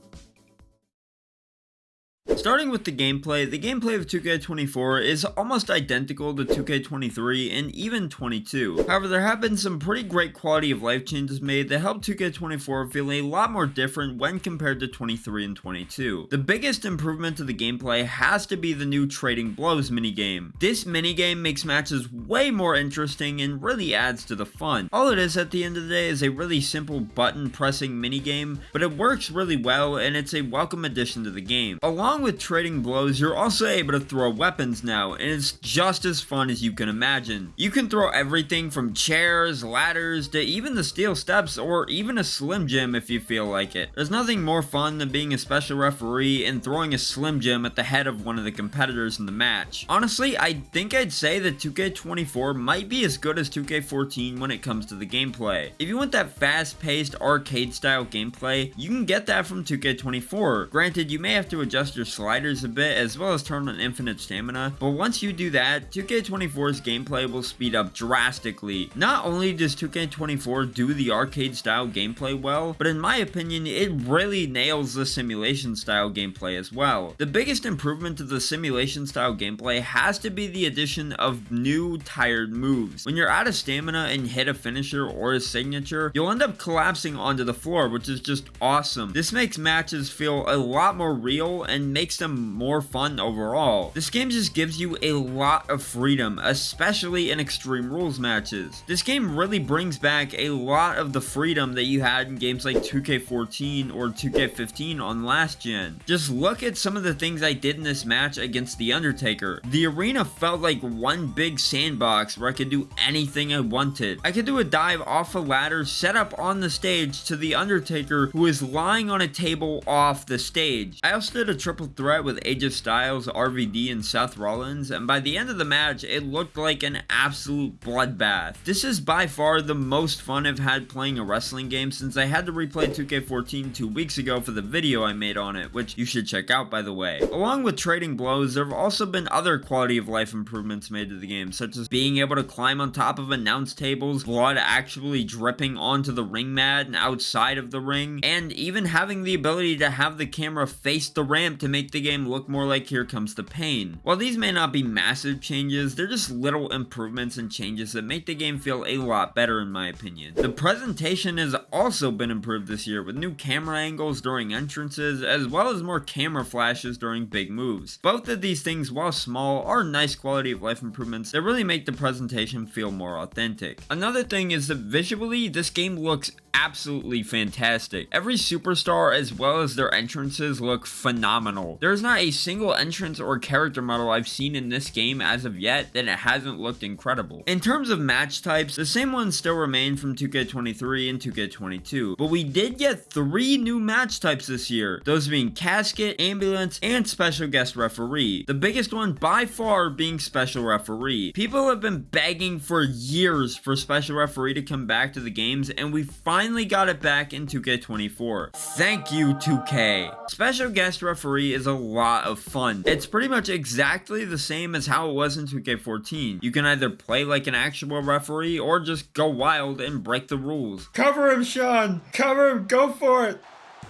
Starting with the gameplay of 2K24 is almost identical to 2K23 and even 22. However, there have been some pretty great quality of life changes made that help 2K24 feel a lot more different when compared to 23 and 22. The biggest improvement to the gameplay has to be the new Trading Blows minigame. This minigame makes matches way more interesting and really adds to the fun. All it is at the end of the day is a really simple button pressing minigame, but it works really well and it's a welcome addition to the game. Along Along with trading blows, you're also able to throw weapons now, and it's just as fun as you can imagine. You can throw everything from chairs, ladders, to even the steel steps, or even a Slim Jim if you feel like it. There's nothing more fun than being a special referee and throwing a Slim Jim at the head of one of the competitors in the match. Honestly, I think I'd say that 2K24 might be as good as 2K14 when it comes to the gameplay. If you want that fast-paced, arcade-style gameplay, you can get that from 2K24. Granted, you may have to adjust your sliders a bit as well as turn on infinite stamina, but once you do that, 2K24's gameplay will speed up drastically. Not only does 2K24 do the arcade-style gameplay well, but in my opinion, it really nails the simulation-style gameplay as well. The biggest improvement to the simulation-style gameplay has to be the addition of new tired moves. When you're out of stamina and hit a finisher or a signature, you'll end up collapsing onto the floor, which is just awesome. This makes matches feel a lot more real and makes them more fun overall. This game just gives you a lot of freedom, especially in Extreme Rules matches. This game really brings back a lot of the freedom that you had in games like 2K14 or 2K15 on last gen. Just look at some of the things I did in this match against The Undertaker. The arena felt like one big sandbox where I could do anything I wanted. I could do a dive off a ladder set up on the stage to The Undertaker, who is lying on a table off the stage. I also did a triple threat with AJ Styles, RVD, and Seth Rollins, and by the end of the match, it looked like an absolute bloodbath. This is by far the most fun I've had playing a wrestling game since I had to replay 2K14 2 weeks ago for the video I made on it, which you should check out by the way. Along with trading blows, there have also been other quality of life improvements made to the game, such as being able to climb on top of announce tables, blood actually dripping onto the ring mat and outside of the ring, and even having the ability to have the camera face the ramp to make the game look more like Here Comes the Pain. While these may not be massive changes, they're just little improvements and changes that make the game feel a lot better in my opinion. The presentation has also been improved this year with new camera angles during entrances, as well as more camera flashes during big moves. Both of these things, while small, are nice quality of life improvements that really make the presentation feel more authentic. Another thing is that visually, this game looks absolutely fantastic. Every superstar as well as their entrances look phenomenal. There's not a single entrance or character model I've seen in this game as of yet that it hasn't looked incredible. In terms of match types, the same ones still remain from 2K23 and 2K22, but we did get 3 new match types this year, those being Casket, Ambulance, and Special Guest Referee. The biggest one by far being Special Referee. People have been begging for years for Special Referee to come back to the games, and we finally got it back in 2K24. Thank you, 2K. Special Guest Referee is a lot of fun. It's pretty much exactly the same as how it was in 2K14. You can either play like an actual referee or just go wild and break the rules. Cover him, Sean! Cover him! Go for it!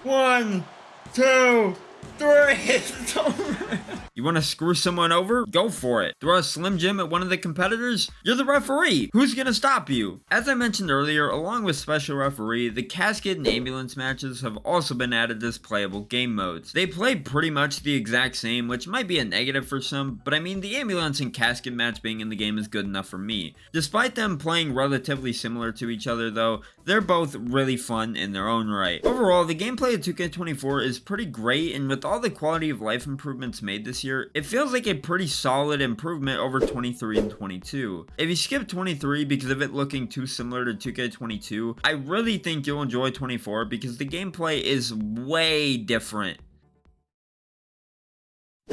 1, 2, 3! It's over! You want to screw someone over? Go for it. Throw a Slim Jim at one of the competitors? You're the referee. Who's gonna stop you? As I mentioned earlier, along with Special Referee, the Casket and Ambulance matches have also been added as playable game modes. They play pretty much the exact same, which might be a negative for some, but I mean the Ambulance and Casket match being in the game is good enough for me. Despite them playing relatively similar to each other though, they're both really fun in their own right. Overall, the gameplay of 2K24 is pretty great, and with all the quality of life improvements made this year, it feels like a pretty solid improvement over 23 and 22. If you skip 23 because of it looking too similar to 2K22, I really think you'll enjoy 24 because the gameplay is way different.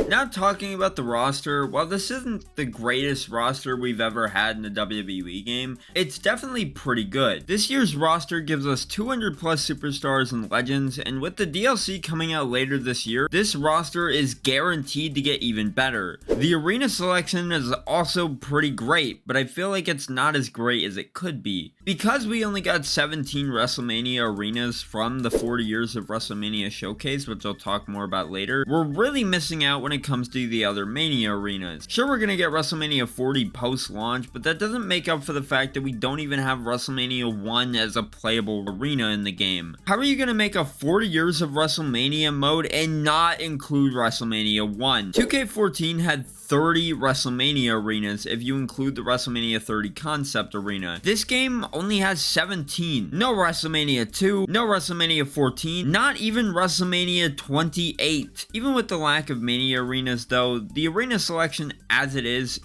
Now talking about the roster, while this isn't the greatest roster we've ever had in a WWE game, it's definitely pretty good. This year's roster gives us 200 plus superstars and legends, and with the DLC coming out later this year, this roster is guaranteed to get even better. The arena selection is also pretty great, but I feel like it's not as great as it could be. Because we only got 17 WrestleMania arenas from the 40 Years of Wrestlemania showcase, which I'll talk more about later, we're really missing out when when it comes to the other Mania arenas. Sure, we're gonna get WrestleMania 40 post-launch, but that doesn't make up for the fact that we don't even have WrestleMania 1 as a playable arena in the game. How are you gonna make a 40 Years of WrestleMania mode and not include WrestleMania 1? 2K14 had 30 WrestleMania arenas if you include the WrestleMania 30 concept arena. This game only has 17. No WrestleMania 2, no WrestleMania 14, not even WrestleMania 28. Even with the lack of Mania arenas though, the arena selection as it is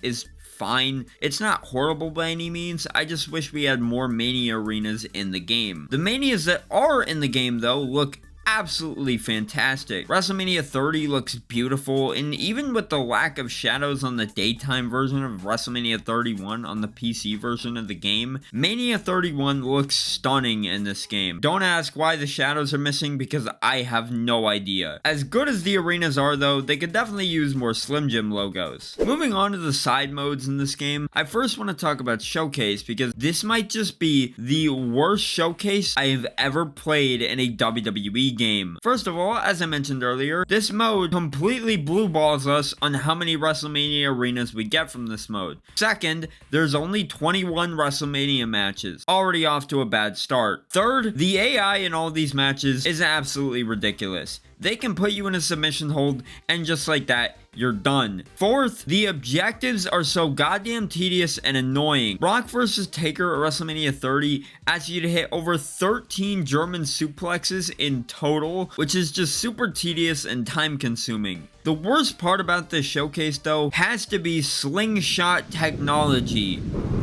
fine. It's not horrible by any means. I just wish we had more Mania arenas in the game. The Manias that are in the game though look absolutely fantastic. WrestleMania 30 looks beautiful, and even with the lack of shadows on the daytime version of WrestleMania 31 on the PC version of the game, Mania 31 looks stunning in this game. Don't ask why the shadows are missing because I have no idea. As good as the arenas are though, they could definitely use more Slim Jim logos. Moving on to the side modes in this game, I first want to talk about Showcase because this might just be the worst Showcase I have ever played in a WWE game. First of all, as I mentioned earlier, this mode completely blue balls us on how many WrestleMania arenas we get from this mode. Second, there's only 21 WrestleMania matches. Already off to a bad start. Third, the AI in all these matches is absolutely ridiculous. They can put you in a submission hold and just like that, you're done. Fourth, the objectives are so goddamn tedious and annoying. Brock vs. Taker at WrestleMania 30 asks you to hit over 13 German suplexes in total, which is just super tedious and time consuming. The worst part about this showcase though has to be slingshot technology.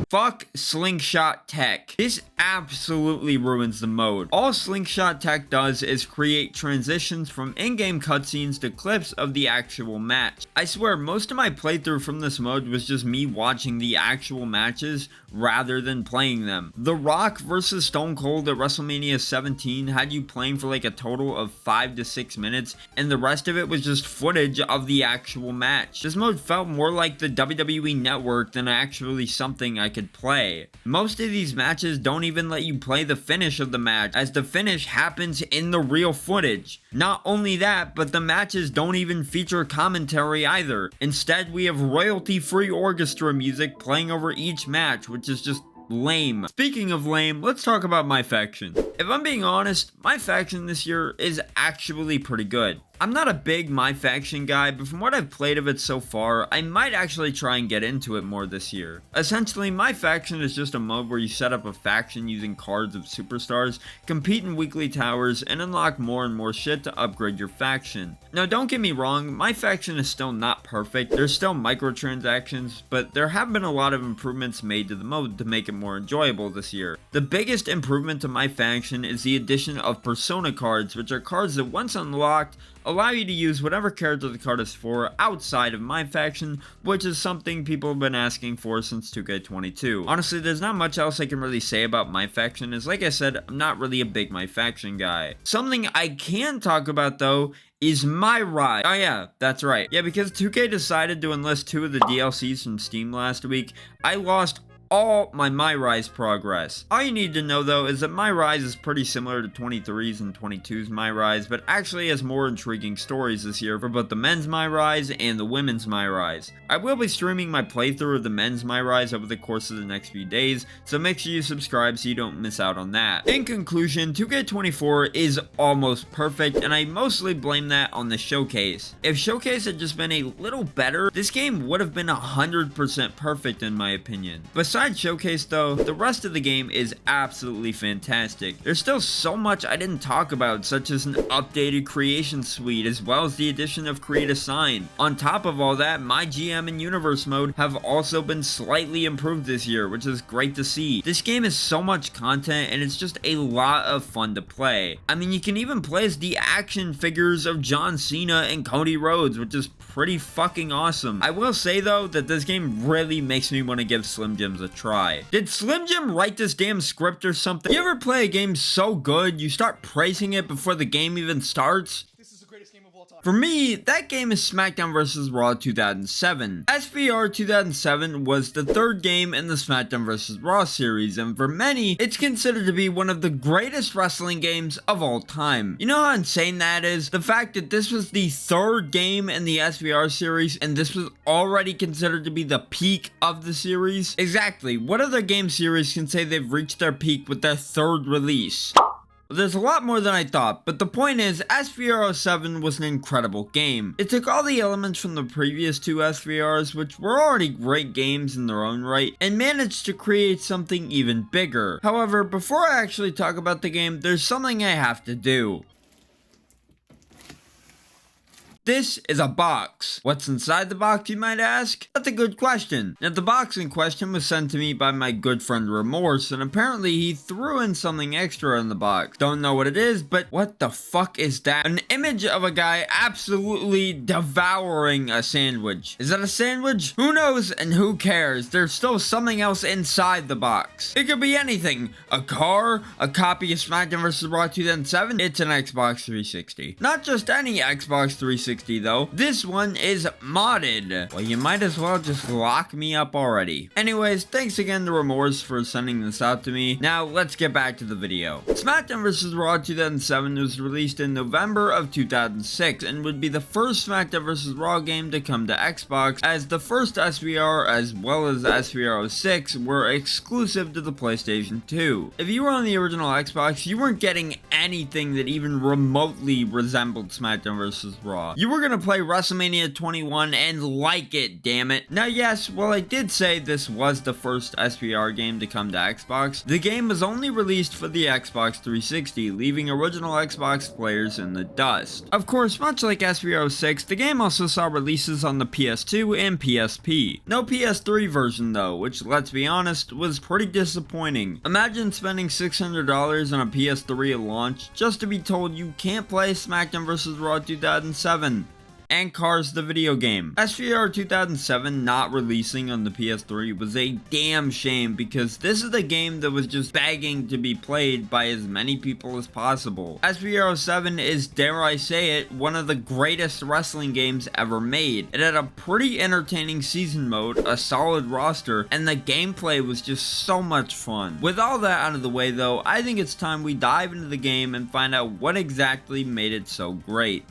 Fuck slingshot tech. This absolutely ruins the mode. All slingshot tech does is create transitions from in-game cutscenes to clips of the actual match. I swear most of my playthrough from this mode was just me watching the actual matches rather than playing them. The Rock vs. Stone Cold at WrestleMania 17 had you playing for like a total of 5 to 6 minutes, and the rest of it was just footage of the actual match. This mode felt more like the WWE Network than actually something I could play. Most of these matches don't even let you play the finish of the match, as the finish happens in the real footage. Not only that, but the matches don't even feature commentary either. Instead, we have royalty-free orchestra music playing over each match, which is just lame. Speaking of lame, let's talk about my faction. If I'm being honest, my faction this year is actually pretty good. I'm not a big My Faction guy, but from what I've played of it so far, I might actually try and get into it more this year. Essentially, My Faction is just a mode where you set up a faction using cards of superstars, compete in weekly towers, and unlock more and more shit to upgrade your faction. Now don't get me wrong, My Faction is still not perfect, there's still microtransactions, but there have been a lot of improvements made to the mode to make it more enjoyable this year. The biggest improvement to My Faction is the addition of persona cards, which are cards that once unlocked, allow you to use whatever character the card is for outside of My Faction, which is something people have been asking for since 2K22. Honestly, there's not much else I can really say about My Faction, as like I said, I'm not really a big My Faction guy. Something I can talk about though is My Rise. Oh yeah, that's right. Yeah, because 2K decided to enlist 2 of the DLCs from Steam last week, I lost all my Rise progress. All you need to know though is that My Rise is pretty similar to 23's and 22's My Rise, but actually has more intriguing stories this year for both the men's My Rise and the women's My Rise. I will be streaming my playthrough of the men's My Rise over the course of the next few days, so make sure you subscribe so you don't miss out on that. In conclusion, 2K24 is almost perfect, and I mostly blame that on the showcase. If showcase had just been a little better, this game would have been 100% perfect in my opinion. Besides Showcase though, the rest of the game is absolutely fantastic. There's still so much I didn't talk about, such as an updated creation suite, as well as the addition of Create a Sign. On top of all that, My GM and Universe mode have also been slightly improved this year, which is great to see. This game is so much content, and it's just a lot of fun to play. I mean, you can even play as the action figures of John Cena and Cody Rhodes, which is pretty fucking awesome. I will say though, that this game really makes me want to give Slim Jims a try. Did Slim Jim write this damn script or something? You ever play a game so good, you start praising it before the game even starts? This is the greatest game of all For me, that game is SmackDown vs. Raw 2007. SVR 2007 was the third game in the SmackDown vs. Raw series, and for many, it's considered to be one of the greatest wrestling games of all time. You know how insane that is? The fact that this was the third game in the SVR series, and this was already considered to be the peak of the series? Exactly, what other game series can say they've reached their peak with their third release? There's a lot more than I thought, but the point is, SVR07 was an incredible game. It took all the elements from the previous two SVRs, which were already great games in their own right, and managed to create something even bigger. However, before I actually talk about the game, there's something I have to do. This is a box. What's inside the box, you might ask? That's a good question. Now, the box in question was sent to me by my good friend Remorse, and apparently he threw in something extra in the box. Don't know what it is, but what the fuck is that? An image of a guy absolutely devouring a sandwich. Is that a sandwich? Who knows and who cares? There's still something else inside the box. It could be anything. A car? A copy of SmackDown vs. Raw 2007? It's an Xbox 360. Not just any Xbox 360. Though. This one is modded. Well, you might as well just lock me up already. Anyways, thanks again to Remorse for sending this out to me. Now, let's get back to the video. SmackDown vs. Raw 2007 was released in November of 2006 and would be the first SmackDown vs. Raw game to come to Xbox, as the first SVR as well as SVR 06 were exclusive to the PlayStation 2. If you were on the original Xbox, you weren't getting anything that even remotely resembled SmackDown vs. Raw. You were gonna play WrestleMania 21 and like it, damn it. Now yes, while I did say this was the first SVR game to come to Xbox, the game was only released for the Xbox 360, leaving original Xbox players in the dust. Of course, much like SVR 06, the game also saw releases on the PS2 and PSP. No PS3 version though, which, let's be honest, was pretty disappointing. Imagine spending $600 on a PS3 at launch just to be told you can't play SmackDown vs. Raw 2007. And Cars the video game. SVR 2007 not releasing on the PS3 was a damn shame, because this is a game that was just begging to be played by as many people as possible. SVR 07 is, dare I say it, one of the greatest wrestling games ever made. It had a pretty entertaining season mode, a solid roster, and the gameplay was just so much fun. With all that out of the way though, I think it's time we dive into the game and find out what exactly made it so great.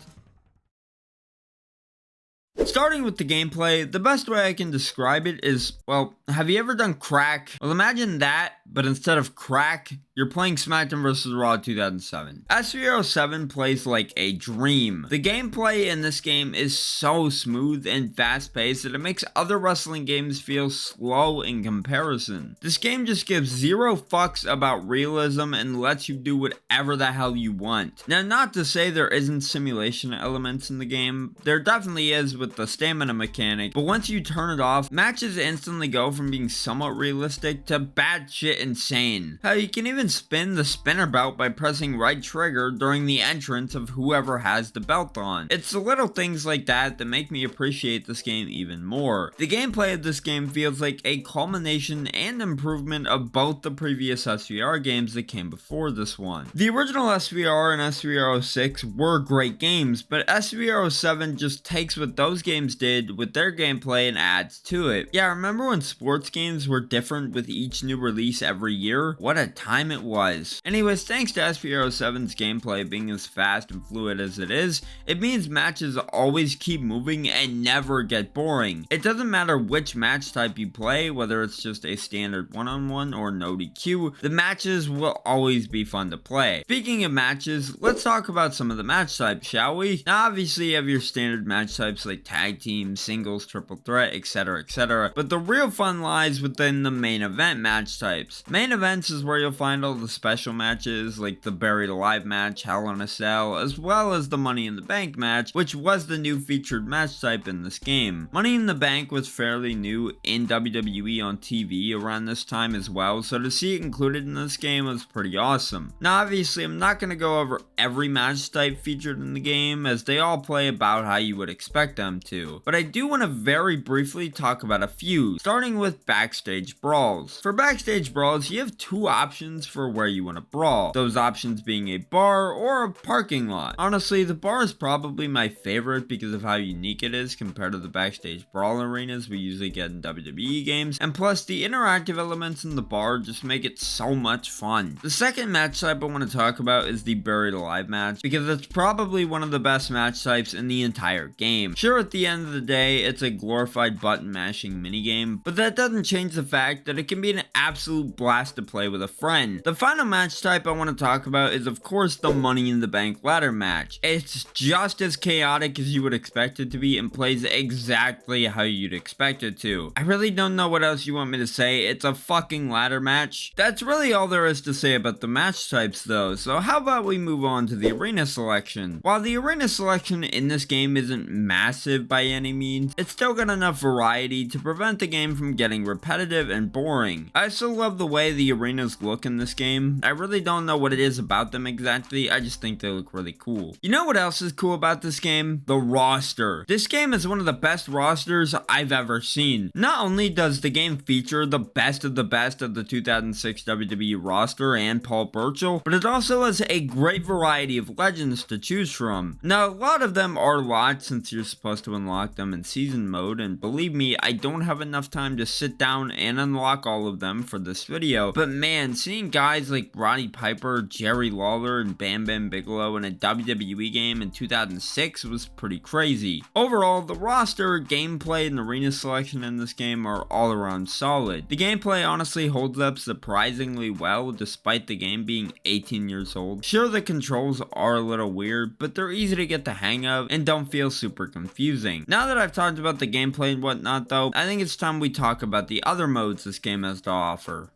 Starting with the gameplay, the best way I can describe it is, well, have you ever done crack? Well, imagine that, but instead of crack, you're playing SmackDown vs. Raw 2007. SVR 07 plays like a dream. The gameplay in this game is so smooth and fast-paced that it makes other wrestling games feel slow in comparison. This game just gives zero fucks about realism and lets you do whatever the hell you want. Now, not to say there isn't simulation elements in the game, there definitely is with the stamina mechanic, but once you turn it off, matches instantly go from being somewhat realistic to bad shit insane. Hell, you can even spin the spinner belt by pressing right trigger during the entrance of whoever has the belt on. It's the little things like that that make me appreciate this game even more. The gameplay of this game feels like a culmination and improvement of both the previous SVR games that came before this one. The original SVR and SVR 06 were great games, but SVR 07 just takes what those games did with their gameplay and adds to it. Yeah, remember when sports games were different with each new release every year? What a time it was. Anyways, thanks to SVR 07's gameplay being as fast and fluid as it is, it means matches always keep moving and never get boring. It doesn't matter which match type you play, whether it's just a standard one-on-one or no DQ, the matches will always be fun to play. Speaking of matches, let's talk about some of the match types, shall we? Now obviously you have your standard match types like tag team, singles, triple threat, etc, but the real fun lies within the main event match types. Main events is where you'll find all the special matches like the Buried Alive match, Hell in a Cell, as well as the Money in the Bank match, which was the new featured match type in this game. Money in the Bank was fairly new in WWE on TV around this time as well, so to see it included in this game was pretty awesome. Now obviously I'm not going to go over every match type featured in the game, as they all play about how you would expect them to, but I do want to very briefly talk about a few, starting with backstage brawls. For backstage brawls, you have two options for where you want to brawl, those options being a bar or a parking lot. Honestly, the bar is probably my favorite because of how unique it is compared to the backstage brawl arenas we usually get in WWE games, and plus the interactive elements in the bar just make it so much fun. The second match type I want to talk about is the Buried Alive match, because it's probably one of the best match types in the entire game. Sure, at the end of the day, it's a glorified button mashing minigame, but that doesn't change the fact that it can be an absolute blast to play with a friend. The final match type I want to talk about is of course the Money in the Bank ladder match. It's just as chaotic as you would expect it to be and plays exactly how you'd expect it to. I really don't know what else you want me to say. It's a fucking ladder match. That's really all there is to say about the match types though, so how about we move on to the arena selection. While the arena selection in this game isn't massive by any means, it's still got enough variety to prevent the game from getting repetitive and boring. I still love the way the arenas look in this game. I really don't know what it is about them exactly, I just think they look really cool. You know what else is cool about this game? The roster. This game is one of the best rosters I've ever seen. Not only does the game feature the best of the 2006 WWE roster and Paul Burchill, but it also has a great variety of legends to choose from. Now, a lot of them are locked since you're supposed to unlock them in season mode, and believe me, I don't have enough time to sit down and unlock all of them for this video, but man, seeing guys like Roddy Piper, Jerry Lawler, and Bam Bam Bigelow in a WWE game in 2006 was pretty crazy. Overall, the roster, gameplay, and arena selection in this game are all around solid. The gameplay honestly holds up surprisingly well despite the game being 18 years old. Sure, the controls are a little weird, but they're easy to get the hang of and don't feel super confusing. Now that I've talked about the gameplay and whatnot though, I think it's time we talk about the other modes this game has to offer.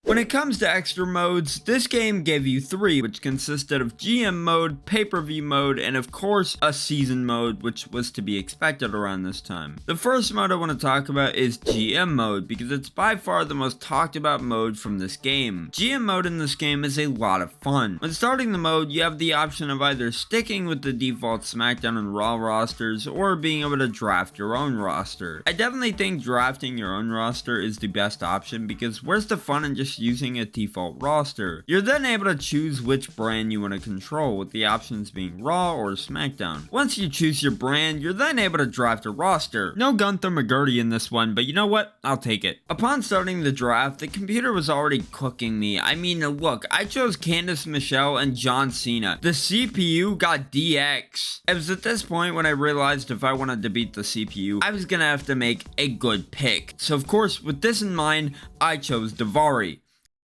When it comes to extra modes, this game gave you 3, which consisted of GM mode, pay-per-view mode, and of course, a season mode, which was to be expected around this time. The first mode I want to talk about is GM mode, because it's by far the most talked about mode from this game. GM mode in this game is a lot of fun. When starting the mode, you have the option of either sticking with the default Smackdown and Raw rosters, or being able to draft your own roster. I definitely think drafting your own roster is the best option, because where's the fun in just using a default roster? You're then able to choose which brand you want to control, with the options being Raw or SmackDown. Once you choose your brand, you're then able to draft a roster. No Gunther McGurty in this one, but you know what? I'll take it. Upon starting the draft, the computer was already cooking me. I mean, look, I chose Candice Michelle and John Cena. The CPU got DX. It was at this point when I realized if I wanted to beat the CPU, I was gonna have to make a good pick. So of course, with this in mind, I chose Daivari.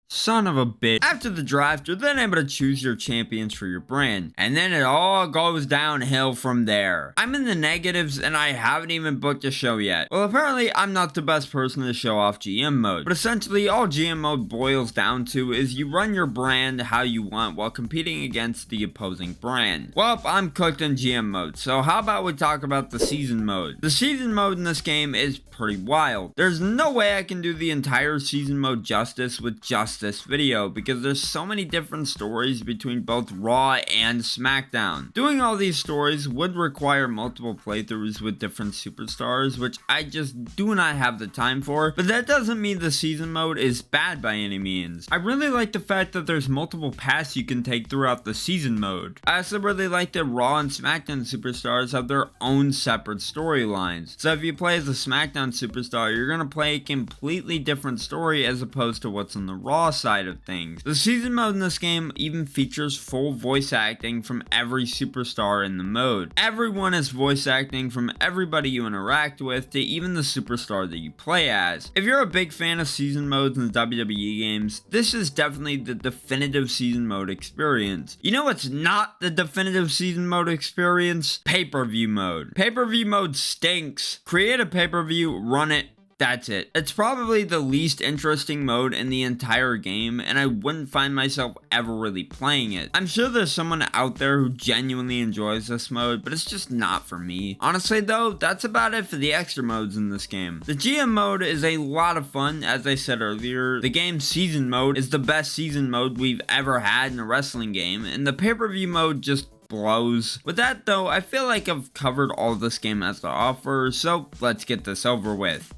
Son of a bitch. After the draft, you're then able to choose your champions for your brand, and then it all goes downhill from there. I'm in the negatives and I haven't even booked a show yet. Well, apparently I'm not the best person to show off GM mode, but essentially all GM mode boils down to is you run your brand how you want while competing against the opposing brand. Well, I'm cooked in GM mode, so how about we talk about the season mode? The season mode in this game is pretty wild. There's no way I can do the entire season mode justice with just this video, because there's so many different stories between both Raw and SmackDown. Doing all these stories would require multiple playthroughs with different superstars, which I just do not have the time for, but that doesn't mean the season mode is bad by any means. I really like the fact that there's multiple paths you can take throughout the season mode. I also really like that Raw and SmackDown superstars have their own separate storylines. So if you play as a SmackDown superstar, you're gonna play a completely different story as opposed to what's on the Raw side of things. The season mode in this game even features full voice acting from every superstar in the mode. Everyone is voice acting, from everybody you interact with to even the superstar that you play as. If you're a big fan of season modes in WWE games, this is definitely the definitive season mode experience. You know what's not the definitive season mode experience? Pay-per-view mode. Pay-per-view mode stinks. Create a pay-per-view, run it, that's it. It's probably the least interesting mode in the entire game, and I wouldn't find myself ever really playing it. I'm sure there's someone out there who genuinely enjoys this mode, but it's just not for me. Honestly though, that's about it for the extra modes in this game. The GM mode is a lot of fun, as I said earlier. The game's season mode is the best season mode we've ever had in a wrestling game, and the pay-per-view mode just blows. With that though, I feel like I've covered all this game has to offer, so let's get this over with.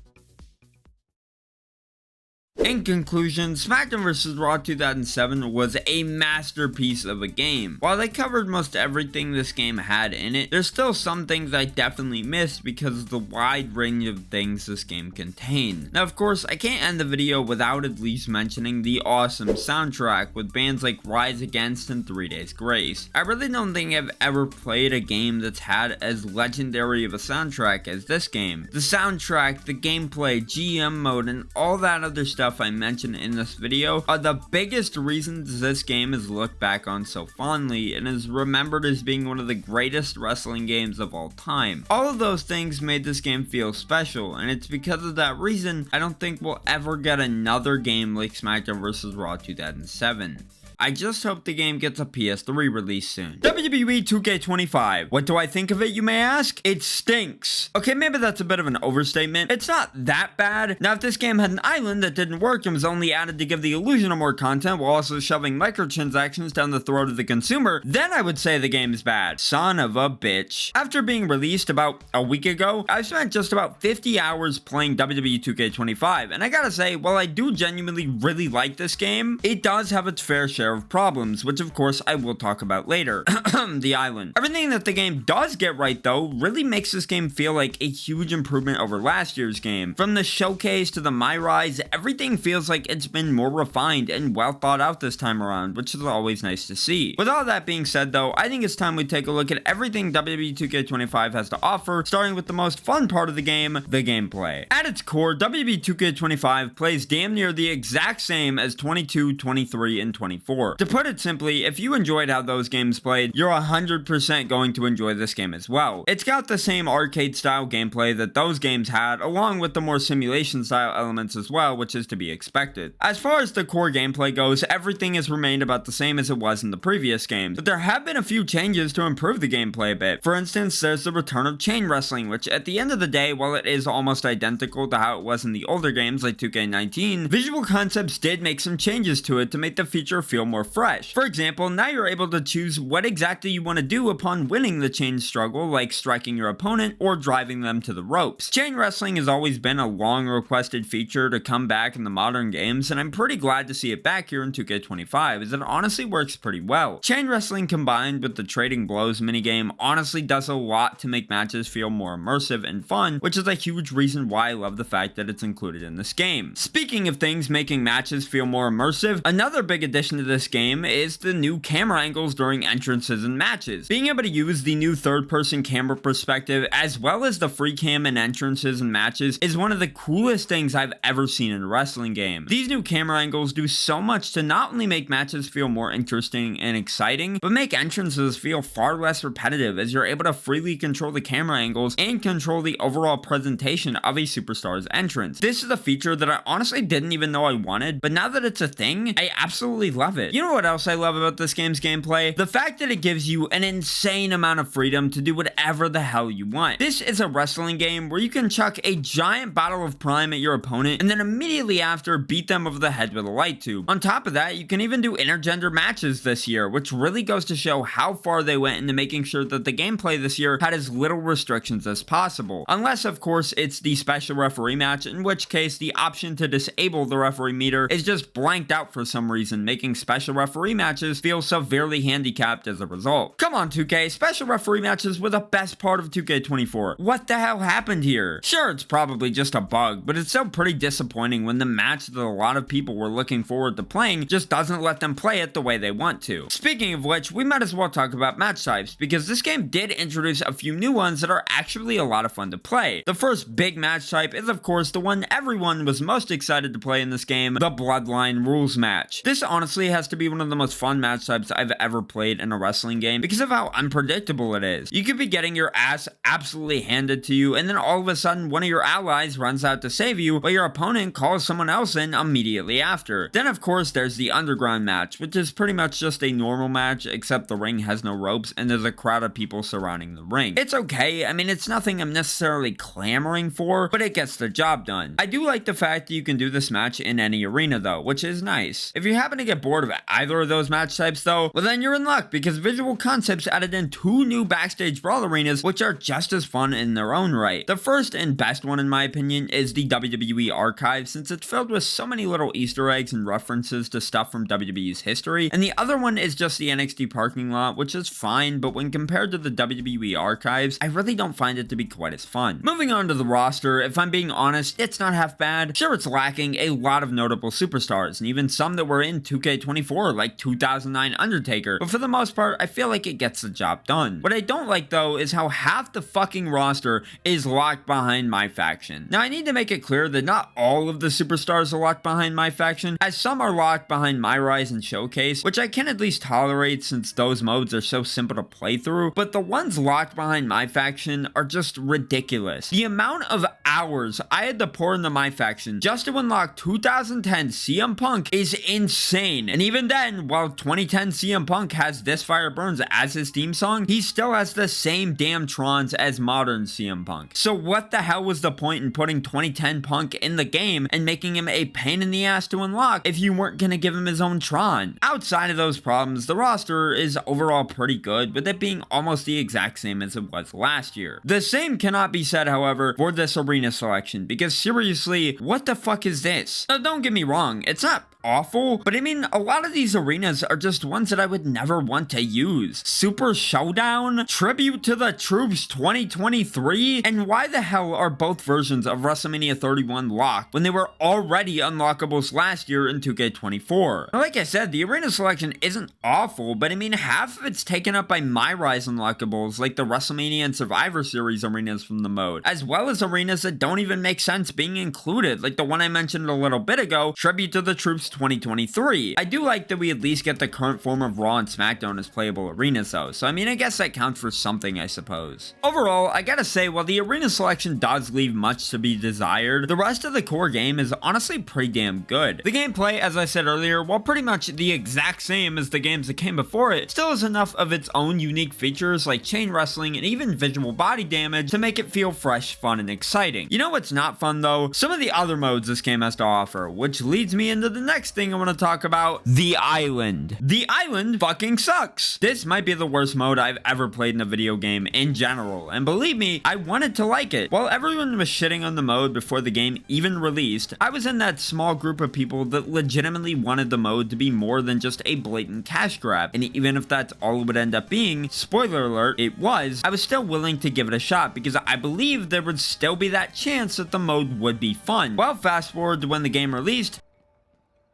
In conclusion, Smackdown vs. Raw 2007 was a masterpiece of a game. While they covered most everything this game had in it, there's still some things I definitely missed because of the wide range of things this game contained. Now of course, I can't end the video without at least mentioning the awesome soundtrack with bands like Rise Against and 3 Days Grace. I really don't think I've ever played a game that's had as legendary of a soundtrack as this game. The soundtrack, the gameplay, GM mode, and all that other stuff I mentioned in this video are the biggest reasons this game is looked back on so fondly and is remembered as being one of the greatest wrestling games of all time. All of those things made this game feel special, and it's because of that reason I don't think we'll ever get another game like Smackdown vs. Raw 2007. I just hope the game gets a PS3 release soon. WWE 2K25. What do I think of it, you may ask? It stinks. Okay, maybe that's a bit of an overstatement. It's not that bad. Now, if this game had an island that didn't work and was only added to give the illusion of more content while also shoving microtransactions down the throat of the consumer, then I would say the game is bad. Son of a bitch. After being released about a week ago, I've spent just about 50 hours playing WWE 2K25, and I gotta say, while I do genuinely really like this game, it does have its fair share of problems, which of course I will talk about later. The island. Everything that the game does get right though really makes this game feel like a huge improvement over last year's game. From the showcase to the My Rise, everything feels like it's been more refined and well thought out this time around, which is always nice to see. With all that being said though, I think it's time we take a look at everything WWE 2K25 has to offer, starting with the most fun part of the game, the gameplay. At its core, WWE 2K25 plays damn near the exact same as 22, 23, and 24. To put it simply, if you enjoyed how those games played, you're 100% going to enjoy this game as well. It's got the same arcade style gameplay that those games had, along with the more simulation style elements as well, which is to be expected. As far as the core gameplay goes, everything has remained about the same as it was in the previous games, but there have been a few changes to improve the gameplay a bit. For instance, there's the return of chain wrestling, which at the end of the day, while it is almost identical to how it was in the older games like 2K19, Visual Concepts did make some changes to it to make the feature feel more fresh. For example, now you're able to choose what exactly you want to do upon winning the chain struggle, like striking your opponent or driving them to the ropes. Chain wrestling has always been a long requested feature to come back in the modern games, and I'm pretty glad to see it back here in 2K25, as it honestly works pretty well. Chain wrestling combined with the trading blows minigame honestly does a lot to make matches feel more immersive and fun, which is a huge reason why I love the fact that it's included in this game. Speaking of things making matches feel more immersive, another big addition to this game is the new camera angles during entrances and matches. Being able to use the new third-person camera perspective as well as the free cam in entrances and matches is one of the coolest things I've ever seen in a wrestling game. These new camera angles do so much to not only make matches feel more interesting and exciting, but make entrances feel far less repetitive as you're able to freely control the camera angles and control the overall presentation of a superstar's entrance. This is a feature that I honestly didn't even know I wanted, but now that it's a thing, I absolutely love it. You know what else I love about this game's gameplay? The fact that it gives you an insane amount of freedom to do whatever the hell you want. This is a wrestling game where you can chuck a giant bottle of Prime at your opponent and then immediately after beat them over the head with a light tube. On top of that, you can even do intergender matches this year, which really goes to show how far they went into making sure that the gameplay this year had as little restrictions as possible. Unless, of course, it's the special referee match, in which case the option to disable the referee meter is just blanked out for some reason, making special referee matches feel severely handicapped as a result. Come on 2K, special referee matches were the best part of 2K24. What the hell happened here? Sure, it's probably just a bug, but it's still pretty disappointing when the match that a lot of people were looking forward to playing just doesn't let them play it the way they want to. Speaking of which, we might as well talk about match types, because this game did introduce a few new ones that are actually a lot of fun to play. The first big match type is of course the one everyone was most excited to play in this game, the Bloodline Rules match. This honestly has to be one of the most fun match types I've ever played in a wrestling game because of how unpredictable it is. You could be getting your ass absolutely handed to you, and then all of a sudden one of your allies runs out to save you, but your opponent calls someone else in immediately after. Then of course there's the Underground match, which is pretty much just a normal match except the ring has no ropes and there's a crowd of people surrounding the ring. It's okay, I mean it's nothing I'm necessarily clamoring for, but it gets the job done. I do like the fact that you can do this match in any arena though, which is nice. If you happen to get bored of either of those match types though, well then you're in luck, because Visual Concepts added in 2 new backstage brawl arenas which are just as fun in their own right. The first and best one in my opinion is the WWE Archive, since it's filled with so many little Easter eggs and references to stuff from WWE's history, and the other one is just the NXT parking lot, which is fine, but when compared to the WWE Archives, I really don't find it to be quite as fun. Moving on to the roster, if I'm being honest, it's not half bad. Sure, it's lacking a lot of notable superstars, and even some that were in 2K24, like 2009 Undertaker, but for the most part, I feel like it gets the job done. What I don't like though is how half the fucking roster is locked behind my faction. Now I need to make it clear that not all of the superstars are locked behind my faction, as some are locked behind My Rise and Showcase, which I can at least tolerate since those modes are so simple to play through, but the ones locked behind my faction are just ridiculous. The amount of hours I had to pour into my faction just to unlock 2010 CM Punk is insane, and even then, while 2010 CM Punk has This Fire Burns as his theme song, he still has the same damn trons as modern CM Punk. So what the hell was the point in putting 2010 Punk in the game and making him a pain in the ass to unlock if you weren't gonna give him his own tron? Outside of those problems, the roster is overall pretty good, with it being almost the exact same as it was last year. The same cannot be said, however, for this arena selection, because seriously, what the fuck is this? Now, don't get me wrong, it's not awful, but I mean, a lot of these arenas are just ones that I would never want to use. Super Showdown, Tribute to the Troops 2023, and why the hell are both versions of WrestleMania 31 locked when they were already unlockables last year in 2K24? Now, like I said, the arena selection isn't awful, but I mean, half of it's taken up by My Rise unlockables like the WrestleMania and Survivor Series arenas from the mode, as well as arenas that don't even make sense being included, like the one I mentioned a little bit ago, Tribute to the Troops 2023. I do like that we at least get the current form of Raw and Smackdown as playable arenas though, so I mean, I guess that counts for something, I suppose. Overall, I gotta say, while the arena selection does leave much to be desired, the rest of the core game is honestly pretty damn good. The gameplay, as I said earlier, while pretty much the exact same as the games that came before it, still has enough of its own unique features like chain wrestling and even visual body damage to make it feel fresh, fun, and exciting. You know what's not fun though? Some of the other modes this game has to offer, which leads me into the next thing I want to talk about, the island. The island fucking sucks. This might be the worst mode I've ever played in a video game in general, and believe me, I wanted to like it. While everyone was shitting on the mode before the game even released, I was in that small group of people that legitimately wanted the mode to be more than just a blatant cash grab, and even if that's all it would end up being, spoiler alert, it was, I was still willing to give it a shot because I believed there would still be that chance that the mode would be fun. Well, fast forward to when the game released.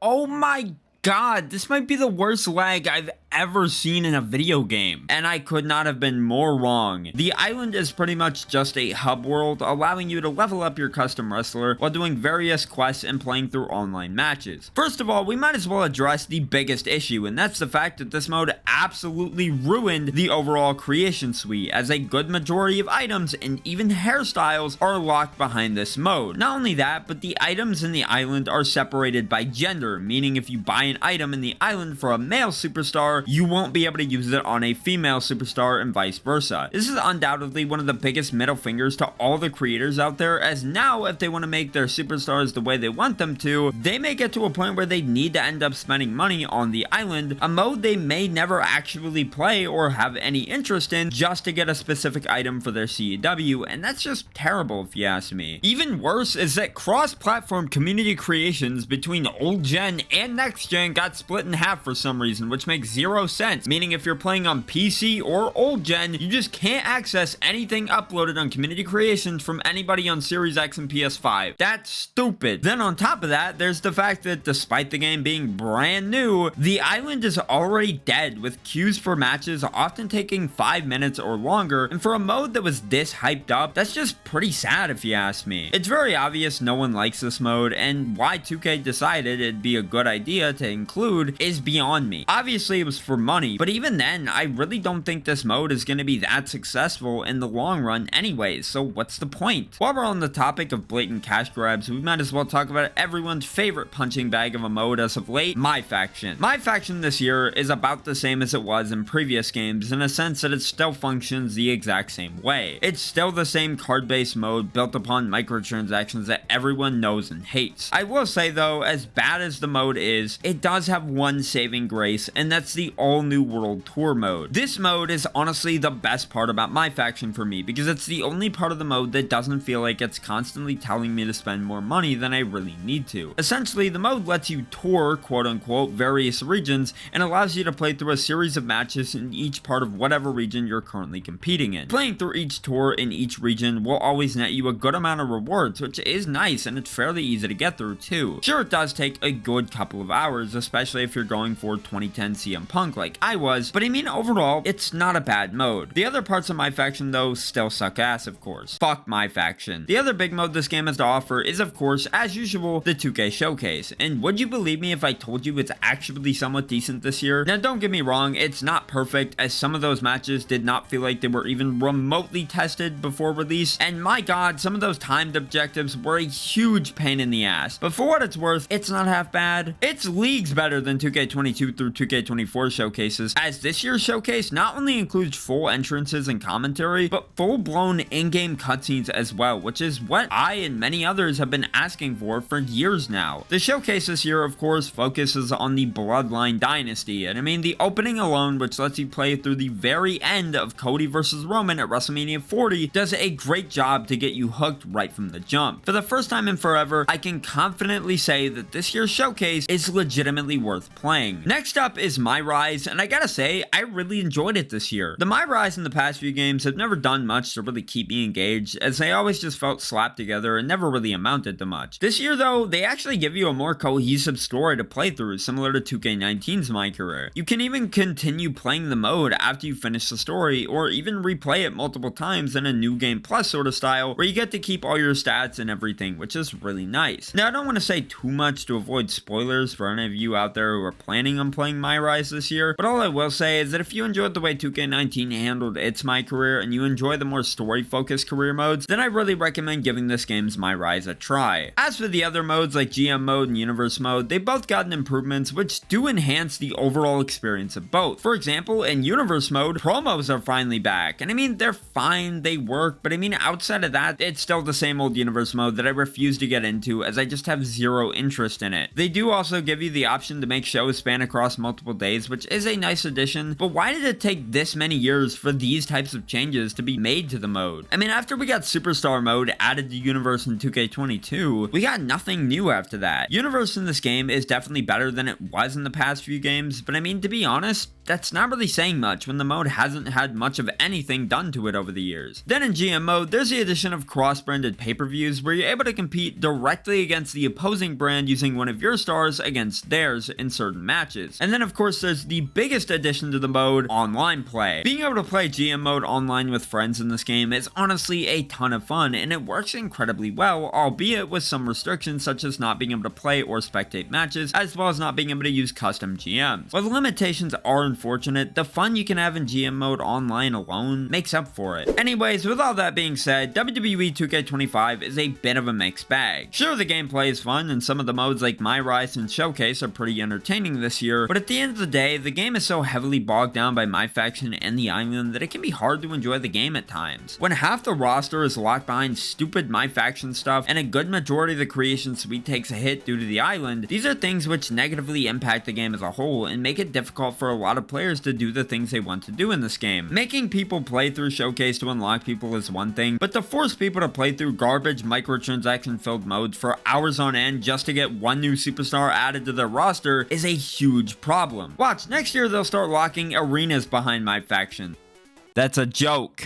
Oh my god, this might be the worst lag I've ever seen in a video game, and I could not have been more wrong. The island is pretty much just a hub world, allowing you to level up your custom wrestler while doing various quests and playing through online matches. First of all, we might as well address the biggest issue, and that's the fact that this mode absolutely ruined the overall creation suite, as a good majority of items and even hairstyles are locked behind this mode. Not only that, but the items in the island are separated by gender, meaning if you buy an item in the island for a male superstar, you won't be able to use it on a female superstar and vice versa. This is undoubtedly one of the biggest middle fingers to all the creators out there, as now if they want to make their superstars the way they want them to, they may get to a point where they need to end up spending money on the island, a mode they may never actually play or have any interest in, just to get a specific item for their CEW, and that's just terrible if you ask me. Even worse is that cross-platform community creations between old gen and next gen got split in half for some reason, which makes zero sense, meaning if you're playing on PC or old gen, you just can't access anything uploaded on community creations from anybody on Series X and PS5. That's stupid. Then on top of that, there's the fact that despite the game being brand new, the island is already dead, with queues for matches often taking 5 minutes or longer, and for a mode that was this hyped up, that's just pretty sad if you ask me. It's very obvious no one likes this mode, and why 2K decided it'd be a good idea to include is beyond me. Obviously, it was for money, but even then, I really don't think this mode is going to be that successful in the long run anyways, so what's the point? While we're on the topic of blatant cash grabs, we might as well talk about everyone's favorite punching bag of a mode as of late, My Faction. My Faction this year is about the same as it was in previous games in a sense that it still functions the exact same way. It's still the same card-based mode built upon microtransactions that everyone knows and hates. I will say though, as bad as the mode is, it does have one saving grace, and that's the all-new World Tour mode. This mode is honestly the best part about My Faction for me, because it's the only part of the mode that doesn't feel like it's constantly telling me to spend more money than I really need to. Essentially, the mode lets you tour, quote-unquote, various regions, and allows you to play through a series of matches in each part of whatever region you're currently competing in. Playing through each tour in each region will always net you a good amount of rewards, which is nice, and it's fairly easy to get through too. Sure, it does take a good couple of hours, especially if you're going for 2010 CM Punk like I was, but I mean overall, it's not a bad mode. The other parts of My Faction though still suck ass, of course. Fuck My Faction. The other big mode this game has to offer is of course, as usual, the 2K Showcase, and would you believe me if I told you it's actually somewhat decent this year? Now don't get me wrong, it's not perfect, as some of those matches did not feel like they were even remotely tested before release, and my god, some of those timed objectives were a huge pain in the ass, but for what it's worth, it's not half bad. It's leagues better than 2K22 through 2K24 showcases, as this year's showcase not only includes full entrances and commentary, but full-blown in-game cutscenes as well, which is what I and many others have been asking for years now. The showcase this year, of course, focuses on the Bloodline Dynasty, and I mean, the opening alone, which lets you play through the very end of Cody versus Roman at WrestleMania 40, does a great job to get you hooked right from the jump. For the first time in forever, I can confidently say that this year's showcase is legitimately worth playing. Next up is My Rise, and I gotta say, I really enjoyed it this year. The My Rise in the past few games have never done much to really keep me engaged, as they always just felt slapped together and never really amounted to much. This year though, they actually give you a more cohesive story to play through, similar to 2K19's My Career. You can even continue playing the mode after you finish the story, or even replay it multiple times in a New Game Plus sort of style, where you get to keep all your stats and everything, which is really nice. Now, I don't want to say too much to avoid spoilers for any of you out there who are planning on playing My Rise this year, but all I will say is that if you enjoyed the way 2K19 handled its My Career, and you enjoy the more story-focused career modes, then I really recommend giving this game's My Rise a try. As for the other modes like GM mode and Universe mode, they've both gotten improvements which do enhance the overall experience of both. For example, in Universe mode, promos are finally back, and I mean, they're fine, they work, but I mean, outside of that, it's still the same old Universe mode that I refuse to get into, as I just have zero interest in it. They do also give you the option to make shows span across multiple days, which is a nice addition, but why did it take this many years for these types of changes to be made to the mode? I mean, after we got Superstar mode added to Universe in 2K22, we got nothing new after that. Universe in this game is definitely better than it was in the past few games, but I mean, to be honest, that's not really saying much when the mode hasn't had much of anything done to it over the years. Then in GM mode, there's the addition of cross-branded pay-per-views where you're able to compete directly against the opposing brand using one of your stars against theirs in certain matches. And then of course there's the biggest addition to the mode, online play. Being able to play GM mode online with friends in this game is honestly a ton of fun, and it works incredibly well, albeit with some restrictions such as not being able to play or spectate matches, as well as not being able to use custom GMs. While the limitations are unfortunate, the fun you can have in GM mode online alone makes up for it. Anyways, with all that being said, WWE 2K25 is a bit of a mixed bag. Sure, the gameplay is fun, and some of the modes like My Rise and Showcase are pretty entertaining this year, but at the end of the day, the game is so heavily bogged down by My Faction and the island that it can be hard to enjoy the game at times. When half the roster is locked behind stupid My Faction stuff, and a good majority of the creation suite takes a hit due to the island, these are things which negatively impact the game as a whole and make it difficult for a lot of players to do the things they want to do in this game. Making people play through Showcase to unlock people is one thing, but to force people to play through garbage microtransaction filled modes for hours on end just to get one new superstar added to their roster is a huge problem. Watch, next year they'll start locking arenas behind My Faction. That's a joke.